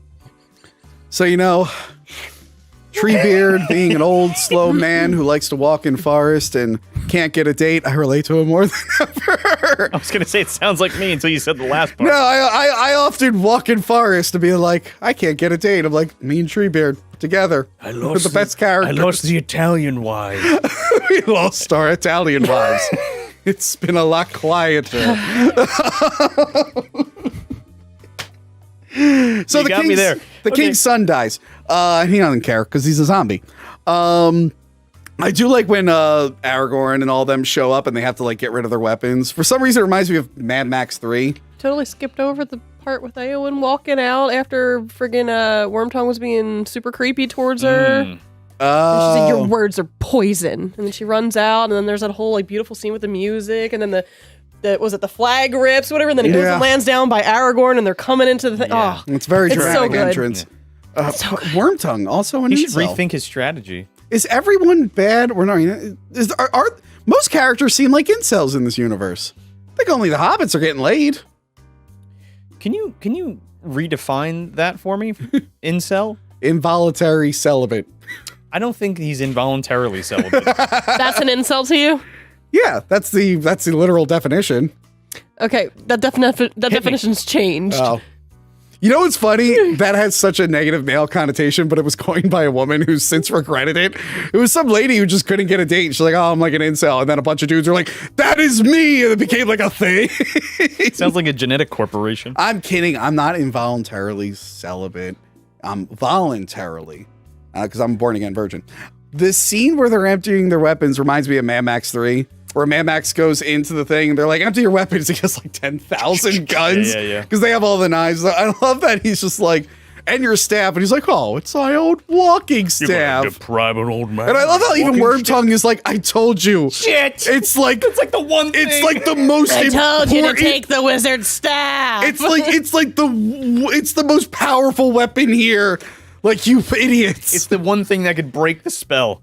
So, Treebeard being an old, slow man who likes to walk in forest and can't get a date, I relate to him more than ever. I was going to say, it sounds like me until you said the last part. No, I often walk in forest to be like, I can't get a date. I'm like, me and Treebeard together. We're the best characters. I lost the Italian wives. We lost our Italian wives. It's been a lot quieter. So you got me there. The king's son dies. He doesn't care because he's a zombie. I do like when Aragorn and all them show up and they have to like get rid of their weapons. For some reason, it reminds me of Mad Max 3. Totally skipped over the part with Eowyn walking out after friggin' Wormtongue was being super creepy towards her. And she's like, your words are poison. And then she runs out, and then there's that whole like beautiful scene with the music, and then the flag rips, whatever, and then it goes and lands down by Aragorn, and they're coming into the thing. Yeah. Oh, it's very dramatic so entrance. Wormtongue, also an he should incel. rethink his strategy. Is everyone bad or not? Are most characters seem like incels in this universe? I think only the hobbits are getting laid. Can you redefine that for me? Incel? Involuntary celibate. I don't think he's involuntarily celibate. That's an incel to you? Yeah, that's the literal definition. Okay, that definition's changed. Oh. You know what's funny? That has such a negative male connotation, but it was coined by a woman who's since regretted it. It was some lady who just couldn't get a date. She's like, oh, I'm like an incel. And then a bunch of dudes were like, that is me. And it became like a thing. Sounds like a genetic corporation. I'm kidding. I'm not involuntarily celibate. I'm voluntarily, because I'm a born again virgin. The scene where they're emptying their weapons reminds me of Mad Max 3. Where Mad Max goes into the thing and they're like, empty your weapons. He has like 10,000 guns. Yeah. Because they have all the knives. I love that he's just like, and your staff. And he's like, oh, it's my old walking staff. You deprive an old man. And I love how even Walking Wormtongue is like, I told you. Shit. It's like the one thing. It's like the most I told you to important- take the wizard staff. It's the most powerful weapon here. Like, you idiots. It's the one thing that could break the spell.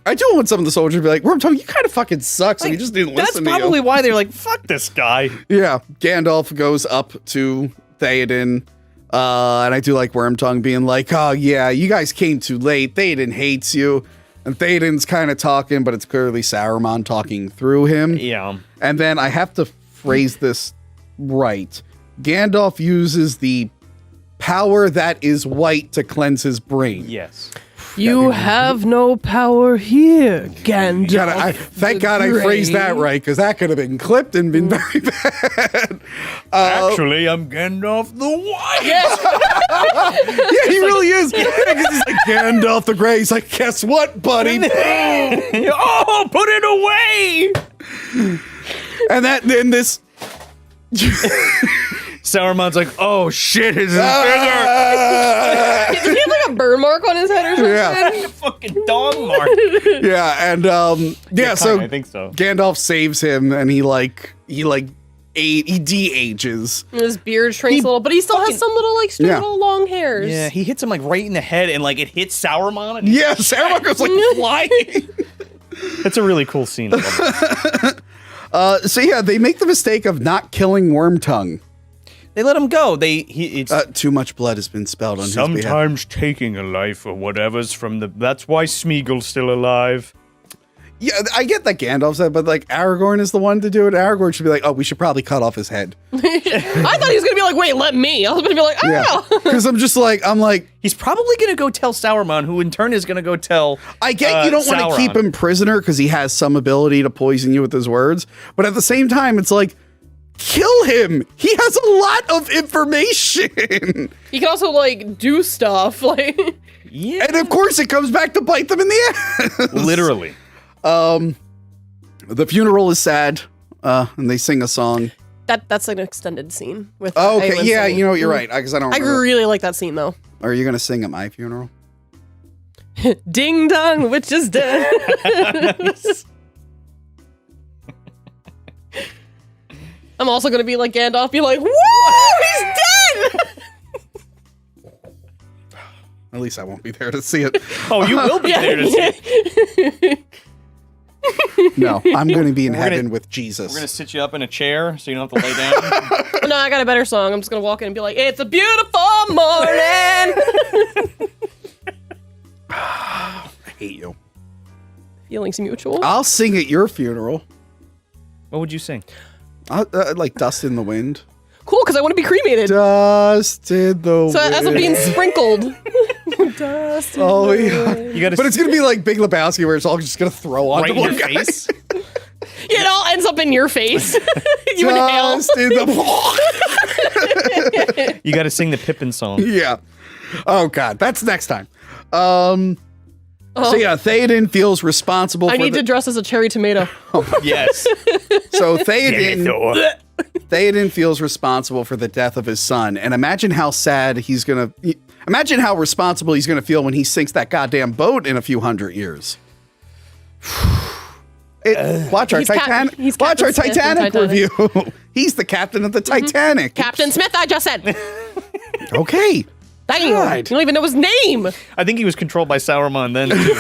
I do want some of the soldiers to be like, Wormtongue, you kind of fucking suck, so you just didn't listen to you. That's probably why they're like, fuck this guy. Yeah, Gandalf goes up to Theoden, and I do like Wormtongue being like, oh yeah, you guys came too late. Theoden hates you. And Theoden's kind of talking, but it's clearly Saruman talking through him. Yeah. And then I have to phrase this right. Gandalf uses the power that is white to cleanse his brain. Yes. You have no power here, Gandalf. Thank God I phrased that right, because that could have been clipped and been very bad. Actually, I'm Gandalf the White. Yes. Yeah, he really is. Because he's like, Gandalf the Grey. He's like, guess what, buddy? Oh, put it away. And then this... Saruman's like, oh shit, his Does he have like a burn mark on his head or something? Yeah. fucking dog mark. Yeah, and so I think so. Gandalf saves him, and he de-ages. His beard shrinks a little, but he still has some little like straight little long hairs. Yeah, he hits him like right in the head, and like it hits Sauron. And Yeah, Saruman goes like flying. That's a really cool scene. I love it. So yeah, they make the mistake of not killing Wormtongue. They let him go. Too much blood has been spilled on his behalf. Sometimes taking a life or whatever's from the. That's why Smeagol's still alive. Yeah, I get that Gandalf said, but like Aragorn is the one to do it. Aragorn should be like, oh, we should probably cut off his head. I thought he was gonna be like, wait, let me. I was gonna be like, oh. Yeah, because I'm like, he's probably gonna go tell Sauron, who in turn is gonna go tell. I get you don't want to keep him prisoner because he has some ability to poison you with his words, but at the same time, it's like, kill him. He has a lot of information. He can also like do stuff like. Yeah, and of course it comes back to bite them in the ass. Literally. The funeral is sad, and they sing a song. That's an extended scene with. Oh, okay, Eowyn yeah, singing. you know what, you're right, because I don't. I remember. really like that scene though. Are you gonna sing at my funeral? Ding dong, witch is dead. I'm also gonna be like Gandalf, be like, whoa, he's dead! At least I won't be there to see it. Oh, you will be there to see it. No, I'm going to be in heaven with Jesus. We're gonna sit you up in a chair so you don't have to lay down. No, I got a better song. I'm just gonna walk in and be like, it's a beautiful morning! I hate you. Feelings mutual. I'll sing at your funeral. What would you sing? Like Dust in the Wind. Cool, because I want to be cremated. Dust in the So wind. as I'm being sprinkled. Dust in Oh, the yeah. wind. You gotta But it's going to be like Big Lebowski where it's all just going to throw on right in one your guy. face. Yeah, it all ends up in your face. You inhale. Dust in the You gotta sing the Pippin song. Yeah. Oh, God. That's next time. So, yeah, Theoden feels responsible I for need to dress as a cherry tomato. Yes. So Denethor. Theoden feels responsible for the death of his son, and imagine how sad imagine how responsible he's gonna feel when he sinks that goddamn boat in a few hundred years. Watch our He's Titanic. he's Watch our Captain Smith in Titanic review. He's the captain of the Titanic. Captain Smith, I just said. Okay. Dang, you don't even know his name. I think he was controlled by Sauron then. Too.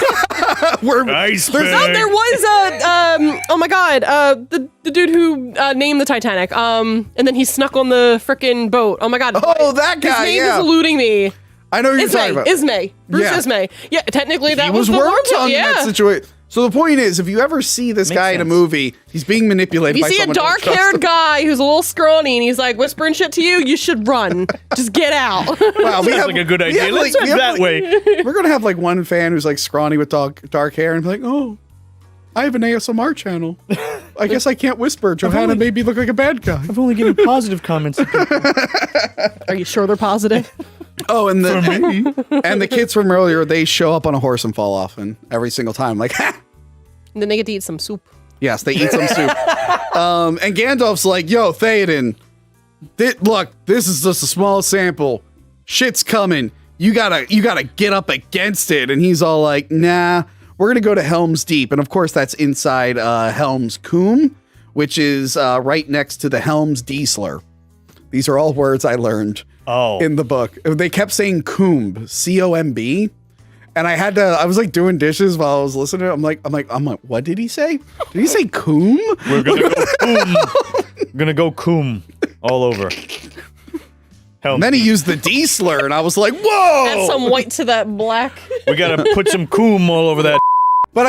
Iceberg. Oh, there was a oh my god, the dude who named the Titanic. And then he snuck on the frickin' boat. Oh my god. Oh, that guy. His name yeah. is eluding me. I know who you're talking about. Ismay. Bruce Yeah. Ismay. Yeah, technically that He was the Wormtongue in yeah. that situation. So the point is, if you ever see this Makes guy in a sense. movie, he's being manipulated If you by see a someone. Don't trust dark-haired him. guy who's a little scrawny and he's like whispering shit to you, you should run. Just get out. Wow, we Sounds have like a good we idea. have, Let's we head have, that way. We're gonna have like one fan who's like scrawny with dark hair and be like, oh, I have an ASMR channel. I guess I can't whisper. Johanna made me look like a bad guy. I've only given positive comments. Are you sure they're positive? Oh, and the kids from earlier, they show up on a horse and fall off, and every single time, like, ha! And then they get to eat some soup. Yes, they eat some soup. And Gandalf's like, yo, Theoden, look, this is just a small sample. Shit's coming. You gotta get up against it. And he's all like, nah, we're gonna go to Helm's Deep. And of course, that's inside Helm's Combe, which is right next to the Helm's Deesler. These are all words I learned in the book. They kept saying Combe, C-O-M-B. And I was like doing dishes while I was listening. I'm like, what did he say? Did he say coom? We're gonna go coom. We're gonna go coom all over. And then he used the D slur, and I was like, whoa! Add some white to that black. We gotta put some coom all over that. But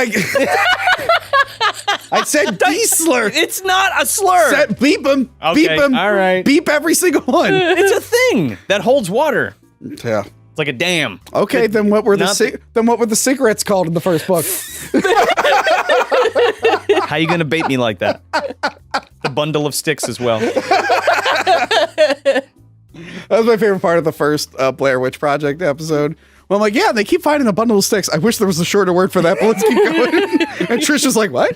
I said D slur. It's not a slur. Beep him. Okay, Beep him. all right. Beep every single one. It's a thing that holds water. Yeah. It's like a dam. Okay, then what were the cigarettes called in the first book? How you gonna bait me like that? The bundle of sticks as well. That was my favorite part of the first Blair Witch Project episode. Well, I'm like, yeah, they keep finding a bundle of sticks. I wish there was a shorter word for that, but let's keep going. And Trisha's like, what?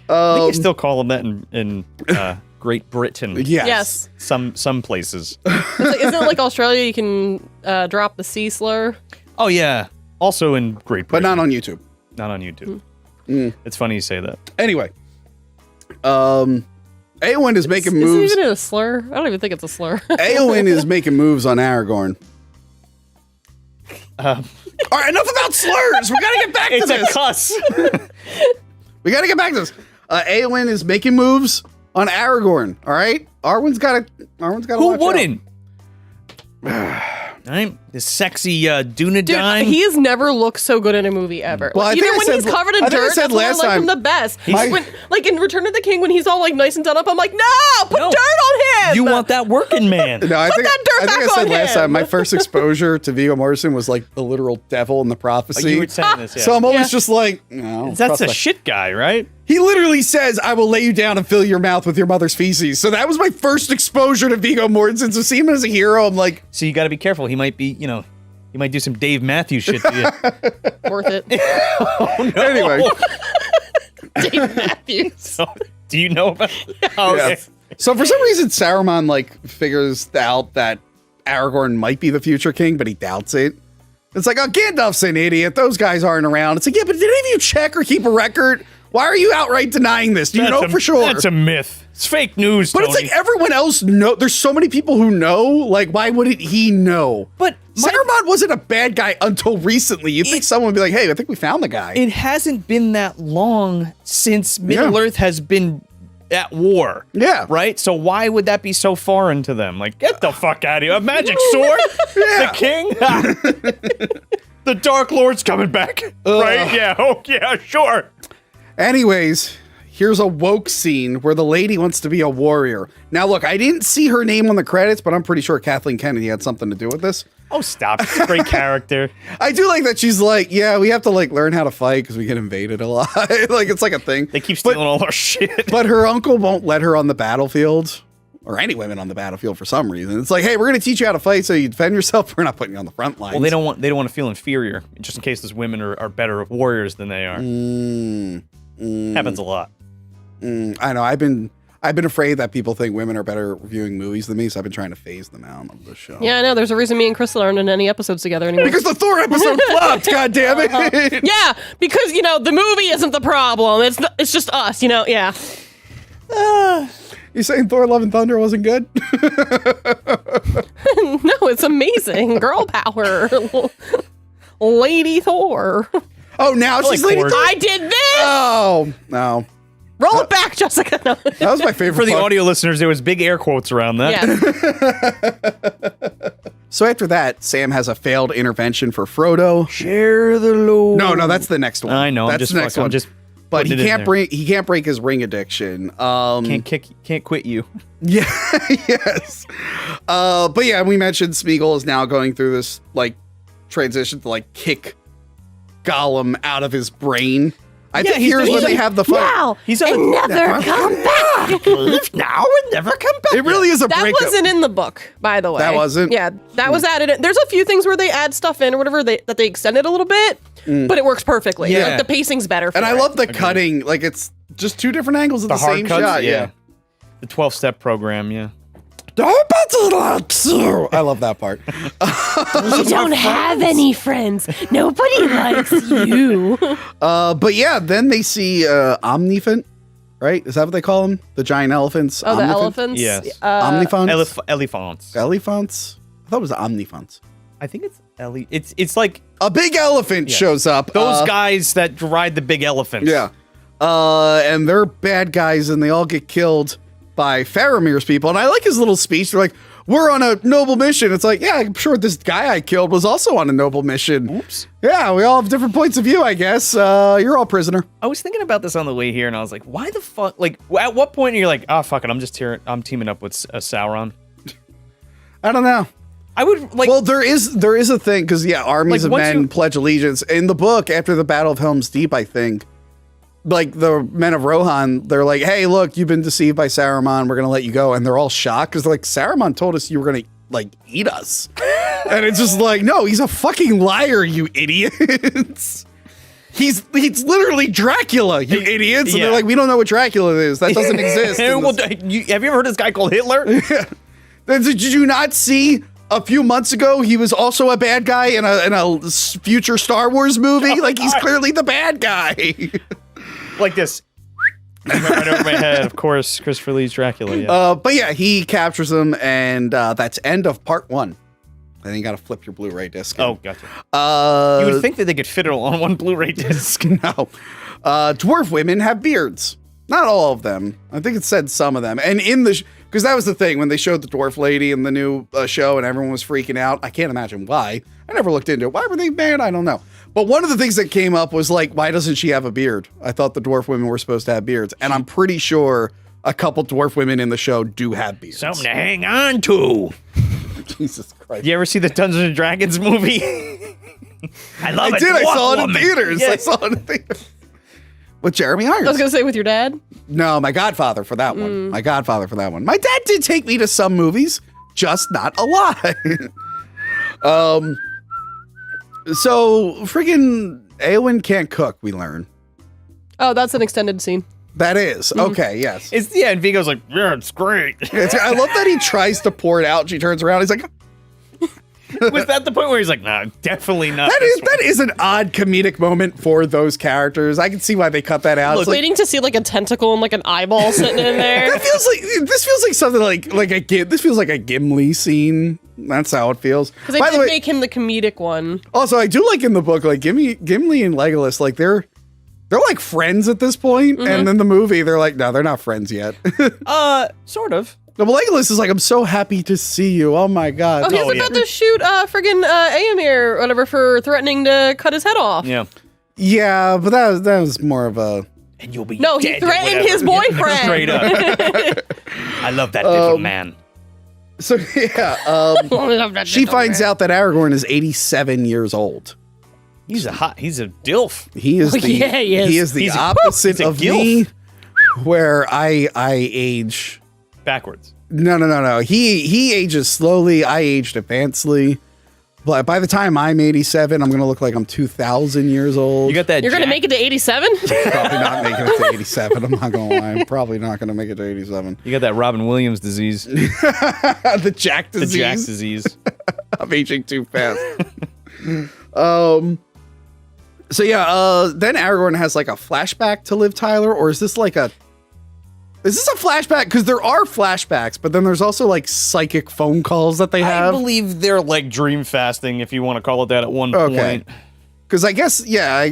I think you still call them that in Great Britain. Yes. Some places. Isn't it like Australia? You can drop the C slur. Oh yeah. Also in Great Britain, but not on YouTube. Not on YouTube. It's funny you say that. Anyway, Eowyn is making Is moves. it even a slur? I don't even think it's a slur. Eowyn is making moves on Aragorn. All right, enough about slurs. We gotta get back to this. It's a cuss. We gotta get back to this. Eowyn is making moves on Aragorn. All right, Arwen's got to. Who wouldn't? I'm the sexy Dunedain. Dude, he has never looked so good in a movie ever. Well, like, I think even I when said- he's covered in I think I dirt, said that's when I last like him time- the best. My- Like in Return of the King, when he's all like nice and done up, I'm like, no, put dirt on him. You want that working man. No, I Put think that dirt I think back I said on last him. time my first exposure to Viggo Mortensen was like the literal devil in the prophecy. You were saying this, yeah. So I'm always just like, no. That's a shit guy, right? He literally says, I will lay you down and fill your mouth with your mother's feces. So that was my first exposure to Viggo Mortensen. So see him as a hero, I'm like... So you got to be careful. He might be, he might do some Dave Matthews shit to you. Worth it. Oh, no. Anyway. Dave Matthews. So, do you know about Oh, Yeah. okay. So for some reason, Saruman figures out that Aragorn might be the future king, but he doubts it. It's like, oh, Gandalf's an idiot. Those guys aren't around. It's like, yeah, but did any of you check or keep a record? Why are you outright denying this? Do you know for sure? That's a myth. It's fake news, But Tony. it's like everyone else know. There's so many people who know. Like, why wouldn't he know? But Saruman wasn't a bad guy until recently. You'd think someone would be like, hey, I think we found the guy. It hasn't been that long since Middle Earth has been at war. Yeah. Right? So why would that be so foreign to them? Like, get the fuck out of here. A magic sword? Yeah. The king? The Dark Lord's coming back. Right? Yeah. Oh, yeah, sure. Anyways, here's a woke scene where the lady wants to be a warrior. Now, look, I didn't see her name on the credits, but I'm pretty sure Kathleen Kennedy had something to do with this. Oh, stop. It's a great character. I do like that she's like, yeah, we have to like learn how to fight because we get invaded a lot. Like, it's like a thing. They keep stealing all our shit. But her uncle won't let her on the battlefield, or any women on the battlefield for some reason. It's like, hey, we're going to teach you how to fight so you defend yourself. We're not putting you on the front lines. Well, they don't want to feel inferior, just in case those women are better warriors than they are. Happens a lot. I know. I've been afraid that people think women are better reviewing movies than me, so I've been trying to phase them out of the show. Yeah, I know. There's a reason me and Crystal aren't in any episodes together anymore. Because the Thor episode flopped, God damn it! Yeah, because the movie isn't the problem. It's just us. Yeah. You saying Thor: Love and Thunder wasn't good? No, it's amazing. Girl power. Lady Thor. Oh, now she's Lady Thor. I did this. Oh no. Roll it back, Jessica. No. That was my favorite For the part. audio listeners, there was big air quotes around that. Yes. So after that, Sam has a failed intervention for Frodo. Share the load. No, that's the next one. I know. That's the next one. But he can't break his ring addiction. Can't quit you. Yeah, yes. But yeah, we mentioned Smeagol is now going through this like transition to like kick Gollum out of his brain. I think here's when they have the fight. Now, he's and never come back. Live now and never come back. It really is a that breakup. wasn't in the book, by the way. That wasn't? Yeah, that was added in. There's a few things where they add stuff in or whatever that they extended a little bit, but it works perfectly. Yeah. Like, the pacing's better for And I it. love the cutting. Like, it's just two different angles of the hard same cuts, shot. Yeah. The 12-step program, yeah. Nobody likes you. I love that part. You don't have any friends. Nobody likes you. But yeah, then they see Omnifant, right? Is that what they call them? The giant elephants? Oh, the Omnifant? elephants? Yes. Omnifants? Elephants. Elephants? I thought it was Omnifants. I think it's It's like a big elephant shows up. Those guys that ride the big elephants. Yeah. And they're bad guys, and they all get killed by Faramir's people. And I like his little speech. They're like, we're on a noble mission. It's like, yeah, I'm sure this guy I killed was also on a noble mission. Oops. Yeah, we all have different points of view, I guess. You're all prisoner. I was thinking about this on the way here, and I was like, why the fuck? Like, at what point are you like, oh, fuck it, I'm teaming up with Sauron? I don't know. I would like. Well, there is a thing because armies of men pledge allegiance in the book after the Battle of Helm's Deep. I think, like the men of Rohan, they're like, "Hey, look, you've been deceived by Saruman. We're gonna let you go," and they're all shocked because like Saruman told us you were gonna like eat us, and it's just like, no, he's a fucking liar, you idiots. He's literally Dracula, you idiots. And they're like, we don't know what Dracula is. That doesn't exist. Well, have you ever heard this guy called Hitler? Did you not see? A few months ago, he was also a bad guy in a future Star Wars movie. Like, he's clearly the bad guy. Like this. Right over my head, of course, Christopher Lee's Dracula. Yeah. But yeah, he captures them, and that's end of part 1. Then you got to flip your Blu-ray disc. Oh, gotcha. You would think that they could fit it all on one Blu-ray disc. No. Dwarf women have beards. Not all of them. I think it said some of them. And in the... Because that was the thing when they showed the dwarf lady in the new show and everyone was freaking out. I can't imagine why. I never looked into it. Why were they mad? I don't know. But one of the things that came up was like, why doesn't she have a beard? I thought the dwarf women were supposed to have beards. And I'm pretty sure a couple dwarf women in the show do have beards. Something to hang on to. Jesus Christ. You ever see the Dungeons and Dragons movie? I love it. I saw it in woman. theaters. Yeah. I saw it in theaters. With Jeremy Irons. I was going to say with your dad? No, my godfather for that one. My godfather for that one. My dad did take me to some movies, just not a lot. So friggin' Eowyn can't cook, we learn. Oh, that's an extended scene. That is. Okay, yes. And Viggo's like, yeah, it's great. I love that he tries to pour it out and she turns around. He's like, was that the point where he's like, no, definitely not. That is an odd comedic moment for those characters. I can see why they cut that out. Look, waiting to see like a tentacle and like an eyeball sitting in there. This feels like something this feels like a Gimli scene. That's how it feels. Because they did make him the comedic one. Also, I do like in the book, like Gimli and Legolas, like they're like friends at this point, and then the movie, they're like, no, they're not friends yet. Sort of. No, but Legolas is like, I'm so happy to see you. Oh my god. Oh, he's about to shoot friggin' Éomer or whatever for threatening to cut his head off. Yeah. Yeah, but that was more of a... And you'll be No, he threatened his boyfriend. Straight up. I love that little man. So, yeah. She finds out that Aragorn is 87 years old. He's a dilf. He is he is the opposite of me, where I age... Backwards. No. He ages slowly. I aged advancedly. But by the time I'm 87, I'm going to look like I'm 2,000 years old. You got that? You're going to make it to 87? Probably not making it to 87. I'm not going to lie. I'm probably not going to make it to 87. You got that Robin Williams disease. The Jack disease. The Jack disease. I'm aging too fast. So yeah, then Aragorn has like a flashback to Liv Tyler, or is this like a... Is this a flashback? Because there are flashbacks, but then there's also like psychic phone calls that they have. I believe they're like dream fasting, if you want to call it that, at one point. Because I guess, yeah,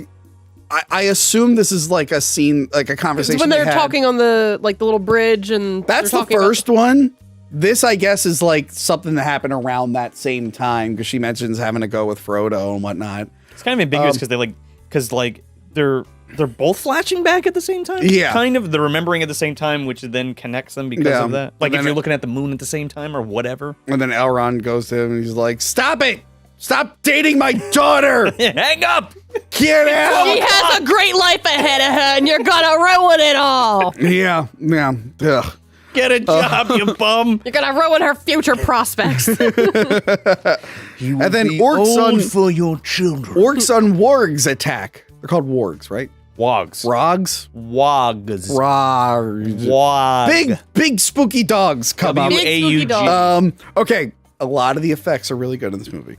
I assume this is like a scene, like a conversation. It's when they're talking on the little bridge, and that's the first one. This, I guess, is like something that happened around that same time because she mentions having to go with Frodo and whatnot. It's kind of ambiguous because they're both flashing back at the same time. Yeah, kind of. They're remembering at the same time, which then connects them because of that. Like if you're looking at the moon at the same time or whatever. And then Elrond goes to him and he's like, "Stop it! Stop dating my daughter! Hang up! Get out! She has a great life ahead of her, and you're gonna ruin it all. Yeah. Ugh. Get a job, you bum! You're gonna ruin her future prospects." And then orcs for your children. Orcs on wargs attack. They're called wargs, right? Wogs. Rogs? Wogs. Rogs. Wog. Big spooky dogs come up. Big spooky dogs. Okay, a lot of the effects are really good in this movie.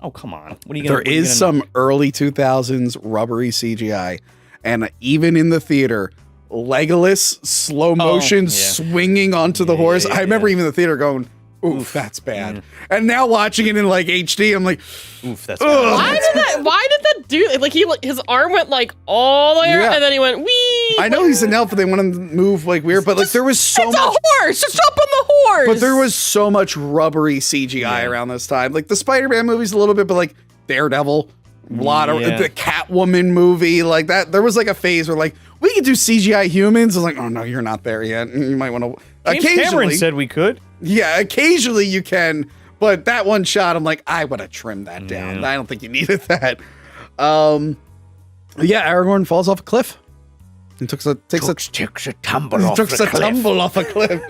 Oh, come on. What are you gonna There is some early 2000s rubbery CGI. And even in the theater, Legolas slow motion swinging onto the horse. I remember even the theater going, oof, that's bad. And now watching it in like HD, I'm like, oof, that's bad. Why did that dude, like his arm went like all the way around, and then he went, wee. I know he's an elf, but they want him to move like weird, but like there was so It's much. a horse! Just jump on the horse! But there was so much rubbery CGI around this time. Like the Spider-Man movies a little bit, but like Daredevil, a lot of the Catwoman movie, like that. There was like a phase where like we could do CGI humans. I was like, oh no, you're not there yet. You might want to. James Cameron said we could. Yeah, occasionally you can, but that one shot, I'm like, I would have trimmed that down. I don't think you needed that. Yeah, Aragorn falls off a cliff. He takes a tumble off a cliff.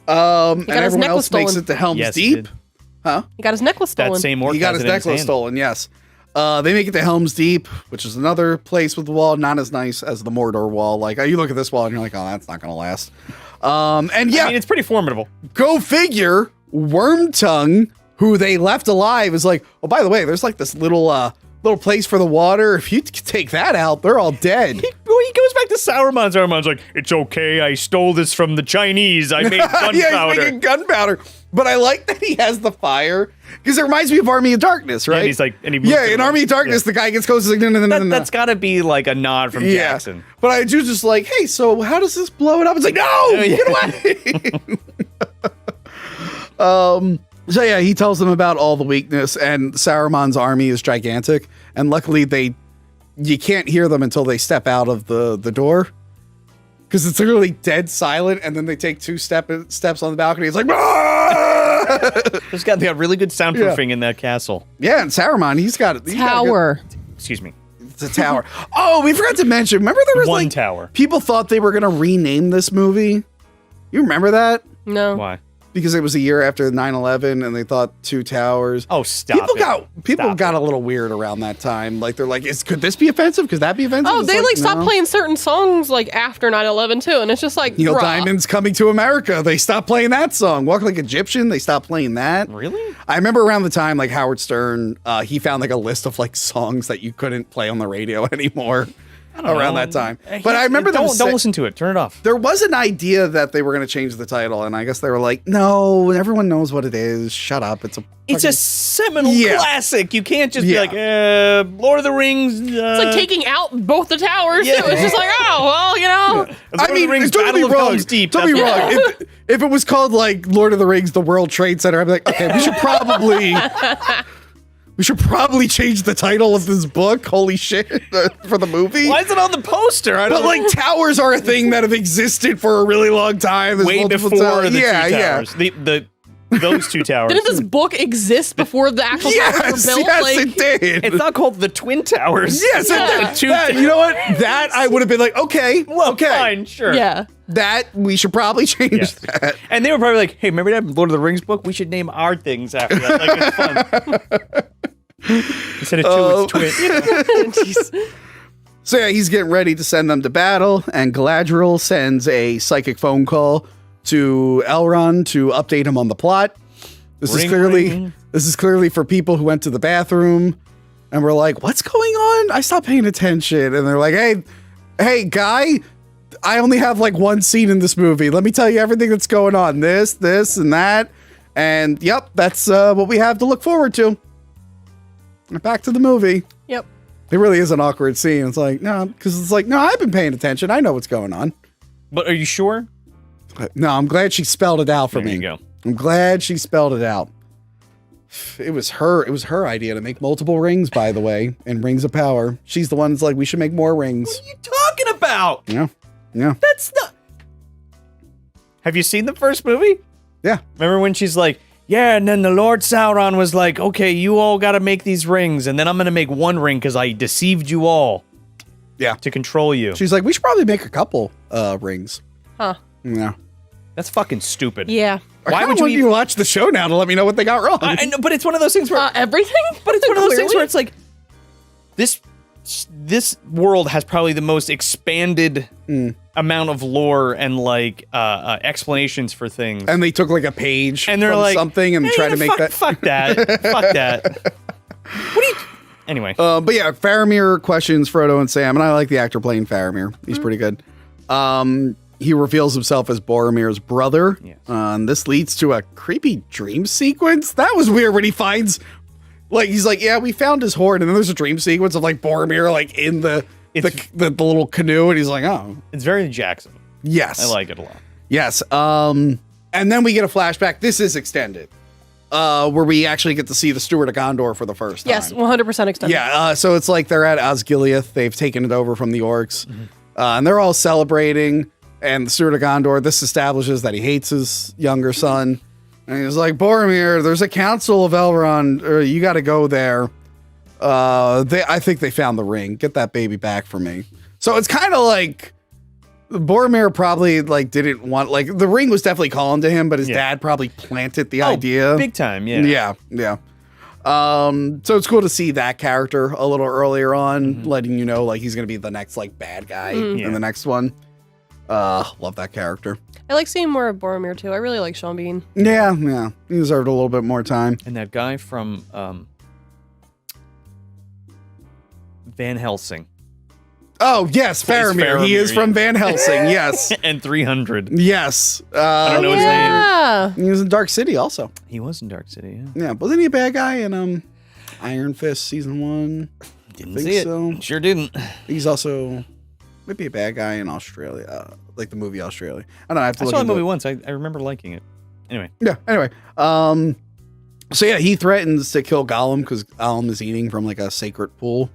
And everyone else makes it to Helm's Deep. Huh? He got his necklace stolen. That same orc He got his necklace stolen, yes. They make it to Helm's Deep, which is another place with the wall, not as nice as the Mordor wall. Like, you look at this wall and you're like, oh, that's not going to last. And yeah. I mean, it's pretty formidable. Go figure, Wormtongue, who they left alive, is like, oh, by the way, there's like this little place for the water. If you take that out, they're all dead. He goes back to Sauron. Sauron's like, it's okay, I stole this from the Chinese. I made gunpowder. Yeah, he's making gunpowder. But I like that he has the fire, because it reminds me of Army of Darkness, right? Yeah, and he's like, in Army of Darkness, the guy gets close. Like, no. That's got to be like a nod from Jackson. But I do just like, hey, so how does this blow it up? It's like, no, get away. So yeah, he tells them about all the weakness, and Saruman's army is gigantic, and luckily you can't hear them until they step out of the door, because it's literally dead silent, and then they take two steps on the balcony. It's like, there's got to be a really good soundproofing in that castle. Yeah, and Saruman, he's got tower. Excuse me. It's a tower. Oh, we forgot to mention. Remember there was one tower. People thought they were going to rename this movie. You remember that? No. Why? Because it was a year after 9/11 and they thought Two Towers. Oh, stop People got a little weird around that time. Like, they're like, could this be offensive? Could that be offensive? Oh, it's they like stopped no. playing certain songs like after 9/11 too, and it's just like Neil Diamond's Coming to America. They stopped playing that song. Walk Like Egyptian. They stopped playing that. Really? I remember around the time, like Howard Stern, he found like a list of like songs that you couldn't play on the radio anymore. Around that time. But I remember don't listen to it. Turn it off. There was an idea that they were going to change the title, and I guess they were like, no, everyone knows what it is. Shut up. It's a seminal classic. You can't just be like, Lord of the Rings. It's like taking out both the towers too. It's just like, oh, well, you know. I mean, don't be wrong. Don't be wrong. If it was called like Lord of the Rings, the World Trade Center, I'd be like, okay, we should probably change the title of this book. Holy shit, for the movie. Why is it on the poster? But like towers are a thing that have existed for a really long time. There's way before the two towers. Those two towers. Didn't this book exist before the actual towers were built? Yes, it did. It's not called the Twin Towers. Yes, it did. You know what? That I would have been like, okay, fine, sure. Yeah. That we should probably change that. And they were probably like, hey, remember that Lord of the Rings book? We should name our things after that. Like, it's fun. Instead of two, it's twin. So yeah, he's getting ready to send them to battle, and Galadriel sends a psychic phone call to Elrond to update him on the plot. This is clearly for people who went to the bathroom and were like, "What's going on?" I stopped paying attention, and they're like, "Hey, guy, I only have like one scene in this movie. Let me tell you everything that's going on. This, and that, and yep, that's what we have to look forward to." Back to the movie. Yep. It really is an awkward scene. It's like, no, because it's like, no, I've been paying attention. I know what's going on. But are you sure? No, I'm glad she spelled it out for There me. you go. I'm glad she spelled it out. It was her idea to make multiple rings, by the way, and rings of power. She's the one that's like, we should make more rings. What are you talking about? Yeah. Yeah. That's not. Have you seen the first movie? Yeah. Remember when she's like, yeah, and then the Lord Sauron was like, okay, you all got to make these rings, and then I'm going to make one ring because I deceived you all. Yeah. To control you. She's like, we should probably make a couple rings. Huh. Yeah. That's fucking stupid. Yeah. Why would you watch the show now to let me know what they got wrong? I know, but it's one of those things where everything. But it's one of those things Clearly. where it's like this world has probably the most expanded amount of lore and like explanations for things. And they took like a page and they're from like something and tried to make that. Fuck that. Fuck that. What do you? Anyway. But yeah, Faramir questions Frodo and Sam, and I like the actor playing Faramir. He's pretty good. He reveals himself as Boromir's brother. Yes. And this leads to a creepy dream sequence. That was weird when he finds, like, he's like, yeah, we found his hoard, and then there's a dream sequence of like Boromir like in the little canoe, and he's like, oh, it's very Jackson. Yes, I like it a lot. Yes. And then we get a flashback. This is extended, where we actually get to see the Steward of Gondor for the first time. Yes, 100% extended. Yeah, so it's like they're at Osgiliath. They've taken it over from the orcs. And they're all celebrating. And the Steward of Gondor, this establishes that he hates his younger son. And he's like, Boromir, there's a council of Elrond. You got to go there. I think they found the ring. Get that baby back for me. So it's kind of like Boromir probably like didn't want, like the ring was definitely calling to him, but his dad probably planted the idea. Big time, yeah. Yeah. So it's cool to see that character a little earlier on, letting you know like he's gonna be the next like bad guy in the next one. Love that character. I like seeing more of Boromir too. I really like Sean Bean. Yeah. He deserved a little bit more time. And that guy from Van Helsing. Oh yes, Faramir. He is from Van Helsing. Yes. And 300. Yes. I don't know his name. He was in Dark City also. He was in Dark City, yeah. Yeah, wasn't he a bad guy in Iron Fist season 1? Didn't see it. Sure didn't. He's also maybe a bad guy in Australia, like the movie Australia. I don't know. I have to I look saw the into movie it. once. I remember liking it. Anyway. Yeah. Anyway. So yeah, he threatens to kill Gollum because Gollum is eating from like a sacred pool,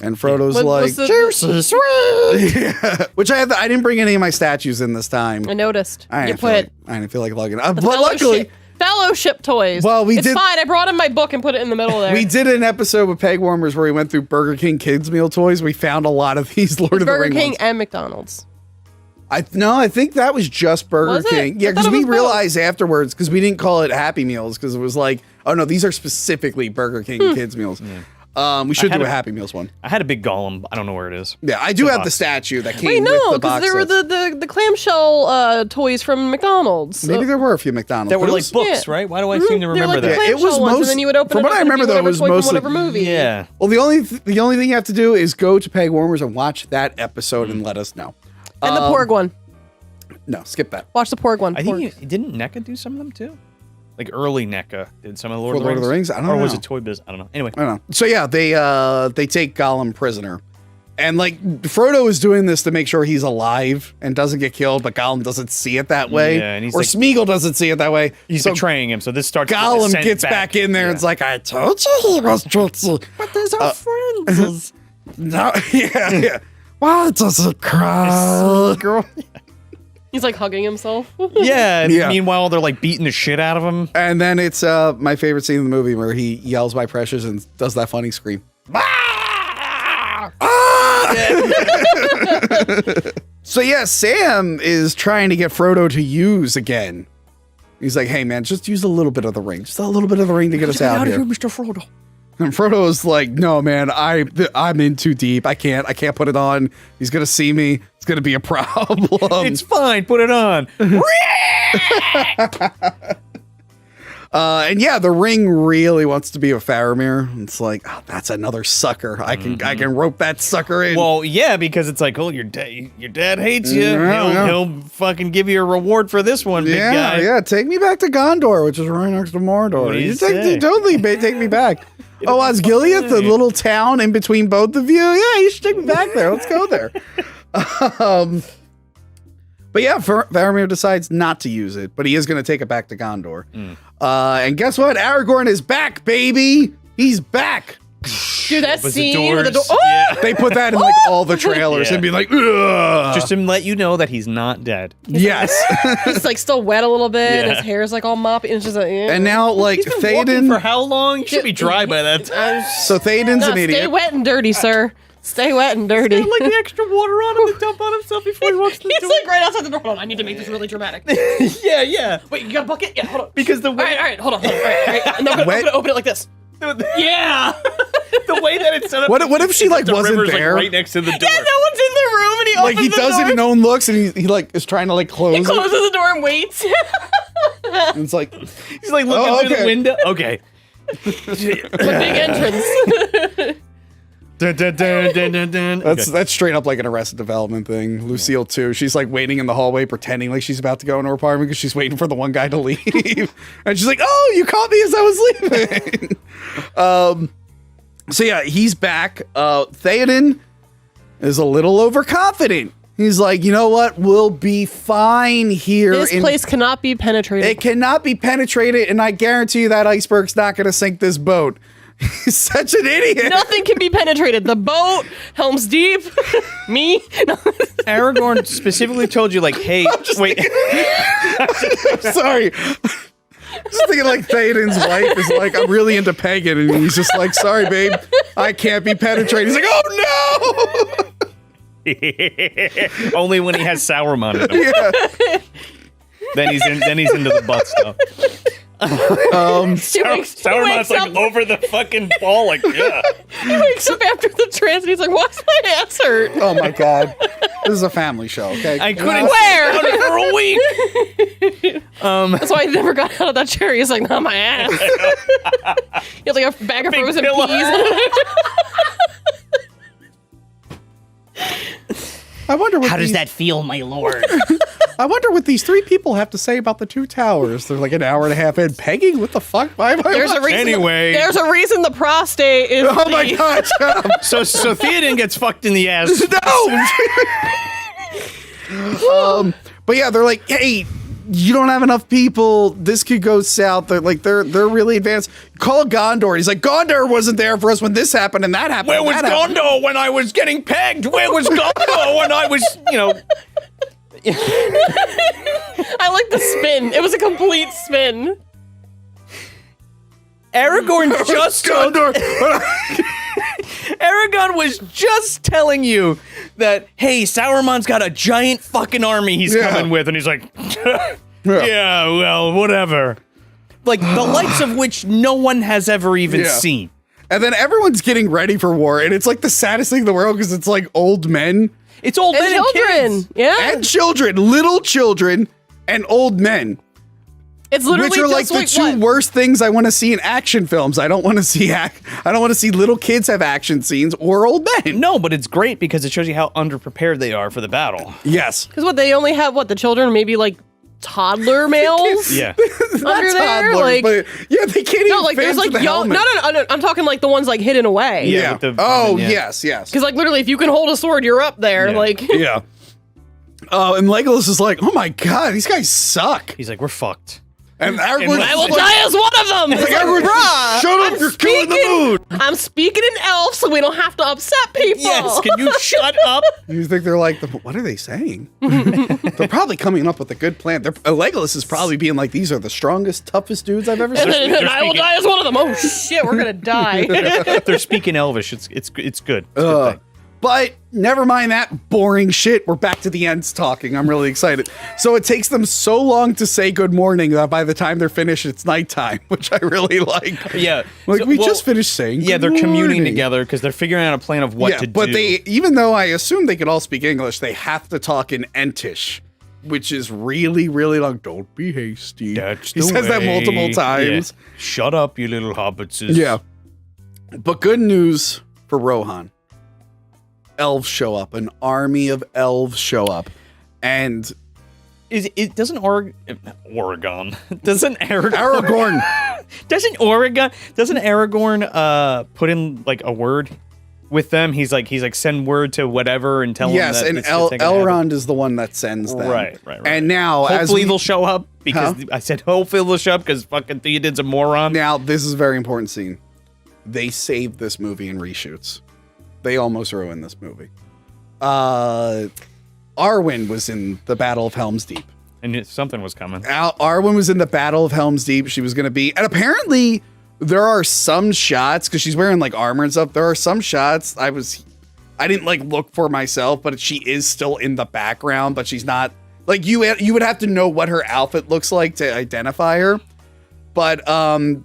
and Frodo's like, "Juicy sweet." Yeah. Which I didn't bring any of my statues in this time. I noticed. I You didn't feel like logging up. But luckily, Fellowship toys. Well, it's fine. I brought in my book and put it in the middle there. we did an episode with Peg Warmers where we went through Burger King kids meal toys. We found a lot of these Lord of the Burger Rings King ones. and McDonald's. I think that was just Burger Was it? King. Yeah, I thought because it we was both. realized afterwards, because we didn't call it Happy Meals, because it was like, oh no, these are specifically Burger King kids meals. We should do a Happy Meals one. I had a big Golem. I don't know where it is. Yeah, I do have the statue that came Wait, with no, the because box there were sets. the clamshell toys from McDonald's. Maybe there were a few McDonald's. That were but it like was- books, right? Why do I seem to They were remember like the that? it was clamshell ones, most- and then you would open from it what up I and remember, it'd be though, it whatever was toy from mostly- whatever movie. Yeah. Well, the only thing you have to do is go to Peg Warmers and watch that episode and let us know. And the Porg one. No, skip that. Watch the Porg one. I think didn't NECA do some of them too? Like early NECA did some of the Lord, For Lord of the Rings? I don't Or was know. it Toy Biz? I don't know. Anyway. I don't know. So yeah, they take Gollum prisoner. And like Frodo is doing this to make sure he's alive and doesn't get killed, but Gollum doesn't see it that way. Yeah, and he's or like- Smeagol doesn't see it that way. He's so betraying him, so this starts to Gollum send gets back in there and it's like, I told you he was tricky. But there's our friends. No, yeah. Why does it cry? Girl. He's like hugging himself. Yeah, and Yeah. meanwhile they're like beating the shit out of him. And then it's my favorite scene in the movie where he yells "My precious" and does that funny scream. So yeah, Sam is trying to get Frodo to use again. He's like, "Hey man, just use a little bit of the ring, just a little bit of the ring to get us out here." Mr. Frodo. And Frodo's like, "No man, I'm in too deep. I can't put it on. He's gonna see me. It's gonna be a problem." It's fine, put it on. And yeah, the ring really wants to be a Faramir. It's like, oh, that's another sucker. I can rope that sucker in. Well, yeah, because it's like, oh, your dad hates you. Yeah. He'll fucking give you a reward for this one, big guy. Yeah, take me back to Gondor, which is right next to Mordor. What do you You say? totally take me back. Oh, Osgiliath, the little town in between both of you. Yeah, you should take me back there. Let's go there. But yeah, Faramir decides not to use it, but he is going to take it back to Gondor. And guess what? Aragorn is back, baby. He's back. Dude, that scene with the door. Yeah. They put that in like all the trailers and be like, ugh. Just to let you know that he's not dead. Yes. He's like still wet a little bit. His hair's like all moppy. And it's just like, And now like He's been walking Theoden. for how long? He should be dry by that time. So Theoden's an idiot. Stay wet and dirty, sir. Stay wet and dirty. Like the extra water on him to dump on himself before he walks through the He's door. like right outside the door. Hold on, I need to make this really dramatic. Yeah. Wait, you got a bucket? Yeah, hold on. Because the way All right, hold on. All right. And I'm gonna open it like this. Yeah. the way that it's set up. What if she like the wasn't river's, there? Like, right next to the door. Yeah, no one's in the room, and he Like opens he the does door. it in own looks, and he like is trying to like close. He closes the door and waits. And it's like he's like looking through the window. Okay. A big entrance. That's straight up like an Arrested Development thing. Lucille too. She's like waiting in the hallway, pretending like she's about to go in her apartment because she's waiting for the one guy to leave, and she's like, "Oh, you caught me as I was leaving." So yeah, he's back. Theoden is a little overconfident. He's like, you know what? We'll be fine here. This place cannot be penetrated. It cannot be penetrated, and I guarantee you that iceberg's not going to sink this boat. He's such an idiot. Nothing can be penetrated. The boat, Helm's Deep, me. Aragorn specifically told you, like, hey, wait. I'm sorry. Just thinking like Theoden's wife is like, I'm really into pagan, and he's just like, sorry, babe, I can't be penetrated. He's like, oh no! Only when he has Sauron in him. Yeah. Then he's into the butt stuff. Sauron's like over the fucking ball, like yeah. He wakes up after the trance and he's like, "Why's my ass hurt?" Oh my god, this is a family show. Okay, I couldn't wear it for a week. That's why I never got out of that chair. He's like, "Not my ass." He has like a bag of frozen pillow. peas. I wonder what How does that feel, my lord? I wonder what these three people have to say about the two towers. They're like an hour and a half in. Pegging? What the fuck? Why am I There's a reason. Anyway. There's a reason the prostate is. Oh my god! Shut up. So Theoden gets fucked in the ass. No. But yeah, they're like, hey, you don't have enough people. This could go south. They're like, they're really advanced. Call Gondor. He's like, Gondor wasn't there for us when this happened and that happened. Where was Gondor when I was getting pegged? Where was Gondor when I was, I like the spin. It was a complete spin. Aragorn just Gondor. Aragorn was just telling you that, hey, Sauron's got a giant fucking army he's coming with, and he's like, yeah, well, whatever. Like, the likes of which no one has ever even seen. And then everyone's getting ready for war, and it's like the saddest thing in the world because it's like old men. It's old men and children. Yeah. And children, little children, and old men. It's literally which are like just the two worst things I want to see in action films. I don't want to see little kids have action scenes or old men. No, but it's great because it shows you how underprepared they are for the battle. Yes. Because they only have the children, maybe like toddler males. Yeah. Under there, like but yeah, they can't even. like there's like young. No, I'm talking like the ones like hidden away. Yeah. Yes. Because like literally, if you can hold a sword, you're up there. Yeah. Like yeah. And Legolas is like, oh my god, these guys suck. He's like, we're fucked. And Aragorn, I will die as one of them. It's like, bruh, shut up, you're killing the mood. I'm speaking in elf, so we don't have to upset people. Yes, can you shut up? You think they're like, what are they saying? They're probably coming up with a good plan. Legolas is probably being like, these are the strongest, toughest dudes I've ever seen. And I will die as one of them. Oh shit, we're gonna die. They're speaking Elvish. It's good. It's a good thing. But never mind that boring shit. We're back to the Ents talking. I'm really excited. So it takes them so long to say good morning that by the time they're finished, it's nighttime, which I really like. Yeah. Like, just finished saying yeah, good they're communing morning. together because they're figuring out a plan of what to do. But even though I assume they could all speak English, they have to talk in Entish, which is really, really long. Don't be hasty. That's he the says that way. multiple times. Yeah. Shut up, you little hobbitses. Yeah. But good news for Rohan. Elves show up. An army of elves show up. And doesn't Oregon doesn't Aragorn doesn't Aragorn put in like a word with them. He's like send word to whatever and tell them that and this thing can happen. Elrond is the one that sends them. Right. And now, hopefully they'll show up because I said hopefully they'll show up because fucking Theoden's a moron. Now, this is a very important scene. They saved this movie in reshoots. They almost ruined this movie. Arwen was in the Battle of Helm's Deep. And something was coming. Arwen was in the Battle of Helm's Deep. She was going to be, and apparently there are some shots because she's wearing like armor and stuff. There are some shots I didn't like look for myself, but she is still in the background, but she's not like you would have to know what her outfit looks like to identify her. But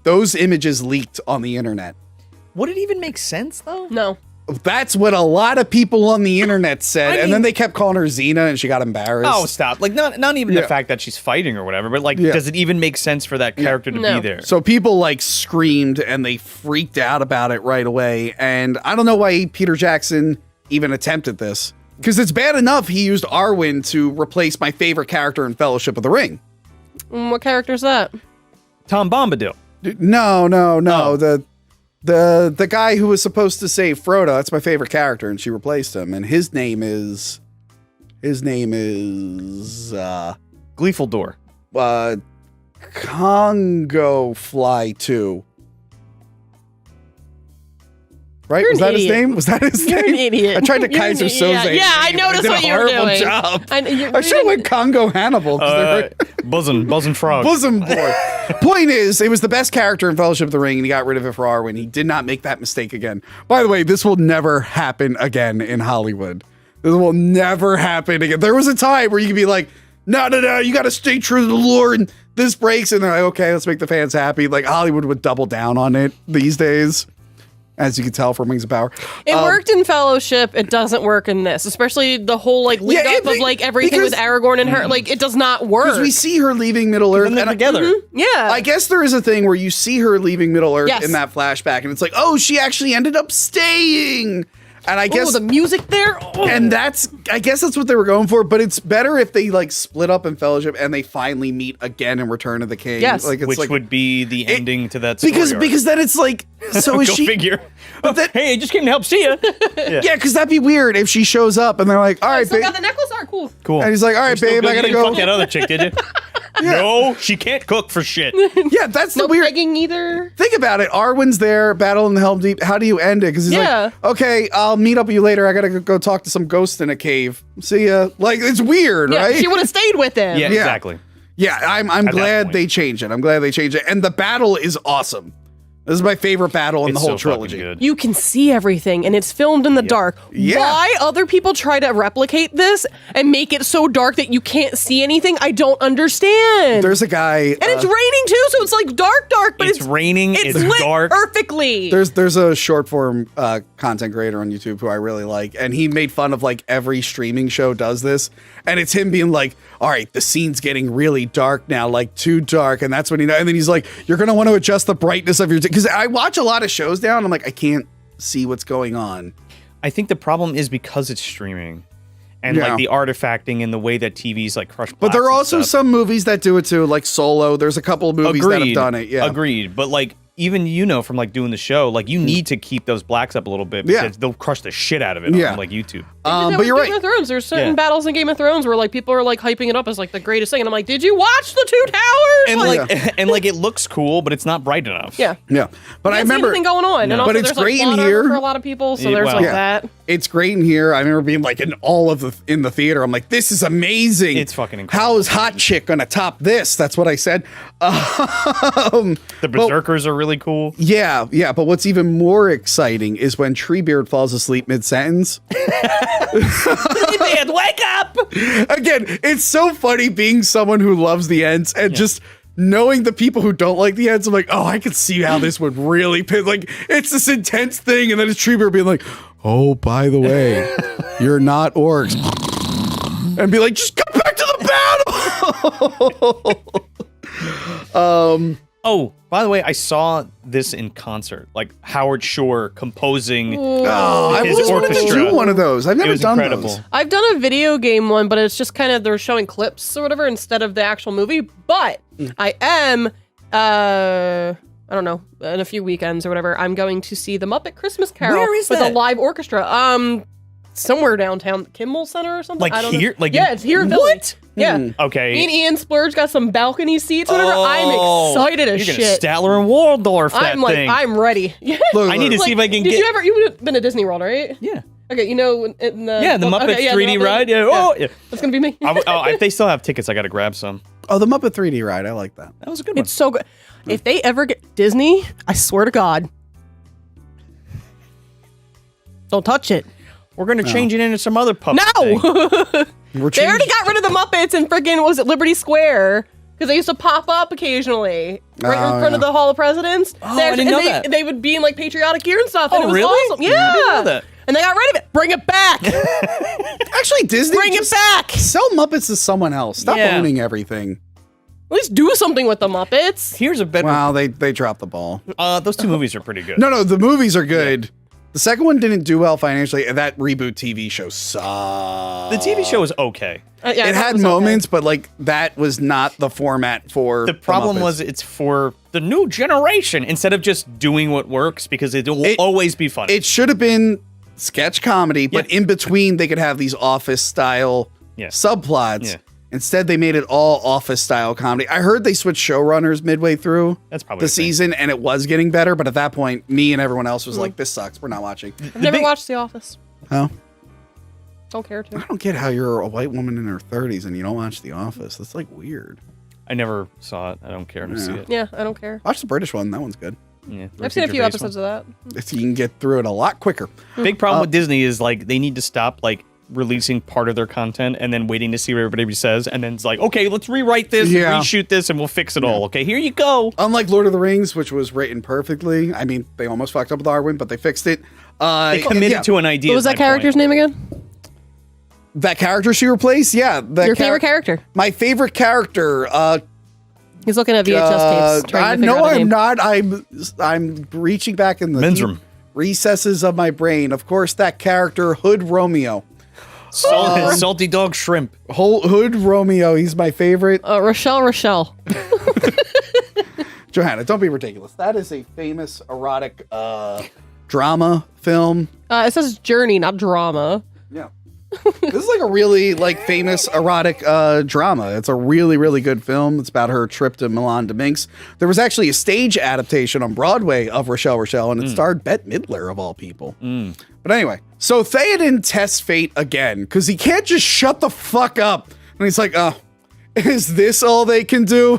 those images leaked on the internet. Would it even make sense though? No. That's what a lot of people on the internet said, and then they kept calling her Xena, and she got embarrassed. Oh, stop! Like not even the fact that she's fighting or whatever, but like, does it even make sense for that character to be there? So people like screamed and they freaked out about it right away, and I don't know why Peter Jackson even attempted this, because it's bad enough he used Arwen to replace my favorite character in Fellowship of the Ring. What character is that? Tom Bombadil. No. The guy who was supposed to save Frodo, that's my favorite character, and she replaced him. And his name is Gleeful Door. Congo Fly 2. Right? You're Was an that his idiot. name? Was that his You're name? an idiot. I tried to You're an Kaiser idiot. Soze. Yeah, I noticed what you were doing. Job. I should have went Congo Hannibal. Bosom Frog. Bosom boy. Point is, it was the best character in Fellowship of the Ring, and he got rid of it for Arwen. He did not make that mistake again. By the way, this will never happen again in Hollywood. This will never happen again. There was a time where you could be like, no, you got to stay true to the lore, and this breaks, and they're like, okay, let's make the fans happy. Like, Hollywood would double down on it these days, as you can tell from Rings of Power. It worked in Fellowship. It doesn't work in this, especially the whole like lead up of like everything with Aragorn and her. Like, it does not work. Because we see her leaving Middle Earth and together. Yeah. I guess there is a thing where you see her leaving Middle Earth Yes. in that flashback, and it's like, oh, she actually ended up staying. And I guess the music there. Oh. And I guess that's what they were going for. But it's better if they like split up in Fellowship and they finally meet again in Return of the King. Yes, like, it's which like, would be the ending to that story. because then it's like, so is Go she? figure. Hey, I just came to help see you. Yeah, because that'd be weird if she shows up and they're like, all right, Still babe. got the necklace. All right, cool. Cool. And he's like, all right, babe, I gotta You go. fuck that other chick, did you? No, she can't cook for shit. Yeah, that's the No weird. pegging either. Think about it. Arwen's there, battle in the Helm Deep. How do you end it? Because he's like, okay, I'll meet up with you later. I gotta go talk to some ghost in a cave. See ya. Like, it's weird, Yeah, right? she would have stayed with him. Yeah, exactly. Yeah, I'm that glad point. they changed it. I'm glad they changed it. And the battle is awesome. This is my favorite battle in the whole trilogy. Good. You can see everything, and it's filmed in the dark. Yeah. Why other people try to replicate this and make it so dark that you can't see anything, I don't understand. There's a guy, and it's raining too, so it's like dark, but It's raining, it's lit dark. perfectly. there's a short form content creator on YouTube who I really like, and he made fun of like every streaming show does this, and it's him being like, all right, the scene's getting really dark now, like too dark, and that's when and then he's like, you're gonna want to adjust the brightness of your because I watch a lot of shows now, and I'm like, I can't see what's going on. I think the problem is because it's streaming and Yeah. like the artifacting and the way that TV's like crush. But there are blacks and also stuff. some movies that do it too, like Solo. There's a couple of movies that have done it. Yeah, Agreed. But like even from like doing the show, like you need to keep those blacks up a little bit because they'll crush the shit out of it Yeah. on like YouTube. But you're Game right. of Thrones. There's certain Yeah. battles in Game of Thrones where like people are like hyping it up as like the greatest thing, and I'm like, did you watch the Two Towers? And like and like it looks cool, but it's not bright enough. yeah. Yeah, but I Can't see remember anything going on, and But also it's there's great like in plot here. armor for a lot of people, so Yeah, there's well. like Yeah. that. It's great in here. I remember being like in all of in the theater. I'm like, this is amazing. It's fucking incredible. How is Hot Chick gonna top this? That's what I said. The Berserkers are really cool. Yeah. But what's even more exciting is when Treebeard falls asleep mid sentence. Man, wake up! Again, it's so funny being someone who loves the Ents and just knowing the people who don't like the Ents. I'm like, oh, I could see how this would really piss. Like, it's this intense thing, and then it's Treebeard being like, oh, by the way, you're not orcs. And be like, just come back to the battle. Oh, by the way, I saw this in concert, like Howard Shore composing I his always wanted to orchestra. do one of those. I've It never was done incredible. those. I've done a video game one, but it's just kind of they're showing clips or whatever instead of the actual movie. But I am I don't know, in a few weekends or whatever, I'm going to see the Muppet Christmas Carol Where is with that? a live orchestra. Somewhere downtown, Kimmel Center or something. Like I don't here? know. Like yeah, it's here in Philly. What? Yeah. Okay. Me and Ian Splurge got some balcony seats, whatever. I'm excited as you're shit. Gonna Statler and Waldorf that I'm like, thing. I'm ready. Yeah. Look, I need to see if I can Did get. you've been to Disney World, right? Yeah. Okay, you know in the Yeah, the Muppet okay, 3D the Muppet- ride. Yeah. Oh, yeah. That's gonna be me. If they still have tickets, I got to grab some. Oh, the Muppet 3D ride. I like that. That was a good one. It's so good. If they ever get Disney, I swear to God, don't touch it. We're gonna change it into some other puppet. No, thing. they already got rid of the Muppets in friggin' what was it Liberty Square because they used to pop up occasionally right in front of the Hall of Presidents. Oh, I didn't know that. They would be in like patriotic gear and stuff. And Oh, it was really? awesome. Yeah, I didn't know that. And they got rid of it. Bring it back. Actually, Disney, Bring it just back. Sell Muppets to someone else. Stop Yeah. owning everything. At least do something with the Muppets. Here's a better. Wow, they dropped the ball. Those two movies are pretty good. No, the movies are good. The second one didn't do well financially, and that reboot TV show sucked. The TV show was okay. Yeah, it had moments, but like that was not the format for. The problem Muppets. was it's for the new generation instead of just doing what works because it will always be funny. It should have been sketch comedy, but in between they could have these office style subplots. Yeah. Instead, they made it all office style comedy. I heard they switched showrunners midway through That's probably the season, and it was getting better. But at that point, me and everyone else was like, "This sucks. We're not watching." I've never watched The Office. Oh, Don't care to. I don't get how you're a white woman in her 30s and you don't watch The Office. That's like weird. I never saw it. I don't care to see it. Yeah, I don't care. Watch the British one. That one's good. Yeah, I've seen a few episodes of that. You can get through it a lot quicker. Big problem with Disney is like they need to stop like releasing part of their content and then waiting to see what everybody says, and then it's like, okay, let's rewrite this, reshoot this, and we'll fix it all. Okay, here you go. Unlike Lord of the Rings, which was written perfectly. I mean, they almost fucked up with Arwen, but they fixed it. They committed to an idea. What was that character's name again? That character she replaced? Yeah. Your favorite character? My favorite character. He's looking at VHS tapes. Trying to figure no, out a I'm name. not. I'm reaching back in the Minzrum. deep recesses of my brain. Of course, that character, Hood Romeo. Salty dog shrimp. Hood Romeo. He's my favorite. Rochelle. Johanna, don't be ridiculous. That is a famous erotic drama film. It says Journey, not drama. Yeah. This is like a really like famous erotic drama. It's a really, really good film. It's about her trip to Milan to Minsk. There was actually a stage adaptation on Broadway of Rochelle, and it starred Bette Midler of all people. But anyway, so Theoden tests fate again because he can't just shut the fuck up. And he's like, oh, is this all they can do?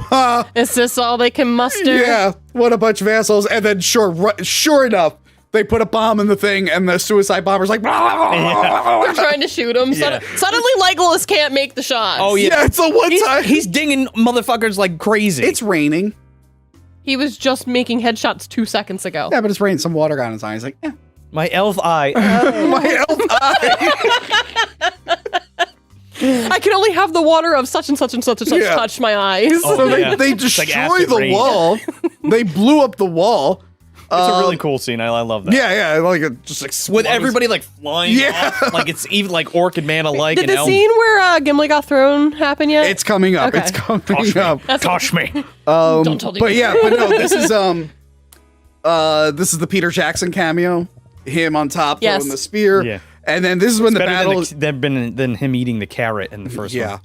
Is this all they can muster? Yeah, what a bunch of assholes. And then sure enough, they put a bomb in the thing, and the suicide bomber's like, They're trying to shoot him. Suddenly, Legolas can't make the shots. Oh yeah, it's a one time. He's dinging motherfuckers like crazy. It's raining. He was just making headshots 2 seconds ago. Yeah, but it's raining. Some water got in his eye. He's like, eh. My elf eye. My elf eye. I can only have the water of such and such and such and such touch my eyes. Oh, So yeah. they It's like destroy acid the rain. wall. They blew up the wall. It's a really cool scene. I love that. Yeah, like it just explodes. With everybody like flying Yeah. off, like it's even like orc and man alike. Did and the scene where Gimli got thrown happen yet? It's coming up. Okay. It's coming up. Tosh me. Don't tell the But yeah, but no, this is the Peter Jackson cameo. Him on top Yes. throwing the spear. Yeah. And then this is when the Better battle than him eating the carrot in the first one.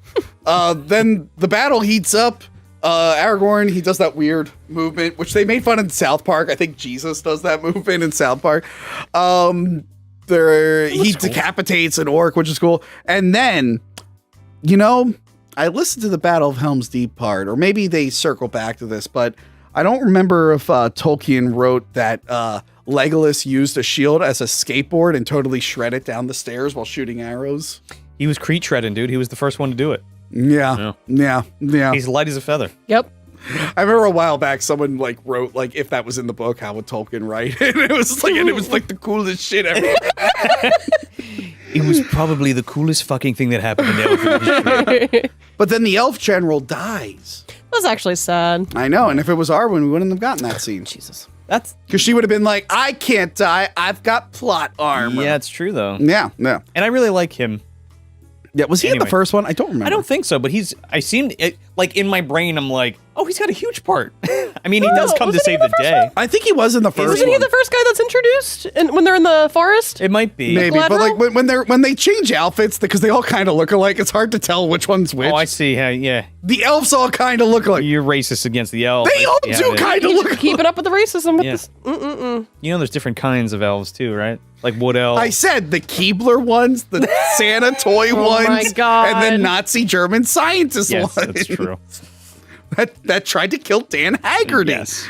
Then the battle heats up. Aragorn, he does that weird movement, which they made fun in South Park. I think Jesus does that movement in South Park. He decapitates an orc, which is cool. And then, I listened to the Battle of Helm's Deep part, or maybe they circle back to this, but I don't remember if Tolkien wrote that Legolas used a shield as a skateboard and totally shred it down the stairs while shooting arrows. He was Crete shredding, dude. He was the first one to do it. Yeah. He's light as a feather. Yep. I remember a while back someone like wrote like if that was in the book, how would Tolkien write? And it was like the coolest shit ever. It was probably the coolest fucking thing that happened in the history. But then the elf general dies. That's actually sad. I know, and if it was Arwen, we wouldn't have gotten that scene. Jesus. That's because she would have been like, I can't die. I've got plot armor. Yeah, it's true though. Yeah. And I really like him. Yeah, was he in the first one? I don't remember. I don't think so, but I seen it. like in my brain, I'm like, oh, he's got a huge part. I mean, he does come to wasn't he save in the the first day. one? I think he was in the first Isn't he one. the first guy that's introduced when they're in the forest? It might be. Maybe, but Collateral? like when they change outfits because they all kind of look alike, it's hard to tell which one's which. Oh, I see. Yeah, The elves all kind of look alike. you're racist against the elves. They all Yeah, do it is. kind of look alike. Keeping up with the racism with Yeah. this. You know, there's different kinds of elves too, right? Like wood elves. I said the Keebler ones, the Santa toy ones, my God. and then Nazi German scientist yes, ones. that's true. that tried to kill Dan Haggerty. Yes.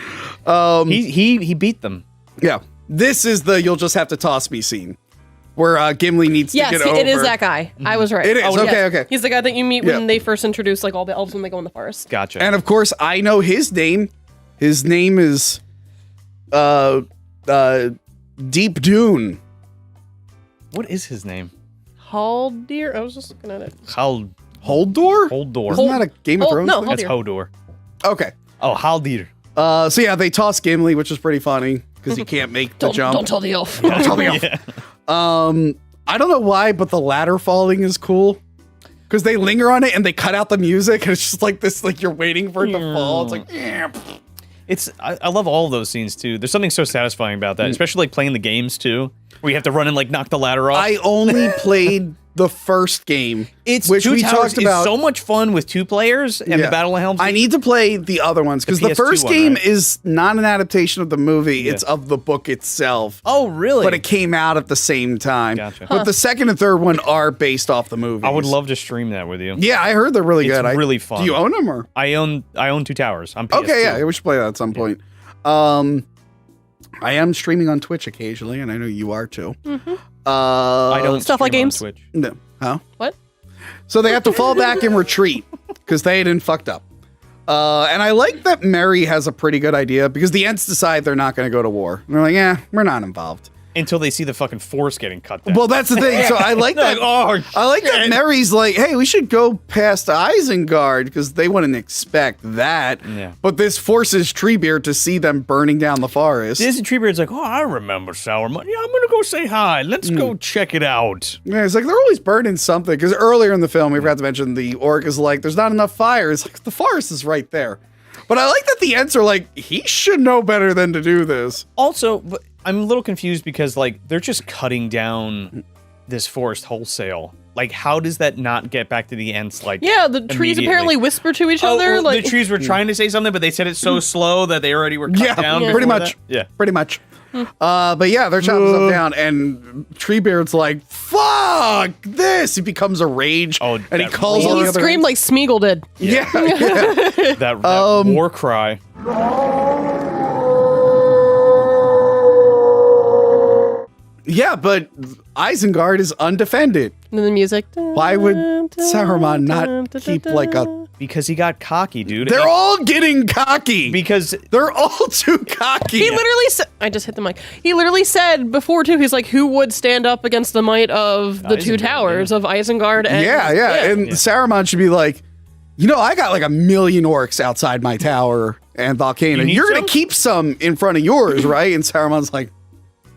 He beat them. Yeah. This is the you'll just have to toss me scene where Gimli needs to Yes, get over. it is that guy. I was right. It is. Okay, yes. okay. He's the guy that you meet Yeah. when they first introduce like all the elves when they go in the forest. Gotcha. And of course, I know his name. His name is Deep Dune. What is his name? Haldir. I was just looking at it. Holdor? Holdor. Isn't that a Game of Thrones no, thing? That's Haldir. Hodor. Okay. Oh, Haldir. So yeah, they toss Gimli, which is pretty funny because he can't make the jump. Don't tell the elf. Don't tell the elf. I don't know why, but the ladder falling is cool because they linger on it and they cut out the music and it's just like this, like you're waiting for it to fall. It's like, I love all of those scenes too. There's something so satisfying about that, especially like playing the games too, where you have to run and like knock the ladder off. I only played the first game, which Two we Towers talked about. is so much fun with 2 players and Yeah. the Battle of Helm's Deep. I need to play the other ones because the PS2 first one, game right? is not an adaptation of the movie; it's of the book itself. Oh, really? But it came out at the same time. Gotcha. But the second and third one are based off the movie. I would love to stream that with you. Yeah, I heard they're really It's good. really fun. Do you own them or? I own 2 Towers. I'm PS2. Okay, yeah, we should play that at some point. I am streaming on Twitch occasionally, and I know you are too. I don't Stuff like stream on games? Twitch. No. Huh? What? So they have to fall back and retreat because they didn't fucked up. And I like that Mary has a pretty good idea because the Ents decide they're not going to go to war. And they're like, yeah, we're not involved. Until they see the fucking force getting cut down. Well, that's the thing. So I like that. I like that Mary's like, hey, we should go past Isengard because they wouldn't expect that. Yeah. But this forces Treebeard to see them burning down the forest. Disney Treebeard's like, oh, I remember Sourmont. Yeah, I'm gonna go say hi. Let's go check it out. Yeah, it's like they're always burning something. Because earlier in the film, we forgot to mention the orc is like, there's not enough fire. It's like the forest is right there. But I like that the Ents are like, he should know better than to do this. Also, but I'm a little confused because like they're just cutting down this forest wholesale. Like, how does that not get back to the Ents? Like, Yeah, the trees immediately? apparently whisper to each Oh, other. well, like the trees were trying to say something, but they said it so slow that they already were cut down. pretty before much. that? Yeah. Pretty much. But yeah, they're chopping stuff down, and Treebeard's like, fuck this. He becomes a rage, and he calls all he the other screamed like Smeagol did. Yeah. That war cry. Yeah, but Isengard is undefended. And then the music. Why would Saruman not keep like a... Because he got cocky, dude. They're all getting cocky. Because they're all too cocky. He literally said, I just hit the mic. He literally said before, too, he's like, who would stand up against the might of the two towers of Isengard? And, Yeah. And Saruman should be like, you know, I got like 1 million orcs outside my tower and volcano. You're going to keep some in front of yours, right? And Saruman's like,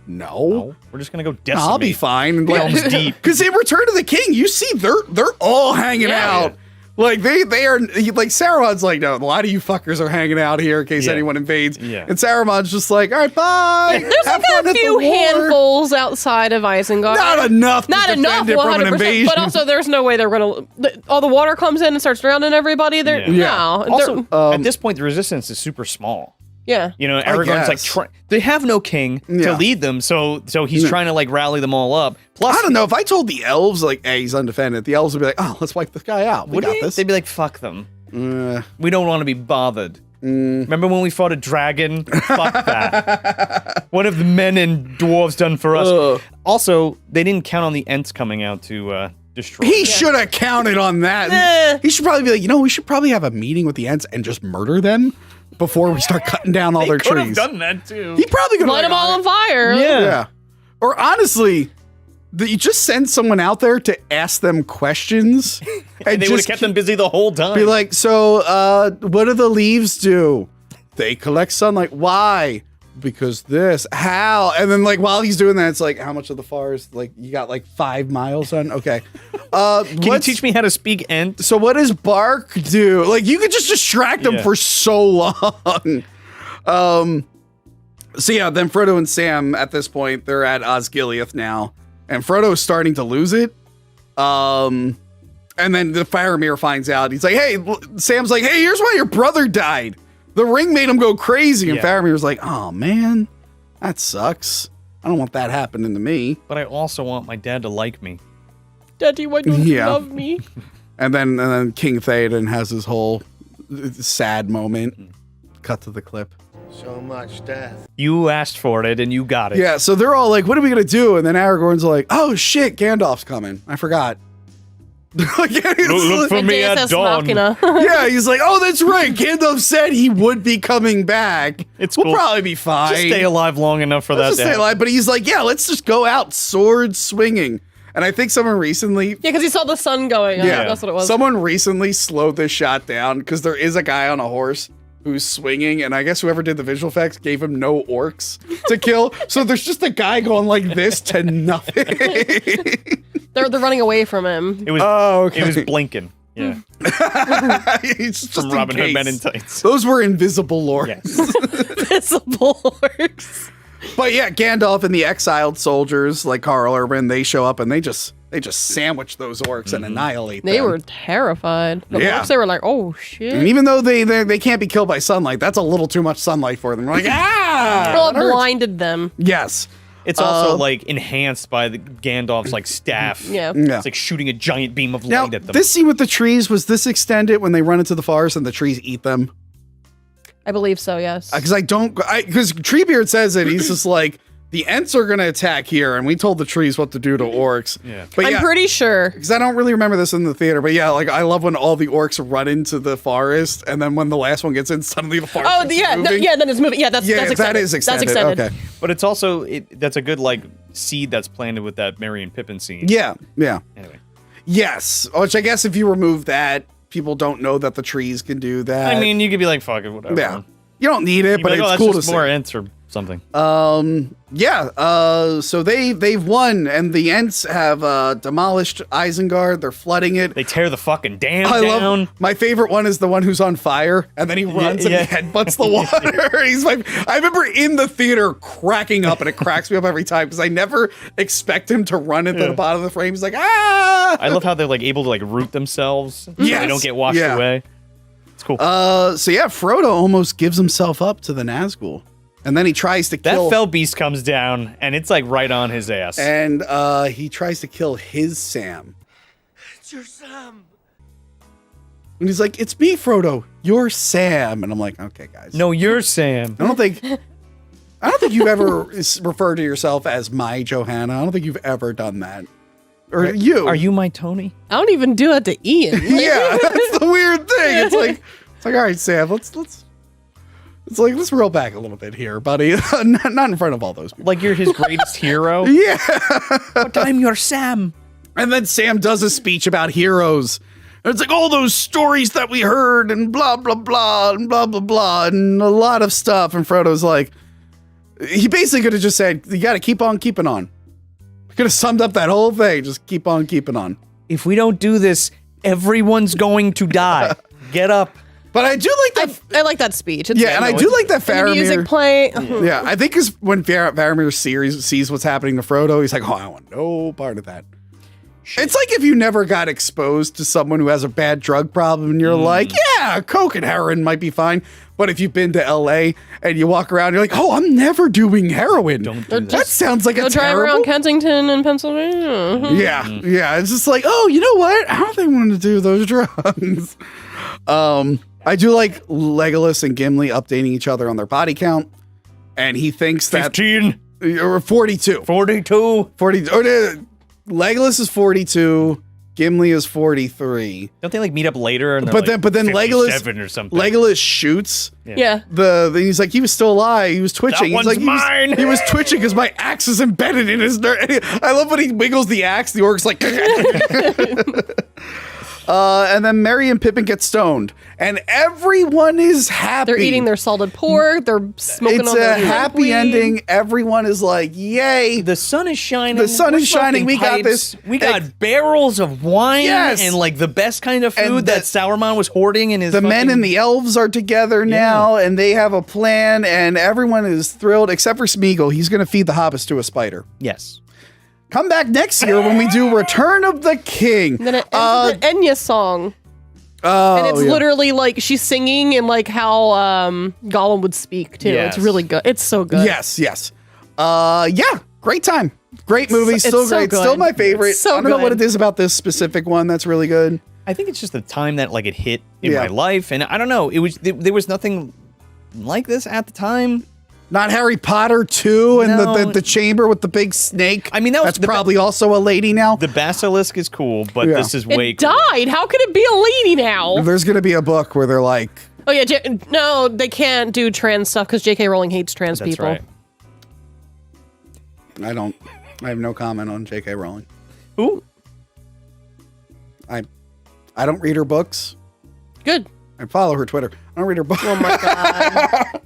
no. We're just going to go decimate. I'll be fine. Helm's Deep. Because in Return of the King, you see they're all hanging out. Like they are like Saruman's like, no, a lot of you fuckers are hanging out here in case anyone invades. Yeah. And Saruman's just like, all right, bye. There's Have like fun a at the few war." handfuls outside of Isengard. Not enough. Not to enough. defend it from an 100%. invasion. But also, there's no way they're gonna. All the water comes in and starts drowning everybody. They're no. Also, they're- at this point, the resistance is super small. yeah. You know, Aragorn's like, they have no king to lead them, so he's Yeah. trying to like rally them all up. Plus, I don't know if I told the elves like, hey, he's undefended. The elves would be like, oh, let's wipe this guy out. We got this. they'd be like, fuck them. We don't want to be bothered. Remember when we fought a dragon? Fuck that. What have the men and dwarves done for us? Also, they didn't count on the Ents coming out to destroy. He should have counted on that. He should probably be like, you know, we should probably have a meeting with the Ents and just murder them before we start cutting down all their could have trees. done that too. He probably could Light them all on fire. Yeah. Or honestly, you just send someone out there to ask them questions. And they would have kept them busy the whole time. Be like, so what do the leaves do? They collect sunlight. Why? because this, how? And then like while he's doing that, it's like, how much of the forest? Like you got like 5 miles on. Okay. Can you teach me how to speak Ent? So what does Bark do? Like you could just distract him for so long. So yeah, then Frodo and Sam at this point, they're at Osgiliath now, and Frodo's starting to lose it. And then the Faramir finds out. He's like, hey, Sam's like, hey, here's why your brother died. The ring made him go crazy. And Faramir's like, oh man, that sucks. I don't want that happening to me. But I also want my dad to like me. Daddy, why don't you love me? And then King Theoden has his whole sad moment. Cut to the clip. So much death. You asked for it and you got it. Yeah, so they're all like, what are we going to do? And then Aragorn's like, oh shit, Gandalf's coming. I forgot. Look for me at dawn. Yeah, he's like, oh, that's right. Gandalf said he would be coming back. We'll cool. Probably be fine. Just stay alive long enough for Let's that. Just stay alive. But he's like, yeah, let's just go out sword swinging. And I think someone recently... Yeah, because he saw the sun going. Yeah, that's what it was. Someone recently slowed this shot down because there is a guy on a horse who's swinging, and I guess whoever did the visual effects gave him no orcs to kill. So there's just a guy going like this to nothing. They're running away from him. It was. It was blinking. Yeah. It's just from Robin Hood Men in Tights. Those were invisible orcs. Yes. Invisible orcs. But yeah, Gandalf and the exiled soldiers like Karl Urban, they show up and they just sandwich those orcs and annihilate them. They were terrified. The orcs, they were like, oh shit. And even though they can't be killed by sunlight, that's a little too much sunlight for them. They're like, Well, it blinded them. Yes. It's also like enhanced by the Gandalf's like staff. Yeah. Yeah. It's like shooting a giant beam of Now, light at them. this scene with the trees, was this extended when they run into the forest and the trees eat them? I believe so, yes. Because Treebeard says it, he's just like, the Ents are going to attack here, and we told the trees what to do to orcs. Yeah. But I'm pretty sure. Because I don't really remember this in the theater, but yeah, like I love when all the orcs run into the forest, and then when the last one gets in, suddenly the forest then it's moving. Yeah, that's extended. that is extended. That's extended. Okay. But it's also that's a good like seed that's planted with that Merry and Pippin scene. Yeah. Anyway. Yes, which I guess if you remove that, people don't know that the trees can do that. I mean, you could be like, fuck it, whatever. Yeah. You don't need it, but like, it's cool to see. More Ents or something. So they've won, and the Ents have demolished Isengard. They're flooding it. They tear the fucking dam down. My favorite one is the one who's on fire, and then he runs and he headbutts the water. I remember in the theater cracking up, and it cracks me up every time because I never expect him to run into the bottom of the frame. He's like, ah! I love how they're like able to like root themselves. So Yes. they don't get washed away. It's cool. So yeah, Frodo almost gives himself up to the Nazgul. And then he tries to kill... That fell beast comes down, and it's like right on his ass. And he tries to kill his Sam. It's your Sam. And he's like, it's me, Frodo. You're Sam. And I'm like, okay, guys. No, you're Sam. I don't think you've ever referred to yourself as my Johanna. I don't think you've ever done that. Or you. Are you my Tony? I don't even do that to Ian. Yeah, that's the weird thing. It's like, all right, Sam, let's reel back a little bit here, buddy. Not in front of all those people. Like you're his greatest hero? Yeah. But I'm your Sam. And then Sam does a speech about heroes. And it's like all those stories that we heard and blah, blah, blah, and blah, blah, blah, and a lot of stuff. And Frodo's like, he basically could have just said, you got to keep on keeping on. Could have summed up that whole thing. Just keep on keeping on. If we don't do this, everyone's going to die. Get up. But I do like that. I like that speech. It's And I do like that Faramir. The music play. Yeah, I think is when Faramir sees what's happening to Frodo, he's like, oh, I want no part of that. It's like if you never got exposed to someone who has a bad drug problem and you're like, yeah, coke and heroin might be fine. But if you've been to LA and you walk around, you're like, oh, I'm never doing heroin. Don't do that sounds like a drive terrible... around Kensington and Pennsylvania. Yeah. It's just like, oh, you know what? I don't think I'm going to do those drugs. I do like Legolas and Gimli updating each other on their body count. And he thinks 15. that... Or 42. 42. 40. Legolas is 42. Gimli is 43. Don't they like meet up later? And but then Legolas or something. Legolas shoots. Yeah. He's like, he was still alive. He was twitching. That one's mine. He was twitching because my axe is embedded in his nerve. I love when he wiggles the axe. The orc's like. And then Merry and Pippin get stoned, and everyone is happy. They're eating their salted pork. They're smoking It's on their a happy weed. ending. Everyone is like, "Yay! The sun is shining. The sun We're is shining. smoking We got pipes. this. We got barrels of wine Yes. and like the best kind of And food that Sauron was hoarding in his. The men fucking- and the elves are together now, and they have a plan, and everyone is thrilled except for Smeagol. He's going to feed the hobbits to a spider. Yes. Come back next year when we do Return of the King. And then it ends with an Enya song. Oh, And it's yeah. literally like she's singing in like how Gollum would speak too. Yes. It's really good. It's so good. Yes, yes. Yeah, great time. Great movie, It's still so great. good. Still my favorite. It's so I don't know what good. it is about this specific one that's really good. I think it's just the time that like it hit in Yeah. my life, and I don't know. It was there was nothing like this at the time. Not Harry Potter 2 and No. the chamber with the big snake. I mean, that's probably also a lady now. The basilisk is cool, but Yeah. this is way It died. How could it be a lady now? There's going to be a book where they're like, Oh yeah, no, they can't do trans stuff because J.K. Rowling hates trans That's people. right. I have no comment on J.K. Rowling. Who? I don't read her books. Good. I follow her Twitter. I don't read her books. Oh my god.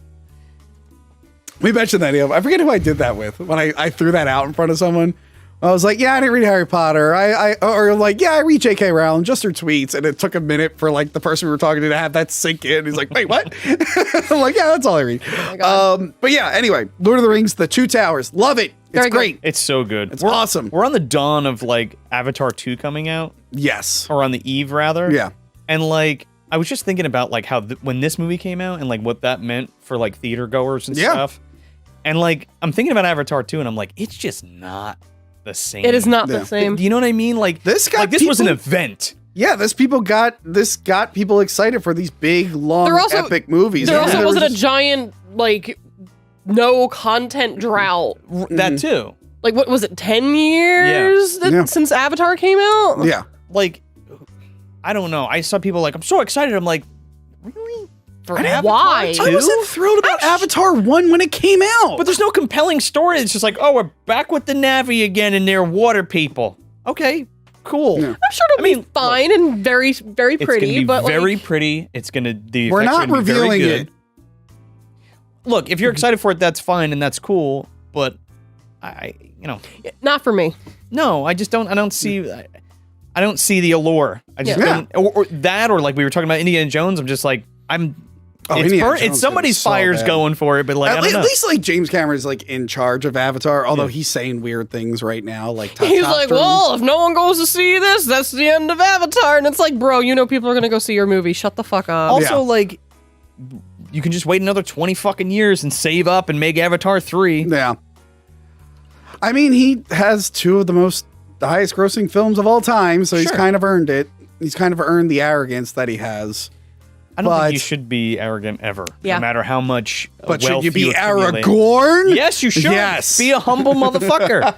We mentioned that. I forget who I did that with when I threw that out in front of someone. I was like, yeah, I didn't read Harry Potter. Or like, yeah, I read J.K. Rowling, just her tweets. And it took a minute for like the person we were talking to have that sink in. He's like, wait, what? I'm like, yeah, that's all I read. But yeah, anyway, Lord of the Rings, The Two Towers. Love it. It's Very good. great. It's so good. It's awesome. We're on the dawn of like Avatar 2 coming out. Yes. Or on the eve rather. Yeah. And like I was just thinking about like how when this movie came out and like what that meant for like theater goers and Yeah. stuff. And like I'm thinking about Avatar 2 and I'm like, it's just not the same. It is not the same. Do you know what I mean? Like this was an event. Yeah, this got people excited for these big, long, There also- epic movies. There And also they were wasn't a just- giant like no content drought. That too. Like what was it? 10 years since Avatar came out? Yeah. Like I don't know. I saw people like, I'm so excited. I'm like, really? For Avatar Why? 2? I wasn't thrilled about Avatar 1 when it came out. But there's no compelling story. It's just like, oh, we're back with the Na'vi again and they're water people. Okay, cool. Yeah. I'm sure it'll be fine and very, very It's pretty, gonna be but very like, pretty. It's gonna the We're effects not are gonna be very revealing good. it. Look, if you're excited for it, that's fine and that's cool. But I not for me. No, I just don't. I don't see. I don't see the allure. I just Yeah. don't. Or that, or like we were talking about Indiana Jones. I'm just like it's Indiana Jones it's somebody's is so fire's bad. going for it, but like I At don't know. least like James Cameron's like in charge of Avatar, although he's saying weird things right now, like He's like, testosterone. well, if no one goes to see this, that's the end of Avatar. And it's like, bro, you know people are going to go see your movie. Shut the fuck up. Also, like, you can just wait another 20 fucking years and save up and make Avatar 3. Yeah. I mean, he has two of the highest grossing films of all time, so he's Sure. kind of earned it. He's kind of earned the arrogance that he has. I don't But- think you should be arrogant ever, Yeah. no matter how much. But should wealth you be accumulate. Aragorn? Yes, you should. Yes. Be a humble motherfucker.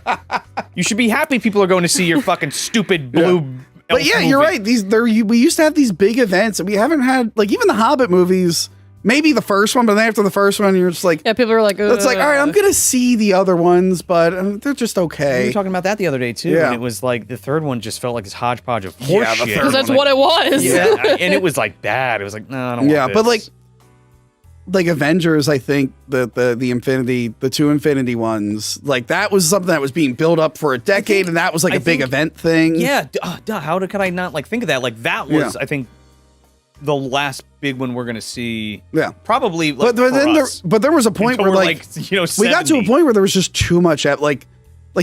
You should be happy people are going to see your fucking stupid blue. But elf yeah, you're movie. right. We used to have these big events, and we haven't had like even the Hobbit movies. Maybe the first one, but then after the first one, you're just like, Yeah, people are like, it's like, all right, I'm gonna see the other ones, but they're just We okay. were talking about that the other day too, Yeah. and it was like the third one just felt like this hodgepodge of Yeah, the horseshit. third because that's one, what it was. Yeah, and it was like bad. It was like, no, I don't Yeah, want but this. like Avengers, I think the two Infinity ones, like that was something that was being built up for a decade, and that was like I a big think- event thing. Yeah, how could I not like think of that? Like that was, I think, the last big one we're gonna see. Yeah. Probably. Like, but then for us. there was a point Until where we're, like you know, we got to a 70. point where there was just too much at like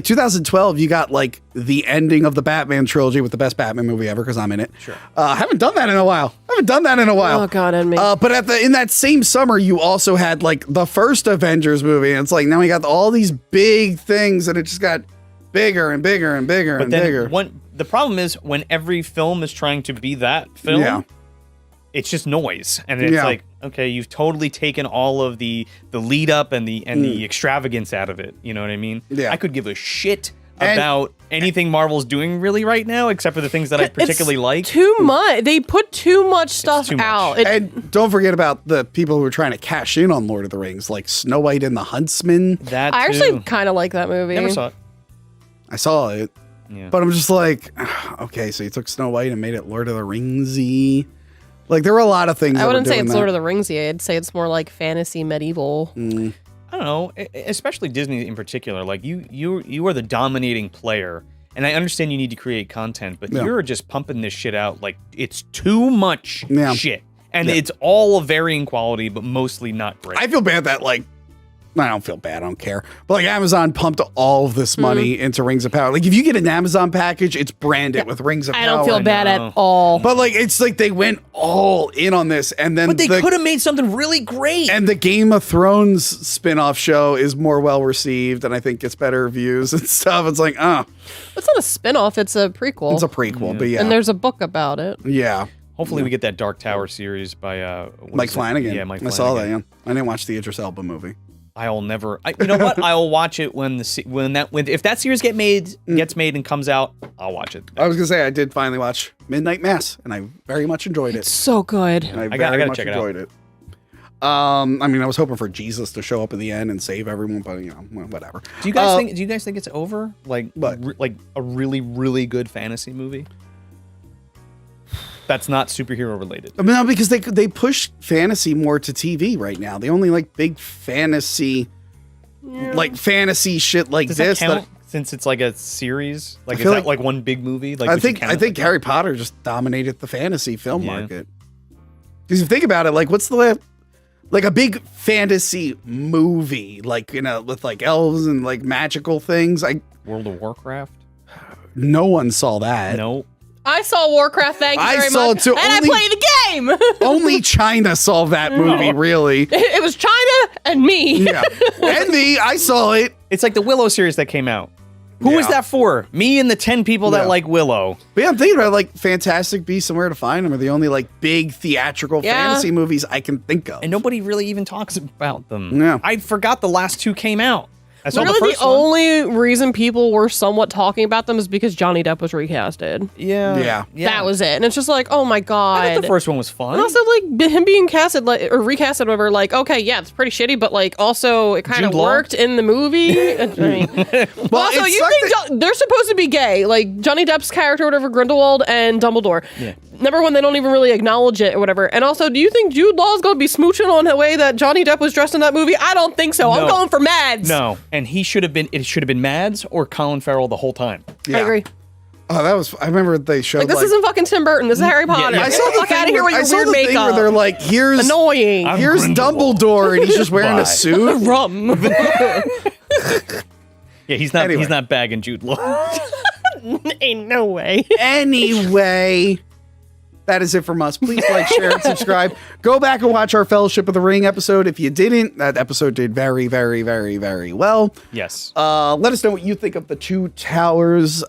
2012 you got like the ending of the Batman trilogy with the best Batman movie ever because I'm in it. Sure. Haven't done that in a while. Oh god, and me. But in that same summer you also had like the first Avengers movie, and it's like now we got all these big things, and it just got bigger and bigger and bigger But and then bigger. the problem is when every film is trying to be that film, Yeah. it's just noise, and it's Yeah. like, okay, you've totally taken all of the lead up and the extravagance out of it. You know what I mean? Yeah. I could give a shit And- about anything Marvel's doing really right now, except for the things that I particularly like. Too much. They put too much stuff too much. out. And don't forget about the people who are trying to cash in on Lord of the Rings, like Snow White and the Huntsman. That I actually too. kind of like that movie. Never saw it. I saw it. Yeah. But I'm just like, okay, so you took Snow White and made it Lord of the Ringsy. Like there were a lot of things. I wouldn't say it's Lord of the Ringsy. I'd say it's more like fantasy medieval. Mm. I don't know, especially Disney in particular. Like you are the dominating player, and I understand you need to create content, but you're just pumping this shit out like it's too much shit, and it's all of varying quality, but mostly not great. I feel bad that like. I don't feel bad. I don't care. But like Amazon pumped all of this money into Rings of Power. Like if you get an Amazon package, it's branded with Rings of Power. I don't feel bad at all. But like it's like they went all in on this, and then but they could have made something really great. And the Game of Thrones spin-off show is more well received, and I think gets better reviews and stuff. It's like, it's not a spin-off. It's a prequel. It's a prequel, but yeah. And there's a book about it. Yeah. Hopefully we get that Dark Tower series by Mike Flanagan. Yeah, Mike I Flanagan. saw that. Yeah. I didn't watch the Idris Elba movie. I'll never. You know what? I'll watch it when if that series gets made and comes out. I'll watch it. I was gonna say I did finally watch Midnight Mass, and I very much enjoyed it. It's so good. And I gotta very much check enjoyed it. I mean, I was hoping for Jesus to show up in the end and save everyone, but you know, whatever. Do you guys think it's over? Like like a really really good fantasy movie? That's not superhero related. I mean, no, because they push fantasy more to TV right now. They only like big fantasy, like fantasy shit like Does this. that count since it's like a series? Like I is feel that like one big movie? Like I think Harry Potter just dominated the fantasy film market. Because if you think about it, like what's the like a big fantasy movie, like with like elves and like magical things? World of Warcraft. No one saw that. No. I saw Warcraft, thank you very much. I saw it too. And I played the game! Only China saw that movie, really. It was China and me. Yeah. And me, I saw it. It's like the Willow series that came out. Who is that for? Me and the 10 people that like Willow. But yeah, I'm thinking about like Fantastic Beasts and Where to Find Them are the only like big theatrical fantasy movies I can think of. And nobody really even talks about them. Yeah. I forgot the last two came out. I saw Literally, the first the only reason people were somewhat talking about them is because Johnny Depp was recasted. Yeah. That was it. And it's just like, oh my God. I thought the first one was fun. And also, like, him being casted, like, or recasted, whatever, like, okay, yeah, it's pretty shitty, but, like, also, it kind of worked in the movie. I mean, Well, also, it's you like think they're supposed to be gay. Like, Johnny Depp's character, whatever, Grindelwald and Dumbledore. Yeah. Number one, they don't even really acknowledge it or whatever. And also, do you think Jude Law's going to be smooching on the way that Johnny Depp was dressed in that movie? I don't think so. I'm going for Mads. No. And it should have been Mads or Colin Farrell the whole time. I agree. Oh, that was. I remember they showed Like, this isn't fucking Tim Burton. This is Harry Potter. I Get saw the fuck out of here with your weird thing makeup. where they're like, here's annoying. Here's Dumbledore, and he's just wearing a suit. Rum. Yeah, he's not bagging Jude Law. Ain't no way. Anyway, that is it from us. Please like, share, and subscribe. Go back and watch our Fellowship of the Ring episode. If you didn't, that episode did very, very, very, very well. Yes. Let us know what you think of the Two Towers.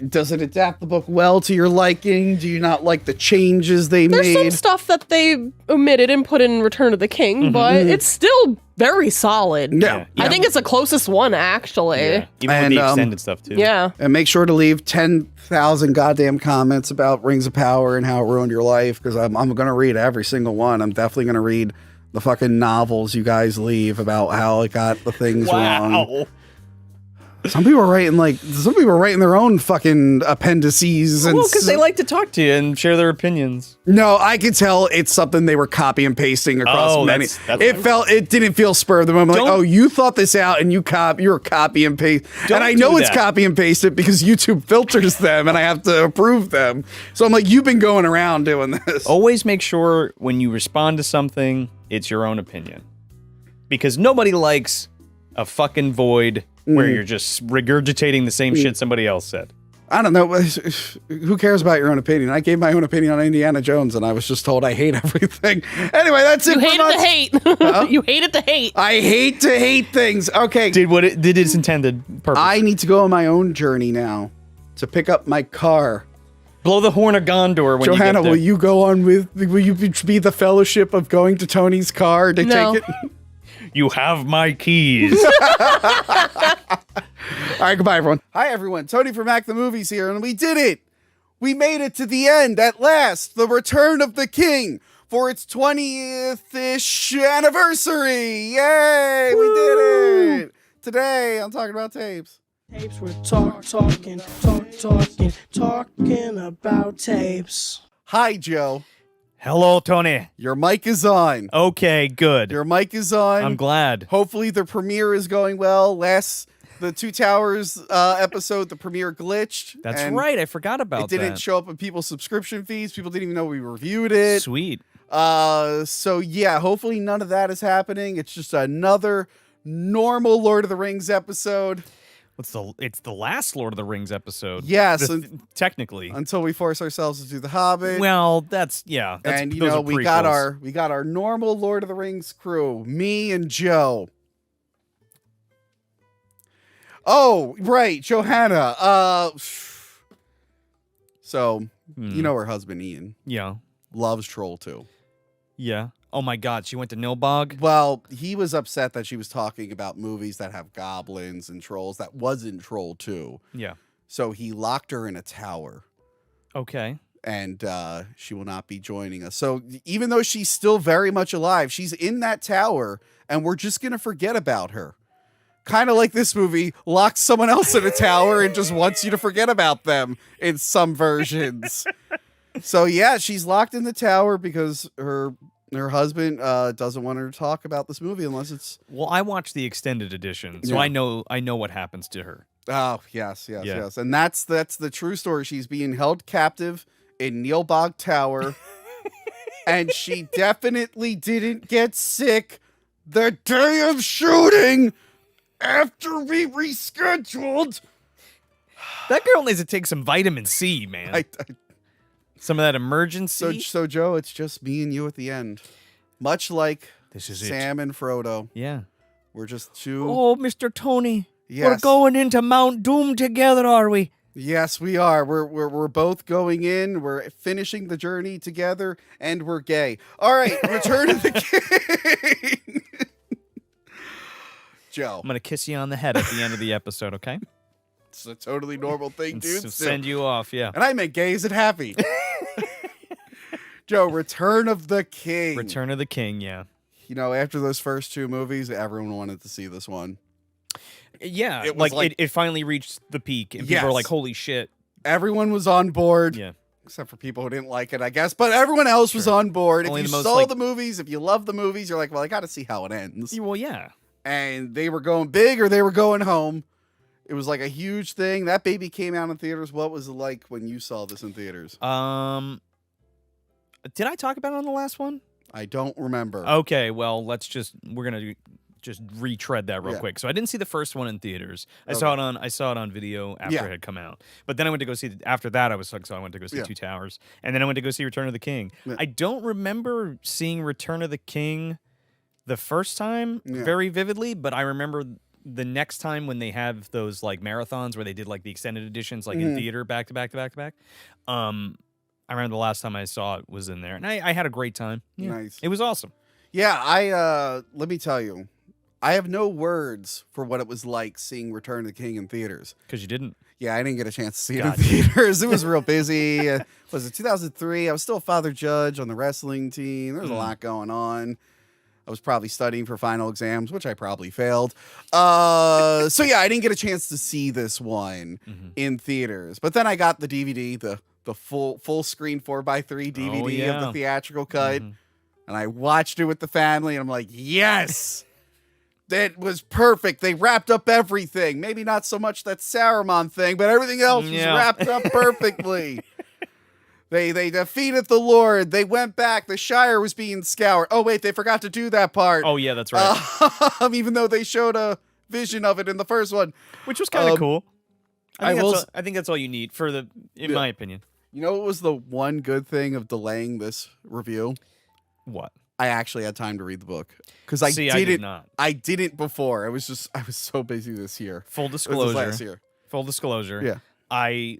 Does it adapt the book well to your liking? Do you not like the changes they There's made? some stuff that they omitted and put in Return of the King, but it's still very solid. Yeah. I think it's the closest one, actually. Yeah. Even with the extended stuff, too. Yeah. And make sure to leave 10,000 goddamn comments about Rings of Power and how it ruined your life, because I'm going to read every single one. I'm definitely going to read the fucking novels you guys leave about how it got the things wrong. Some people are writing their own fucking appendices. And Well, because they like to talk to you and share their opinions. No, I could tell it's something they were copy and pasting across many. It didn't feel spur of the moment. Like, oh, you thought this out and you're copy and paste. And I know it's copy and pasted because YouTube filters them and I have to approve them. So I'm like, you've been going around doing this. Always make sure when you respond to something, it's your own opinion. Because nobody likes a fucking void where you're just regurgitating the same shit somebody else said. I don't know. Who cares about your own opinion? I gave my own opinion on Indiana Jones, and I was just told I hate everything. Anyway, that's it. You hated the hate. You hated the hate. I hate to hate things. Okay. Did its intended purpose. I need to go on my own journey now to pick up my car. Blow the horn of Gondor when Johanna, you get there. will you go on with? Will you be the fellowship of going to Tony's car to take it? You have my keys. All right, goodbye, everyone. Hi, everyone. Tony from Mac the Movies here, and we did it. We made it to the end at last. The Return of the King for its 20th-ish anniversary. Yay, we did it. Today, I'm talking about tapes. Tapes were talking about tapes. Hi, Joe. Hello, Tony. Your mic is on. Okay, good. Your mic is on. I'm glad. Hopefully the premiere is going well. The Two Towers episode, the premiere glitched. That's and right. I forgot about that. It didn't show up in people's subscription feeds. People didn't even know we reviewed it. Sweet. So yeah, hopefully none of that is happening. It's just another normal Lord of the Rings episode. It's the last Lord of the Rings episode. Yes, technically. Until we force ourselves to do The Hobbit. Well, we got our normal Lord of the Rings crew, me and Joe. Oh, right, Johanna. So you know her husband Ian. Yeah. Loves Troll 2. Yeah. Oh my God, she went to Nilbog? Well, he was upset that she was talking about movies that have goblins and trolls. That wasn't Troll 2. Yeah. So he locked her in a tower. Okay. And she will not be joining us. So even though she's still very much alive, she's in that tower, and we're just going to forget about her. Kind of like this movie locks someone else in a tower and just wants you to forget about them in some versions. So yeah, she's locked in the tower because her husband doesn't want her to talk about this movie unless it's... Well, I watched the extended edition, so Yeah. I know what happens to her. Oh, yes. And that's the true story. She's being held captive in Nilbog Tower, and she definitely didn't get sick the day of shooting after we rescheduled. That girl needs to take some vitamin C, man. Some of that emergency. So Joe, it's just me and you at the end. Much like this is Sam and Frodo. Yeah. We're just two. Oh, Mr. Tony. Yes. We're going into Mount Doom together, are we? Yes, we are. We're both going in. We're finishing the journey together, and we're gay. All right, Return of the King. Joe. I'm going to kiss you on the head at the end of the episode, okay? It's a totally normal thing, dude. Send you off, yeah. And I meant gay as in happy. Joe, Return of the King. Return of the King, yeah. You know, after those first two movies, everyone wanted to see this one. Yeah, It it finally reached the peak, and people were like, holy shit. Everyone was on board. Yeah. Except for people who didn't like it, I guess. But everyone else was on board. Only if you the most, saw the movies, if you love the movies, you're like, well, I got to see how it ends. Well, yeah. And they were going big or they were going home. It was like a huge thing. That baby came out in theaters. What was it like when you saw this in theaters? Did I talk about it on the last one? I don't remember. Okay, well, we're gonna just retread that real quick. So I didn't see the first one in theaters. I saw it on video after it had come out. But then I went to go see after that. I went to go see Two Towers, and then I went to go see Return of the King. I don't remember seeing Return of the King the first time very vividly, but I remember the next time when they have those like marathons where they did like the extended editions like in theater back to back to back to back. I remember the last time I saw it was in there, and I had a great time. Yeah. Nice. It was awesome. Yeah, let me tell you, I have no words for what it was like seeing Return of the King in theaters. Because you didn't. Yeah, I didn't get a chance to see it in theaters. It was real busy. Was it 2003? I was still a father judge on the wrestling team. There was a lot going on. I was probably studying for final exams, which I probably failed. So yeah, I didn't get a chance to see this one in theaters. But then I got the DVD, the full screen 4x3 DVD of the theatrical cut, and I watched it with the family, and I'm like, yes, that was perfect. They wrapped up everything. Maybe not so much that Saruman thing, but everything else was wrapped up perfectly. They defeated the Lord. They went back. The Shire was being scoured. Oh, wait, they forgot to do that part. Oh, yeah, that's right. Even though they showed a vision of it in the first one. Which was kind of cool. I think that's all you need in my opinion. You know what was the one good thing of delaying this review? What? I actually had time to read the book. Because I did not. I didn't before. I was so busy this year. Full disclosure. Last year. Full disclosure. Yeah. I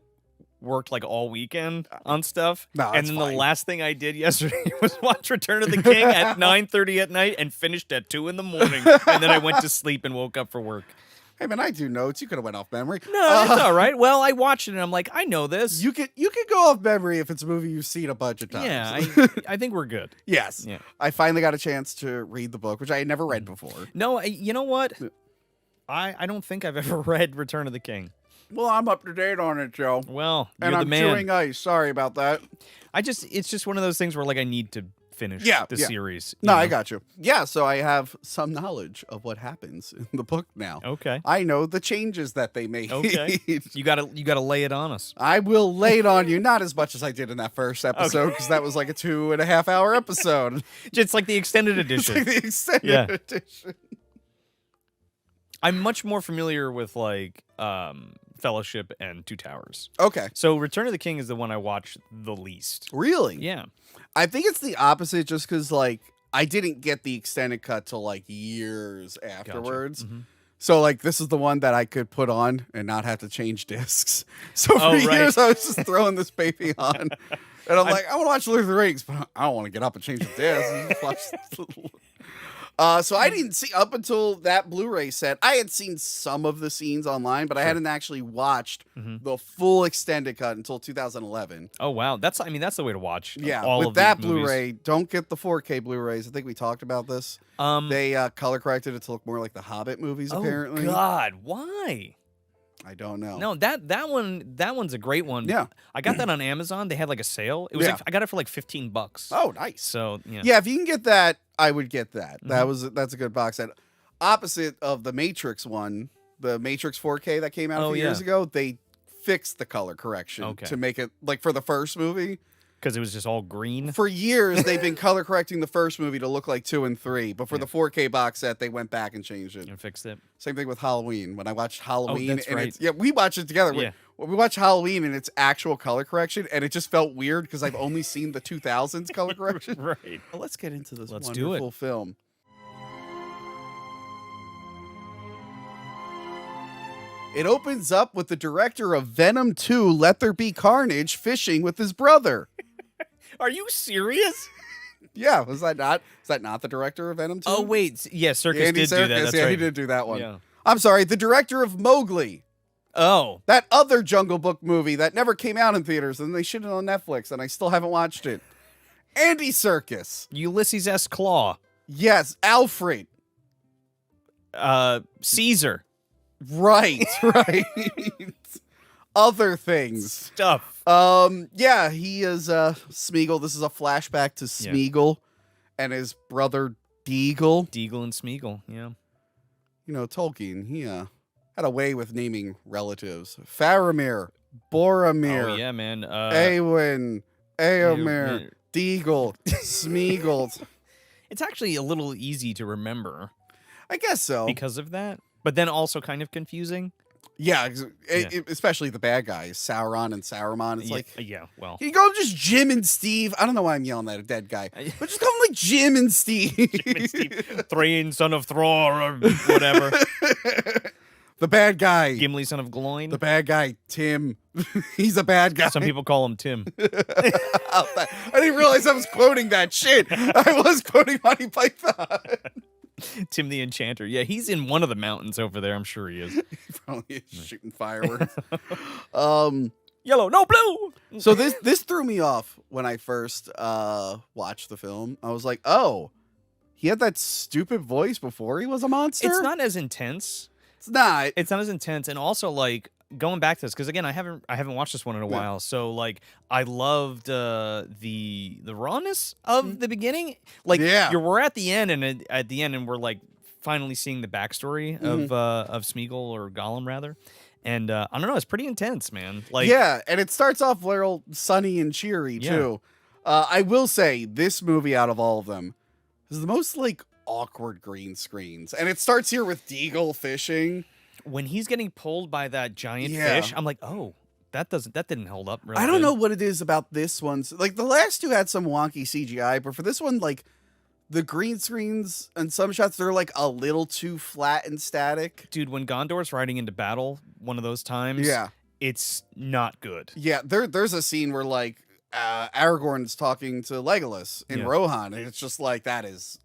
worked like all weekend on stuff. No, and then the last thing I did yesterday was watch Return of the King at 9:30 at night and finished at 2 in the morning. And then I went to sleep and woke up for work. Hey man, I do notes. You could have went off memory. No, it's all right. Well, I watched it and I'm like, I know this. You could go off memory if it's a movie you've seen a bunch of times. Yeah, I think we're good. Yes. Yeah. I finally got a chance to read the book, which I had never read before. No, you know what? I don't think I've ever read Return of the King. Well, I'm up to date on it, Joe. Well, and you're I'm the man. chewing ice. Sorry about that. It's just one of those things where like I need to finish the series. No, you I know? got you. Yeah, so I have some knowledge of what happens in the book now. Okay. I know the changes that they made. Okay. You gotta lay it on us. I will lay it on you, not as much as I did in that first episode, because that was like a 2.5 hour episode. It's like the extended edition. It's like the extended edition. I'm much more familiar with like Fellowship and Two Towers. Okay. So Return of the King is the one I watched the least. Really? Yeah. I think it's the opposite, just because like I didn't get the extended cut till like years afterwards. Gotcha. Mm-hmm. So like this is the one that I could put on and not have to change discs. So for years I was just throwing this baby on. And I'm like, I want to watch Lord of the Rings, but I don't want to get up and change the disc. So I didn't see up until that Blu-ray set. I had seen some of the scenes online, but I hadn't actually watched the full extended cut until 2011. Oh wow, that's the way to watch. Yeah, all with of that these movies. Blu-ray, don't get the 4K Blu-rays. I think we talked about this. They color corrected it to look more like the Hobbit movies. Apparently, God, why? I don't know. No, that one's a great one. Yeah, I got that on Amazon. They had like a sale. It was like I got it for like $15. Oh, nice. So yeah, if you can get that, I would get that. That's a good box set. Opposite of the Matrix one, the Matrix 4K that came out a few years ago, they fixed the color correction to make it like for the first movie. Because it was just all green? For years, they've been color correcting the first movie to look like 2 and 3. But for the 4K box set, they went back and changed it. And fixed it. Same thing with Halloween. When I watched Halloween, that's right. We watched it together. Yeah. We watched Halloween and its actual color correction, and it just felt weird because I've only seen the 2000s color correction. Right. Well, let's get into this Let's wonderful film. It opens up with the director of Venom 2, Let There Be Carnage, fishing with his brother. Are you serious? Yeah, was that not the director of Venom 2? Oh wait, yeah, Serkis Andy did do that. Serkis, That's yeah, right. he did do that one. Yeah. I'm sorry, the director of Mowgli. Oh, that other Jungle Book movie that never came out in theaters, and they shit it on Netflix, and I still haven't watched it. Andy Serkis. Ulysses S. Claw. Yes, Alfred. Caesar. Right. Other things. Stuff. Yeah, he is Smeagol. This is a flashback to Smeagol and his brother Deagle. Deagle and Smeagol, yeah. You know, Tolkien, he had a way with naming relatives. Faramir, Boromir. Oh, yeah, man. Eowyn, Eomer, Deagle, Smeagol. It's actually a little easy to remember. I guess so. Because of that. But then also kind of confusing. Yeah, especially the bad guys, Sauron and Saruman. It's like, well. You go just Jim and Steve. I don't know why I'm yelling at a dead guy, but just call them like Jim and Steve. Jim and Steve. Thrain, son of Thror, or whatever. The bad guy. Gimli, son of Gloin. The bad guy, Tim. He's a bad guy. Some people call him Tim. I didn't realize I was quoting that shit. I was quoting Monty Python. Tim the Enchanter. Yeah, he's in one of the mountains over there. I'm sure he is. He probably is shooting fireworks. Yellow, no blue. So this threw me off when I first watched the film. I was like, oh, he had that stupid voice before he was a monster? It's not as intense. It's not. It's not as intense. And also, like, going back to this, because again, I haven't watched this one in a while. So like I loved the rawness of the beginning. Like we're at the end and we're like finally seeing the backstory of Smeagol or Gollum rather. And I don't know, it's pretty intense, man. Like and it starts off real sunny and cheery too. I will say this movie out of all of them is the most like awkward green screens. And it starts here with Deagle fishing. When he's getting pulled by that giant fish, I'm like, oh, that didn't hold up really I don't good. know what it is about this one. Like the last two had some wonky CGI, but for this one, like the green screens and some shots, they're like a little too flat and static. Dude, when Gondor's riding into battle one of those times, it's not good. Yeah, there's a scene where like Aragorn's talking to Legolas in Rohan, and it's just like that is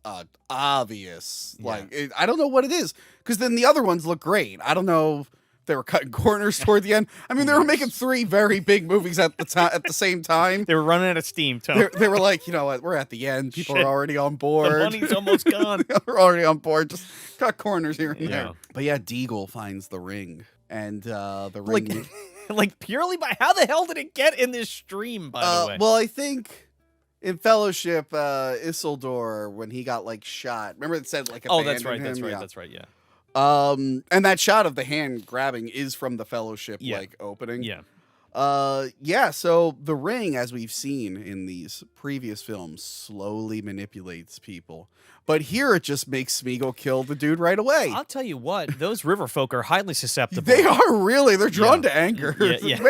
obvious. Like I don't know what it is, because then the other ones look great. I don't know. They were cutting corners toward the end. I mean, they were making 3 very big movies at the same time. They were running out of steam, Tony. They were like, you know what? We're at the end. People Shit. are already on board. The money's almost gone. We're already on board. Just cut corners here and Yeah. there. But yeah, Deagle finds the ring. And the ring... Like purely by how the hell did it get in this stream, by the way? Well, I think in Fellowship, Isildur, when he got like shot, remember it said like oh, that's right, abandoned him? that's right, yeah. And that shot of the hand grabbing is from the Fellowship like opening. Yeah. Yeah, so the ring, as we've seen in these previous films, slowly manipulates people. But here it just makes Smeagol kill the dude right away. I'll tell you what, those river folk are highly susceptible. They are really. They're drawn to anger. Yeah.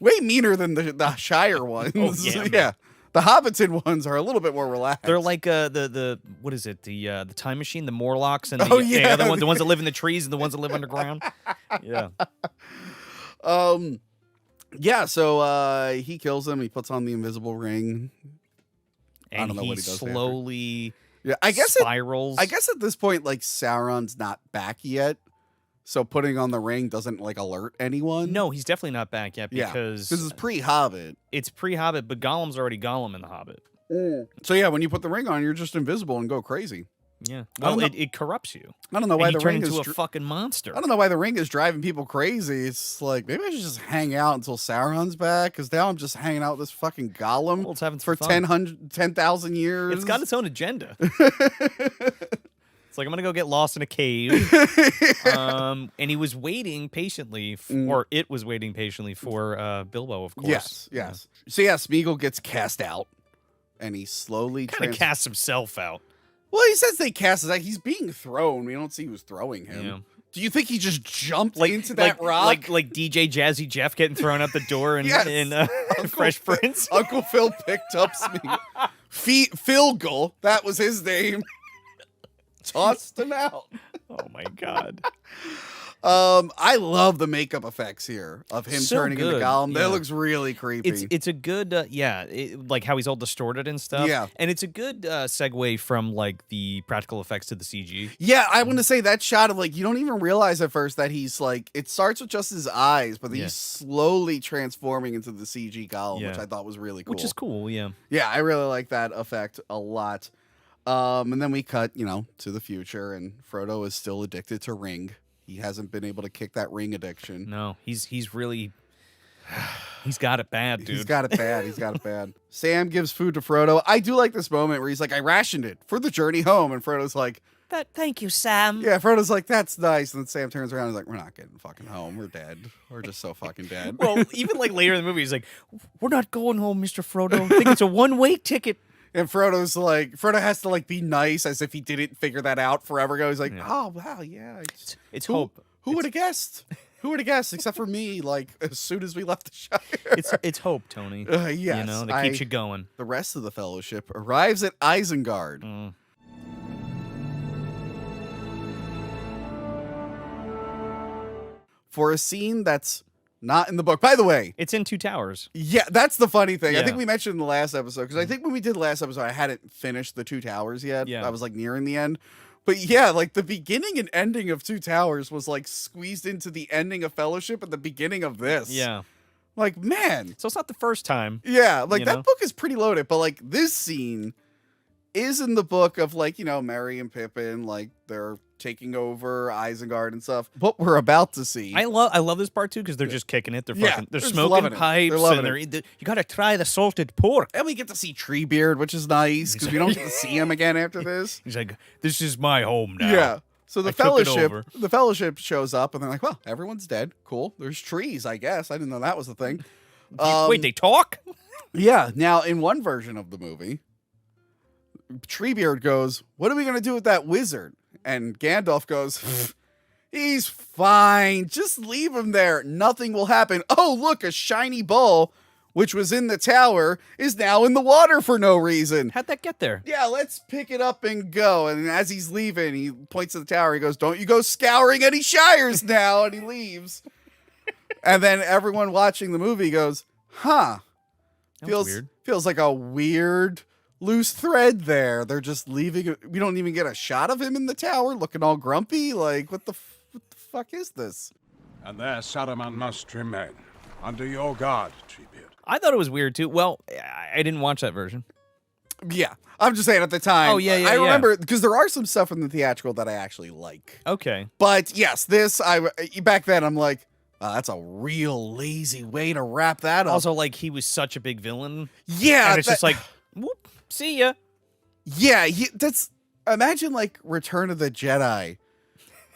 way meaner than the Shire ones. Oh, yeah, yeah. The Hobbiton ones are a little bit more relaxed. They're like the what is it? The time machine, the Morlocks, and the other ones, the ones that live in the trees and the ones that live underground. Yeah. Yeah, so he kills him, he puts on the invisible ring. And I don't know he what he does slowly I guess spirals. I guess at this point, like, Sauron's not back yet. So putting on the ring doesn't like alert anyone. No, he's definitely not back yet because this is pre-Hobbit. It's pre-Hobbit, but Gollum's already Gollum in the Hobbit. So yeah, when you put the ring on, you're just invisible and go crazy. Yeah. Well, it corrupts you. I don't know why the ring is into a fucking monster. I don't know why the ring is driving people crazy. It's like maybe I should just hang out until Sauron's back because now I'm just hanging out with this fucking Gollum for 10,000 years. It's got its own agenda. It's like I'm gonna go get lost in a cave. And he was waiting patiently, or it was waiting patiently for Bilbo, of course. Yes. So yeah, Smeagol gets cast out, and he slowly kind of casts himself out. Well, he says they cast it. Like he's being thrown. We don't see who's throwing him. Yeah. Do you think he just jumped into that rock? Like DJ Jazzy Jeff getting thrown out the door in Fresh Prince? Uncle Phil picked up Smeagol. Philgul, that was his name. Tossed him out. Oh my god. I love the makeup effects here of him turning into Gollum. Yeah. That looks really creepy. It's a good, like how he's all distorted and stuff. Yeah. And it's a good segue from like the practical effects to the CG. Yeah, I want to say that shot of like, you don't even realize at first that he's like, it starts with just his eyes, but he's slowly transforming into the CG Gollum, which I thought was really cool. Which is cool, yeah. Yeah, I really like that effect a lot. And then we cut, to the future, and Frodo is still addicted to Ring. He hasn't been able to kick that ring addiction. No, he's really... He's got it bad, dude. He's got it bad. Sam gives food to Frodo. I do like this moment where he's like, I rationed it for the journey home. And Frodo's like... Thank you, Sam. Yeah, Frodo's like, that's nice. And then Sam turns around and is like, we're not getting fucking home. We're dead. We're just so fucking dead. Well, even like later in the movie, he's like, we're not going home, Mr. Frodo. I think it's a one-way ticket. And Frodo has to like be nice as if he didn't figure that out forever ago. He's like, oh, wow, yeah. It's hope. Who would have guessed? Who would have guessed? Except for me, like, as soon as we left the Shire. It's hope, Tony. Yes. That keeps you going. The rest of the Fellowship arrives at Isengard. For a scene that's not in the book. By the way, it's in Two Towers. Yeah, that's the funny thing. Yeah. I think we mentioned in the last episode, because I think when we did the last episode, I hadn't finished the Two Towers yet. Yeah. I was like nearing the end. But yeah, like the beginning and ending of Two Towers was like squeezed into the ending of Fellowship at the beginning of this. Yeah. Like, man. So it's not the first time. Yeah, like that book is pretty loaded, but like this scene is in the book of like, Merry and Pippin, like they're taking over Isengard and stuff. What we're about to see. I love this part too because they're just kicking it. They're fucking, they're smoking pipes and you gotta try the salted pork. And we get to see Treebeard, which is nice because we don't get to see him again after this. He's like, this is my home now. Yeah. So the Fellowship shows up and they're like, well, everyone's dead. Cool. There's trees, I guess. I didn't know that was the thing. Wait, they talk? Yeah. Now, in one version of the movie, Treebeard goes, what are we going to do with that wizard? And Gandalf goes, he's fine. Just leave him there. Nothing will happen. Oh, look, a shiny ball, which was in the tower, is now in the water for no reason. How'd that get there? Yeah, let's pick it up and go. And as he's leaving, he points to the tower. He goes, don't you go scouring any shires now. And he leaves. And then everyone watching the movie goes, huh. Feels like a weird loose thread there. They're just leaving. We don't even get a shot of him in the tower looking all grumpy. Like, what the fuck is this? And there Saruman must remain, under your guard, Treebeard. I thought it was weird too. Well, I didn't watch that version. Yeah, I'm just saying at the time. Oh, yeah, I remember because there are some stuff in the theatrical that I actually like. Okay. But yes, back then I'm like, oh, that's a real lazy way to wrap that up. Also, like, he was such a big villain. Yeah, and it's just like, whoop, see ya. Yeah, imagine like Return of the Jedi.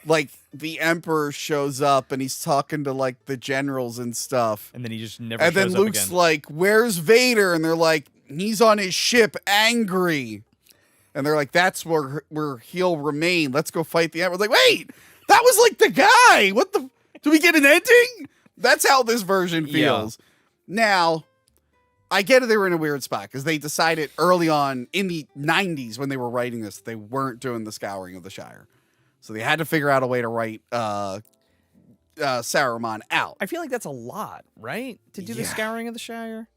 Like the Emperor shows up and he's talking to like the generals and stuff. And then he just never and shows then up Luke's again. like, where's Vader? And they're like, he's on his ship angry. And they're like, that's where he'll remain. Let's go fight the Emperor. Like, wait, that was like the guy. What the? Do we get an ending? That's how this version feels. Yeah. Now, I get it. They were in a weird spot because they decided early on in the 90s when they were writing this, they weren't doing the Scouring of the Shire. So they had to figure out a way to write Saruman out. I feel like that's a lot, right? To do the Scouring of the Shire?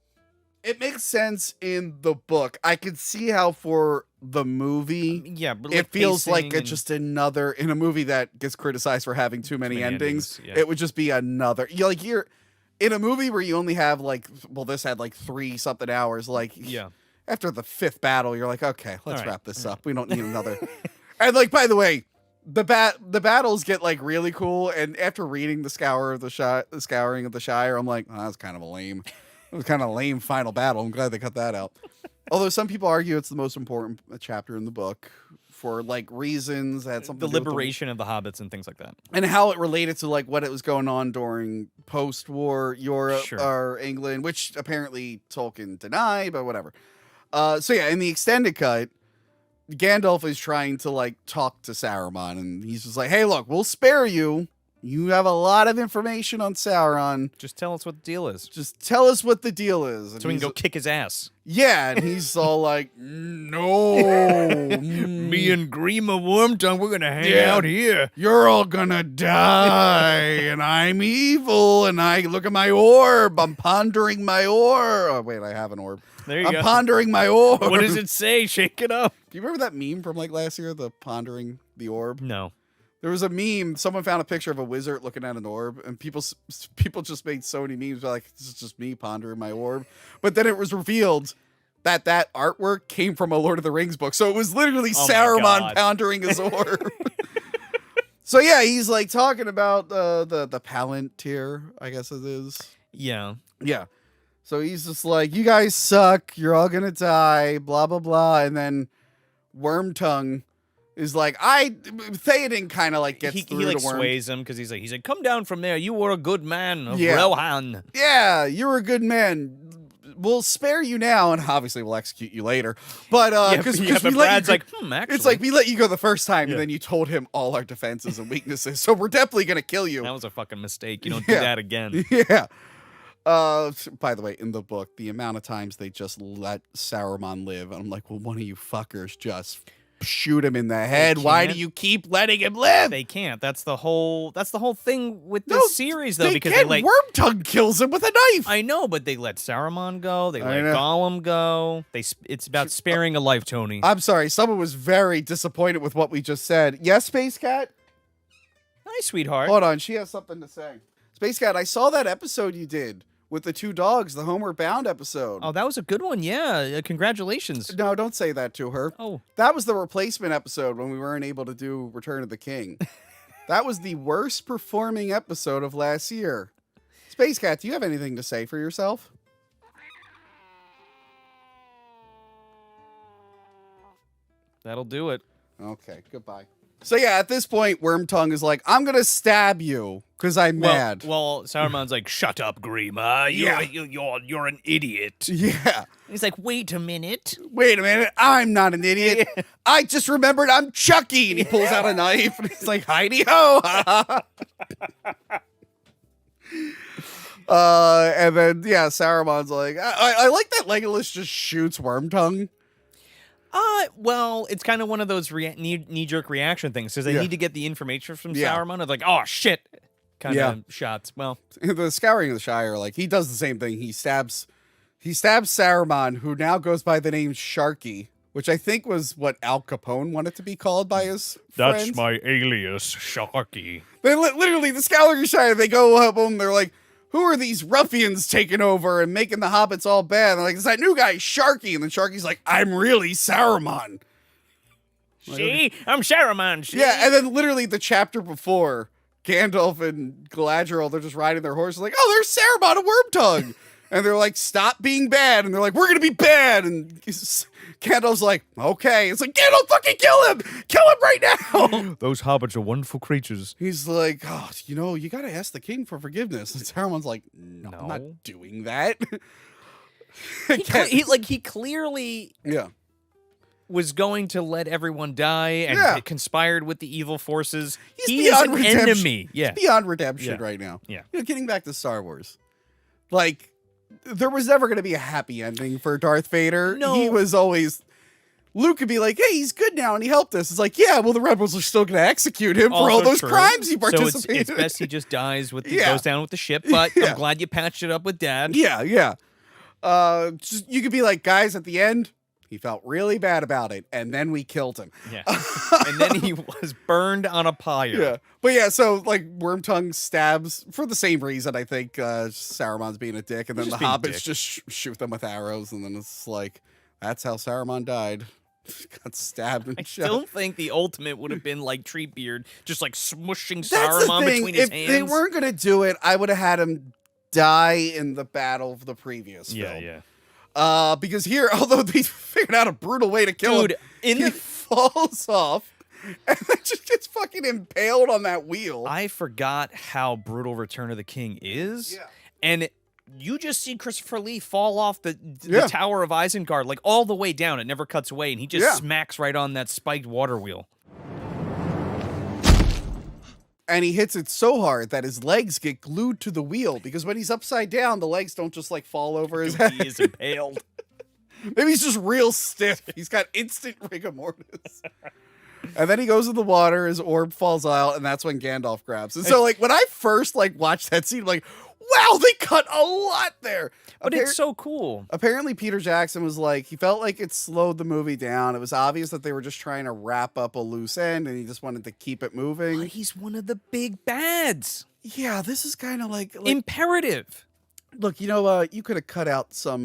It makes sense in the book. I could see how for the movie, but it feels like it's just another, in a movie that gets criticized for having too many endings, it would just be another. You're in a movie where you only have like, well, this had like 3 something hours. Like, after the 5th battle, you're like, okay, let's wrap this up. We don't need another. And like, by the way, the battles get like really cool. And after reading the Scouring of the Shire, I'm like, oh, that's kind of a lame. It was kind of a lame final battle. I'm glad they cut that out. Although some people argue it's the most important chapter in the book for like reasons that had something the to do with liberation of the hobbits and things like that, and how it related to like what it was going on during post-war Europe or England, which apparently Tolkien denied, but whatever. So yeah, in the extended cut, Gandalf is trying to like talk to Saruman, and he's just like, "Hey, look, we'll spare you. You have a lot of information on Sauron. Just tell us what the deal is. Just tell us what the deal is." And so we can go kick his ass. Yeah, and he's all like, no. Me and Grima Wormtongue, we're going to hang out here. You're all going to die, and I'm evil, and I look at my orb. I'm pondering my orb. Oh, wait, I have an orb. There you go. I'm pondering my orb. What does it say? Shake it up. Do you remember that meme from like last year, the pondering the orb? No. There was a meme. Someone found a picture of a wizard looking at an orb, and people just made so many memes like, this is just me pondering my orb. But then it was revealed that artwork came from a Lord of the Rings book. So it was literally Saruman pondering his orb. So yeah, he's like talking about the Palantir, I guess it is. Yeah. Yeah. So he's just like, you guys suck. You're all gonna die. Blah blah blah. And then Wormtongue is like, Theoden kind of like gets through he like to Worm. sways him because he's like, come down from there. You were a good man of Yeah. Rohan. Yeah, you're a good man. We'll spare you now, and obviously we'll execute you later. But because we let Brad's you, like, actually. it's like we let you go the first time, and then you told him all our defenses and weaknesses. So we're definitely gonna kill you. That was a fucking mistake. You don't do that again. Yeah. By the way, in the book, the amount of times they just let Saruman live, and I'm like, well, one of you fuckers just shoot him in the head. Why do you keep letting him live? They can't. That's the whole thing with this series, though, because they Wormtongue kills him with a knife. I know, but they let Saruman go. They let Gollum go. It's about sparing a life, Tony. I'm sorry. Someone was very disappointed with what we just said. Yes, Space Cat? Hi, sweetheart. Hold on. She has something to say. Space Cat, I saw that episode you did with the 2 dogs, the Homeward Bound episode. Oh, that was a good one. Yeah. Congratulations. No, don't say that to her. Oh. That was the replacement episode when we weren't able to do Return of the King. That was the worst performing episode of last year. Space Cat, do you have anything to say for yourself? That'll do it. Okay, goodbye. So yeah, at this point, Wormtongue is like, I'm going to stab you because I'm mad. Well, Saruman's like, shut up, Grima. You're an idiot. Yeah. He's like, wait a minute. I'm not an idiot. I just remembered I'm Chucky. And he pulls out a knife and he's like, Heidi-ho. And then, yeah, Saruman's like, I like that Legolas just shoots Wormtongue. Well, it's kind of one of those knee-jerk reaction things, because they need to get the information from Saruman. It's like, oh, shit, kind of shots. Well, the Scouring of the Shire, like, he does the same thing. He stabs Saruman, who now goes by the name Sharky, which I think was what Al Capone wanted to be called by his That's friends. my alias, Sharky. They literally, the Scouring Shire, they go up and they're like, who are these ruffians taking over and making the hobbits all bad? And they're like, it's that new guy, Sharky. And then Sharky's like, I'm really Saruman. See? I'm Saruman. See? Yeah, and then literally the chapter before, Gandalf and Galadriel, they're just riding their horses like, oh, there's Saruman, a Wormtongue. And they're like, stop being bad. And they're like, we're going to be bad. And Gandalf's like, okay. It's like, Gandalf, fucking kill him. Kill him right now. Those hobbits are wonderful creatures. He's like, oh, you got to ask the king for forgiveness. And Saruman's like, no, I'm not doing that. He clearly was going to let everyone die and conspired with the evil forces. He is an enemy. Yeah. He's beyond redemption right now. Yeah. Getting back to Star Wars. Like, there was never going to be a happy ending for Darth Vader. No. He was always... Luke could be like, hey, he's good now and he helped us. It's like, yeah, well, the rebels are still going to execute him for all those crimes he participated in. So it's best he just dies goes down with the ship, but I'm glad you patched it up with Dad. Yeah. You could be like, guys, at the end, he felt really bad about it, and then we killed him. Yeah. And then he was burned on a pyre. Yeah. But yeah, so like Wormtongue stabs for the same reason, I think. Saruman's being a dick, and then the hobbits just shoot them with arrows, and then it's like, that's how Saruman died. Got stabbed and shot. I don't think the ultimate would have been like Treebeard, just like smushing That's Saruman the thing. between his If hands. they weren't going to do it, I would have had him die in the battle of the previous film. Yeah. Because here, although they figured out a brutal way to kill him, he falls off and then just gets fucking impaled on that wheel. I forgot how brutal Return of the King is. Yeah. And you just see Christopher Lee fall off the Tower of Isengard, like all the way down. It never cuts away, and he just smacks right on that spiked water wheel. And he hits it so hard that his legs get glued to the wheel, because when he's upside down, the legs don't just like fall over his head. He is impaled. Maybe he's just real stiff. He's got instant rigor mortis. And then he goes in the water, his orb falls out, and that's when Gandalf grabs. And so like when I first like watched that scene, I'm like, wow, they cut a lot there. But it's so cool. Apparently Peter Jackson was like, he felt like it slowed the movie down. It was obvious that they were just trying to wrap up a loose end, and he just wanted to keep it moving. But he's one of the big bads. Yeah, this is kind of like imperative. Look, you could have cut out some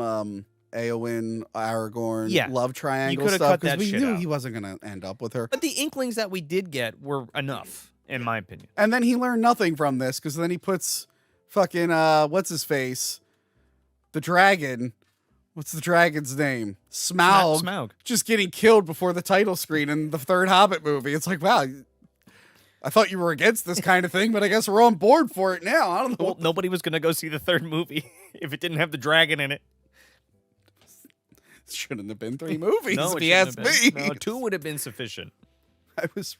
Eowyn, Aragorn, love triangle stuff, because we knew he wasn't going to end up with her. But the inklings that we did get were enough, in my opinion. And then he learned nothing from this, because then he puts fucking, what's his face? The dragon. What's the dragon's name? Smaug. Just getting killed before the title screen in the third Hobbit movie. It's like, wow, I thought you were against this kind of thing, but I guess we're on board for it now. I don't know. Well, nobody was going to go see the third movie if it didn't have the dragon in it. Shouldn't have been 3 movies, no, if you ask me. No, 2 would have been sufficient. I was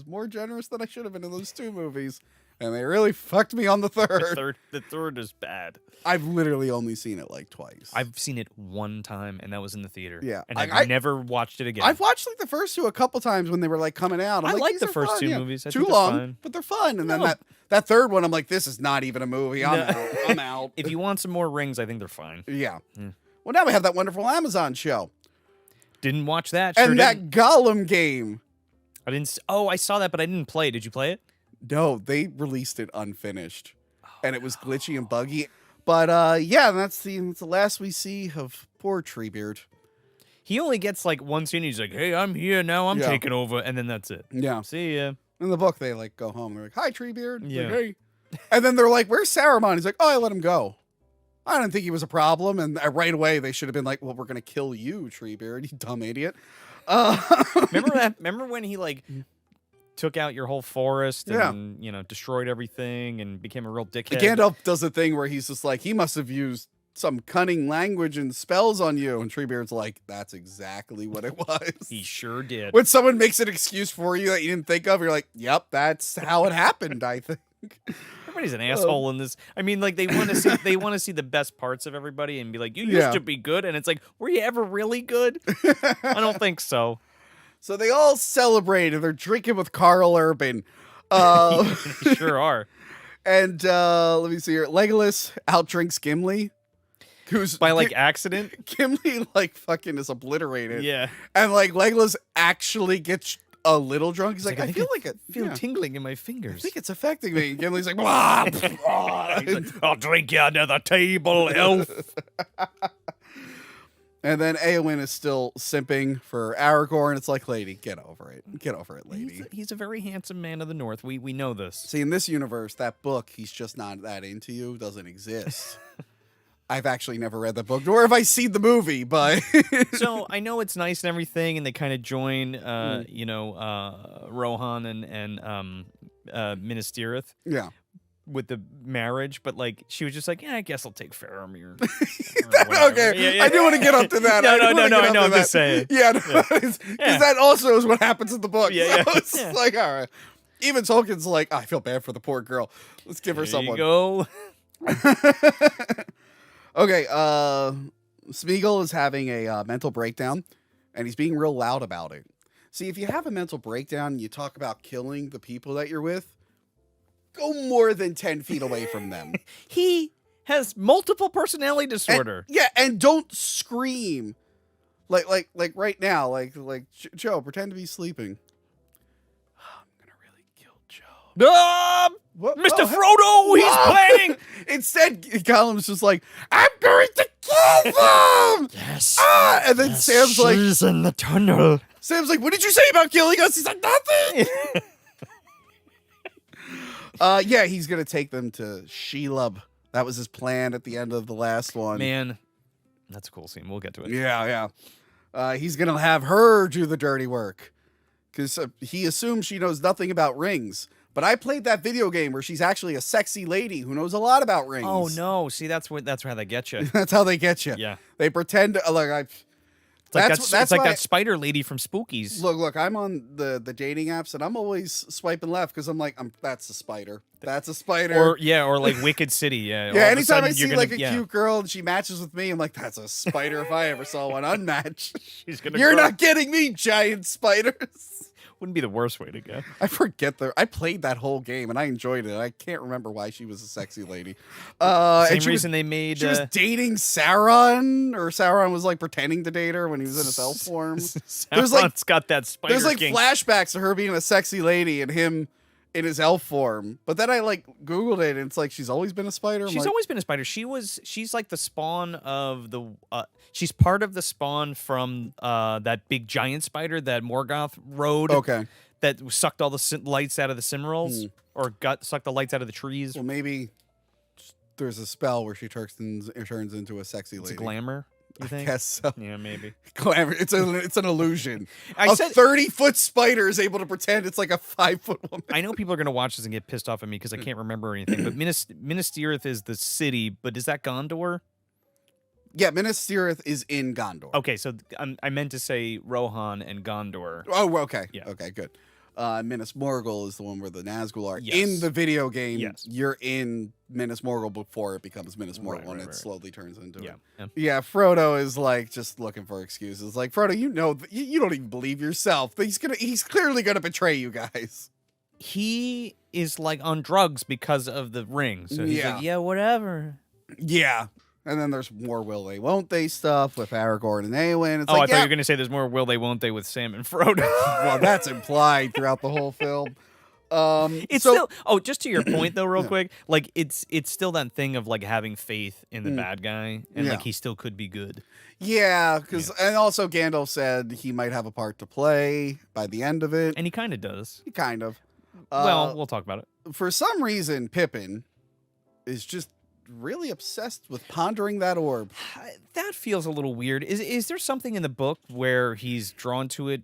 more generous than I should have been in those 2 movies, and they really fucked me on the third. The third is bad. I've literally only seen it like twice. I've seen it 1 time, and that was in the theater. Yeah. And I've never watched it again. I've watched like the first 2 a couple times when they were like coming out. I like the these are first fun. 2 movies. I Too think they're long, fine. but they're fun. And then that third one, I'm like, this is not even a movie. I'm out. If you want some more rings, I think they're fine. Yeah. Well, now we have that wonderful Amazon show. Didn't watch that. And that Gollum game. I didn't. Oh, I saw that, but I didn't play. Did you play it? No, they released it unfinished, and it was glitchy and buggy. But yeah, that's the last we see of poor Treebeard. He only gets like one scene. He's like, "Hey, I'm here now. I'm taking over," and then that's it. Yeah. See ya. In the book, they like go home. They're like, "Hi, Treebeard." Yeah. Like, hey. And then they're like, "Where's Saruman?" He's like, "Oh, I let him go. I didn't think he was a problem." And right away, they should have been like, "Well, we're gonna kill you, Treebeard, you dumb idiot." Remember when he like took out your whole forest and destroyed everything and became a real dickhead? Gandalf does the thing where he's just like, he must have used some cunning language and spells on you, and Treebeard's like, that's exactly what it was. He sure did. When someone makes an excuse for you that you didn't think of, you're like, yep, that's how it happened, I think. Everybody's an asshole in this. I mean, like they want to see the best parts of everybody and be like, you used to be good, and it's like, were you ever really good? I don't think so. So they all celebrate and they're drinking with Carl Urban. Sure are. And let me see here. Legolas outdrinks Gimli who's by like accident. Gimli like fucking is obliterated. Yeah. And like Legolas actually gets a little drunk. He's like, I feel like tingling in my fingers. I think it's affecting me. And Gimli's like, blah, blah. He's like, I'll drink you under the table, elf. And then Eowyn is still simping for Aragorn. It's like, lady, get over it. Get over it, lady. He's a very handsome man of the North. We know this. See, in this universe, that book, he's just not that into you, doesn't exist. I've actually never read the book, nor have I seen the movie, but... So, I know it's nice and everything, and they kind of join, Rohan and Minas Tirith. Yeah. With the marriage, but like she was just like, yeah, I guess I'll take Faramir. Okay, I do want to get up to that. No, I'm just saying. Yeah, because that also is what happens in the book. Yeah, so it's like, all right. Even Tolkien's like, I feel bad for the poor girl. Let's give her someone. There you go. Okay, Smeagol is having a mental breakdown, and he's being real loud about it. See, if you have a mental breakdown and you talk about killing the people that you're with, go more than 10 feet away from them. He has multiple personality disorder. And don't scream. Like right now, like Joe, pretend to be sleeping. I'm gonna really kill Joe. Mr. Frodo, he's planning. Instead, Gollum's just like, I'm going to kill them. Yes. And then Sam's like, she's in the tunnel. Sam's like, what did you say about killing us? He's like, nothing. Yeah, he's gonna take them to Shelob. That was his plan at the end of the last one. Man, that's a cool scene. We'll get to it. Yeah. He's gonna have her do the dirty work because he assumes she knows nothing about rings. But I played that video game where she's actually a sexy lady who knows a lot about rings. Oh no! See, that's how they get you. That's how they get you. Yeah, they pretend to, like It's like that spider lady from Spookies. Look, I'm on the dating apps and I'm always swiping left because I'm like, that's a spider. That's a spider. Or like Wicked City. Yeah. Yeah. Anytime I see like a cute girl and she matches with me, I'm like, that's a spider. If I ever saw one unmatched, you're not getting me, giant spiders. Wouldn't be the worst way to go. I forget I played that whole game and I enjoyed it. I can't remember why she was a sexy lady. Same reason they made. She was dating Sauron, or Sauron was like pretending to date her when he was in his elf form. Sauron's got that spider. There's like king. flashbacks of her being a sexy lady and him in his elf form. But then I like Googled it and it's like she's always been a spider. She's always been a spider. She's like the spawn of the. She's part of the spawn from that big giant spider that Morgoth rode. Okay. That sucked all the lights out of the Cimmerals, or sucked the lights out of the trees. Well, maybe there's a spell where she turns into a sexy lady. It's glamour. You think? I guess so. Yeah, maybe. Glamour. It's an illusion. A 30-foot spider is able to pretend it's like a 5-foot woman. I know people are going to watch this and get pissed off at me because I can't remember anything. But Minas Tirith is the city, but is that Gondor? Yeah, Minas Tirith is in Gondor. Okay, so I meant to say Rohan and Gondor. Oh, okay. Yeah. Okay, good. Minas Morgul is the one where the Nazgul are. Yes. In the video game, yes. You're in Minas Morgul before it becomes Minas Morgul, right, and it slowly turns into it. Yeah. Yeah, Frodo is like just looking for excuses. Like, Frodo, you know, you don't even believe yourself. He's clearly gonna betray you guys. He is like on drugs because of the ring. So he's like, yeah, whatever. Yeah. And then there's more will they, won't they stuff with Aragorn and Eowyn. It's I thought you were going to say there's more will they, won't they with Sam and Frodo. Well, that's implied throughout the whole film. It's still. Oh, just to your point though, real quick. Like it's still that thing of like having faith in the bad guy, and like he still could be good. Yeah, and also Gandalf said he might have a part to play by the end of it, and he kind of does. He kind of. Well, we'll talk about it. For some reason, Pippin is just really obsessed with pondering that orb. That feels a little weird. Is there something in the book where he's drawn to it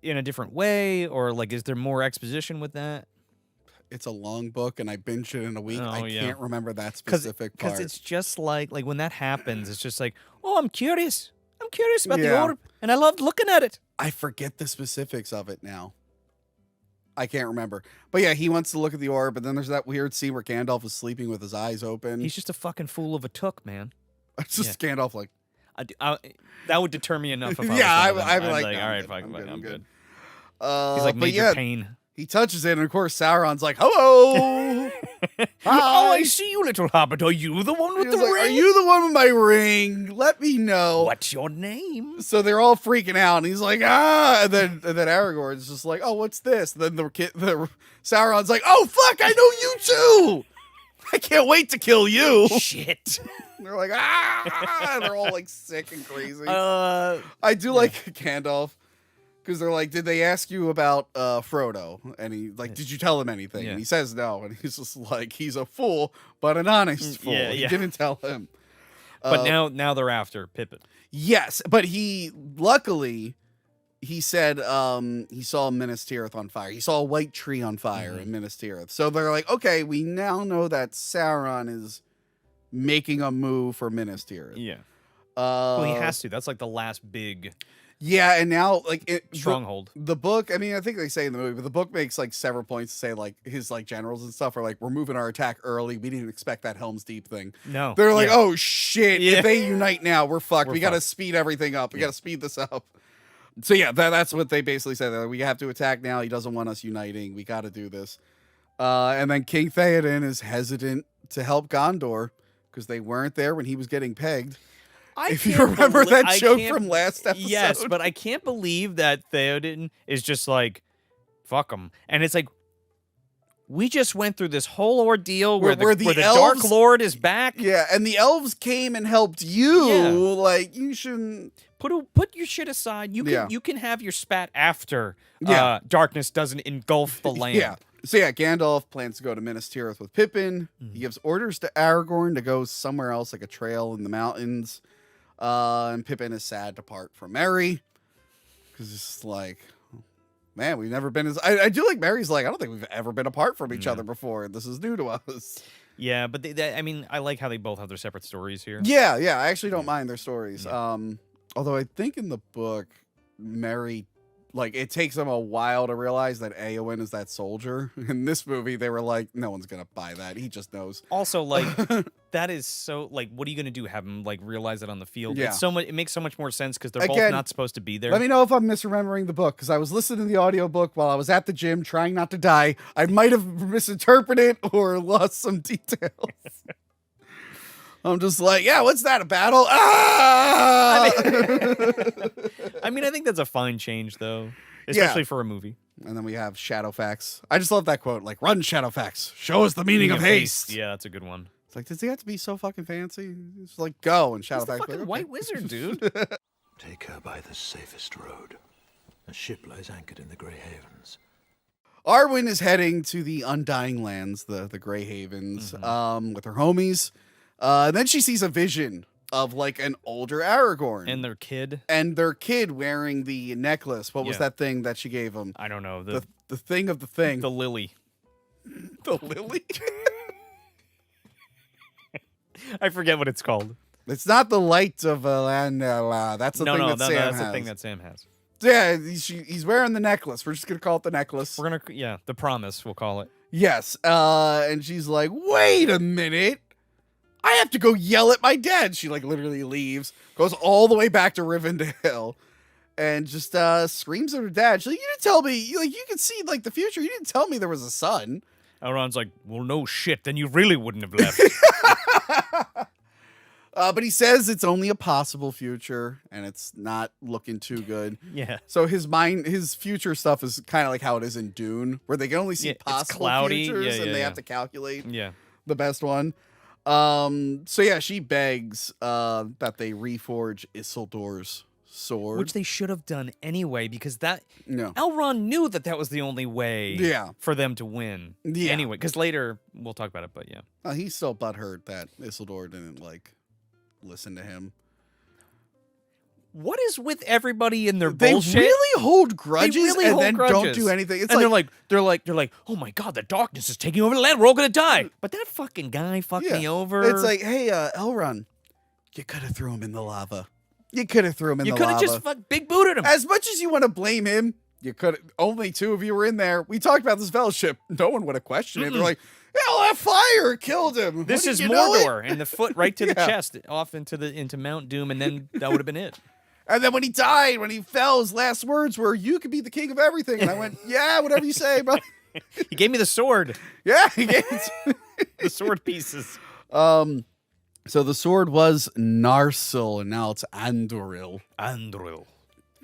in a different way, or like is there more exposition with that? It's a long book and I binged it in a week. I can't remember that specific part. Because it's just like when that happens, it's just like, oh, I'm curious about the orb and I loved looking at it. I forget the specifics of it now. I can't remember. But yeah, he wants to look at the orb, and then there's that weird scene where Gandalf is sleeping with his eyes open. He's just a fucking fool of a took, man. It's just Gandalf like... that would deter me enough if I was I'd be like, all right, fine, I'm good. He's like Major Pain. He touches it, and of course Sauron's like, hello! Oh, I see you, little hobbit. Are you the one with the ring? Are you the one with my ring? Let me know. What's your name? So they're all freaking out, and he's like, and then Aragorn's just like, oh, what's this? And then the Sauron's like, oh, fuck, I know you too. I can't wait to kill you. Shit. They're like, and they're all like sick and crazy. I do like Gandalf. Because they're like, did they ask you about Frodo? And he like, did you tell him anything? Yeah. And he says no. And he's just like, he's a fool, but an honest fool. Yeah, He yeah. didn't tell him. But now they're after Pippin. Yes, but luckily, he said he saw Minas Tirith on fire. He saw a white tree on fire in Minas Tirith. So they're like, okay, we now know that Sauron is making a move for Minas Tirith. Yeah. Well, he has to. That's like the last big... Yeah, and now like stronghold. The book, I mean, I think they say in the movie, but the book makes like several points to say like his like generals and stuff are like, we're moving our attack early. We didn't expect that Helm's Deep thing. No. They're like, Yeah. oh shit, Yeah. if they unite now, we're fucked. We're We gotta fucked. speed everything up. We gotta speed this up. So yeah, that's what they basically said. We have to attack now. He doesn't want us uniting. We gotta do this. And then King Theoden is hesitant to help Gondor because they weren't there when he was getting pegged. If you remember that joke from last episode. Yes, but I can't believe that Theoden is just like, fuck him. And it's like, we just went through this whole ordeal where the Dark elves- Lord is back. Yeah, and the elves came and helped you. Yeah. Like, you shouldn't... Put your shit aside. You can Yeah. you can have your spat after Yeah. darkness doesn't engulf the land. Yeah. So yeah, Gandalf plans to go to Minas Tirith with Pippin. He gives orders to Aragorn to go somewhere else, like a trail in the mountains. And Pippin is sad to part from Merry. Because it's like, man, we've never been as... I do like Merry's like, I don't think we've ever been apart from each other before. This is new to us. Yeah, but I mean, I like how they both have their separate stories here. Yeah, I actually don't mind their stories. Although I think in the book, Merry, like, it takes them a while to realize that Eowyn is that soldier. In this movie, they were like, no one's gonna buy that. He just knows. Also, like, that is so, like, what are you gonna do? Have them, like, realize it on the field? Yeah. It's so much. It makes so much more sense because they're both Again, not supposed to be there. Let me know if I'm misremembering the book, because I was listening to the audiobook while I was at the gym trying not to die. I might have misinterpreted or lost some details. I'm just like, yeah, what's that, a battle? Ah! I mean, I think that's a fine change, though, especially for a movie. And then we have Shadowfax. I just love that quote, like, run, Shadowfax. Show us the meaning of haste. Yeah, that's a good one. It's like, does he have to be so fucking fancy? It's like, go, and Shadowfax. He's the fucking like, white wizard, dude. Take her by the safest road. A ship lies anchored in the Grey Havens. Arwen is heading to the Undying Lands, the Grey Havens, with her homies. And then she sees a vision of like an older Aragorn And their kid. and their kid wearing the necklace. What was Yeah. that thing that she gave him? I don't know. The thing of the thing. The lily. The lily? I forget what it's called. It's not the light of Valanella. That's the thing that Sam that's has. the thing that Sam has. Yeah, he's wearing the necklace. We're just gonna call it the necklace. We're gonna, the promise. We'll call it. Yes. And she's like, wait a minute. I have to go yell at my dad. She like literally leaves, goes all the way back to Rivendell, and just screams at her dad. She's like, you didn't tell me, like, you can see like the future. You didn't tell me there was a son. Elrond's like, well, no shit. Then you really wouldn't have left. But he says it's only a possible future, and it's not looking too good. Yeah. So his future stuff is kind of like how it is in Dune, where they can only see it's possible cloudy. futures, Yeah, and they yeah. have to calculate Yeah. the best one. So yeah, she begs that they reforge Isildur's sword, Which they should have done anyway, because No. Elrond knew that was the only way Yeah. for them to win. Yeah. Anyway, because later, we'll talk about it, but yeah. He's still butthurt that Isildur didn't like listen to him. What is with everybody in their They bullshit? really hold grudges really and hold then don't grudges. do anything. It's and like they're like, oh my god, the darkness is taking over the land. We're all gonna die. But that fucking guy fucked me over. It's like, hey, Elrond, you could have threw him in the lava. You could have threw him in the lava. You could have just big booted him. As much as you want to blame him, you could. Only two of you were in there. We talked about this fellowship. No one would have questioned it. They're like, hell, that fire killed him. This What, is did you know it? Mordor, and the foot right to the Yeah. chest, off into Mount Doom, and then that would have been it. And then when he died, when he fell, his last words were, "You could be the king of everything." And I went, "Yeah, whatever you say, bro." He gave me the sword. Yeah, he gave it. The sword pieces. So the sword was Narsil, and now it's Andoril. Andoril.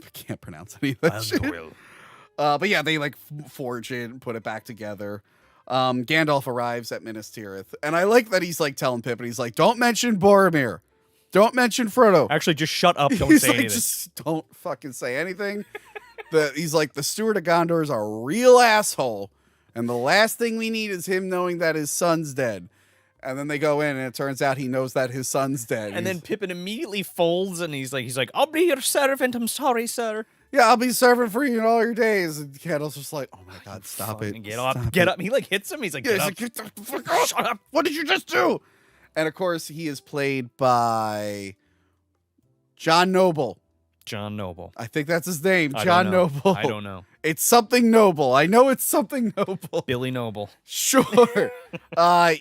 I can't pronounce any of that shit. Andoril. But yeah, they like forge it and put it back together. Gandalf arrives at Minas Tirith, and I like that he's like telling Pippin, he's like, "Don't mention Boromir, don't mention Frodo. Actually, just shut up. Don't He's say like, anything. just don't fucking say anything." He's like, the Steward of Gondor is a real asshole, and the last thing we need is him knowing that his son's dead. And then they go in, and it turns out he knows that his son's dead. And then Pippin immediately folds, and he's like, "I'll be your servant. I'm sorry, sir." Yeah, I'll be serving for you in all your days. And Gandalf's just like, "Oh my God, stop it. Get up, Stop get it." up. He like hits him. He's like, Yeah, "Get up. he's like, "Get the fuck up. Shut up. What did you just do?" And of course, he is played by John Noble. John Noble. I think that's his name, I John don't know. Noble. I don't know. It's something Noble. I know it's something Noble. Billy Noble. Sure.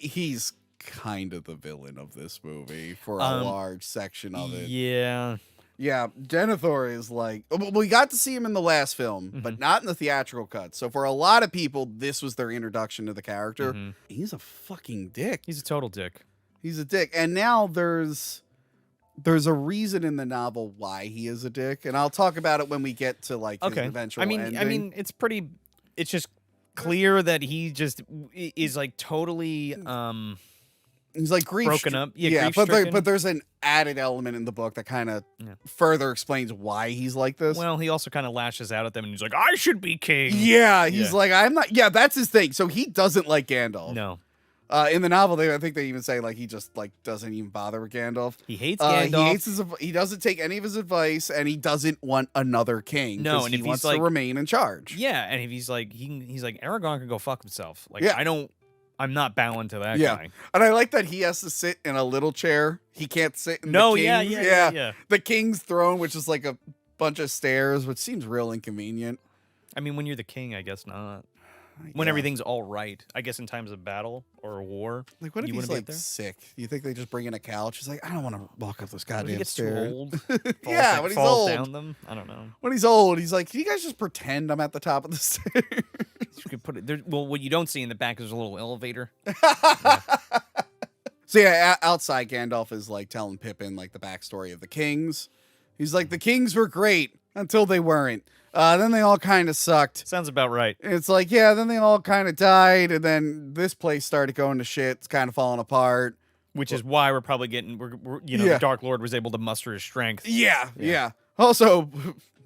He's kind of the villain of this movie for a large section of it. Yeah. Yeah, Denethor is like, we got to see him in the last film, Mm-hmm. but not in the theatrical cut. So for a lot of people, this was their introduction to the character. Mm-hmm. He's a fucking dick. He's a total dick. He's a dick. And now there's a reason in the novel why he is a dick, and I'll talk about it when we get to like his eventual ending. I mean, it's just clear that he just is like totally he's like grief broken up. Yeah, grief-stricken. but there's an added element in the book that kind of further explains why he's like this. Well, he also kind of lashes out at them, and he's like, "I should be king." Yeah, he's like, I'm not. Yeah, that's his thing. So he doesn't like Gandalf. No. In the novel, I think they even say like he just like doesn't even bother with Gandalf. He hates Gandalf. He hates he doesn't take any of his advice, and he doesn't want another king. No, 'cause and he if wants he's like to remain in charge. Yeah, and if he's like he's like Aragorn can go fuck himself. Like Yeah. I'm not bowing to that Yeah, guy. and I like that he has to sit in a little chair. He can't sit in No, the king's, yeah. the king's throne, which is like a bunch of stairs, which seems real inconvenient. I mean, when you're the king, I guess not. When everything's all right, I guess in times of battle or war. Like, what if you he's wanna be like up there? sick? Do you think they just bring in a couch? He's like, I don't want to walk up this What if he goddamn gets too stairs. old? Yeah, when he's falls old. down them. I don't know. When he's old, he's like, can you guys just pretend I'm at the top of the stairs? You could put it there. Well, what you don't see in the back is a little elevator. So yeah, outside Gandalf is like telling Pippin like the backstory of the kings. He's like, the kings were great until they weren't. Then they all kind of sucked. Sounds about right. It's like, yeah, then they all kind of died, and then this place started going to shit. It's kind of falling apart. Which is why we're probably getting, the Dark Lord was able to muster his strength. Yeah. Also,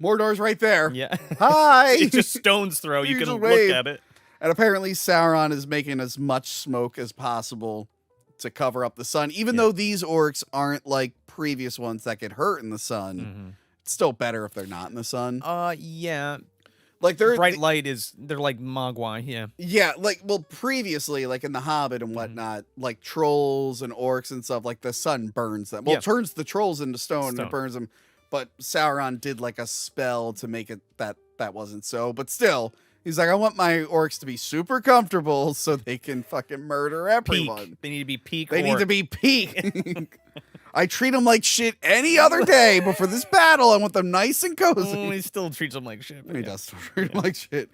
Mordor's right there. Yeah. Hi. It's just stone's throw. You can just look wave. at it. And apparently Sauron is making as much smoke as possible to cover up the sun. Even though these orcs aren't like previous ones that get hurt in the sun, it's still better if they're not in the sun. Yeah. Like they're Bright light they're like Mogwai, yeah. Yeah, like, well, previously, like in The Hobbit and whatnot, like trolls and orcs and stuff, like the sun burns them. Well, Yeah. it turns the trolls into stone and Stone. it burns them. But Sauron did like a spell to make it that wasn't so. But still, he's like, I want my orcs to be super comfortable so they can fucking murder everyone. Peak. They need to be peak. They need orc. to be peak. I treat them like shit any other day, but for this battle, I want them nice and cozy. He still treats them like shit. but He yeah. does treat them like shit.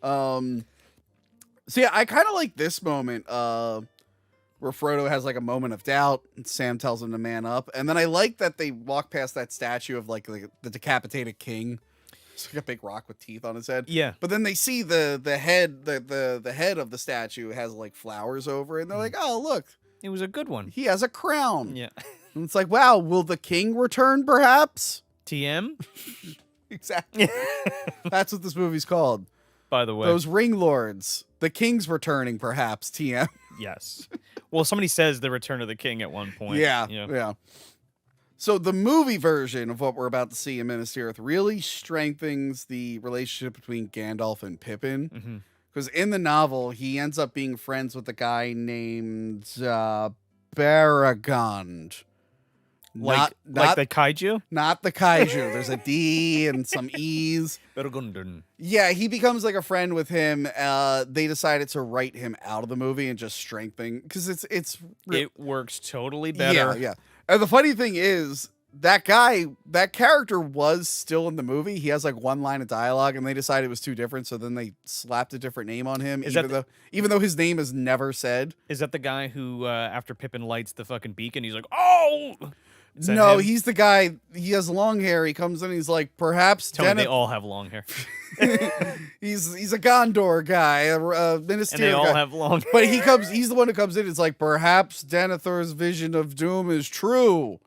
So yeah, I kind of like this moment where Frodo has like a moment of doubt and Sam tells him to man up. And then I like that they walk past that statue of like the decapitated king. It's like a big rock with teeth on his head. Yeah. But then they see the head, the head of the statue has like flowers over it. And they're like, oh, look, It was a good one. he has a crown. Yeah. And it's like, wow, will the king return perhaps? TM? Exactly. That's what this movie's called. By the way. Those ring lords. The king's returning, perhaps, TM. Yes. Well, somebody says the Return of the King at one point. Yeah. So the movie version of what we're about to see in Minas Tirith really strengthens the relationship between Gandalf and Pippin. Because in the novel, he ends up being friends with a guy named Baragond. Like the kaiju? Not the kaiju. There's a D and some E's. Bergundun. Yeah, he becomes like a friend with him. They decided to write him out of the movie and just strengthen because it It works totally better. Yeah. And the funny thing is, that character was still in the movie. He has like one line of dialogue, and they decided it was too different, so then they slapped a different name on him. Even though his name is never said. Is that the guy who, after Pippin lights the fucking beacon, he's like, "Oh!" No, he's the guy. He has long hair. He comes in. He's like, perhaps. They all have long hair. he's a Gondor guy, a ministerial. And they all guy. have long. But he's the one who comes in. It's like, perhaps Denethor's vision of doom is true.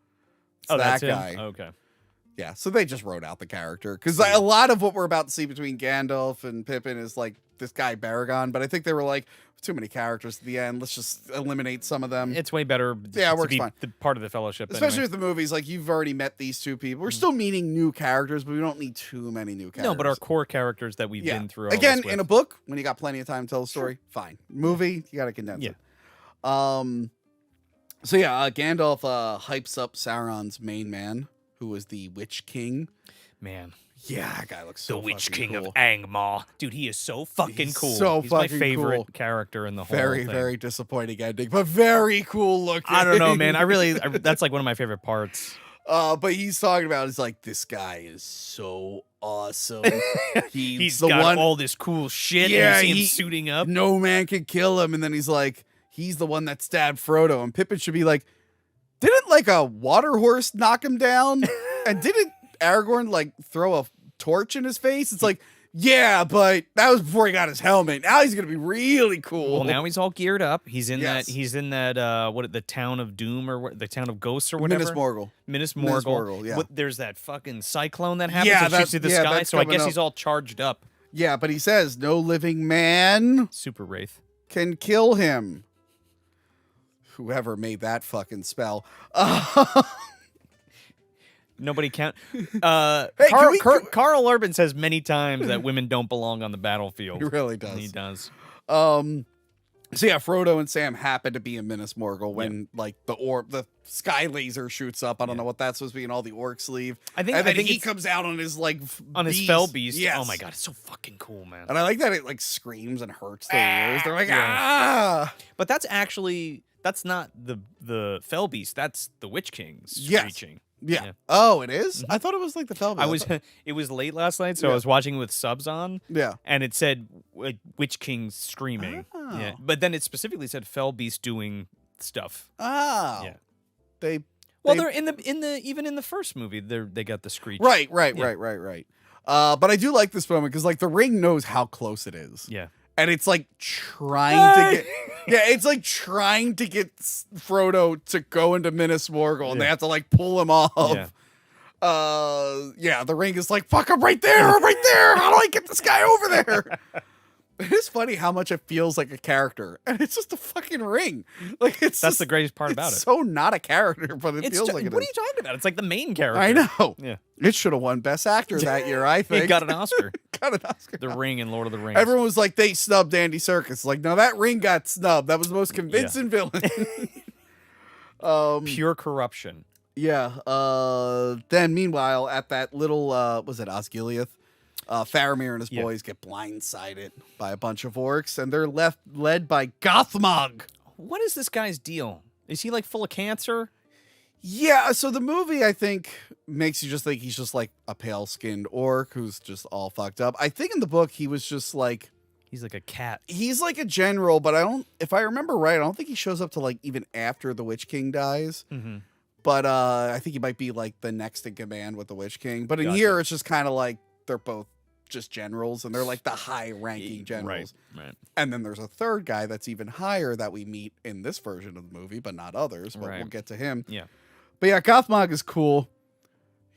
It's that's guy. him? Okay. Yeah, so they just wrote out the character because a lot of what we're about to see between Gandalf and Pippin is like this guy Baragon. But I think they were like, too many characters at the end. Let's just eliminate some of them. It's way better. Yeah, it to works be fine. Part of the Fellowship, especially with the movies. Like you've already met these two people. We're still meeting new characters, but we don't need too many new characters. No, but our core characters that we've been through. Again, in a book, when you got plenty of time to tell the story, fine. Movie, you got to condense it. So yeah, Gandalf hypes up Sauron's main man, who was the Witch King. Man. Yeah, that guy looks so the Witch King cool. of Angmar. Dude, he is so fucking cool. He's my favorite character in the whole thing. Very disappointing ending, but very cool looking. I don't know, man. That's like one of my favorite parts. But he's talking about, it's like, this guy is so awesome. He's got all this cool shit. Yeah, and you see him suiting up. No man can kill him. And then he's like, he's the one that stabbed Frodo. And Pippin should be like, didn't like a water horse knock him down? And didn't Aragorn like throw a torch in his face? It's like, yeah, but that was before he got his helmet. Now he's gonna be really cool. Well, now he's all geared up. He's in that. The town of Doom or the town of Ghosts or whatever. Minas Morgul. Yeah. There's that fucking cyclone that happens that shoots through the sky. So I guess he's all charged up. Yeah, but he says no living man, super wraith, can kill him. Whoever made that fucking spell. Nobody count. Carl Urban says many times that women don't belong on the battlefield. He really does. He does. So yeah, Frodo and Sam happen to be in Minas Morgul when like the sky laser shoots up. I don't know what that's supposed to be, and all the orcs leave. I think he comes out on his his fell beast. Yes. Oh my god, it's so fucking cool, man. And I like that it like screams and hurts their ears. They're like ah. But that's not the fell beast. That's the Witch King screeching. Yeah. Oh, it is? Mm-hmm. I thought it was like the fell beast. It was late last night, so I was watching with subs on. Yeah. And it said Witch King screaming. Oh. Yeah. But then it specifically said fell beast doing stuff. Oh. Yeah. They're even in the first movie they got the screech. Right. But I do like this moment because like the ring knows how close it is. Yeah. And it's like trying to get Frodo to go into Minas Morgul, and they have to like pull him off. Yeah. The ring is like, fuck, I'm right there. How do I get this guy over there? It is funny how much it feels like a character, and it's just a fucking ring. Like that's the greatest part about it. It's so not a character, but it feels like it. What are you talking about? It's like the main character. I know. Yeah. It should have won Best Actor that year, I think. He got an Oscar. The Ring in Lord of the Rings. Everyone was like, they snubbed Andy Serkis. Like, no, that ring got snubbed. That was the most convincing villain. Pure corruption. Yeah. Then, meanwhile, at that little, was it Osgiliath? Faramir and his boys get blindsided by a bunch of orcs, and they're led by Gothmog. What is this guy's deal? Is he like full of cancer? Yeah, so the movie, I think, makes you just think he's just like a pale-skinned orc who's just all fucked up. I think in the book, he was just like... He's like a cat. He's like a general, but if I remember right, I don't think he shows up to like even after the Witch King dies. Mm-hmm. But I think he might be like the next in command with the Witch King. But in here, it's just kind of like they're both just generals, and they're like the high-ranking generals. Right. And then there's a third guy that's even higher that we meet in this version of the movie, but not others. But we'll get to him. Yeah. But yeah, Gothmog is cool.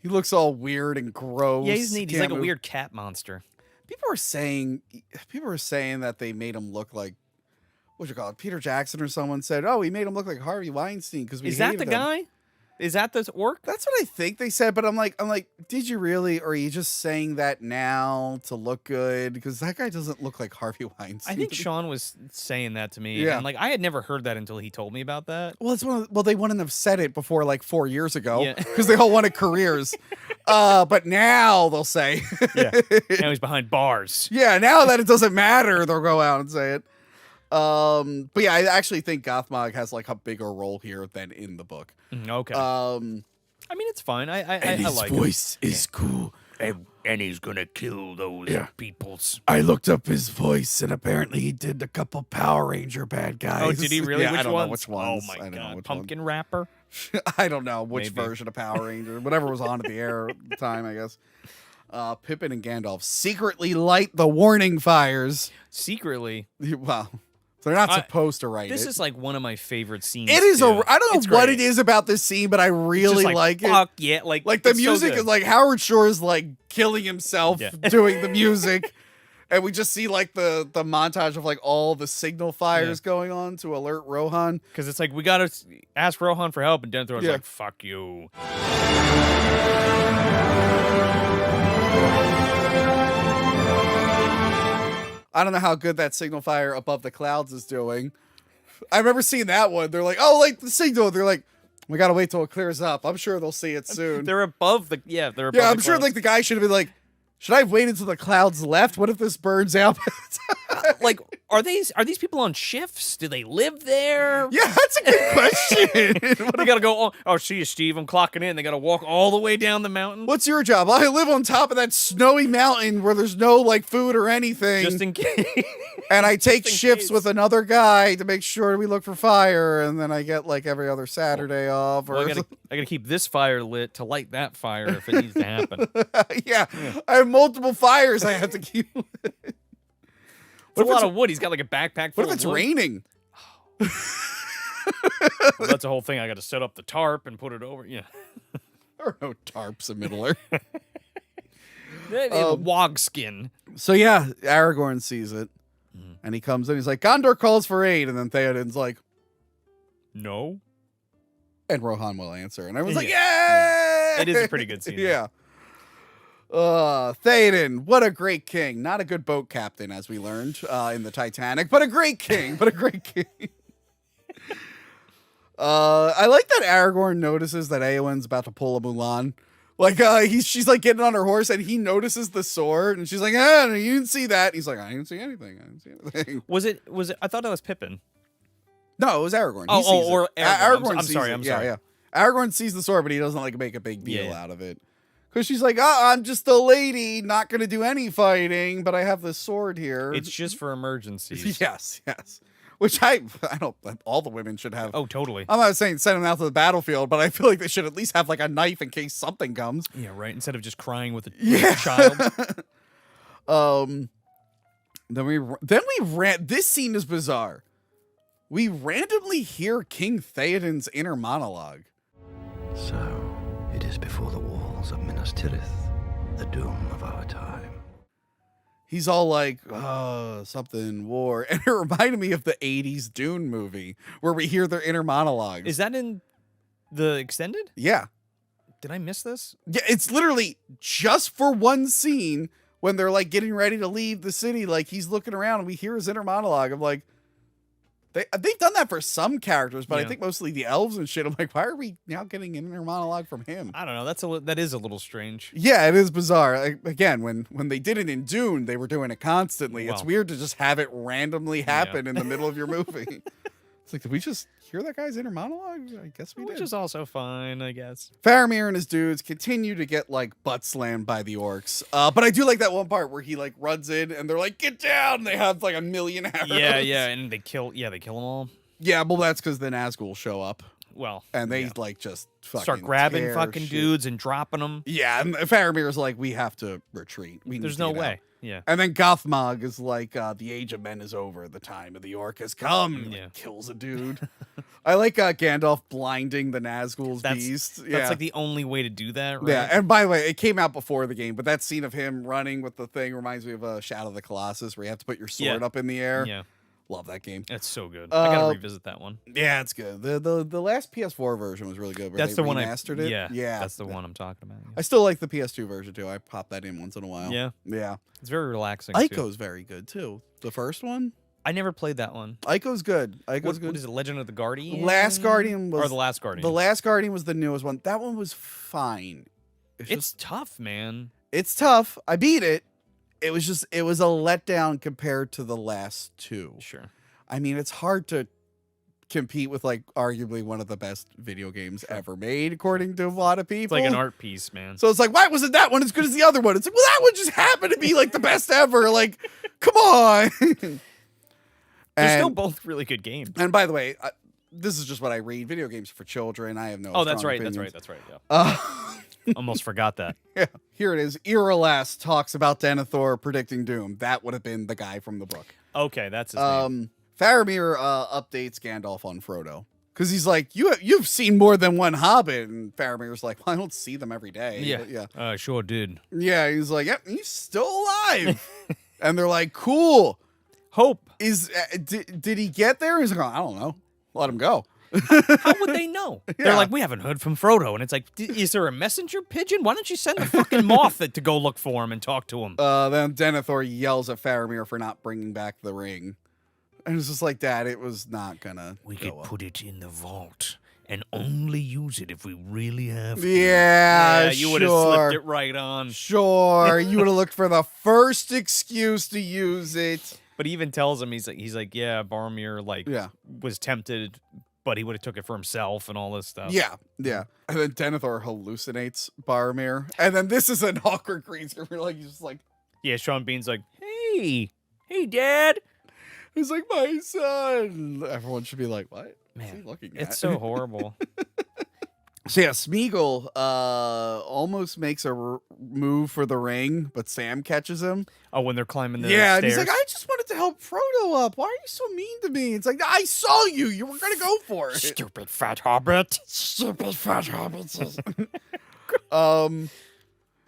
He looks all weird and gross. Yeah, he's neat. He's like a weird cat monster. People are saying that they made him look like, what you call it, Peter Jackson or someone said, oh, we made him look like Harvey Weinstein because we Is that hated the him. guy? Is that the orc? That's what I think they said, but I'm like, did you really, or are you just saying that now to look good? Because that guy doesn't look like Harvey Weinstein. I think Sean was saying that to me. Yeah. And like I had never heard that until he told me about that. Well, they wouldn't have said it before like 4 years ago because they all wanted careers. But now they'll say, yeah. Now he's behind bars. Yeah, now that it doesn't matter, they'll go out and say it. But yeah, I actually think Gothmog has like a bigger role here than in the book. Okay. I mean, it's fine. I And his like voice is cool. And he's gonna kill those peoples. I looked up his voice, and apparently he did a couple Power Ranger bad guys. Oh, did he really? Yeah, which I don't ones? know which ones. Oh my I don't know god, which Pumpkin Rapper. I don't know which Maybe. version of Power Ranger, whatever was on at the air at the time, I guess. Pippin and Gandalf secretly light the warning fires. Secretly. Well, they're not supposed to write This it. is like one of my favorite scenes. It is too. I don't It's know what great. it is about this scene, but I really Just like fuck it. yeah, like the it's so music good. is like Howard Shore is like killing himself doing the music. And we just see like the montage of like all the signal fires going on to alert Rohan. Because it's like, we gotta ask Rohan for help, and Denethor's Yeah. like, fuck you. I don't know how good that signal fire above the clouds is doing. I remember seeing that one. They're like, oh, like the signal. They're like, we gotta wait till it clears up. I'm sure they'll see it soon. They're above the, they're above Yeah, I'm the sure clouds. like the guy should have been like, should I have waited until the clouds left? What if this burns out? Like, are these people on shifts? Do they live there? Yeah, that's a good question. They gotta go, see you, Steve, I'm clocking in. They gotta walk all the way down the mountain. What's your job? I live on top of that snowy mountain where there's no like food or anything. Just in case. And I take in shifts case. with another guy to make sure we look for fire, and then I get like every other Saturday off. Or Well, I gotta keep this fire lit to light that fire if it needs to happen. yeah, I have multiple fires I have to keep. It's a lot of wood. He's got like a backpack full What if it's of wood. raining? Well, that's the whole thing. I got to set up the tarp and put it over. Yeah. There are no tarps in Middle-earth. Wog skin. So yeah, Aragorn sees it, and he comes in. He's like, Gondor calls for aid, and then Theoden's like, no. And Rohan will answer, and everyone's like, Yeah. yay! It is a pretty good scene. Yeah. Theoden, what a great king. Not a good boat captain, as we learned in the Titanic, but a great king. I like that Aragorn notices that Eowyn's about to pull a Mulan. Like, she's like getting on her horse, and he notices the sword, and she's like, you didn't see that. And he's like, I didn't see anything. Was it? I thought that was Pippin. No, it was Aragorn. Oh, He sees or it. Aragorn. I'm sees sorry. it. I'm Yeah, sorry. yeah. Aragorn sees the sword, but he doesn't like make a big deal Yeah. out of it. Because she's like, I'm just a lady, not going to do any fighting, but I have this sword here. It's just for emergencies. Yes. Which I don't, all the women should have. Oh, totally. I'm not saying send them out to the battlefield, but I feel like they should at least have like a knife in case something comes. Yeah, right. Instead of just crying with a child. Then we ran. This scene is bizarre. We randomly hear King Theoden's inner monologue. So, it is before the walls of Minas Tirith, the doom of our time. He's all like, something war. And it reminded me of the 80s Dune movie where we hear their inner monologues. Is that in the extended? Yeah. Did I miss this? Yeah, it's literally just for one scene when they're like getting ready to leave the city. Like he's looking around and we hear his inner monologue. I'm like, they've done that for some characters, but I Yeah. think mostly the elves and shit. I'm like, why are we now getting an inner monologue from him? I don't know. That is a little strange. Yeah, it is bizarre. Again, when they did it in Dune, they were doing it constantly. It's Well. weird to just have it randomly happen in the middle of your movie. It's like, did we just hear that guy's inner monologue? I guess we Which did. is also fine, I guess. Faramir and his dudes continue to get like butt slammed by the orcs. But I do like that one part where he like runs in and they're like, get down. And they have like a million arrows. Yeah, and they kill them all. Yeah, well, that's because the Nazgul show up. Well, And they like just fucking start grabbing tear fucking shit. dudes and dropping them. Yeah, and Faramir's like, we have to retreat. There's no way. Yeah. And then Gothmog is like, the age of men is over. The time of the orc has come. And, like, Yeah. kills a dude. I like Gandalf blinding the Nazgul's beast. Yeah. That's like the only way to do that, right? Yeah, and by the way, it came out before the game, but that scene of him running with the thing reminds me of Shadow of the Colossus, where you have to put your sword Yeah. up in the air. Yeah. Love that game. That's so good. I gotta Uh, revisit that one. Yeah, it's good. The last PS4 version was really good. Where That's they the one remastered it. Yeah, that's the one I'm talking about. I still like the PS2 version too. I pop that in once in a while. Yeah. Yeah. It's very relaxing. Ico's very good too. The first one. I never played that one. Ico's good. Ico's good. What is it? Legend of the Guardian? Last Guardian was or the Last Guardian. The Last Guardian was the newest one. That one was fine. It's tough, man. It's tough. I beat it. It was a letdown compared to the last two. Sure. I mean, it's hard to compete with like arguably one of the best video games ever made, according to a lot of people. It's like an art piece, man. So it's like, why wasn't that one as good as the other one? It's like, well, that one just happened to be like the best ever. Like, come on. They're still both really good games. And by the way, this is just what I read. Video games for children. I have no. Oh, that's strong right. opinions. That's right. Yeah. Almost forgot that. Yeah. Here it is. Iralast talks about Denethor predicting doom. That would have been the guy from the book. Okay, that's his name. Faramir updates Gandalf on Frodo. Because he's like, you've seen more than one Hobbit. And Faramir's like, well, I don't see them every day. Yeah. But yeah. I sure did. Yeah, he's like, yep, he's still alive. And they're like, cool. Hope. Did he get there? He's like, oh, I don't know. Let him go. How would they know? They're like, we haven't heard from Frodo. And it's like, is there a messenger pigeon? Why don't you send the fucking moth to go look for him and talk to him? Then Denethor yells at Faramir for not bringing back the ring. And it's just like, Dad, it was not gonna. We could put it in the vault and only use it if we really have to. Yeah, you would have slipped it right on. Sure, you would have looked for the first excuse to use it. But he even tells him, he's like, yeah, Boromir was tempted, but he would have took it for himself and all this stuff. Yeah. And then Denethor hallucinates Boromir, and then this is an awkward green screen. Like he's just like, yeah, Sean Bean's like, hey, Dad. He's like, my son. Everyone should be like, what? Man, What's he looking at? it's so horrible. So yeah, Smeagol almost makes a move for the ring, but Sam catches him. Oh, when they're climbing the stairs? stairs? And he's like, I just wanted to help Frodo up. Why are you so mean to me? It's like, I saw you. You were going to go for it. Stupid fat hobbit. Stupid fat hobbits.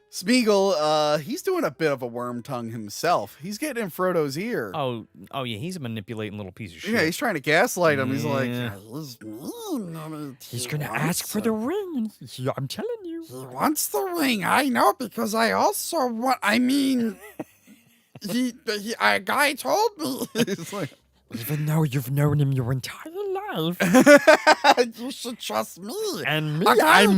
Smeagol, he's doing a bit of a worm tongue himself. He's getting in Frodo's ear. Oh yeah, he's a manipulating little piece of shit. Yeah, he's trying to gaslight him. He's like, he's going to ask for the ring. I'm telling you. He wants the ring. I know because I also want. I mean, a guy told me. He's like, even though you've known him your entire life, you should trust me. And me, I'm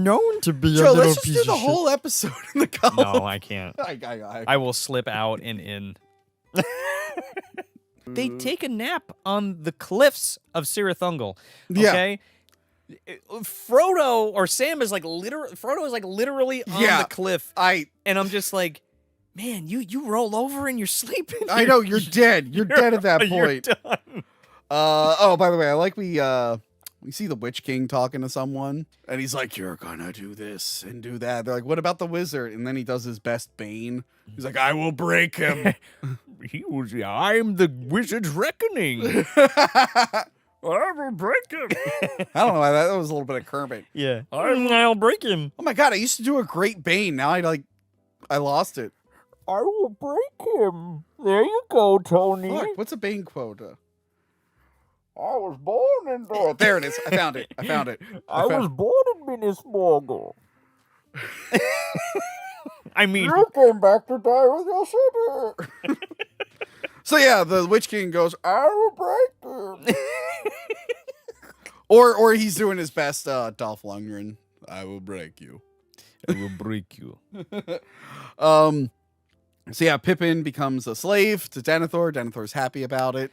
known to be Joe, a little let's just piece do of the shit. whole episode in the column. No, I can't. I will slip out and in. They take a nap on the cliffs of Sirathungal. Okay? Frodo or Sam is like Frodo is like literally on the cliff. And I'm just like, man, you roll over and you're sleeping. I know, you're dead. You're dead at that You're point. done. By the way, I like we see the Witch King talking to someone, and he's like, you're gonna do this and do that. They're like, what about the wizard? And then he does his best Bane. He's like, I will break him. I'm the wizard's reckoning. I will break him. I don't know why that was a little bit of Kermit. Yeah. I'll break him. Oh my god, I used to do a great Bane. Now I lost it. I will break him. There you go, Tony. Look, what's a Bane quota? I was born in the. There it is. I found it. I was born in Minas Morgul. I mean, You came back to die with your sister. So yeah, the Witch King goes, I will break him. or he's doing his best Dolph Lundgren. I will break you. I will break you. So yeah, Pippin becomes a slave to Denethor. Denethor's happy about it.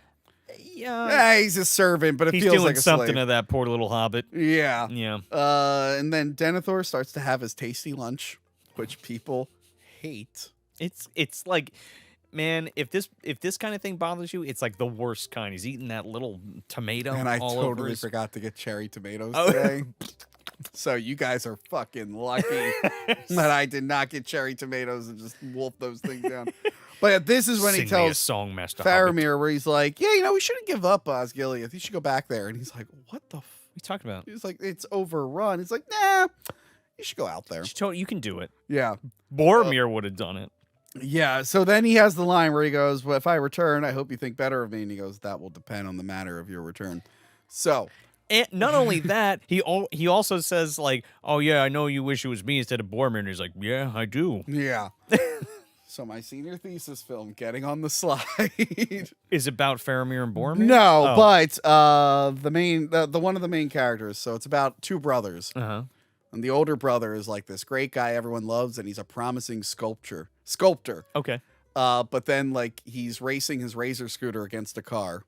Yeah, he's a servant, but it he's feels doing like a something slave. to that poor little hobbit. Yeah. Yeah. And then Denethor starts to have his tasty lunch, which people hate. It's like, man, if this kind of thing bothers you, it's like the worst kind. He's eating that little tomato. And I all totally over his... forgot to get cherry tomatoes today. So you guys are fucking lucky that I did not get cherry tomatoes and just wolf those things down. But this is when he tells a song, Master Faramir, where he's like, yeah, we shouldn't give up Osgiliath. You should go back there. And he's like, what the What are you talking about? He's like, it's overrun. He's like, nah, you should go out there. You can do it. Yeah. Boromir would have done it. Yeah, so then he has the line where he goes, well, if I return, I hope you think better of me. And he goes, that will depend on the matter of your return. So... And not only that, he also says, like, oh, yeah, I know you wish it was me instead of Boromir. And he's like, yeah, I do. Yeah. So my senior thesis film, Getting on the Slide, is about Faramir and Boromir? No, but the one of the main characters. So it's about two brothers. Uh-huh. And the older brother is like this great guy everyone loves, and he's a promising sculptor. Okay. But then, like, he's racing his razor scooter against a car.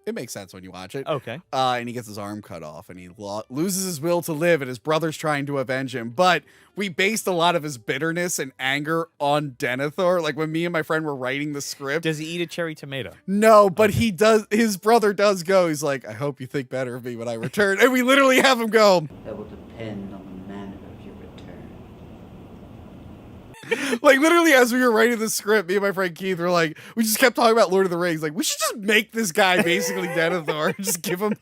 It makes sense when you watch it. Okay. And he gets his arm cut off, and he loses his will to live, and his brother's trying to avenge him. But we based a lot of his bitterness and anger on Denethor. Like when me and my friend were writing the script. Does he eat a cherry tomato? No, but he does. His brother does go. He's like, I hope you think better of me when I return. And we literally have him go. That will depend on the manner of your return. Like literally as we were writing the script, me and my friend Keith were like, we just kept talking about Lord of the Rings. Like, we should just make this guy basically Denethor. Just give him.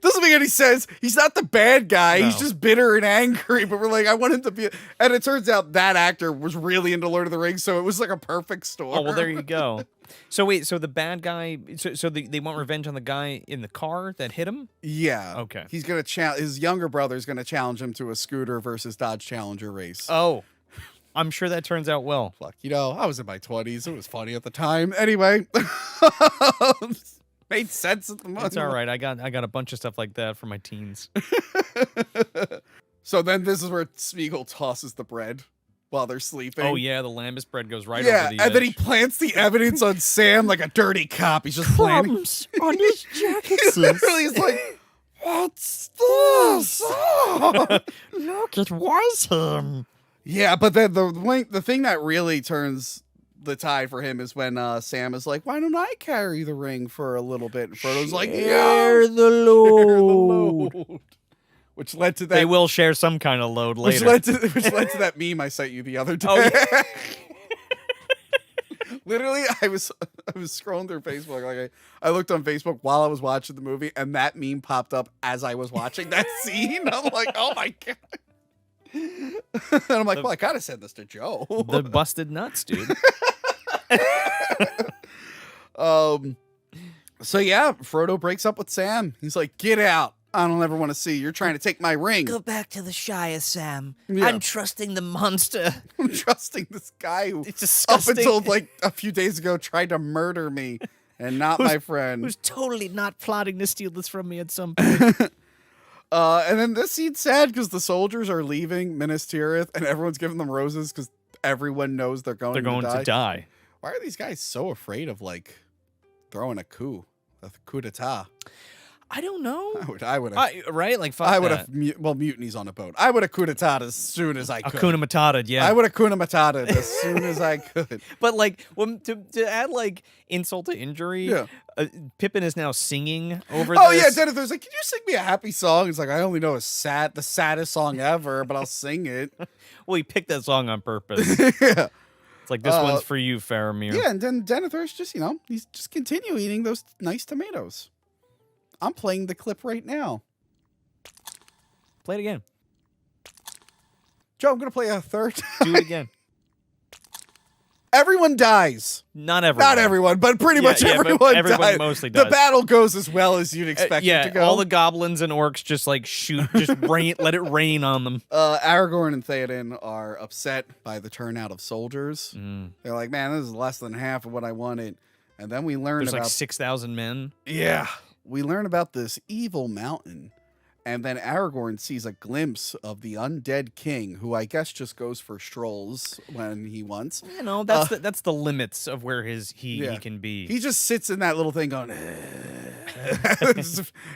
Doesn't make any sense. He's not the bad guy. No. He's just bitter and angry. But we're like, I want him to be. And it turns out that actor was really into Lord of the Rings, so it was like a perfect storm. Oh, well, there you go. So wait, so the bad guy, so they want revenge on the guy in the car that hit him? Yeah. Okay. He's gonna his younger brother's gonna challenge him to a scooter versus Dodge Challenger race. Oh, I'm sure that turns out well. Fuck, I was in my 20s. It was funny at the time. Anyway, made sense at the moment. It's all right. I got a bunch of stuff like that for my teens. So then this is where Smeagol tosses the bread while they're sleeping. Oh yeah, the lambus bread goes right over the and then he edge. plants the evidence on Sam like a dirty cop. He's just planting on his jacket. He literally is like, what's this? Oh. Look, it was him. Yeah, but then the thing that really turns the tide for him is when Sam is like, why don't I carry the ring for a little bit? And Frodo's like, Share the load. Which led to that. They will share some kind of load Which later. led to that meme I sent you the other day. Oh, yeah. Literally, I was scrolling through Facebook. Like I looked on Facebook while I was watching the movie, and that meme popped up as I was watching that scene. I'm like, oh my god. And I'm like, well, I kind of said this to Joe. The busted nuts, dude. So yeah, Frodo breaks up with Sam. He's like, get out. I don't ever want to see. You're trying to take my ring. Go back to the Shire, Sam. Yeah. I'm trusting the monster. I'm trusting this guy who, It's disgusting. up until like a few days ago, tried to murder me and not my friend. Who's totally not plotting to steal this from me at some point. And then this scene's sad because the soldiers are leaving Minas Tirith and everyone's giving them roses because everyone knows they're going to die. Why are these guys so afraid of like throwing a coup d'etat? I don't know. I would have. Right? Like, fuck I would that. have. Well, mutinies on a boat. I would have coup d'etat as soon as I could. Hakuna Matata, yeah. I would have Kuna Matata as soon as I could. But like, to add like insult to injury, Yeah. Pippin is now singing over Oh this. yeah, Denethor's like, can you sing me a happy song? He's like, I only know the saddest song ever, but I'll sing it. Well, he picked that song on purpose. Yeah. It's like, this one's for you, Faramir. Yeah, and then Denethor's just, he's just continue eating those nice tomatoes. I'm playing the clip right now. Play it again. Joe, I'm going to play a third time. Do it again. Everyone dies. Not everyone. Not everyone, but pretty much but everyone everyone dies. mostly does. The battle goes as well as you'd expect it to go. all the goblins and orcs just like shoot, just rain, let it rain on them. Aragorn and Theoden are upset by the turnout of soldiers. Mm. They're like, man, this is less than half of what I wanted. And then we learn There's about... like 6,000 men. Yeah. We learn about this evil mountain. And then Aragorn sees a glimpse of the undead king, who I guess just goes for strolls when he wants. You know, that's the limits of where he can be. He just sits in that little thing going,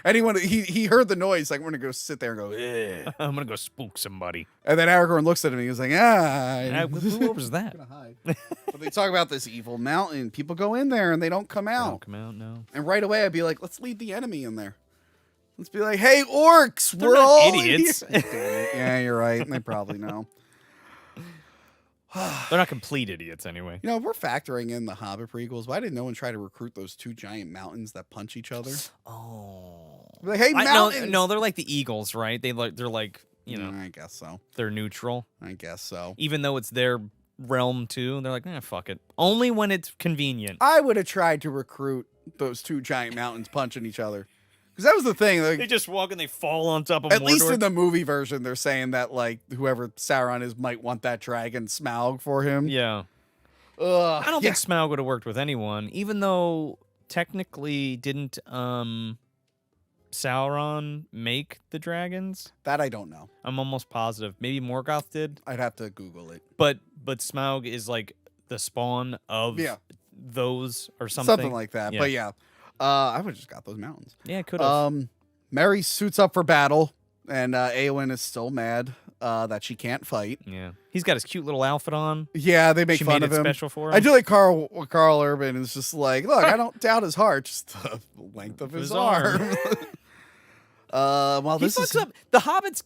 anyone he heard the noise, like, we're gonna go sit there and go, eh. I'm gonna go spook somebody. And then Aragorn looks at him and he was like, what was that? But they talk about this evil mountain. People go in there and they don't come out. They don't come out, no. And right away I'd be like, let's lead the enemy in there. Let's be like, hey, orcs, They're we're not all idiots. Damn it. Yeah, you're right. They probably know. They're not complete idiots anyway. If we're factoring in the Hobbit prequels, why did no one try to recruit those two giant mountains that punch each other? Oh. Like, hey, mountains! No, they're like the Eagles, right? They're like, I guess so. They're neutral. I guess so. Even though it's their realm too, they're like, fuck it. Only when it's convenient. I would have tried to recruit those two giant mountains punching each other. Because that was the thing. Like, They just walk and they fall on top of at Mordor. least in the movie version, they're saying that, like, whoever Sauron is might want that dragon Smaug for him. Yeah. Ugh, I don't think Smaug would have worked with anyone, even though technically didn't Sauron make the dragons? That I don't know. I'm almost positive. Maybe Morgoth did. I'd have to Google it. But Smaug is like the spawn of those or something. Something like that. Yeah. But yeah. I would have just got those mountains. Yeah, could have. Mary suits up for battle, and Eowyn is still mad that she can't fight. Yeah, he's got his cute little outfit on. Yeah, they make She fun made of it him. special for him. I do like Carl Urban is just like, look, I don't doubt his heart, just the length of his arm. Well, He this fucks is up. The hobbits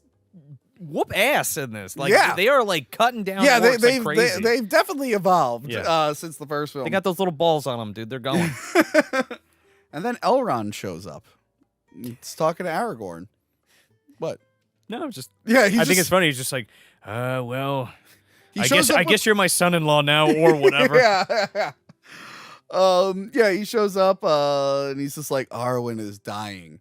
whoop ass in this. Like, Yeah. they are like cutting down. yeah, orcs they've like crazy. they've definitely evolved Yeah. since the first film. They got those little balls on them, dude. They're going. And then Elrond shows up. He's talking to Aragorn. What? No, just Yeah, I think it's funny. He's just like, well, He I shows guess up I guess you're my son-in-law now, or whatever. yeah. Yeah, he shows up and he's just like, Arwen is dying.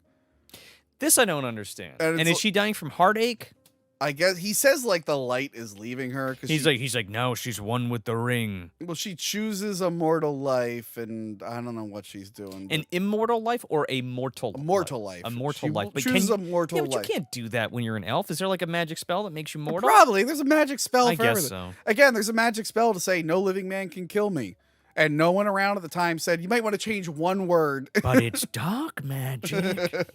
This I don't understand. And And it's is she dying from heartache? I guess he says like the light is leaving her because He's like, no, she's one with the ring. well, she chooses a mortal life, and I don't know what she's doing. An immortal life or a mortal mortal life. A mortal She life. chooses a mortal yeah, but life. you can't do that when you're an elf. Is there like a magic spell that makes you mortal? Probably. There's a magic spell I for guess everything. so. Again, there's a magic spell to say no living man can kill me. And no one around at the time said, you might want to change one word. But it's dark magic.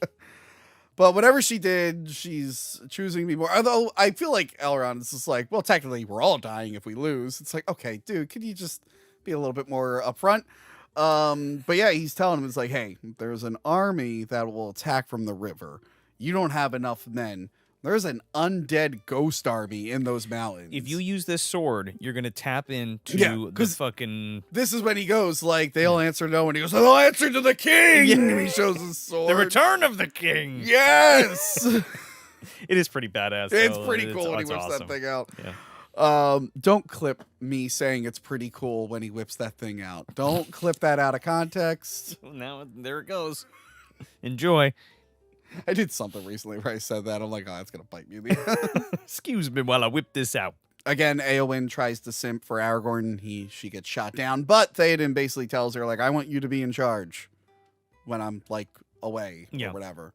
But whatever she did, she's choosing to be more. Although I feel like Elrond is just like, well, technically we're all dying if we lose. It's like, okay, dude, could you just be a little bit more upfront? But yeah, he's telling him, it's like, hey, there's an army that will attack from the river. You don't have enough men. There's an undead ghost army in those mountains. If you use this sword, you're gonna tap into Yeah, the 'cause fucking This is when he goes, like, they'll answer no, and he goes, they'll answer to the king! Yeah. And he shows his sword. the return of the king. Yes! It is pretty badass. It's though. pretty cool when he it's whips awesome. that thing out. Yeah. Don't clip me saying it's pretty cool when he whips that thing out. Don't clip that out of context. Now there it goes. Enjoy. I did something recently where I said that. I'm like, oh, that's going to bite me. in the Excuse me while I whip this out. Again, Eowyn tries to simp for Aragorn. She gets shot down, but Theoden basically tells her, like, I want you to be in charge when I'm, like, away Yeah. or whatever.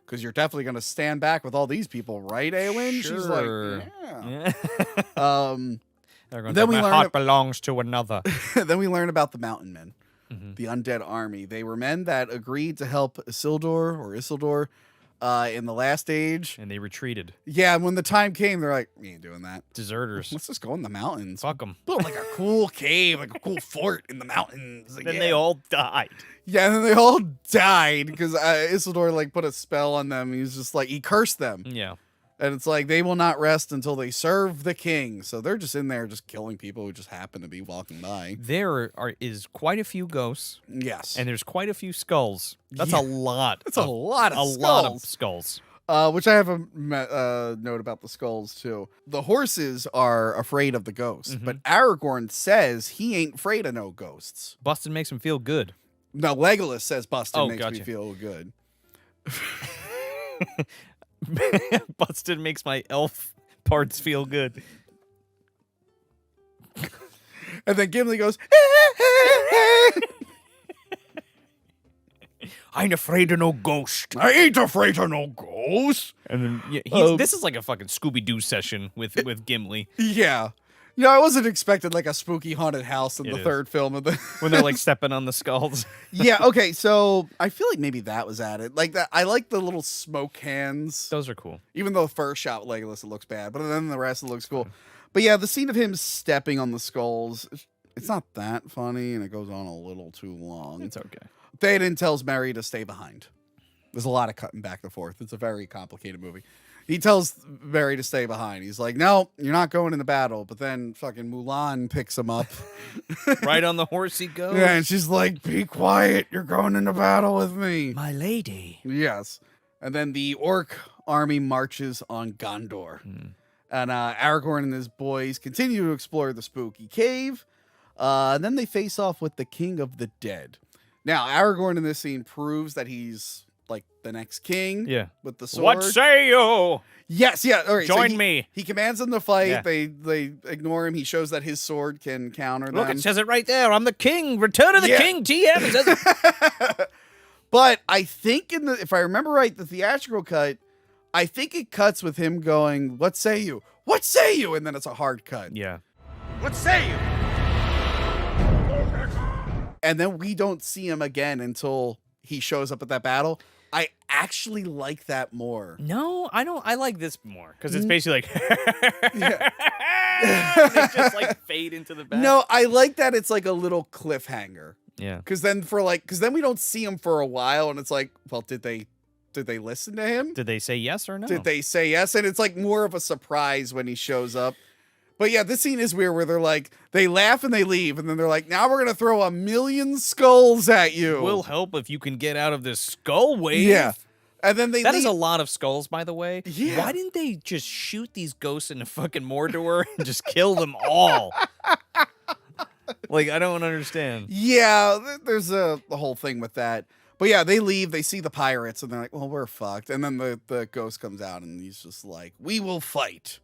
Because you're definitely going to stand back with all these people, right, Eowyn? She's Sure. like, yeah. Then Then we my learn heart ab- belongs to another. Then we learn about the Mountain Men. Mm-hmm. The undead army. They were men that agreed to help Isildur in the last age. And they retreated. Yeah, and when the time came, they're like, we ain't doing that. Deserters. Let's just go in the mountains. Fuck them. Build like a cool cave, like a cool fort in the mountains. Like, Then yeah. they all died. Yeah, and then they all died because Isildur like put a spell on them. He's just like, he cursed them. Yeah. And it's like, they will not rest until they serve the king. So they're just in there just killing people who just happen to be walking by. There is quite a few ghosts. Yes. And there's quite a few skulls. That's Yeah. a lot. That's a lot of lot of skulls. skulls. Which I have a note about the skulls too. The horses are afraid of the ghosts, but Aragorn says he ain't afraid of no ghosts. Bustin' makes him feel good. No, Legolas says Bustin makes me gotcha. feel good. Bustin' makes my elf parts feel good. And then Gimli goes, I ain't afraid of no ghost. I ain't afraid of no ghost. And then yeah, this is like a fucking Scooby-Doo session with Gimli. Yeah. Yeah, I wasn't expecting like a spooky haunted house in It the is. third film of the When they're like stepping on the skulls. Yeah, okay, so I feel like maybe that was added. Like that I like the little smoke hands. Those are cool. Even though the first shot with Legolas it looks bad, but then the rest it looks cool. But yeah, the scene of him stepping on the skulls, it's not that funny and it goes on a little too long. It's okay. Theoden tells Merry to stay behind. There's a lot of cutting back and forth. It's a very complicated movie. He tells Merry to stay behind. He's like, no, you're not going into battle. But then fucking Mulan picks him up. Right on the horse he goes. Yeah, and she's like, be quiet. You're going into battle with me. My lady. Yes. And then the orc army marches on Gondor. And Aragorn and his boys continue to explore the spooky cave. And then they face off with the King of the Dead. Now, Aragorn in this scene proves that he's like the next king. Yeah. With the sword. What say you? Yes, yeah. All right, Join me. He commands them to fight. Yeah. They ignore him. He shows that his sword can counter them. Look, it says it right there. I'm the king. Return of the Yeah. king. TM. It says it. But I think if I remember right, the theatrical cut, I think it cuts with him going, "What say you? What say you?" And then it's a hard cut. Yeah. What say you? And then we don't see him again until he shows up at that battle. I actually like that more. No, I don't. I like this more because it's basically like they just like fade into the back. No, I like that it's like a little cliffhanger. Yeah. Because then we don't see him for a while, and it's like, well, did they listen to him? Did they say yes or no? Did they say yes? And it's like more of a surprise when he shows up. But yeah, this scene is weird where they're like, they laugh and they leave, and then they're like, now we're gonna throw 1,000,000 skulls at you. We'll help if you can get out of this skull wave. Yeah. And then they That leave. is a lot of skulls, by the way. Yeah. Why didn't they just shoot these ghosts into fucking Mordor and just kill them all? Like, I don't understand. Yeah, there's the whole thing with that. But yeah, they leave, they see the pirates, and they're like, well, we're fucked. And then the ghost comes out, and he's just like, we will fight.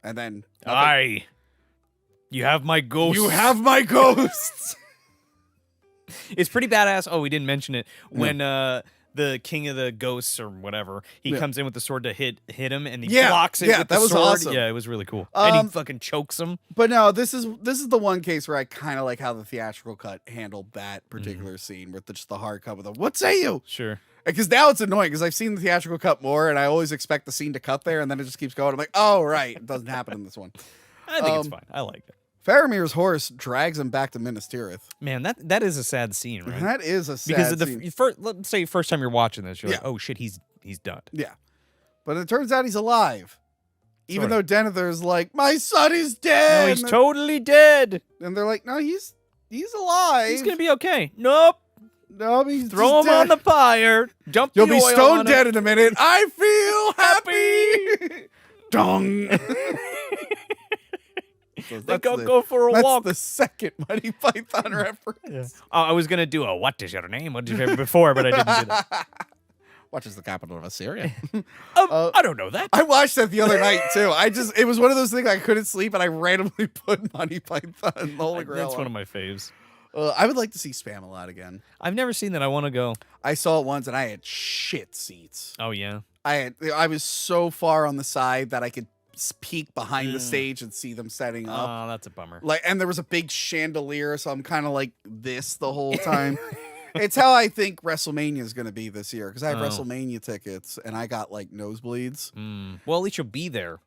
And then... You have my ghosts. You have my ghosts! It's pretty badass. Oh, we didn't mention it. When the king of the ghosts or whatever, he comes in with the sword to hit him, and he blocks it with the that was sword. awesome. Yeah, it was really cool. And he fucking chokes him. But no, this is the one case where I kind of like how the theatrical cut handled that particular scene with just the hard cut with the, what say you? Sure. Because now it's annoying because I've seen the theatrical cut more, and I always expect the scene to cut there, and then it just keeps going. I'm like, oh, right. It doesn't happen in this one. I think it's fine. I like it. Faramir's horse drags him back to Minas Tirith. Man, that is a sad scene, right? That is a sad because scene. Let's say first time you're watching this, you're like, oh shit, he's done. Yeah. But it turns out he's alive. Even Sort though Denethor's like, my son is dead. No, he's totally dead. And they're like, no, he's alive. He's gonna be okay. Nope. No, he's Throw him dead. on the fire. Jump. You'll the be oil stone on dead him. in a minute. I feel happy. Dong. Go for a walk. That's the second Monty Python reference. I was gonna do a what is your name? What is your before, but I didn't do that. What is the capital of Assyria? I don't know that. I watched that the other night too. It was one of those things I couldn't sleep, and I randomly put Monty Python the Holy Grail. That's on. one of my faves. I would like to see Spamalot again. I've never seen that. I want to go. I saw it once, and I had shit seats. Oh yeah. I was so far on the side that I could peek behind the stage and see them setting up. Oh, that's a bummer. Like, and there was a big chandelier, so I'm kind of like this the whole time. It's how I think WrestleMania is going to be this year because I have WrestleMania tickets and I got like nosebleeds. Well, at least you'll be there.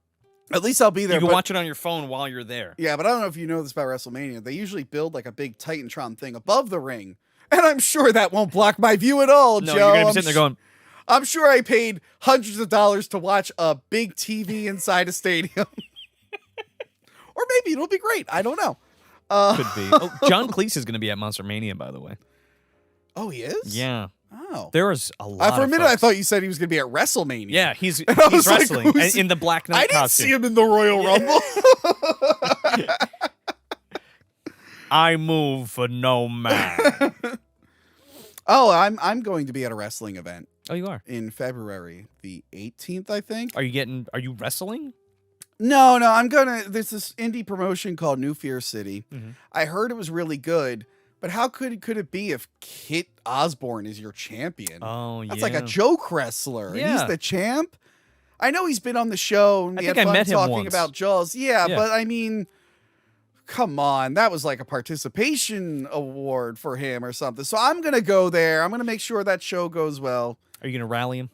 At least I'll be there. You can watch it on your phone while you're there. Yeah, but I don't know if you know this about WrestleMania. They usually build like a big Titantron thing above the ring, and I'm sure that won't block my view at all, No, Joe. you're gonna be sitting there going. I'm sure I paid hundreds of dollars to watch a big TV inside a stadium. Or maybe it'll be great. I don't know. Could be. Oh, John Cleese is going to be at Monster Mania, by the way. Oh, he is? Yeah. Oh. There was a lot For a of minute, I folks. thought you said he was going to be at WrestleMania. Yeah, he's And I was like, wrestling who's- in the Black Knight I didn't costume. see him in the Royal Rumble. I move for no man. Oh, I'm going to be at a wrestling event. Oh, you are? In February, the 18th, I think. Are you wrestling? No, there's this indie promotion called New Fear City. I heard it was really good, but how could it be if Kit Osborne is your champion? Oh, That's like a yeah. joke wrestler. And he's Yeah. the champ. I know he's been on the show and I we think had I fun met him talking once. about Jaws. Yeah, Yeah. but I mean, come on, that was like a participation award for him or something. So I'm gonna go there. I'm gonna make sure that show goes well. Are you going to rally him?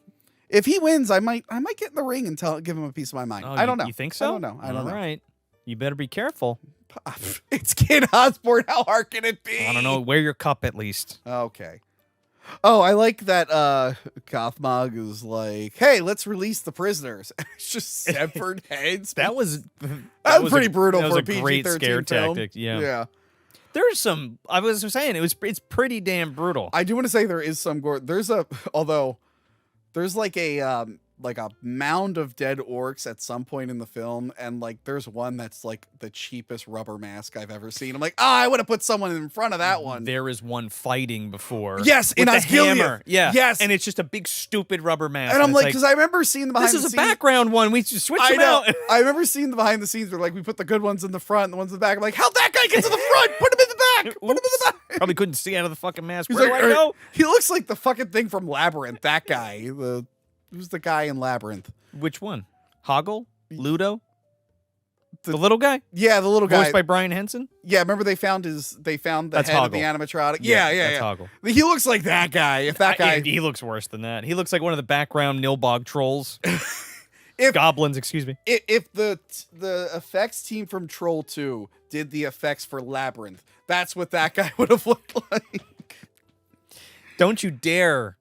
If he wins, I might get in the ring and give him a piece of my mind. Oh, I don't know. You think so? I don't know. I don't know. All right. You better be careful. It's Kid Osborne. How hard can it be? I don't know. Wear your cup at least. Okay. Oh, I like that Gothmog is like, hey, let's release the prisoners. It's just severed heads. That was pretty brutal that for was a a great PG-13 scare film. tactic. Yeah. Yeah. There's some. I was saying it's pretty damn brutal. I do want to say there is some gore. There's like a mound of dead orcs at some point in the film, and like there's one that's like the cheapest rubber mask I've ever seen. I'm like, I would have put someone in front of that one. There is one fighting before. Yes, with in the Osgiliath. hammer. Yeah. Yes. And it's just a big stupid rubber mask. And I'm it's like, because I remember seeing the behind this the is a scenes. background one. We just switch I them know. out. I remember seeing the behind the scenes where like we put the good ones in the front and the ones in the back. I'm like, how'd that guy get to the front? Put him in the back. Put him in the back. Probably couldn't see out of the fucking mask. He's Where like, do I go? He looks like the fucking thing from Labyrinth. That guy. Who's the guy in Labyrinth? Which one? Hoggle? Ludo? The little guy? Yeah, the little guy. Voiced by Brian Henson? Yeah, remember they found the That's head of the Hoggle. animatronic? Yeah. That's Hoggle. He looks like that guy. If that guy... He looks worse than that. He looks like one of the background Nilbog trolls. Goblins, excuse me. If the effects team from Troll 2 did the effects for Labyrinth, that's what that guy would have looked like. Don't you dare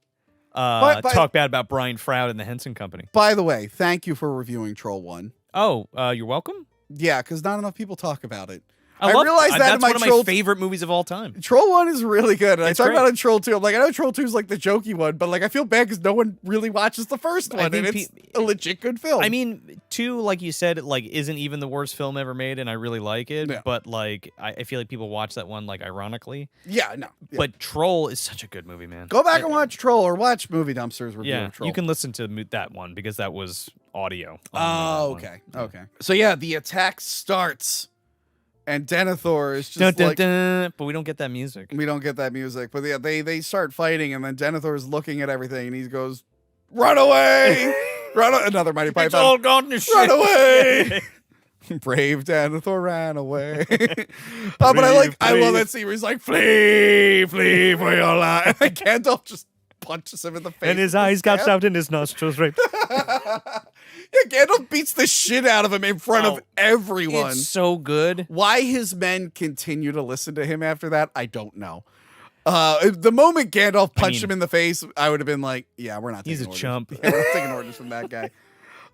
talk bad about Brian Froud and the Henson Company. By the way, thank you for reviewing Troll 1. Oh, you're welcome? Yeah, because not enough people talk about it. I realized that that's in my one of Troll my favorite movies of all time. Troll 1 is really good. And I It's talk great. about it in Troll 2. I'm like, I know Troll 2 is like the jokey one, but like I feel bad because no one really watches the first one. And it's a legit good film. I mean, 2, like you said, like isn't even the worst film ever made, and I really like it. Yeah. But like, I feel like people watch that one like ironically. Yeah, no. Yeah. But Troll is such a good movie, man. Go back and watch Troll or watch Movie Dumpster's review Yeah, of Troll. you can listen to that one because that was audio. Oh, okay. Okay. So yeah, the attack starts. And Denethor is just Dun, dun, like... dun, but we don't get that music. We don't get that music. But yeah, they start fighting, and then Denethor is looking at everything, and he goes, "Run away! Another Mighty Python. It's all gone to shit. Run away! Brave Denethor ran away." But I love that scene where he's like, "Flee, flee for your life." And then Gandalf just punches him in the face. And his eyes got out in his nostrils, right? Yeah, Gandalf beats the shit out of him in front of everyone. It's so good. Why his men continue to listen to him after that, I don't know. The moment Gandalf punched him in the face, I would have been like, yeah, we're not taking He's a orders. chump. Yeah, we're not taking orders from that guy.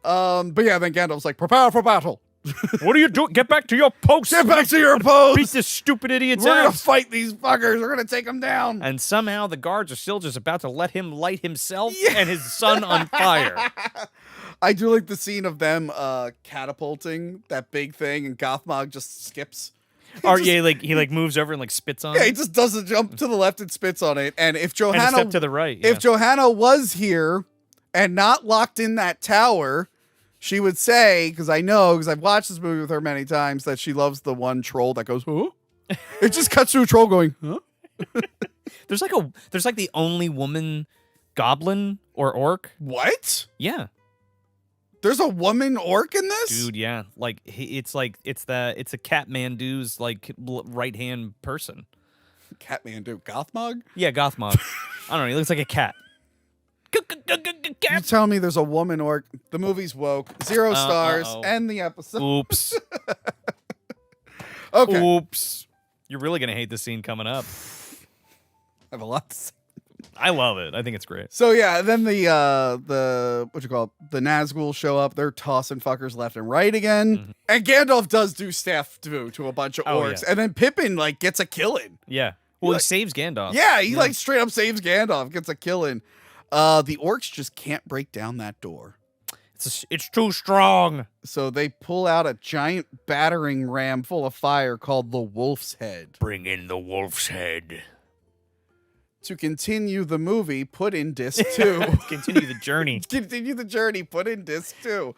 But yeah, then Gandalf's like, prepare for battle. What are you doing? Get back to your post. Get back to your post. Beat this stupid idiot's We're going to ass. fight these fuckers. We're going to take them down. And somehow the guards are still just about to let him light himself and his son on fire. I do like the scene of them catapulting that big thing, and Gothmog just skips. Or he moves over and like spits on Yeah, it. he just does a jump to the left and spits on it. And if And a Johanna, step to the right. if Johanna was here and not locked in that tower, she would say, because I've watched this movie with her many times, that she loves the one troll that goes, huh? It just cuts to a troll going, huh? There's like the only woman goblin or orc. What? Yeah. There's a woman orc in this? Dude, yeah. Like it's a Catmandu's like right hand person. Catmandu, Gothmog? Yeah, Gothmog. I don't know. He looks like a cat. You tell me there's a woman orc. The movie's woke. 0 stars. End the episode. Oops. Okay. Oops. You're really gonna hate the scene coming up. I have a lot to say. I love it. I think it's great. So yeah, then the Nazgul show up. They're tossing fuckers left and right again. Mm-hmm. And Gandalf does do staff to a bunch of orcs. Yeah. And then Pippin like gets a killing. Yeah. Well, he saves Gandalf. Yeah, he like straight up saves Gandalf, gets a killing. The orcs just can't break down that door. It's too strong. So they pull out a giant battering ram full of fire called the Wolf's Head. Bring in the wolf's head. To continue the movie, put in disc 2. Continue the journey. Continue the journey, put in disc 2.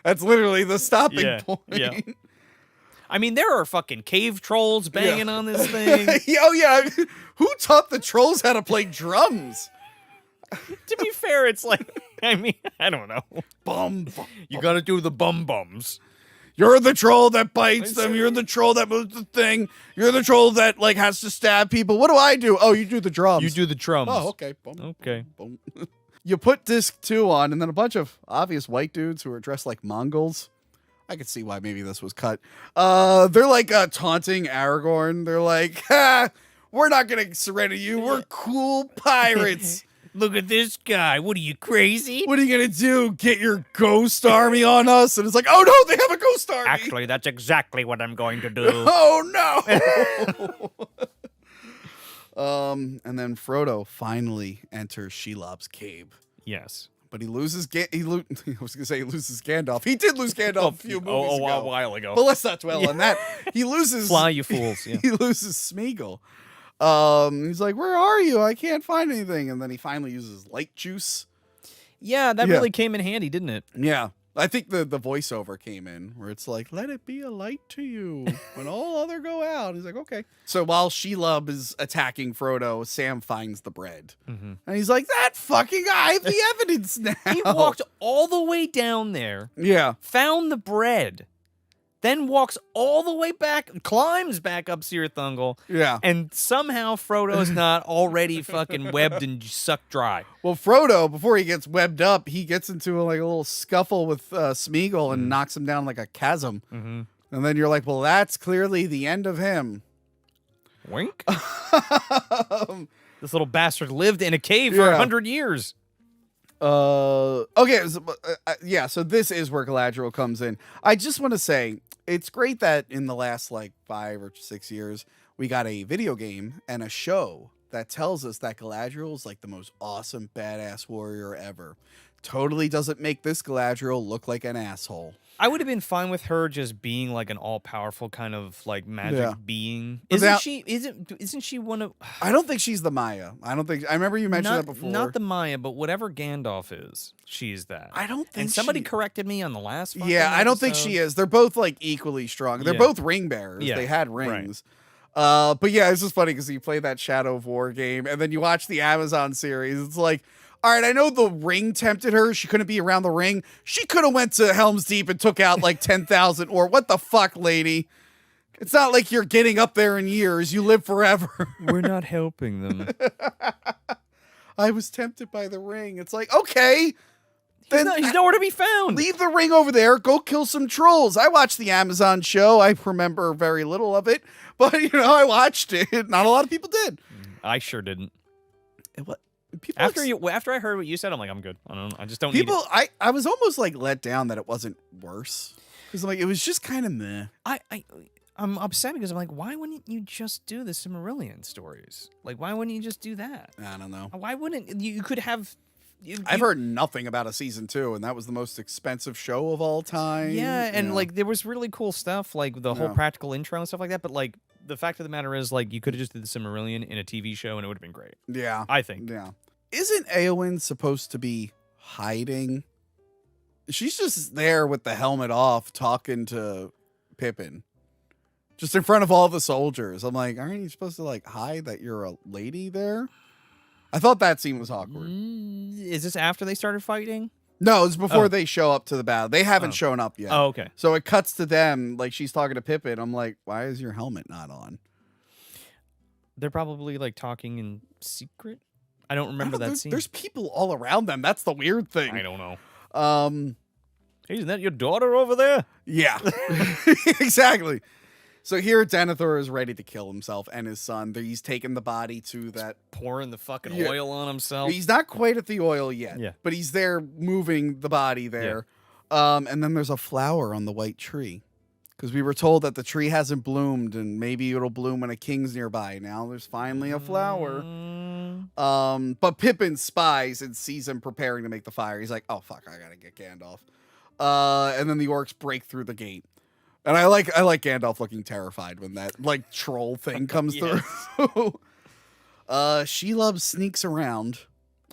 That's literally the stopping point. Yeah. I mean, there are fucking cave trolls banging on this thing. Oh, yeah. Who taught the trolls how to play drums? To be fair, it's like, I mean, I don't know. Bum. You gotta do the bums. You're the troll that bites them. You're the troll that moves the thing. You're the troll that like has to stab people. What do I do? Oh, you do the drums. You do the drums. Oh, okay. Bum, okay. Bum. You put disc 2 on, and then a bunch of obvious white dudes who are dressed like Mongols. I could see why maybe this was cut. They're like taunting Aragorn. They're like, we're not going to surrender you. We're cool pirates. Look at this guy. What are you, crazy? What are you going to do? Get your ghost army on us? And it's like, oh no, they have a ghost army. Actually, that's exactly what I'm going to do. Oh no. And then Frodo finally enters Shelob's cave. Yes. But he loses I was gonna say he loses Gandalf. He did lose Gandalf a few movies ago. A while ago. But let's not dwell on that. He loses Fly, you fools. Yeah. He loses Smeagol. He's like, where are you? I can't find anything. And then he finally uses light juice. Yeah, that really came in handy, didn't it? Yeah. I think the voiceover came in where it's like, let it be a light to you when all other go out. He's like, okay. So while Shelob is attacking Frodo, Sam finds the bread. Mm-hmm. And he's like, that fucking guy, I have the evidence now. He walked all the way down there. Yeah. Found the bread. Then walks all the way back, climbs back up Cirithungal. Yeah. And somehow Frodo's not already fucking webbed and sucked dry. Well, Frodo, before he gets webbed up, he gets into a little scuffle with Smeagol and knocks him down like a chasm. Mm-hmm. And then you're like, well, that's clearly the end of him. Wink. This little bastard lived in a cave for 100 years. Okay, so this is where Galadriel comes in. I just want to say it's great that in the last like 5 or 6 years we got a video game and a show that tells us that Galadriel is like the most awesome badass warrior ever. Totally doesn't make this Galadriel look like an asshole. I would have been fine with her just being like an all-powerful kind of like magic being. Without- Isn't she one of? I don't think she's the Maya. I remember you mentioned that before. Not the Maya, but whatever Gandalf is, she's that. I don't think. And somebody corrected me on the last. Yeah, I don't think she is. They're both like equally strong. They're both ring bearers. Yeah, They had rings. But yeah, it's just funny because you play that Shadow of War game and then you watch the Amazon series. It's like, all right, I know the ring tempted her. She couldn't be around the ring. She could have went to Helm's Deep and took out like 10,000 or what the fuck, lady? It's not like you're getting up there in years. You live forever. We're not helping them. I was tempted by the ring. It's like, okay. He's nowhere to be found. Leave the ring over there. Go kill some trolls. I watched the Amazon show. I remember very little of it, but I watched it. Not a lot of people did. I sure didn't. What? After I heard what you said, I'm like, I'm good. I just don't need it. I was almost like let down that it wasn't worse because like it was just kind of meh. I'm upset because I'm like, why wouldn't you just do the Silmarillion stories? Like, why wouldn't you just do that? I don't know. Why wouldn't you could have? I've heard nothing about a season 2, and that was the most expensive show of all time. Yeah, and like there was really cool stuff, like the whole practical intro and stuff like that. But like the fact of the matter is, like you could have just did the Silmarillion in a TV show, and it would have been great. Yeah, I think. Yeah, isn't Eowyn supposed to be hiding? She's just there with the helmet off, talking to Pippin, just in front of all the soldiers. I'm like, aren't you supposed to like hide that you're a lady there? I thought that scene was awkward. Is this after they started fighting? No, it's before they show up to the battle. They haven't shown up yet. Oh, okay. So it cuts to them, like she's talking to Pippin. I'm like, why is your helmet not on? They're probably like talking in secret. I don't remember that scene. There's people all around them. That's the weird thing. I don't know. Hey, isn't that your daughter over there? Yeah, exactly. So here Denethor is ready to kill himself and his son. He's taken the body to that... Pouring the fucking oil on himself. He's not quite at the oil yet, but he's there moving the body there. Yeah. And then there's a flower on the white tree. Because we were told that the tree hasn't bloomed and maybe it'll bloom when a king's nearby. Now there's finally a flower. But Pippin spies and sees him preparing to make the fire. He's like, oh, fuck, I gotta get Gandalf. And then the orcs break through the gate. And I like Gandalf looking terrified when that like troll thing comes through. Shelob sneaks around.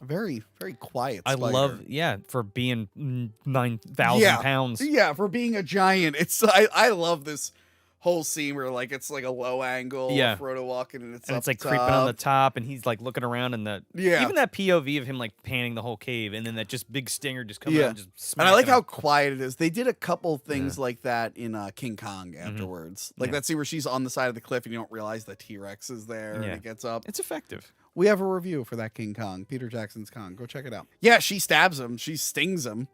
Very, very quiet spider. I love, for being 9,000 pounds. Yeah, for being a giant. I love this whole scene where like it's like a low angle of Frodo walking and it's like creeping on the top and he's like looking around and even that POV of him like panning the whole cave and then that just big stinger just comes out and just smacks. And I like how quiet it is. They did a couple things like that in King Kong afterwards. Like that scene where she's on the side of the cliff and you don't realize the T-Rex is there and it gets up. It's effective. We have a review for that King Kong, Peter Jackson's Kong. Go check it out. Yeah, she stabs him. She stings him.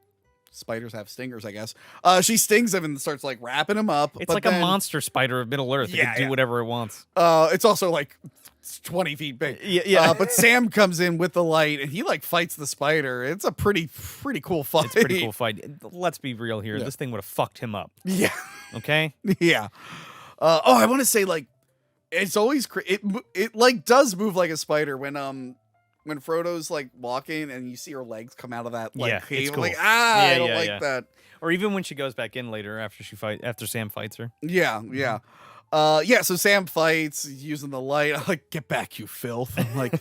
Spiders have stingers, I guess. She stings him and starts like wrapping him up. It's like a monster spider of Middle Earth. It can do whatever it wants. It's also like 20 feet big. Yeah. But Sam comes in with the light and he like fights the spider. It's a pretty cool fight. It's a pretty cool fight. Let's be real here. This thing would have fucked him up. Yeah. Okay? Yeah. I want to say like it's always it like does move like a spider when Frodo's like walking and you see her legs come out of that like cave. It's cool. Like I don't like that. Or even when she goes back in later after Sam fights her. Yeah. So Sam fights using the light. I'm like, get back, you filth. I'm like,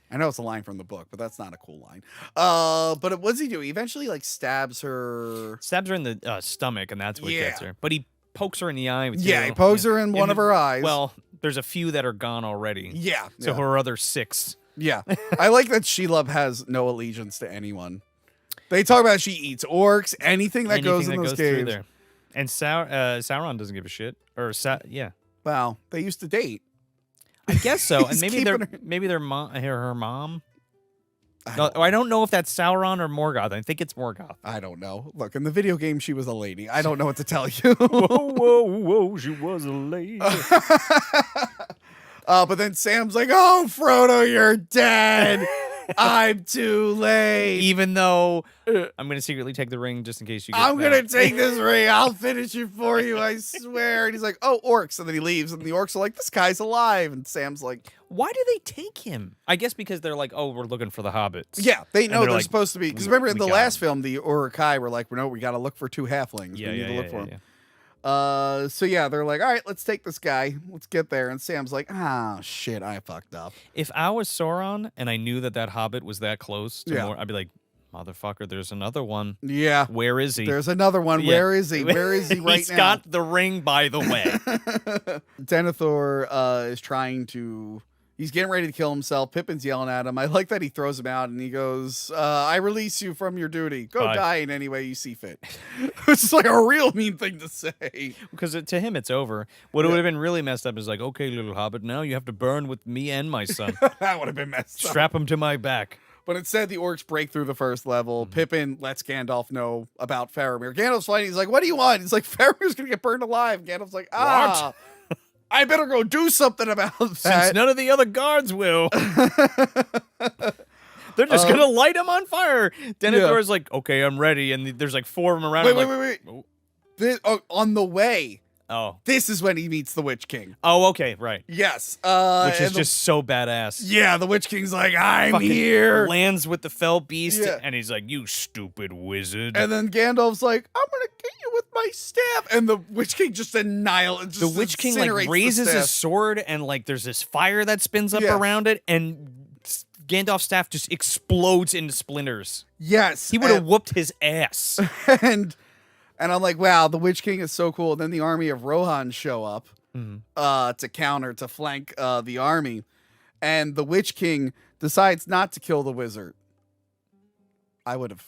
I know it's a line from the book, but that's not a cool line. But what does he do? He eventually like stabs her in the stomach, and that's what gets her. But he pokes her in the eye. Yeah, he pokes her in one of her eyes. Well, there's a few that are gone already. Yeah. So her other 6. Yeah. I like that Shelob has no allegiance to anyone. They talk about she eats orcs, anything that goes in those caves. There. And Sauron doesn't give a shit. Or yeah. Wow, they used to date. I guess so. And He's maybe her mom. I don't know if that's Sauron or Morgoth. I think it's Morgoth. I don't know. Look, in the video game, she was a lady. I don't know what to tell you. whoa, she was a lady. But then Sam's like, "Oh, Frodo, you're dead. I'm too late." Even though I'm gonna secretly take the ring just in case you. I'm gonna take this ring. I'll finish it for you. I swear. And he's like, "Oh, orcs," and then he leaves, and the orcs are like, "This guy's alive," and Sam's like, "Why do they take him?" I guess because they're like, "Oh, we're looking for the hobbits." Yeah, they know they're like, supposed to be. Because remember in the last film, the Uruk-hai were like, "No, we got to look for 2 halflings. Yeah, we need to look for them." Yeah. So yeah, they're like, "All right, let's take this guy. Let's get there." And Sam's like, "Ah, shit, I fucked up." If I was Sauron and I knew that hobbit was that close to more, I'd be like, "Motherfucker, there's another one." Yeah. Where is he? There's another one. Yeah. Where is he? Where is he right He's now? He's got the ring, by the way. Denethor is trying to... He's getting ready to kill himself. Pippin's yelling at him. I like that he throws him out and he goes, "I release you from your duty. Go die in any way you see fit." Which is like a real mean thing to say. Because to him, it's over. What would have been really messed up is like, "Okay, little hobbit, now you have to burn with me and my son." That would have been messed up. Strap him to my back. But instead, the orcs break through the first level. Pippin lets Gandalf know about Faramir. Gandalf's fighting. He's like, "What do you want?" He's like, "Faramir's going to get burned alive." Gandalf's like, "Ah. I better go do something about that." Since none of the other guards will. They're just going to light him on fire. Denethor's like, "Okay, I'm ready." And there's like 4 of them around. Wait. On the way. Oh. This is when he meets the Witch King. Oh, okay, right. Yes. Which is just so badass. Yeah, the Witch King's like, "I'm Fucking here." Lands with the fell beast, and he's like, "You stupid wizard." And then Gandalf's like, "I'm going to get you with my staff." And the Witch King just annihilates. The Witch King like raises his sword, and like there's this fire that spins up around it, and Gandalf's staff just explodes into splinters. Yes. He would have whooped his ass. And I'm like, wow, the Witch King is so cool. And then the army of Rohan show up to flank the army. And the Witch King decides not to kill the wizard. I would have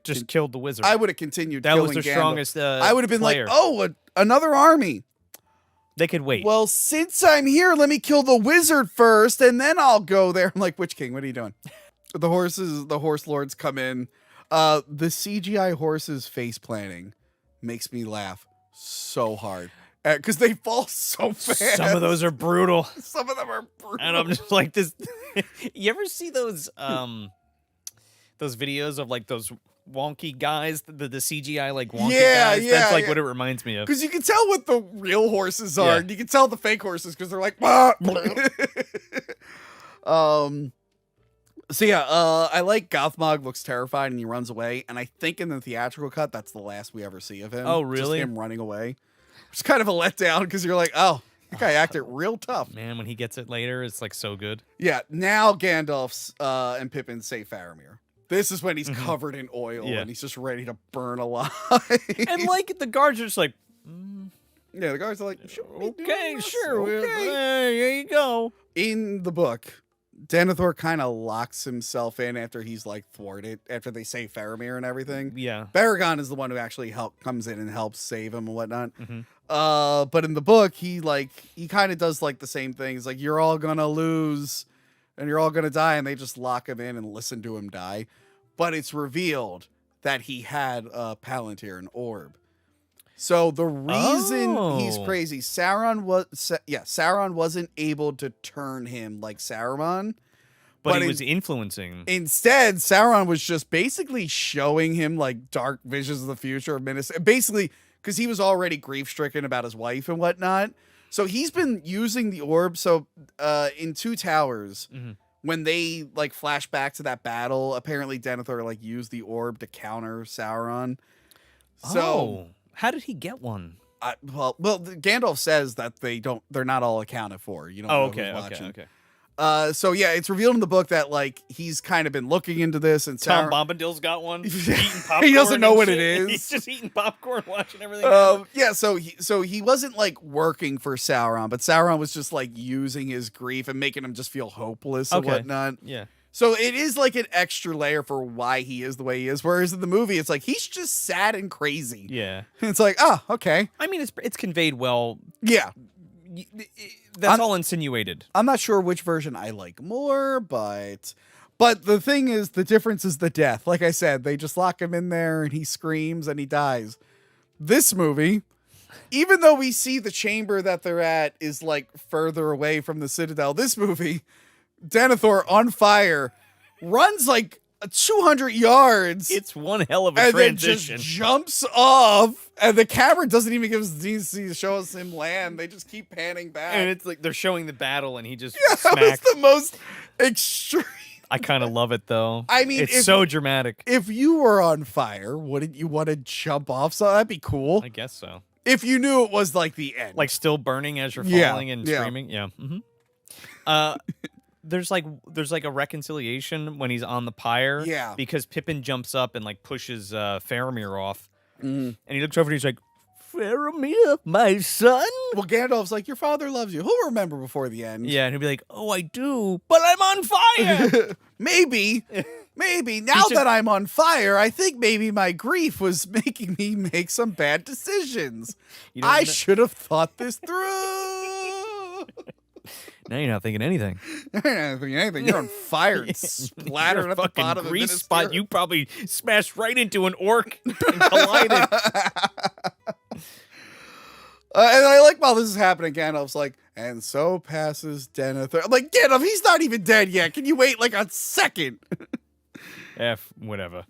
just killed the wizard. I would have continued that killing was their Gandalf. strongest I would have been player. like, "Oh, another army." They could wait. Well, since I'm here, let me kill the wizard first, and then I'll go there. I'm like, "Witch King, what are you doing?" The horse lords come in. The CGI horses face planting makes me laugh so hard because they fall so fast. Some of those are brutal. Some of them are brutal. And I'm just like this. You ever see those videos of like those wonky guys, the CGI like wonky guys? Yeah, that's like what it reminds me of. Because you can tell what the real horses are. Yeah. And you can tell the fake horses because they're like, So yeah, I like Gothmog looks terrified and he runs away. And I think in the theatrical cut, that's the last we ever see of him. Oh, really? Just him running away. It's kind of a letdown because you're like, oh, that guy acted real tough. Man, when he gets it later, it's like so good. Yeah, now Gandalf's and Pippin save Faramir. This is when he's covered in oil and he's just ready to burn alive. And like the guards are just like, yeah, the guards are like, okay, sure, okay. Here you go. In the book, Denethor kind of locks himself in after he's like thwarted, after they save Faramir and everything. Yeah. Baragon is the one who actually comes in and helps save him and whatnot. But in the book, he kind of does like the same thing. He's like, "You're all gonna lose and you're all gonna die," and they just lock him in and listen to him die. But it's revealed that he had a Palantir, an orb. So the reason he's crazy, Sauron wasn't able to turn him like Saruman. But he was influencing. Instead, Sauron was just basically showing him like dark visions of the future of Minas. Basically, because he was already grief-stricken about his wife and whatnot. So he's been using the orb. So in Two Towers, when they like flash back to that battle, apparently Denethor like used the orb to counter Sauron. So how did he get one? Well, Gandalf says that they're not all accounted for. You don't know who's watching. Okay. So yeah, it's revealed in the book that like he's kind of been looking into this, and Tom Bombadil's got one. Eating popcorn. He doesn't know and what shit. it is. He's just eating popcorn, watching everything. Yeah, so he wasn't like working for Sauron, but Sauron was just like using his grief and making him just feel hopeless and whatnot. Yeah. So it is like an extra layer for why he is the way he is. Whereas in the movie, it's like he's just sad and crazy. Yeah. It's like, oh, okay. I mean, it's conveyed well. Yeah. That's all insinuated. I'm not sure which version I like more, but the thing is, the difference is the death. Like I said, they just lock him in there and he screams and he dies. This movie, even though we see the chamber that they're at is like further away from the Citadel, this movie, Denethor on fire, runs like 200 yards. It's one hell of a and transition. then just jumps off, and the camera doesn't even give us decency to show us him land. They just keep panning back. And it's like they're showing the battle, and he just That was smacks. the most extreme. I kind of love it though. I mean, it's so dramatic. If you were on fire, wouldn't you want to jump off? So that'd be cool. I guess so. If you knew it was like the end, Like still burning as you're Yeah, falling and yeah. screaming. Yeah. There's like a reconciliation when he's on the pyre. Yeah. Because Pippin jumps up and like pushes Faramir off, Mhm. and he looks over and he's like, "Faramir, my son." Well, Gandalf's like, your father loves you. He'll remember before the end. Yeah, and he'll be like, "Oh, I do, but I'm on fire." Maybe now that I'm on fire, I think maybe my grief was making me make some bad decisions. I should have thought this through. Now you're not thinking anything. You're not thinking anything. You're on fire and splattered Your at the fucking bottom of grease Minas spot. Tirith. You probably smashed right into an orc and collided. And I like while this is happening, Gandalf's like, and so passes Denethor. I'm like, Gandalf, he's not even dead yet. Can you wait like a second? Whatever.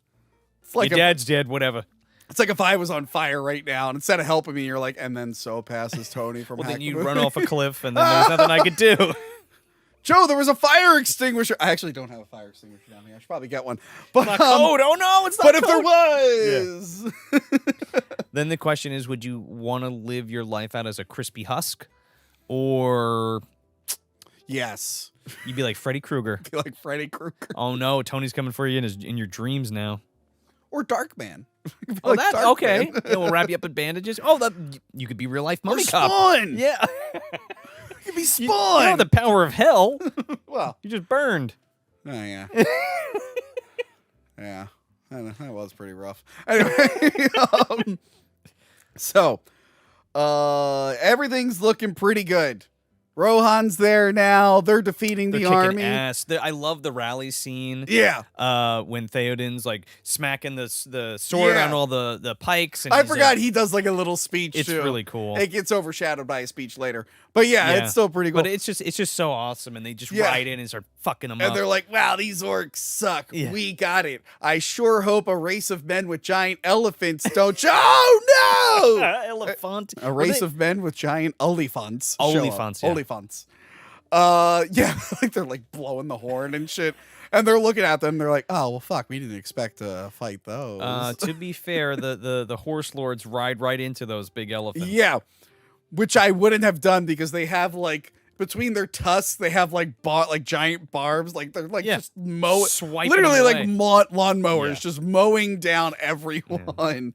It's like Your dad's dead. Whatever. It's like if I was on fire right now, and instead of helping me, you're like, and then so passes Tony from Well, then you Hackman. run off a cliff, and then there's nothing I could do. Joe, there was a fire extinguisher. I actually don't have a fire extinguisher down here. I should probably get one. But Not code. Oh no, it's not. But if there was, Then the question is, would you want to live your life out as a crispy husk, or yes, you'd be like Freddy Krueger? Be like Freddy Krueger. Oh no, Tony's coming for you in your dreams now. Or Darkman. Oh, Like that's Darkman. okay. Yeah, we'll wrap you up in bandages. Oh, you could be real life mummy Or cop. Spawn. Yeah. You could be You Spawn. know the power of hell. Well, you just burned. Oh yeah. Yeah. I know, that was pretty rough. Anyway, so everything's looking pretty good. Rohan's there now. They're defeating They're the kicking army. ass. I love the rally scene. Yeah. When Theoden's like smacking the sword Yeah. on all the pikes. And I he's, forgot he does like a little speech. It's too. really cool. It gets overshadowed by a speech later, but yeah, it's still pretty cool. But it's just so awesome, and they just Yeah. ride in and start fucking them up. And they're like, wow, these orcs suck. Yeah. We got it. I sure hope a race of men with giant elephants don't Oh, no! Elephant. A race of men with giant olifants. Olifants, yeah. Olifants. Yeah, like they're like blowing the horn and shit. And they're looking at them. They're like, oh, well, fuck. We didn't expect to fight those. To be fair, the horse lords ride right into those big elephants. Yeah, which I wouldn't have done because they have like between their tusks, they have like giant barbs. Like they're like just mowing, Swiping literally them like away. lawnmowers, just mowing down everyone.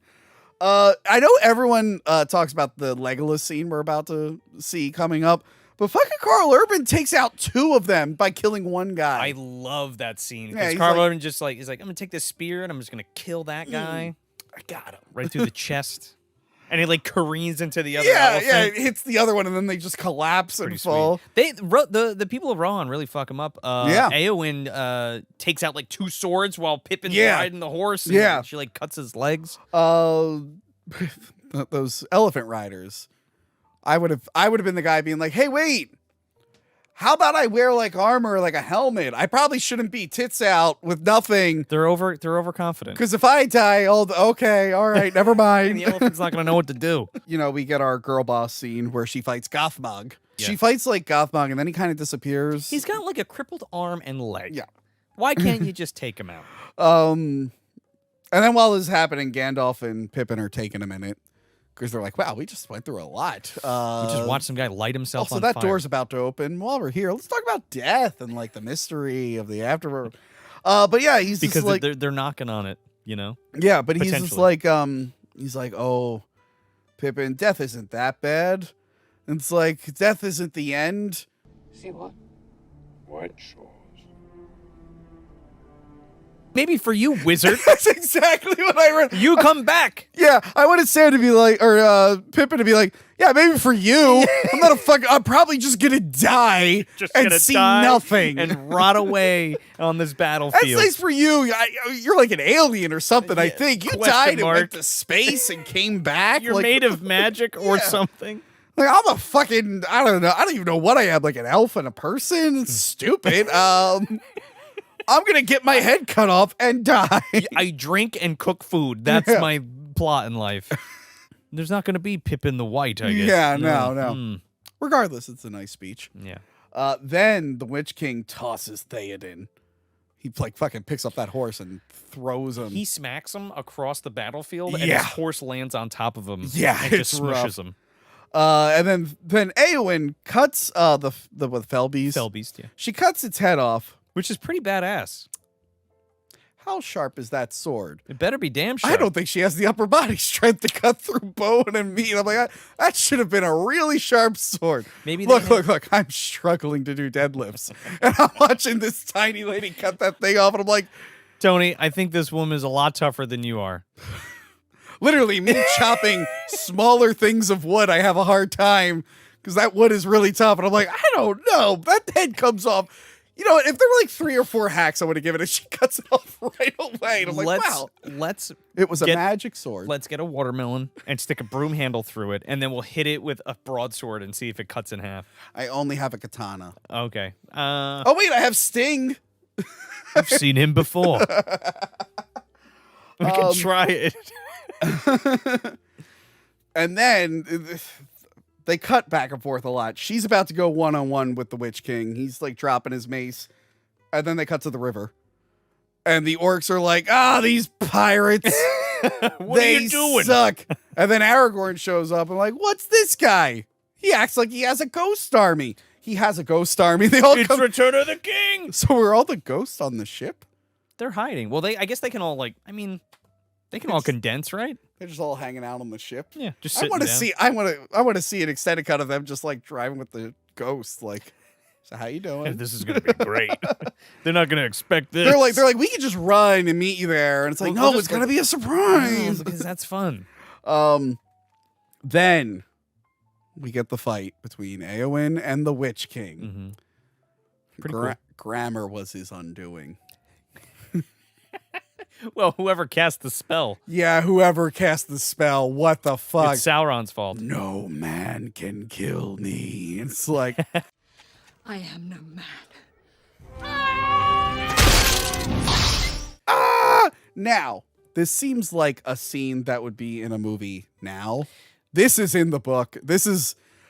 I know everyone talks about the Legolas scene we're about to see coming up, but fucking Carl Urban takes out two of them by killing one guy. I love that scene Yeah, because he's Carl like- Urban just like he's like, I'm gonna take this spear and I'm just gonna kill that guy. I got him right through the chest, and he like careens into the other yeah, elephant. it hits the other one and then they just collapse and Pretty fall. sweet. The people of Rohan really fuck him up. Yeah. Eowyn takes out like two swords while Pippin's Yeah. riding the horse. And Yeah. she like cuts his legs. Those elephant riders. I would have been the guy being like, hey, wait. How about I wear like armor, like a helmet? I probably shouldn't be tits out with nothing. They're overconfident. Because if I die, okay, all right, never mind. And the elephant's not gonna know what to do. You know, we get our girl boss scene where she fights Gothmog. Yeah. She fights like Gothmog and then he kind of disappears. He's got like a crippled arm and leg. Yeah. Why can't you just take him out? And then while this is happening, Gandalf and Pippin are taking a minute Because they're like, wow, we just went through a lot. We just watched some guy light himself also, on that fire. door's about to open. While we're here, let's talk about death and like the mystery of the afterworld. But yeah, he's because just like, they're knocking on it, you know? yeah, but he's just Potentially. like, he's like, oh, Pippin, death isn't that bad. And it's like, death isn't the end. See what? White shores. Maybe for you, wizard. That's exactly what I read. You come back. Yeah, I wanted Sam to be like, or Pippin to be like, yeah, maybe for you. I'm probably just gonna die and see nothing and rot away on this That's battlefield. nice for you. You're like an alien or something. I think you question died and mark. went to space and came back. You're like, made of magic or something. Like I'm a fucking, I don't know. I don't even know what I am. Like an elf and a person. It's stupid. I'm gonna get my head cut off and die. I drink and cook food. That's my plot in life. There's not going to be Pippin the White, I guess. Yeah, no. Regardless, it's a nice speech. Yeah. Then the Witch King tosses Theoden. He like fucking picks up that horse and throws him. He smacks him across the battlefield, and Yeah. his horse lands on top of him. Yeah, and just it's smushes rough. him. And then Eowyn cuts the Felbeast. Felbeast, yeah. She cuts its head off. Which is pretty badass. How sharp is that sword? It better be damn sharp. I don't think she has the upper body strength to cut through bone and meat. I'm like, that should have been a really sharp sword. Maybe look. I'm struggling to do deadlifts, and I'm watching this tiny lady cut that thing off, and I'm like, Tony, I think this woman is a lot tougher than you are. literally, me chopping smaller things of wood, I have a hard time because that wood is really tough, and I'm like, I don't know, that head comes off. You know, if there were like 3 or 4 hacks, I would have given it. She cuts it off right away. And I'm like, wow. It was a magic sword. Let's get a watermelon and stick a broom handle through it, and then we'll hit it with a broadsword and see if it cuts in half. I only have a katana. Okay. Oh, wait, I have Sting. I've seen him before. We can try it. And then they cut back and forth a lot. She's about to go one-on-one with the Witch King. He's like dropping his mace. And then they cut to the river. And the orcs are like, these pirates. What are you doing? Suck. And then Aragorn shows up and like, what's this guy? He acts like he has a ghost army. He has a ghost army. They all It's come. Return of the King. So were all the ghosts on the ship? They're hiding. Well, I guess they can all they can all condense, right? They're just all hanging out on the ship. Yeah, just I sitting want to down. see. I want to see an extended cut of them just like driving with the ghosts. Like, so how you doing? This is gonna be great. They're not gonna expect this. They're like we can just run and meet you there, and it's like We'll no, just it's gonna be a surprise. because that's fun. Then we get the fight between Eowyn and the Witch King. Pretty cool. Grammar was his undoing. Well, whoever cast the spell. Yeah, whoever cast the spell. What the fuck? It's Sauron's fault. No man can kill me. It's like I am no man. Now, this seems like a scene that would be in a movie now. This is in the book.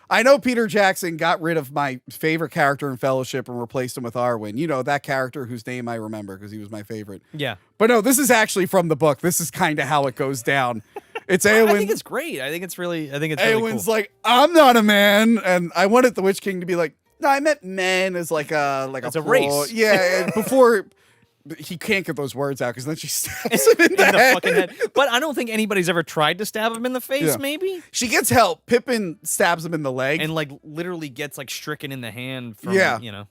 I know Peter Jackson got rid of my favorite character in Fellowship and replaced him with Arwen. You know, that character whose name I remember because he was my favorite. Yeah. But no, this is actually from the book. This is kind of how it goes down. It's Eowyn. I think it's great. I think it's really Eowyn's cool. like, I'm not a man. And I wanted the Witch King to be like, no, I meant men as like a a race. Yeah, and before he can't get those words out because then she stabs him in the head. fucking head. But I don't think anybody's ever tried to stab him in the face, Yeah. maybe? She gets help. Pippin stabs him in the leg. And like literally gets like stricken in the hand from the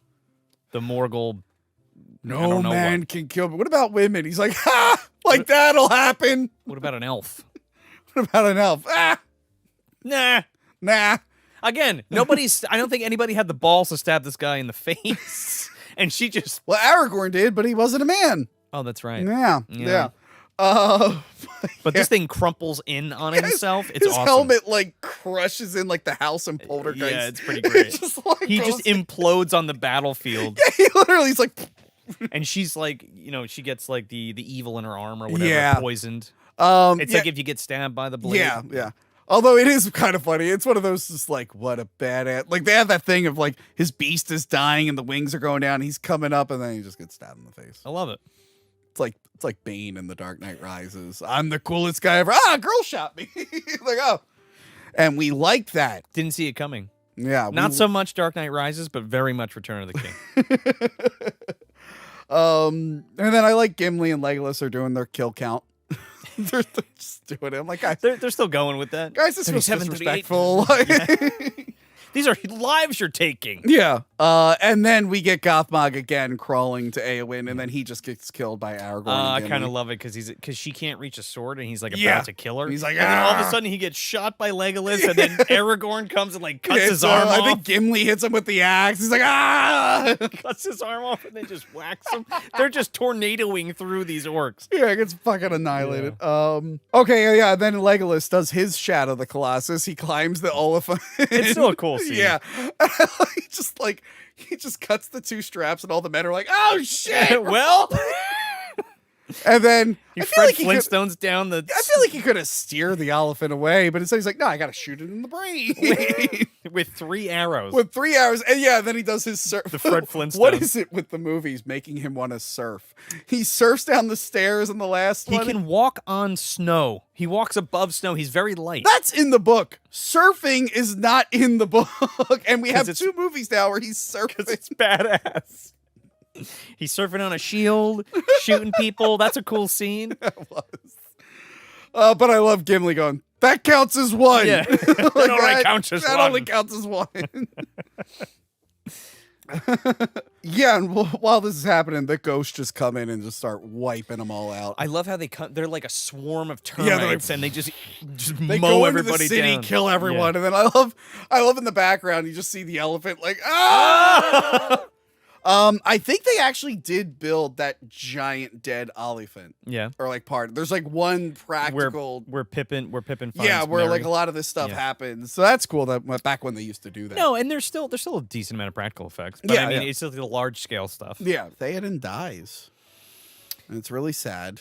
Morgul. I No don't know man what. can kill me. What about women? He's like, ha! Like that'll happen. What about an elf? What about an elf? Ah! Nah. Again, I don't think anybody had the balls to stab this guy in the face. And she just... Well, Aragorn did, but he wasn't a man. Oh, that's right. Yeah. But this thing crumples in on himself. It's his awesome. helmet like crushes in like the house in Poltergeist. Yeah, it's pretty great. He just goes- implodes on the battlefield. Yeah, he literally is like... And she's like, she gets like the evil in her arm or whatever, Yeah. poisoned. It's like if you get stabbed by the blade. Yeah. Although it is kind of funny. It's one of those just like, what a badass. Like they have that thing of like his beast is dying and the wings are going down. He's coming up and then he just gets stabbed in the face. I love it. It's like Bane in The Dark Knight Rises. I'm the coolest guy ever. Ah, a girl shot me. Like, oh. And we like that. Didn't see it coming. Yeah. Not so much Dark Knight Rises, but very much Return of the King. And then I like Gimli and Legolas are doing their kill count. they're just doing it. I'm like, guys, they're still going with that. Guys, this was 37, disrespectful. These are lives you're taking. Yeah. And then we get Gothmog again crawling to Eowyn, and then he just gets killed by Aragorn. I kind of love it because she can't reach a sword, and he's like Yeah. about to kill her. He's like, and then all of a "Ah!" sudden he gets shot by Legolas, and then Aragorn comes and like cuts It's, his arm off. I think Gimli hits him with the axe. He's like, ah! Cuts his arm off and then just whacks him. They're just tornadoing through these orcs. Yeah, it gets fucking annihilated. Okay, yeah. Then Legolas does his Shadow the Colossus. He climbs the Oliphant. It's still a cool scene. Yeah. he just cuts the two straps, and all the men are like, "Oh shit!" Well, and then he I feel Fred like he could, Flintstones down the. I feel like he could have steered the elephant away, but instead he's like, "No, I got to shoot it in the brain." with 3 arrows. With 3 hours, and yeah, then he does his surf. The Fred Flintstone. What is it with the movies making him want to surf? He surfs down the stairs in the last He one. can walk on snow. He walks above snow. He's very light. That's in the book. Surfing is not in the book, and we have 'Cause 2 movies now where he's surfing. It's badass. He's surfing on a shield, shooting people. That's a cool scene. That was. But I love Gimli going, that counts as 1. Yeah. Like, That only counts as that 1. only counts as 1. Yeah, and while this is happening, the ghosts just come in and just start wiping them all out. I love how they're like a swarm of Yeah, they're termites, like- and they just They mow go into everybody the city, down. kill everyone, Yeah. and then I love in the background you just see the elephant like ah. I think they actually did build that giant dead elephant. Yeah. Or like part. There's like one practical. Where Pippin finds Yeah, where Merry. like a lot of this stuff Yeah. happens. So that's cool. That back when they used to do that. No, and there's still a decent amount of practical effects. But Yeah, I mean, yeah. it's still the large scale stuff. Yeah, Theoden dies, and it's really sad.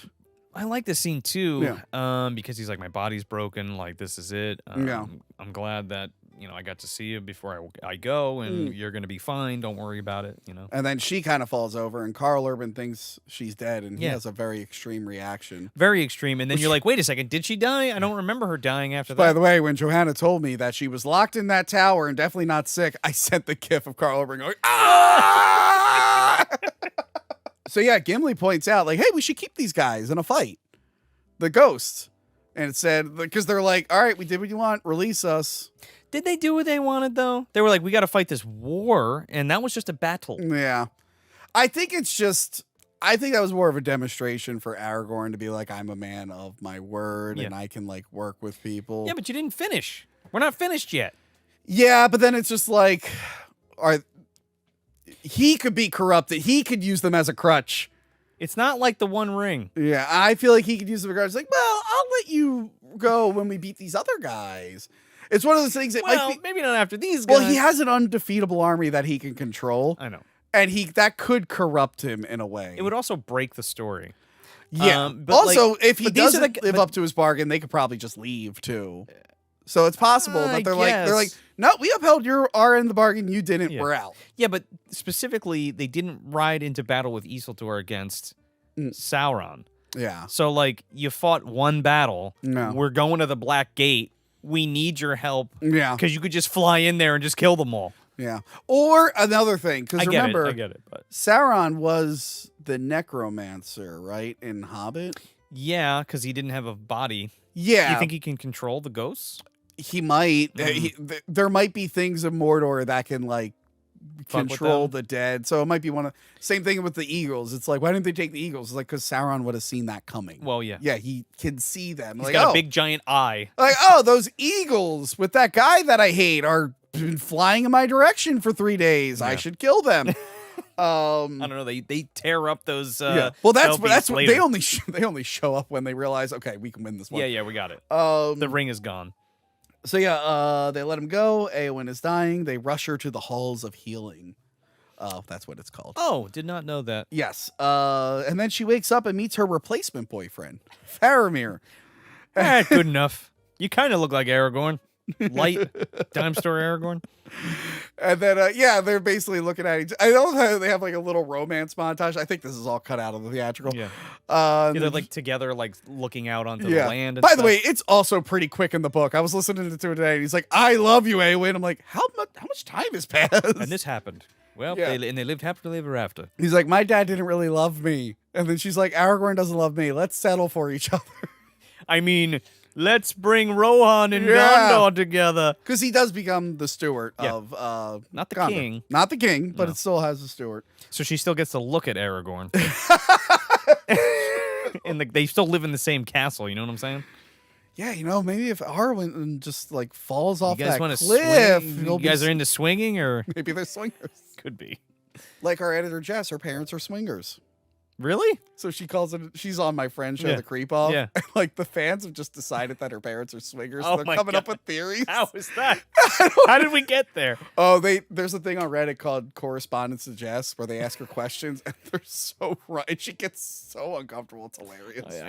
I like this scene too, Yeah. because he's like, my body's broken. Like, this is it. Yeah. I'm glad that I got to see you before I go, and you're gonna be fine. Don't worry about it. And then she kind of falls over, and Carl Urban thinks she's dead, and he Yeah. has a very extreme reaction. Very extreme. And then you're like, wait a second, did she die? I don't remember her dying after that. By the way, when Johanna told me that she was locked in that tower and definitely not sick, I sent the gif of Carl Urban going, ah! So yeah, Gimli points out, like, hey, we should keep these guys in a fight. The ghosts. And it said, because they're like, all right, we did what you want, release us. Did they do what they wanted though? They were like, we got to fight this war, and that was just a battle. Yeah. I think that was more of a demonstration for Aragorn to be like, I'm a man of my word, and I can like work with people. Yeah, but you didn't finish. We're not finished yet. Yeah, but then it's just like, he could be corrupted. He could use them as a crutch. It's not like the One Ring. Yeah, I feel like he could use them as a crutch. It's like, well, I'll let you go when we beat these other guys. It's one of those things that Well, might be, maybe not after these guys. well, he has an undefeatable army that he can control. I know. And that could corrupt him in a way. It would also break the story. Yeah. But Also, like, if he but these are doesn't live up to his bargain, they could probably just leave too. So it's possible that they're like, no, we upheld our end of the bargain. You didn't. Yeah. We're out. Yeah, but specifically, they didn't ride into battle with Isildur against Sauron. Yeah. So like, you fought one battle. No. We're going to the Black Gate. We need your help. Yeah. Because you could just fly in there and just kill them all. Yeah. Or another thing, because remember, I get it. But Sauron was the necromancer, right, in Hobbit? yeah, because he didn't have a body. Yeah. You think he can control the ghosts? He might. There might be things in Mordor that can like Fuck with control them? the dead. So it might be same thing with the eagles. It's like, why didn't they take the eagles? It's like, because Sauron would have seen that coming. Well, yeah. Yeah, he can see them. He's like, got oh, a big giant eye. like, oh, those eagles with that guy that I hate are been flying in my direction for 3 days. I should kill them. I don't know. They tear up those. Yeah. Well, that's Selkies what later. they only show up when they realize, okay, we can win this one. Yeah, we got it. The ring is gone. So yeah, they let him go. Eowyn is dying. They rush her to the halls of healing. That's what it's called. Oh, did not know that. Yes. And then she wakes up and meets her replacement boyfriend, Faramir. Good enough. You kind of look like Aragorn. Light, dime store Aragorn. And then, they're basically looking at each. I love how they have like a little romance montage. I think this is all cut out of the theatrical. Yeah. They're Like together, like looking out onto the land. And By the stuff. way, it's also pretty quick in the book. I was listening to it today, and he's like, "I love you, Eowyn." I'm like, how much time has passed? And this happened. Well, Yeah. they lived happily ever after. He's like, "My dad didn't really love me," and then she's like, "Aragorn doesn't love me. Let's settle for each other." I mean, let's bring Rohan and Yeah. Gondor together. Because he does become the steward Yeah. of Not the Gondor. king. Not the king, but No. it still has a steward. So she still gets to look at Aragorn. And they still live in the same castle, you know what I'm saying? Yeah, maybe if Arwen just like falls off You guys that want to cliff, swing? he'll You guys be, are into swinging, or maybe they're swingers. could be. Like our editor Jess, her parents are swingers. Really? So she calls it. She's on my friend show, Yeah. The Creep Off. Yeah. And, like the fans have just decided that her parents are swingers. Oh So my they're coming up God. with theories. How is that? How did we get there? Oh, there's a thing on Reddit called Correspondence to Jess where they ask her questions and they're so right. And she gets so uncomfortable. It's hilarious.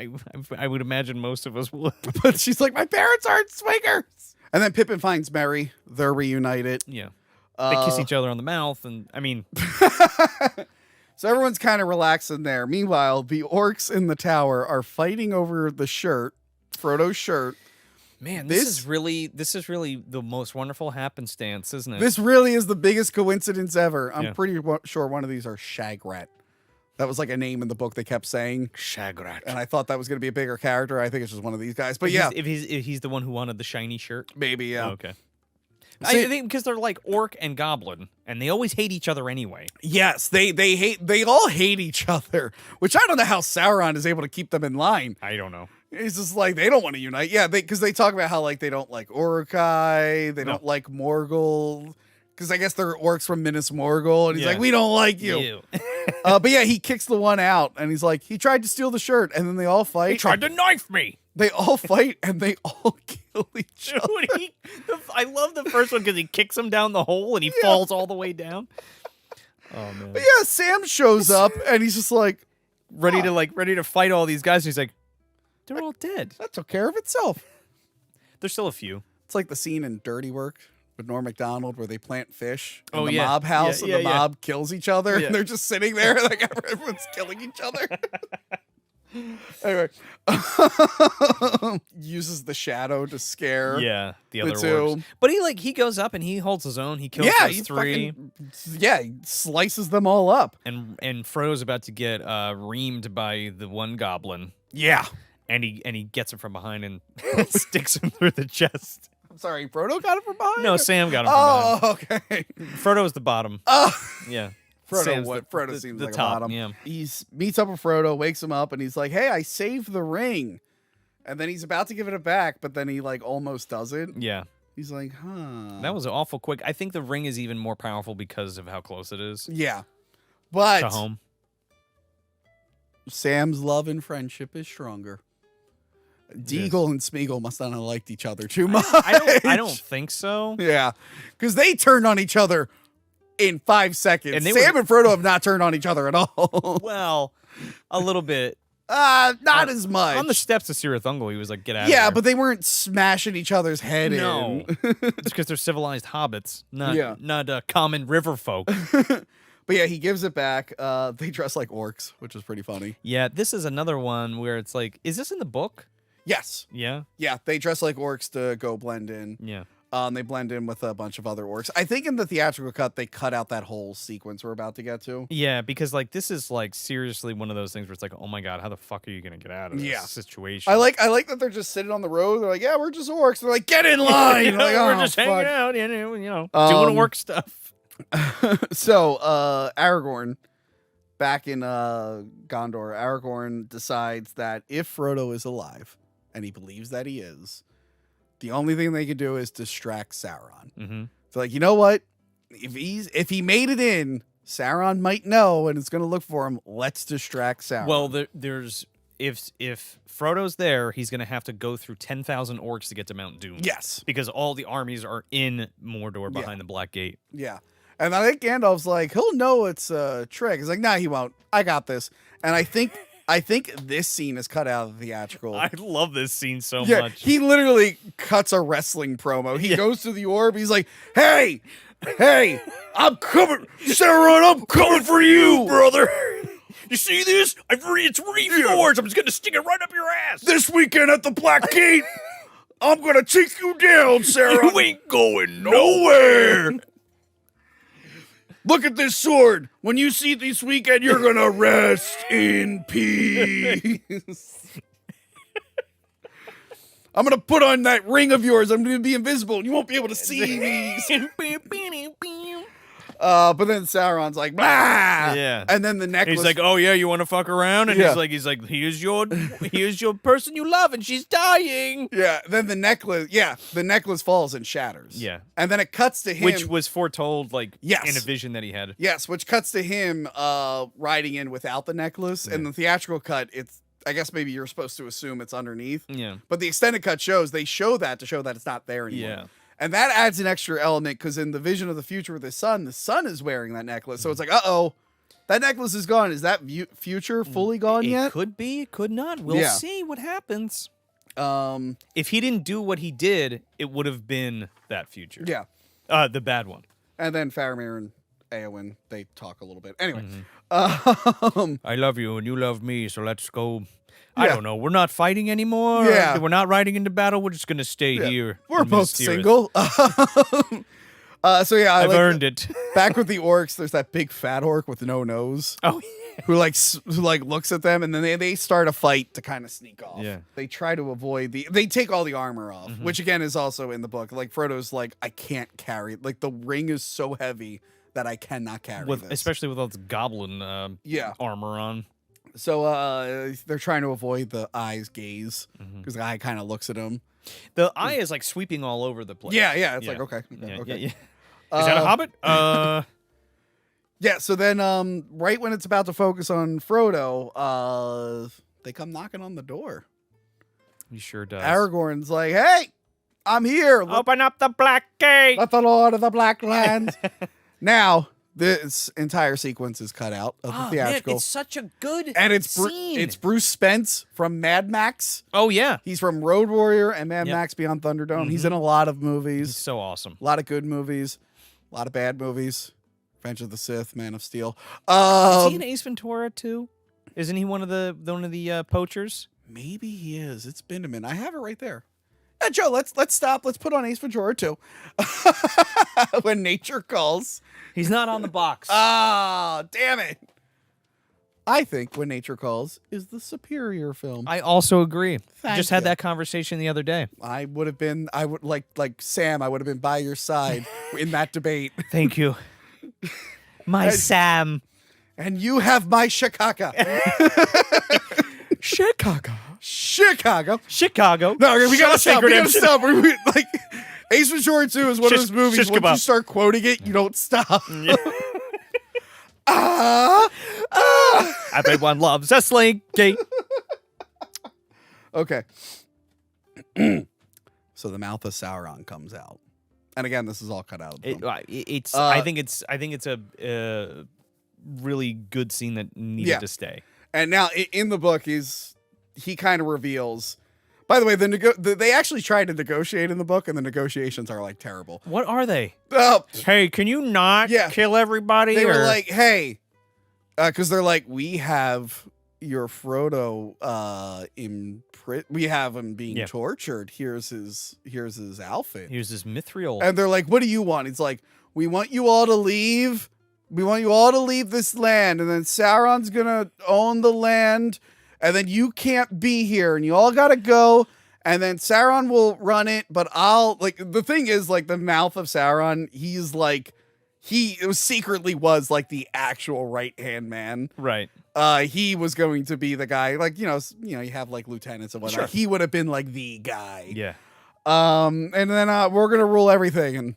I would imagine most of us would. But she's like, my parents aren't swingers. And then Pippin finds Merry. They're reunited. Yeah. They kiss each other on the mouth, and I mean, So everyone's kind of relaxing there. Meanwhile, the orcs in the tower are fighting over the shirt, Frodo's shirt. man, this is really the most wonderful happenstance, isn't it? This really is the biggest coincidence ever. I'm Yeah. pretty sure one of these are Shagrat. That was like a name in the book they kept saying. Shagrat. And I thought that was going to be a bigger character. I think it's just one of these guys. But if he's the one who wanted the shiny shirt, maybe, yeah. Oh, okay. I think because they're like orc and goblin, and they always hate each other anyway. Yes, they all hate each other, which I don't know how Sauron is able to keep them in line. I don't know. It's just like they don't want to unite. Yeah, because they talk about how like they don't like Uruk-hai, they don't like Morgul, because I guess they're orcs from Minas Morgul, and he's Yeah. like, we don't like you. But yeah, he kicks the one out, and he's like, he tried to steal the shirt, and then they all fight. He tried to knife me. They all fight, and they all kill each other. Dude, I love the first one because he kicks him down the hole and he falls all the way down. Oh man! But yeah, Sam shows up, and he's just like ready to fight all these guys. He's like, they're all dead. That took care of itself. There's still a few. It's like the scene in Dirty Work with Norm Macdonald where they plant fish in the yeah. mob house, Yeah, and the yeah, mob kills each other, Yeah. and they're just sitting there like everyone's killing each other. Anyway, uses the shadow to scare. Yeah, the other two. orcs. But he goes up and he holds his own. He kills those he three. he slices them all up. And Frodo's about to get reamed by the one goblin. Yeah. And he gets him from behind and sticks him through the chest. I'm sorry, Frodo got it from behind? No, Sam got him from behind. Oh, okay. Frodo's the bottom. Oh. Yeah. Frodo Sam's seems the like top, a bottom. yeah. He meets up with Frodo, wakes him up, and he's like, hey, I saved the ring. And then he's about to give it back, but then he like almost doesn't. Yeah. He's like, huh. That was awful quick. I think the ring is even more powerful because of how close it is. Yeah. But to home. Sam's love and friendship is stronger. Deagle and Smeagol must not have liked each other too much. I don't think so. Yeah. Because they turned on each other in 5 seconds. And Sam and Frodo have not turned on each other at all. Well, a little bit. Not as much. On the steps of Cirith Ungol, he was like, get out of here. Yeah, but they weren't smashing each other's head No. in. It's because they're civilized hobbits, not common river folk. But yeah, he gives it back. They dress like orcs, which is pretty funny. Yeah, this is another one where it's like, is this in the book? Yes. Yeah? Yeah, they dress like orcs to go blend in. Yeah. They blend in with a bunch of other orcs. I think in the theatrical cut, they cut out that whole sequence we're about to get to. Yeah, because like this is like seriously one of those things where it's like, oh my god, how the fuck are you gonna get out of this situation? I like that they're just sitting on the road. They're like, yeah, we're just orcs. They're like, get in line. You know, Like, we're "Oh, just fuck." hanging out, doing orc stuff. So Aragorn, back in Gondor, Aragorn decides that if Frodo is alive, and he believes that he is, the only thing they can do is distract Sauron. Mm-hmm. So like, you know what? If he made it in, Sauron might know and it's going to look for him. Let's distract Sauron. Well, there's if Frodo's there, he's gonna have to go through 10,000 orcs to get to Mount Doom. Yes, because all the armies are in Mordor behind the Black Gate. Yeah. And I think Gandalf's like, he'll know it's a trick. He's like, nah, he won't. I got this. And I think I think this scene is cut out of the theatrical. I love this scene so Yeah, much. he literally cuts a wrestling promo. He goes to the orb. He's like, "Hey, I'm coming, Sauron. I'm coming for you, brother. You see this? It's reinforced. I'm just gonna stick it right up your ass. This weekend at the Black Gate, I'm gonna take you down, Sauron. You ain't going nowhere. Look at this sword. When you see it this weekend, you're gonna rest in peace." I'm gonna put on that ring of yours. I'm gonna be invisible, and you won't be able to see me. But then Sauron's like, blah. Yeah. And then the necklace. He's like, "Oh yeah, you want to fuck around?" And Yeah. he's like, here's your person you love, and she's dying. Yeah. Then the necklace falls and shatters. Yeah. And then it cuts to him, Which was foretold, like, Yes. in a vision that he had. Yes, which cuts to him riding in without the necklace. And the theatrical cut, I guess maybe you're supposed to assume it's underneath. Yeah. But the extended cut they show that it's not there anymore. Yeah. And that adds an extra element because in the vision of the future with the sun is wearing that necklace. So it's like, uh-oh, that necklace is gone. Is that future fully gone yet? It could be, it could not. We'll see what happens. If he didn't do what he did, it would have been that future. Yeah. The bad one. And then Faramir and Eowyn, they talk a little bit. Anyway. I love you and you love me, so let's go. I don't know. We're not fighting anymore. Yeah. We're not riding into battle. We're just going to stay here. We're both single. I've earned it. Back with the orcs, there's that big fat orc with no nose. Oh, who looks at them, and then they start a fight to kind of sneak off. Yeah. They try to avoid they take all the armor off, which again is also in the book. Like Frodo's like, I can't carry. Like the ring is so heavy that I cannot carry this. Especially with all this goblin armor on. So they're trying to avoid the eye's gaze because the eye kind of looks at him. The eye is like sweeping all over the place. Yeah. It's like okay. Yeah. Is that a hobbit? Yeah. So then, right when it's about to focus on Frodo, they come knocking on the door. He sure does. Aragorn's like, "Hey, I'm here. Open up the Black Gate. Let the Lord of the Black Lands." Now, this entire sequence is cut out of the theatrical. Man, it's such a good scene. It's Bruce Spence from Mad Max. Oh, yeah. He's from Road Warrior and Mad Max Beyond Thunderdome. He's in a lot of movies. He's so awesome. A lot of good movies. A lot of bad movies. Revenge of the Sith, Man of Steel. Is he in Ace Ventura, too? Isn't he one of the poachers? Maybe he is. It's been a minute. I have it right there. Yeah, Joe, let's stop. Let's put on Ace Ventura 2. When Nature Calls. He's not on the box. Ah, damn it. I think When Nature Calls is the superior film. I also agree. Thank Just had you. that conversation the other day. I would have been Sam, I would have been by your side in that debate. Thank you. My Sam. And you have my Chicago. Chicago. No, we gotta stop. We gotta stop. Ace Ventura 2 is one of those movies. Once you start quoting it, you don't stop. Everyone loves a slinky. Okay. So the mouth of Sauron comes out, and again, this is all cut out of the film. I think it's a really good scene that needed to stay. And now in the book, he kind of reveals. By the way, they actually tried to negotiate in the book, and the negotiations are like terrible. What are they? Hey, can you not kill everybody? They were like, hey, because they're like, we have your Frodo we have him being tortured. Here's his outfit. Here's his mithril. And they're like, what do you want? He's like, we want you all to leave. We want you all to leave this land, and then Sauron's gonna own the land. And then you can't be here, and you all gotta go. And then Sauron will run it, but the thing is, the mouth of Sauron, he secretly was the actual right-hand man. Right. He was going to be the guy, you have lieutenants and whatnot. Sure. He would have been the guy. Yeah. And then we're gonna rule everything, and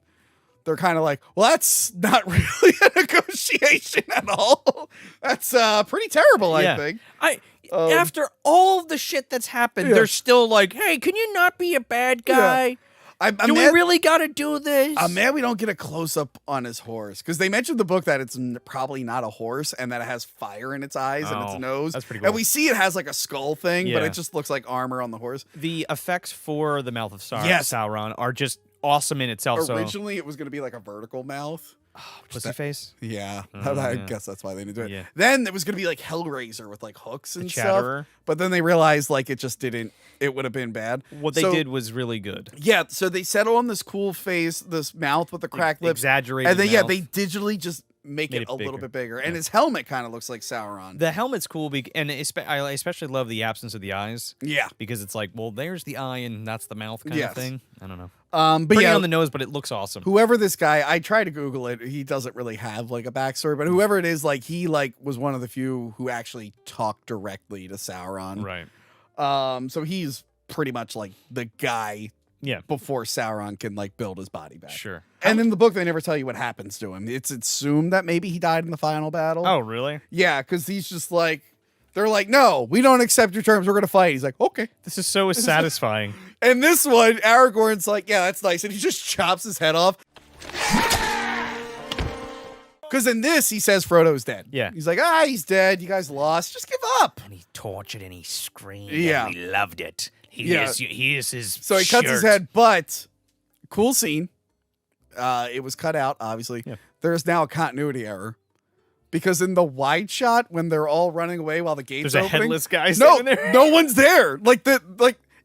they're kind of like, well, that's not really a negotiation at all. That's pretty terrible, I think. After all the shit that's happened, they're still like, hey, can you not be a bad guy? Do we really got to do this? I'm mad we don't get a close up on his horse because they mentioned the book that it's probably not a horse and that it has fire in its eyes and its nose. That's pretty cool. And we see it has like a skull thing, but Yeah. it just looks like armor on the horse. The effects for the mouth of Yes. Sauron are just awesome in itself. Originally, it was going to be like a vertical mouth. Pussy face? Yeah, Oh, I yeah. guess that's why they didn't do it. Yeah. Then it was going to be like Hellraiser with like hooks and Chatterer. stuff. But then they realized like it just didn't. It would have been bad. What they did was really good. Yeah, so they settle on this cool face, this mouth with the cracked lips, Exaggerated and then mouth. they digitally just make Made it it a little bigger. bit bigger. And his helmet kind of looks like Sauron. The helmet's cool, and I especially love the absence of the eyes. Yeah. Because it's like, well, there's the eye and that's the mouth kind Yes. of thing. I don't know. But Pretty yeah, on the nose, but it looks awesome. whoever this guy, I try to Google it. He doesn't really have like a backstory, but whoever it is, like he like was one of the few who actually talked directly to Sauron. Right. So he's pretty much like the guy. Yeah. Before Sauron can like build his body back. Sure. And in the book, they never tell you what happens to him. It's assumed that maybe he died in the final battle. Oh, really? Yeah, because he's just like, they're like, no, we don't accept your terms. We're going to fight. He's like, okay. This is so satisfying. And this one, Aragorn's like, yeah, that's nice. And he just chops his head off. Because in this, he says Frodo's dead. Yeah. He's like, he's dead. You guys lost. Just give up. And he tortured and he screamed. Yeah. And we loved it. Yeah. Here's his So he cuts his shirt. head, but cool scene. It was cut out, obviously. Yeah. There's now a continuity error. Because in the wide shot, when they're all running away while the gate's There's a opening, headless guy no, standing there? no one's there. Like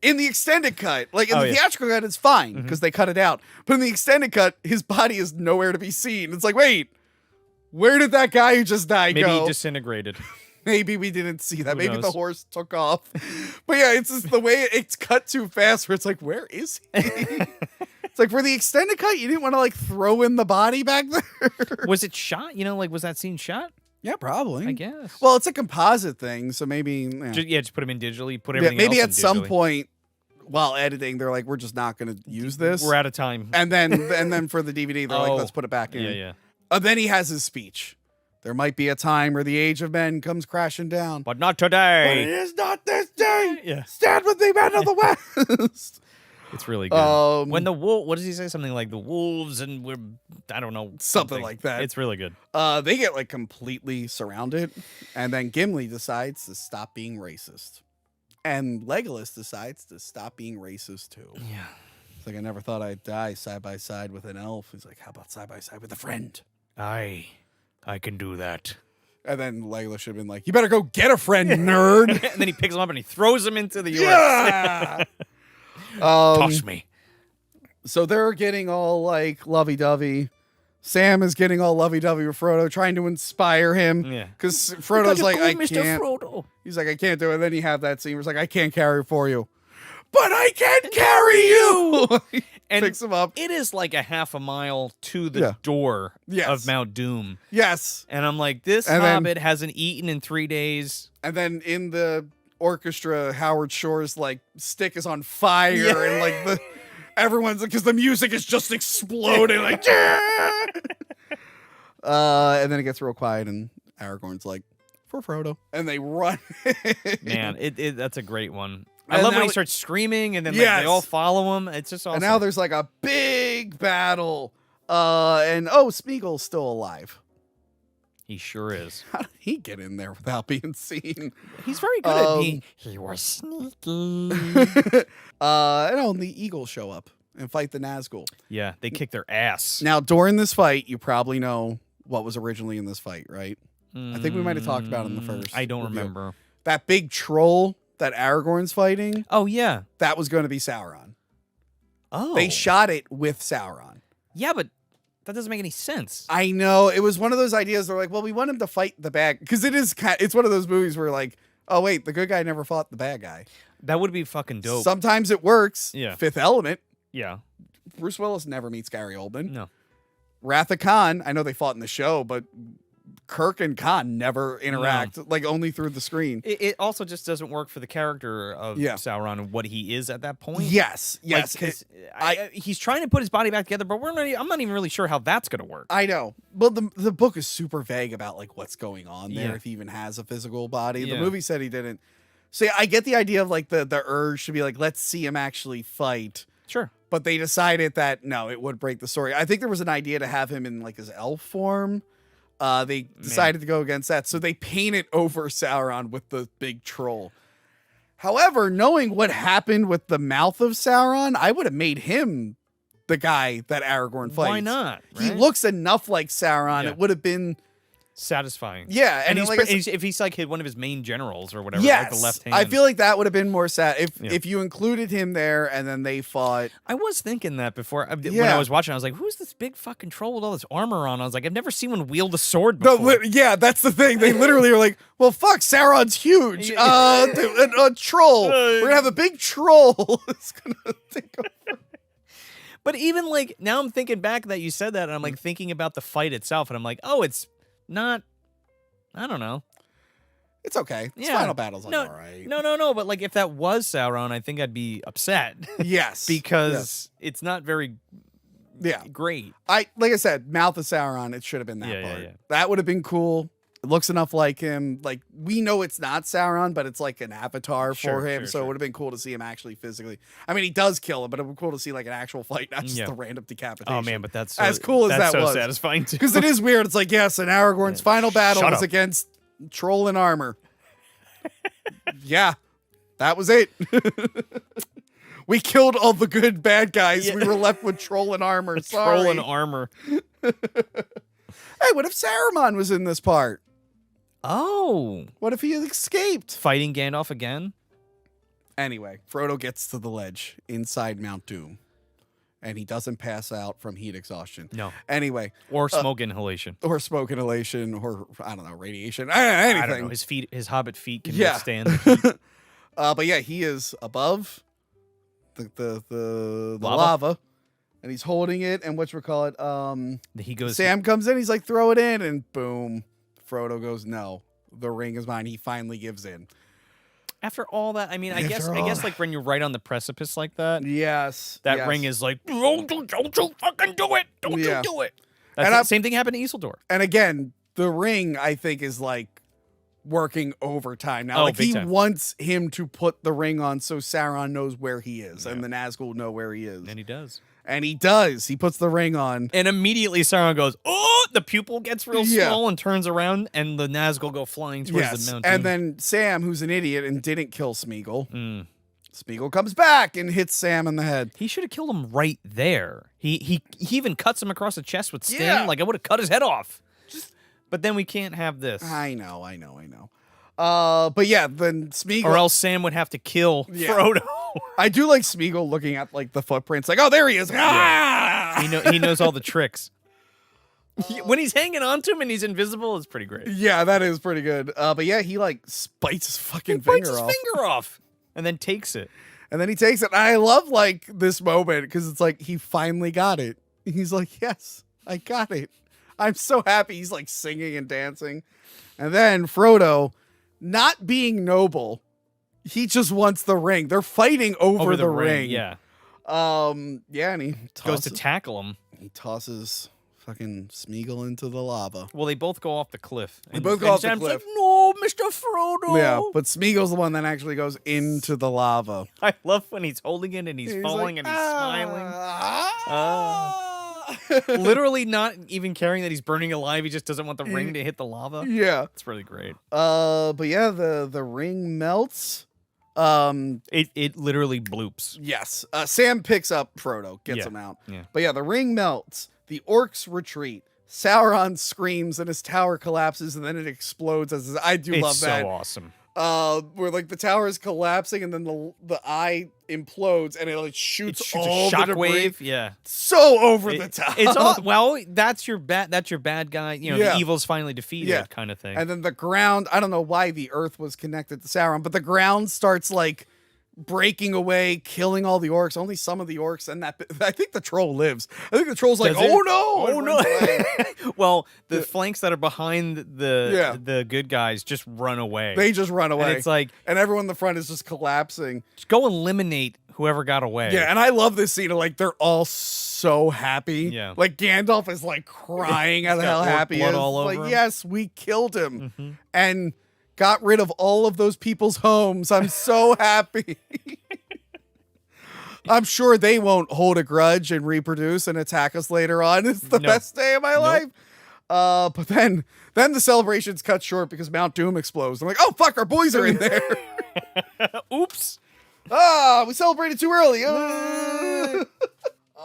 in the extended cut, like in Oh, the yeah. theatrical cut, it's fine because they cut it out. But in the extended cut, his body is nowhere to be seen. It's like, wait, where did that guy who just died Maybe go? he disintegrated. Maybe we didn't see that. Who Maybe the knows? horse took off. But yeah, it's just the way it's cut too fast where it's like, where is he? It's like for the extended cut, you didn't want to like throw in the body back there. Was it shot? Like, was that scene shot? Yeah, probably. I guess. Well, it's a composite thing, so maybe Just put him in digitally. Put yeah, everything maybe else at in some digitally. point while editing, they're like, we're just not going to use this. We're out of time. And then for the DVD, they're like, Oh. let's put it back in. Yeah, yeah. Then he has his speech. There might be a time where the age of men comes crashing down. But not But it today. is not this day. Yeah. Stand with the men of the West. It's really good. When the wolf, what does he say? Something like the wolves and we're, I don't know. Something like that. It's really good. They get like completely surrounded, and then Gimli decides to stop being racist, and Legolas decides to stop being racist too. Yeah. It's like I never thought I'd die side by side with an elf. He's like, how about side by side with a friend? I can do that. And then Legolas should have been like, you better go get a friend, nerd. And then he picks him up and he throws him into the Yeah. Toss me. So they're getting all like lovey-dovey. Sam is getting all lovey-dovey with Frodo, trying to inspire him. Yeah. Because Frodo's like, I Mr. can't. Frodo. He's like, I can't do it. And then you have that scene where it's like, I can't carry for you. But I can carry you. He And picks him up. it is like a half a mile to the Yeah. door Yes. of Mount Doom. Yes. And I'm like, this And then- hobbit hasn't eaten in 3 days. And then in the orchestra, Howard Shore's like stick is on fire, Yeah. and like everyone's because the music is just exploding, like. And then it gets real quiet, and Aragorn's like, for Frodo, and they run. Man, that's a great one. I And love when now he it- starts screaming and then like, Yes. they all follow him. It's just awesome. And now there's like a big battle. And Smeagol's still alive. He sure is. How did he get in there without being seen? He's very good at He was sneaky. And the Eagles show up and fight the Nazgul. Yeah, they kick their ass. Now, during this fight, you probably know what was originally in this fight, right? I think we might have talked about it in the first. I don't review. remember. That big troll that Aragorn's fighting, Oh, yeah. that was going to be Sauron. Oh. They shot it with Sauron. Yeah, but that doesn't make any sense. I know. It was one of those ideas. They're like, well, we want him to fight the bad, because it's one of those movies where like, oh wait, the good guy never fought the bad guy. That would be fucking dope. Sometimes it works. Yeah. Fifth Element. Yeah. Bruce Willis never meets Gary Oldman. No. Wrath of Khan. I know they fought in the show, but Kirk and Khan never interact, like only through the screen. It also just doesn't work for the character of Yeah. Sauron and what he is at that point. Yes, yes. Because he's trying to put his body back together, but I'm not even really sure how that's going to work. I know. Well, the book is super vague about like what's going on there, Yeah. if he even has a physical body. The Yeah. movie said he didn't. So yeah, I get the idea of like the urge to be like, let's see him actually fight. Sure. But they decided that no, it would break the story. I think there was an idea to have him in like his elf form. They decided to go against that, so they painted over Sauron with the big troll. However, knowing what happened with the mouth of Sauron, I would have made him the guy that Aragorn fights. Why not? He right? looks enough like Sauron. Yeah. It would have been satisfying. Yeah, and and if he's like one of his main generals or whatever, yes, like the left hand. I feel like that would have been more sad if you included him there and then they fought. I was thinking that before when I was watching. I was like, "Who's this big fucking troll with all this armor on?" I was like, "I've never seen one wield a sword before." No, yeah, that's the thing. They literally are like, "Well, fuck, Sauron's huge. A troll. We're gonna have a big troll. It's gonna take over." But even like now, I'm thinking back that you said that, and I'm like thinking about the fight itself, and I'm like, "Oh, it's not." I don't know. It's okay. Its Yeah. final battle's like, no, all right. No. But like, if that was Sauron, I think I'd be upset. Yes, because it's not very great. Like I said, Mouth of Sauron. It should have been that part. Yeah. That would have been cool. It looks enough like him. Like we know it's not Sauron, but it's like an avatar for him. So it would have been cool to see him actually physically. I mean, he does kill him, but it would be cool to see like an actual fight, not just the random decapitation. Oh man, but that's so, as cool as that's that so was. satisfying too. Because it is weird. It's like yes, and Aragorn's final battle Shut was up. against troll in armor. Yeah, that was it. We killed all the good bad guys. We were left with troll in armor. Sorry. Troll in armor. Hey, what if Saruman was in this part? Oh. What if he escaped? Fighting Gandalf again? Anyway, Frodo gets to the ledge inside Mount Doom. And he doesn't pass out from heat exhaustion. No. Anyway. Or smoke inhalation. Or smoke inhalation, or, I don't know, radiation. Anything. I don't know. His hobbit feet can Yeah. withstand the heat. But yeah, he is above the Lava? lava. And he's holding it, and whatchamacallit, He goes. Sam comes in, he's like, throw it in, and boom. Frodo goes, no, the ring is mine. He finally gives in. After all that, I mean, I After all guess like when you're right on the precipice like that, Yes. that yes. ring is like, don't you fucking do it. Don't Yeah. you do it. And That's the same thing happened to Isildur. And again, the ring, I think, is like working overtime now. Oh, Like big he time. wants him to put the ring on so Sauron knows where he is, and the Nazgul know where he is. And he does. And he does. He puts the ring on. And immediately Sauron goes, oh, the pupil gets real Yeah. small and turns around, and the Nazgul go flying towards the mountain. And then Sam, who's an idiot and didn't kill Smeagol, Mm. Smeagol comes back and hits Sam in the head. He should have killed him right there. He even cuts him across the chest with Sting. Yeah. Like, I would have cut his head off. But then we can't have this. I know. But yeah, then Smeagol. Or else Sam would have to kill Frodo. I do like Smeagol looking at like the footprints, like, oh, there he is. Ah! He knows all the tricks. When he's hanging on to him and he's invisible, it's pretty great. Yeah, that is pretty good. But yeah, he like bites his fucking Bites finger his finger off and then takes it. And then he takes it. I love like this moment because it's like he finally got it. He's like, yes, I got it. I'm so happy. He's like singing and dancing. And then Frodo, not being noble, he just wants the ring. They're fighting over the ring. Yeah. Yeah, and he Goes to tackle him. He tosses fucking Smeagol into the lava. Well, they both go off the cliff. They both go off the Sam's cliff. like, no, Mr. Frodo. Yeah, but Smeagol's the one that actually goes into the lava. I love when he's holding it and he's falling like, and he's smiling. Literally not even caring that he's burning alive. He just doesn't want the ring to hit the lava. Yeah. It's really great. But yeah, the ring melts. It literally bloops. Yes. Sam picks up Frodo, gets him out. Yeah. But yeah, the ring melts. The orcs retreat. Sauron screams and his tower collapses and then it explodes. I do It's love that. so awesome. Where like the tower is collapsing and then the eye implodes and it like shoots a all the debris. shockwave. Yeah. So over the top. It's all well. That's your bad guy. You know, Yeah. the evil's finally defeated, Yeah. kind of thing. And then the ground, I don't know why the earth was connected to Sauron, but the ground starts like breaking away, killing all the orcs. Only some of the orcs, and I think the troll lives. I think the troll's like, Does it? oh no, Oh no! Well, the flanks that are behind the good guys just run away. They just run away. And it's like, and everyone in the front is just collapsing. Just go eliminate whoever got away. Yeah, and I love this scene of like they're all so happy. Yeah. Like Gandalf is like crying at He's how got orc happy he blood is. all over Like, him. yes, we killed him and got rid of all of those people's homes. I'm so happy. I'm sure they won't hold a grudge and reproduce and attack us later on. It's the best day of my life. But then the celebrations cut short because Mount Doom explodes. I'm like, oh fuck, our boys are in there. Oops. We celebrated too early.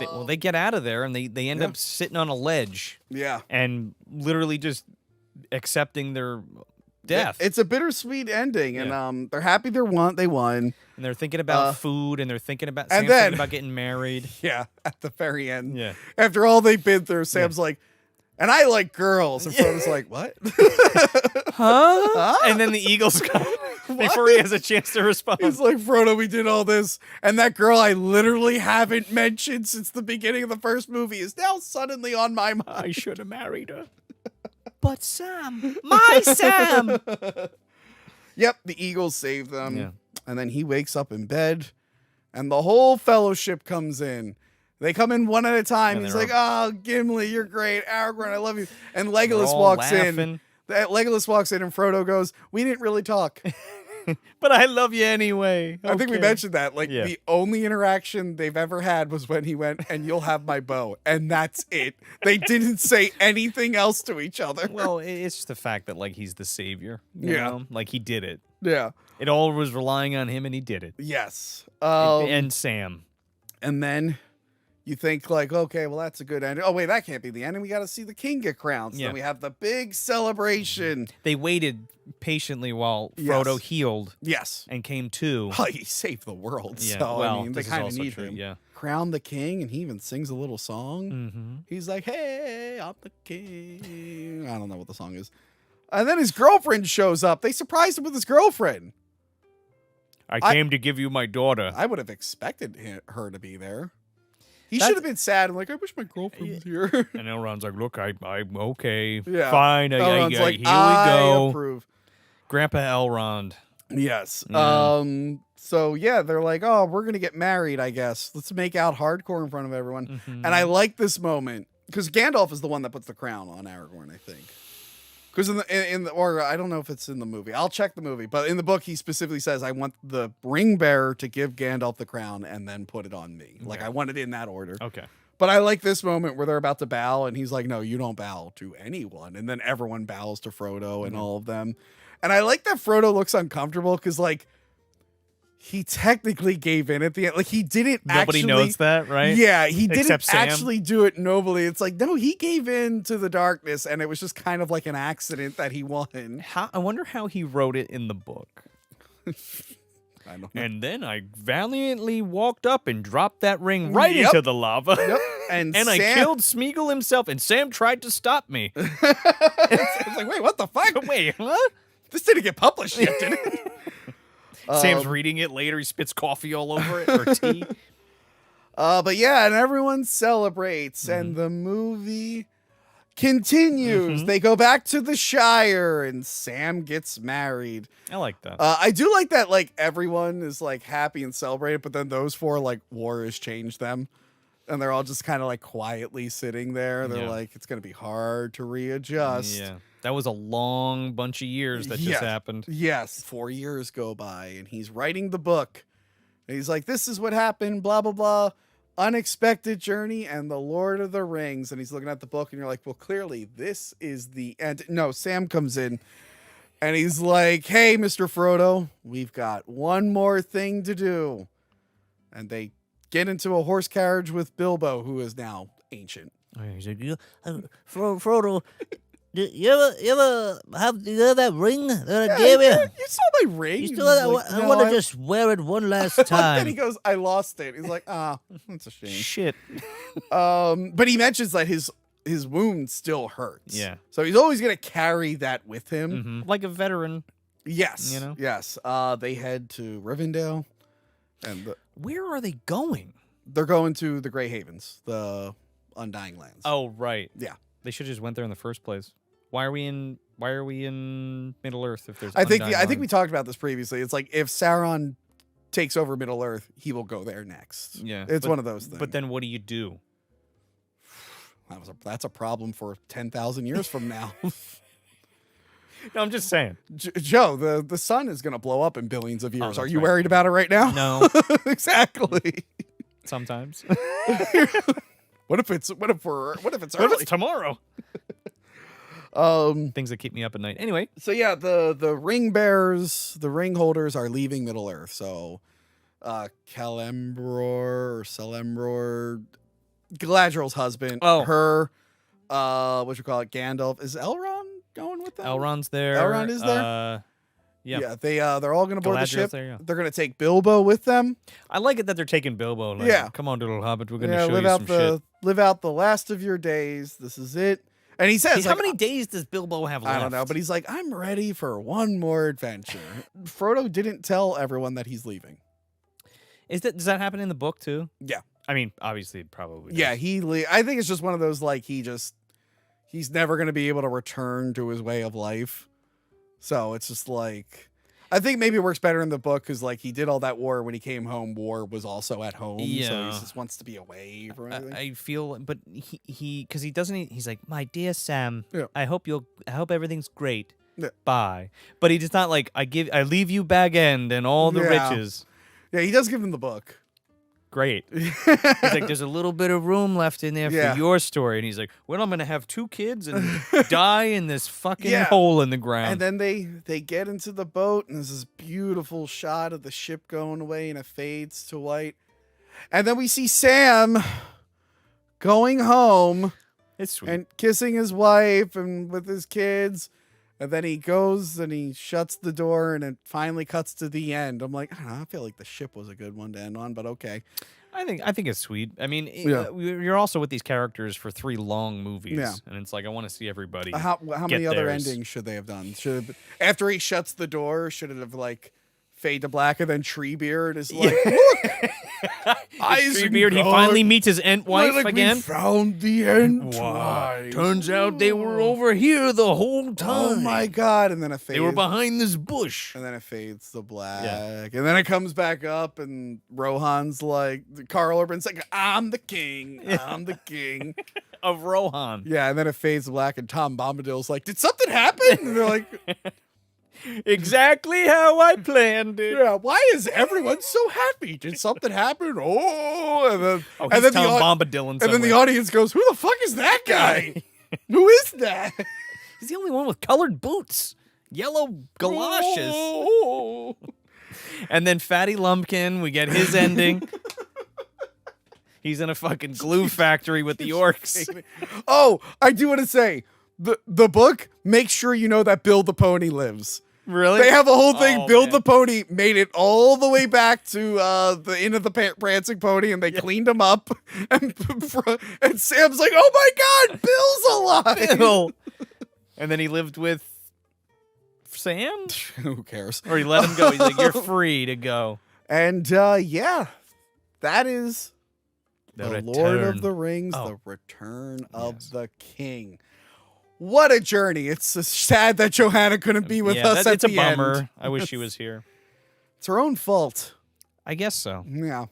Well, they get out of there and they end up sitting on a ledge. Yeah. And literally just accepting their death. It's a bittersweet ending, and they're happy they won. And they're thinking about food, and they're thinking about and Sam's then, thinking about getting married. Yeah, at the very end. Yeah. After all they've been through, Sam's like, and I like girls. And Frodo's like, what? Huh? And then the Eagles come before he has a chance to respond. He's like, Frodo, we did all this. And that girl I literally haven't mentioned since the beginning of the first movie is now suddenly on my mind. I should have married her. But Sam, my Sam. Yep, the Eagles save them. Yeah. And then he wakes up in bed, and the whole fellowship comes in. They come in one at a time. And He's they're like, oh, Gimli, you're great. Aragorn, I love you. And Legolas all walks laughing. in. Legolas walks in, and Frodo goes, we didn't really talk. But I love you anyway. I think we Okay. mentioned that. Like, Yeah. the only interaction they've ever had was when he went, and you'll have my bow. And that's it. They didn't say anything else to each other. Well, it's just the fact that, like, he's the savior. You Yeah. know? Like, he did it. Yeah. It all was relying on him, and he did it. Yes. And Sam. And then you think, like, okay, well, that's a good ending. Oh, wait, that can't be the ending. We got to see the king get crowned. So Yeah. then we have the big celebration. They waited patiently while Frodo healed. Yes. And came to. Oh, he saved the world. Yeah, So, well, I mean, they this is kind of also need true, him. yeah. Crown the king, and he even sings a little song. Mm-hmm. He's like, hey, I'm the king. I don't know what the song is. And then his girlfriend shows up. They surprised him with his girlfriend. I came to give you my daughter. I would have expected her to be there. He should have been sad and like, I wish my girlfriend was here. And Elrond's like, look, I'm okay. Yeah. Fine. Elrond's like, here I we go. approve. Grandpa Elrond. Yes. Yeah. So yeah, they're like, oh, we're gonna get married, I guess. Let's make out hardcore in front of everyone. Mm-hmm. And I like this moment because Gandalf is the one that puts the crown on Aragorn, I think. Because in the or I don't know if it's in the movie. I'll check the movie, but in the book he specifically says, I want the ring bearer to give Gandalf the crown and then put it on me. Like I want it in that order. Okay. But I like this moment where they're about to bow, and he's like, no, you don't bow to anyone. And then everyone bows to Frodo and all of them. And I like that Frodo looks uncomfortable because, like, he technically gave in at the end. Like, he didn't Nobody knows that, right? Yeah, he didn't Except Sam. actually do it nobly. It's like, no, he gave in to the darkness, and it was just kind of like an accident that he won. I wonder how he wrote it in the book. I don't know. And then I valiantly walked up and dropped that ring right Yep. into the lava. Yep. And I Sam- killed Smeagol himself, and Sam tried to stop me. It's like, wait, what the fuck? Wait, huh? This didn't get published yet, did it? Sam's reading it later. He spits coffee all over it, or tea. But yeah, and everyone celebrates, and the movie continues. They go back to the Shire, and Sam gets married. I like that. I do like that, like, everyone is, like, happy and celebrated, but then those four, like, war has changed them. And they're all just kind of, like, quietly sitting there. They're Yeah. like, it's going to be hard to readjust. Yeah. That was a long bunch of years that just happened. Yes. 4 years go by, and he's writing the book. And he's like, this is what happened, blah, blah, blah. Unexpected journey and the Lord of the Rings. And he's looking at the book, and you're like, well, clearly this is the end. No, Sam comes in, and he's like, hey, Mr. Frodo, we've got one more thing to do. And they get into a horse carriage with Bilbo, who is now ancient. He's like, Frodo, you ever have that ring that I gave you? You saw my ring. You still have Like, that? I "No, want to just wear it one last then time. he goes, I lost it. He's like, that's a shame. Shit. But he mentions that his wound still hurts. Yeah. So he's always gonna carry that with him. Like a veteran. Yes. You know? Yes. They head to Rivendell, and Where are they going? they're going to the Grey Havens, the Undying Lands. Oh, right. Yeah. They should have just went there in the first place. Why are we in Middle Earth if there's I think Undying we Lands? talked about this previously. It's like if Sauron takes over Middle Earth, he will go there next. Yeah. It's but- one of those things. But then what do you do? That's a problem for 10,000 years from now. No, I'm just saying. Joe, the sun is going to blow up in billions of years. that's Are you right. worried about it right now? No. Exactly. sometimes. What if it's early? What if it's tomorrow? Things that keep me up at night. Anyway, so yeah, the ring bearers, the ring holders are leaving Middle Earth. So Celembror, Galadriel's husband, her what you call it, Gandalf. Is Elrond going with them? Elrond's there. Elrond is there. Yeah. They're all going to board the ship. There, yeah. They're going to take Bilbo with them. I like it that they're taking Bilbo. Like, Yeah. Come on, little hobbit. We're going to show live you out some the shit. live out the last of your days. This is it. And he says, How many days does Bilbo have left? I don't know, but he's like, I'm ready for one more adventure. Frodo didn't tell everyone that he's leaving. Does that happen in the book too? Yeah. I mean, obviously, it probably does. Yeah, I think it's just one of those, like, he's never going to be able to return to his way of life. So it's just like, I think maybe it works better in the book because, like, he did all that war. When he came home, war was also at home. Yeah. So he just wants to be away from everything. I feel, but because he doesn't. He's like, my dear Sam. Yeah. I hope everything's great. Yeah. Bye. But he does not like. I leave you Bag End and all the riches. Yeah, he does give him the book. Great. He's like, there's a little bit of room left in there for your story. And he's like, well, I'm going to have 2 kids and die in this fucking hole in the ground. And then they get into the boat, and there's this beautiful shot of the ship going away, and it fades to white. And then we see Sam going home. It's sweet. And kissing his wife and with his kids. And then he goes and he shuts the door, and it finally cuts to the end. I'm like, I don't know, I feel like the ship was a good one to end on, but okay. I think it's sweet. I mean, you're also with these characters for 3 long movies, and it's like I want to see everybody. How many other theirs. endings should they have done? After he shuts the door, should it have like fade to black and then Treebeard is like, look, Treebeard, he finally meets his wife again. We found the end. Turns out they were over here the whole time. Oh my god! And then it fades. They were behind this bush. And then it fades to black. And then it comes back up, and Rohan's like, Carl Urban's like, I'm the king. I'm the king of Rohan. Yeah, and then it fades to black, and Tom Bombadil's like, did something happen? And they're like, exactly how I planned it. Yeah, why is everyone so happy? Did something happen? Oh, and then he's Tom Bombadil. And then the audience goes, who the fuck is that guy? Who is that? He's the only one with colored boots, yellow galoshes. Oh. And then Fatty Lumpkin, we get his ending. He's in a fucking glue factory with the orcs. Oh, I do want to say, the book makes sure you know that Bill the Pony lives. Really? They have a whole thing. Bill the Pony made it all the way back to the Inn of the Prancing Pony, and they cleaned him up. And Sam's like, oh my god, Bill's alive! Bill. And then he lived with Sam? Who cares? Or he let him go. He's like, you're free to go. And that is the Lord of the Rings, Oh. the Return of the King. What a journey. It's sad that Johanna couldn't be with us at it's the a end. bummer. I wish she was here. It's her own fault. I guess so. Yeah.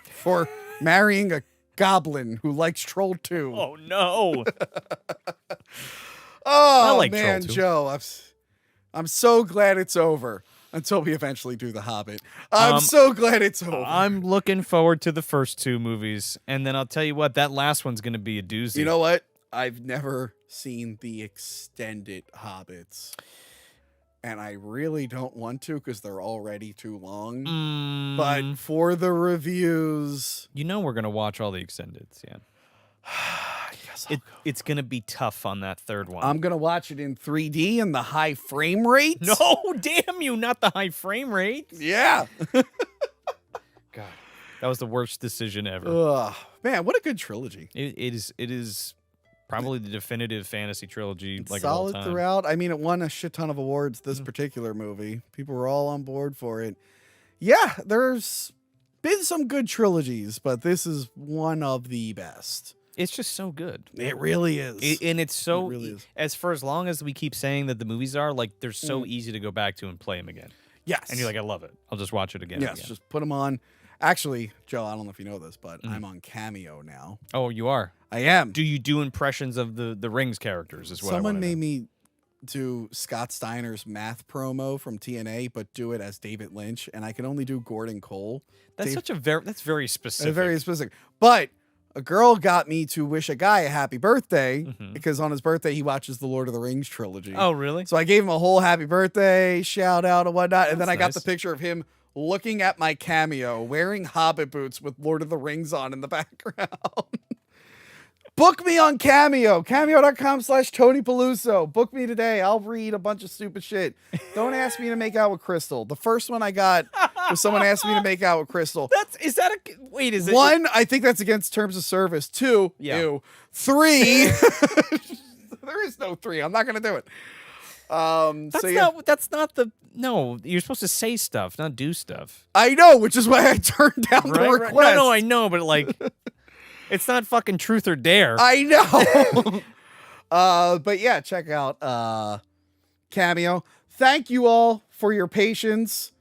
For marrying a goblin who likes Troll 2. Oh, no. Oh, I like man, Troll 2. Joe. I'm so glad it's over. Until we eventually do The Hobbit. I'm so glad it's over. I'm looking forward to the first 2 movies. And then I'll tell you what, that last one's going to be a doozy. You know what? I've never seen the extended Hobbits. And I really don't want to because they're already too long. But for the reviews... You know we're going to watch all the extendeds, yeah. It's going to be tough on that third one. I'm going to watch it in 3D and the high frame rate. No, damn you, not the high frame rate. Yeah. God, that was the worst decision ever. Ugh. Man, what a good trilogy. It is probably the definitive fantasy trilogy It's like of all solid time. throughout. I mean, it won a shit ton of awards, this particular movie. People were all on board for it. Yeah, there's been some good trilogies, but this is one of the best. It's just so good. It really is. And it's so, It really is. as long as we keep saying that the movies are, like, they're so easy to go back to and play them again. Yes. And you're like, I love it. I'll just watch it again. Yes, and again. just put them on. Actually, Joe, I don't know if you know this, but I'm on Cameo now. Oh, you are? I am. Do you do impressions of the Rings characters as well? Someone made me do Scott Steiner's math promo from TNA, but do it as David Lynch, and I can only do Gordon Cole. That's that's very specific. Very specific. But a girl got me to wish a guy a happy birthday because on his birthday he watches the Lord of the Rings trilogy. Oh, really? So I gave him a whole happy birthday shout out and whatnot, and then I got nice. the picture of him looking at my cameo, wearing Hobbit boots with Lord of the Rings on in the background. Book me on Cameo, cameo.com/Tony Peluso. Book me today. I'll read a bunch of stupid shit. Don't ask me to make out with Crystal. The first one I got was someone asked me to make out with Crystal. Is it one? I think that's against terms of service. Two, ew. Three, there is no three. I'm not gonna do it. That's not the no. You're supposed to say stuff, not do stuff. I know, which is why I turned down the request. No, I know, but like. It's not fucking truth or dare. I know. But yeah, check out Cameo. Thank you all for your patience.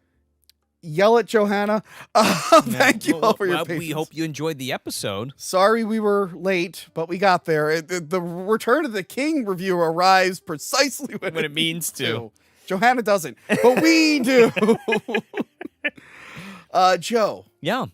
Yell at Johanna. Thank you all for your patience. We hope you enjoyed the episode. Sorry we were late, but we got there. The Return of the King review arrives precisely when it means to. Johanna doesn't, but we do. Joe. Yeah.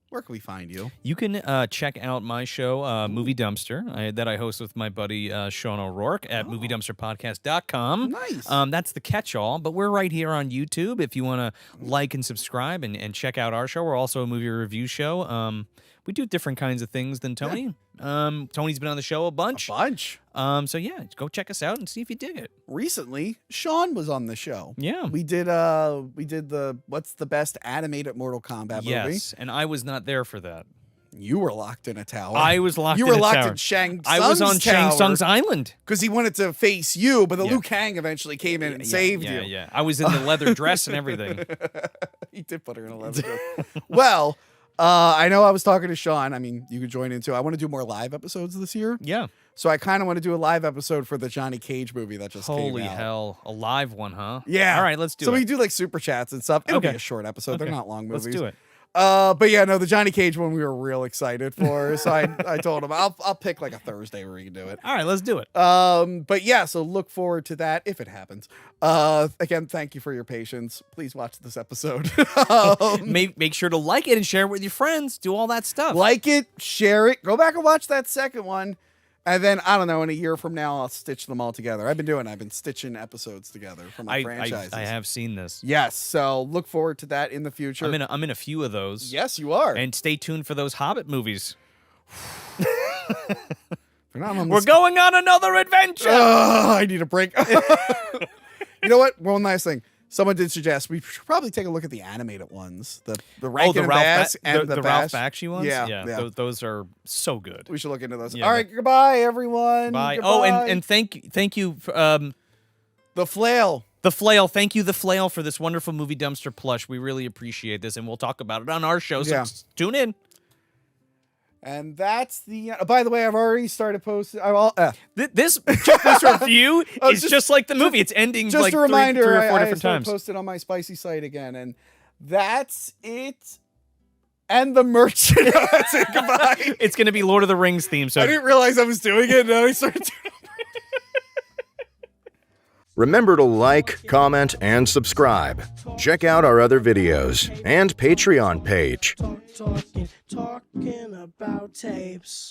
Where can we find you? You can check out my show, Movie Dumpster, that I host with my buddy Sean O'Rourke at moviedumpsterpodcast.com. Nice. That's the catch-all, but we're right here on YouTube if you want to like and subscribe and check out our show. We're also a movie review show. We do different kinds of things than Tony. Yeah. Tony's been on the show a bunch. So yeah, go check us out and see if you dig it. Recently, Sean was on the show. Yeah. We did the what's the best animated Mortal Kombat movie? Yes, and I was not there for that. You were locked in a tower. I was locked in a tower. You were locked in Shang Tsung's I was on Shang Tsung's island. Because he wanted to face you, but the Liu Kang eventually came in and saved you. Yeah. I was in the leather dress and everything. He did put her in a leather dress. Well, I know I was talking to Sean. I mean, you could join in too. I want to do more live episodes this year. Yeah. So I kind of want to do a live episode for the Johnny Cage movie that just came out. Holy hell. A live one, huh? Yeah. All right, let's do it. So we do like super chats and stuff. It'll be Okay. a short episode. They're not long movies. Let's do it. But yeah, no, the Johnny Cage one we were real excited for. So I told him I'll pick like a Thursday where we can do it. All right, let's do it. But yeah, so look forward to that if it happens. Again, thank you for your patience. Please watch this episode. Make sure to like it and share it with your friends. Do all that stuff. Like it, share it. Go back and watch that second one. And then, I don't know, in a year from now, I'll stitch them all together. I've been stitching episodes together from my franchises. I have seen this. Yes, so look forward to that in the future. I'm in a few of those. Yes, you are. And stay tuned for those Hobbit movies. We're going on another adventure. I need a break. You know what? One last thing. Someone did suggest we should probably take a look at the animated ones, the Rankin and Bass and the Ralph Bash. Bakshi ones. Yeah. Those are so good. We should look into those. Yeah, all right, goodbye, everyone. Bye. Goodbye. Oh, and thank you. The Flail. The Flail. Thank you, The Flail, for this wonderful Movie Dumpster plush. We really appreciate this, and we'll talk about it on our show. So tune in. And that's the. By the way, I've already started posting. This review is just like the movie. It's ending just like a reminder, three or four I different times. Posted on my spicy site again, and that's it. And the merchandise. That's it. Goodbye. It's going to be Lord of the Rings theme. So I didn't realize I was doing it. Now I started doing it. Remember to like, comment, and subscribe. Check out our other videos and Patreon page. Talking about tapes.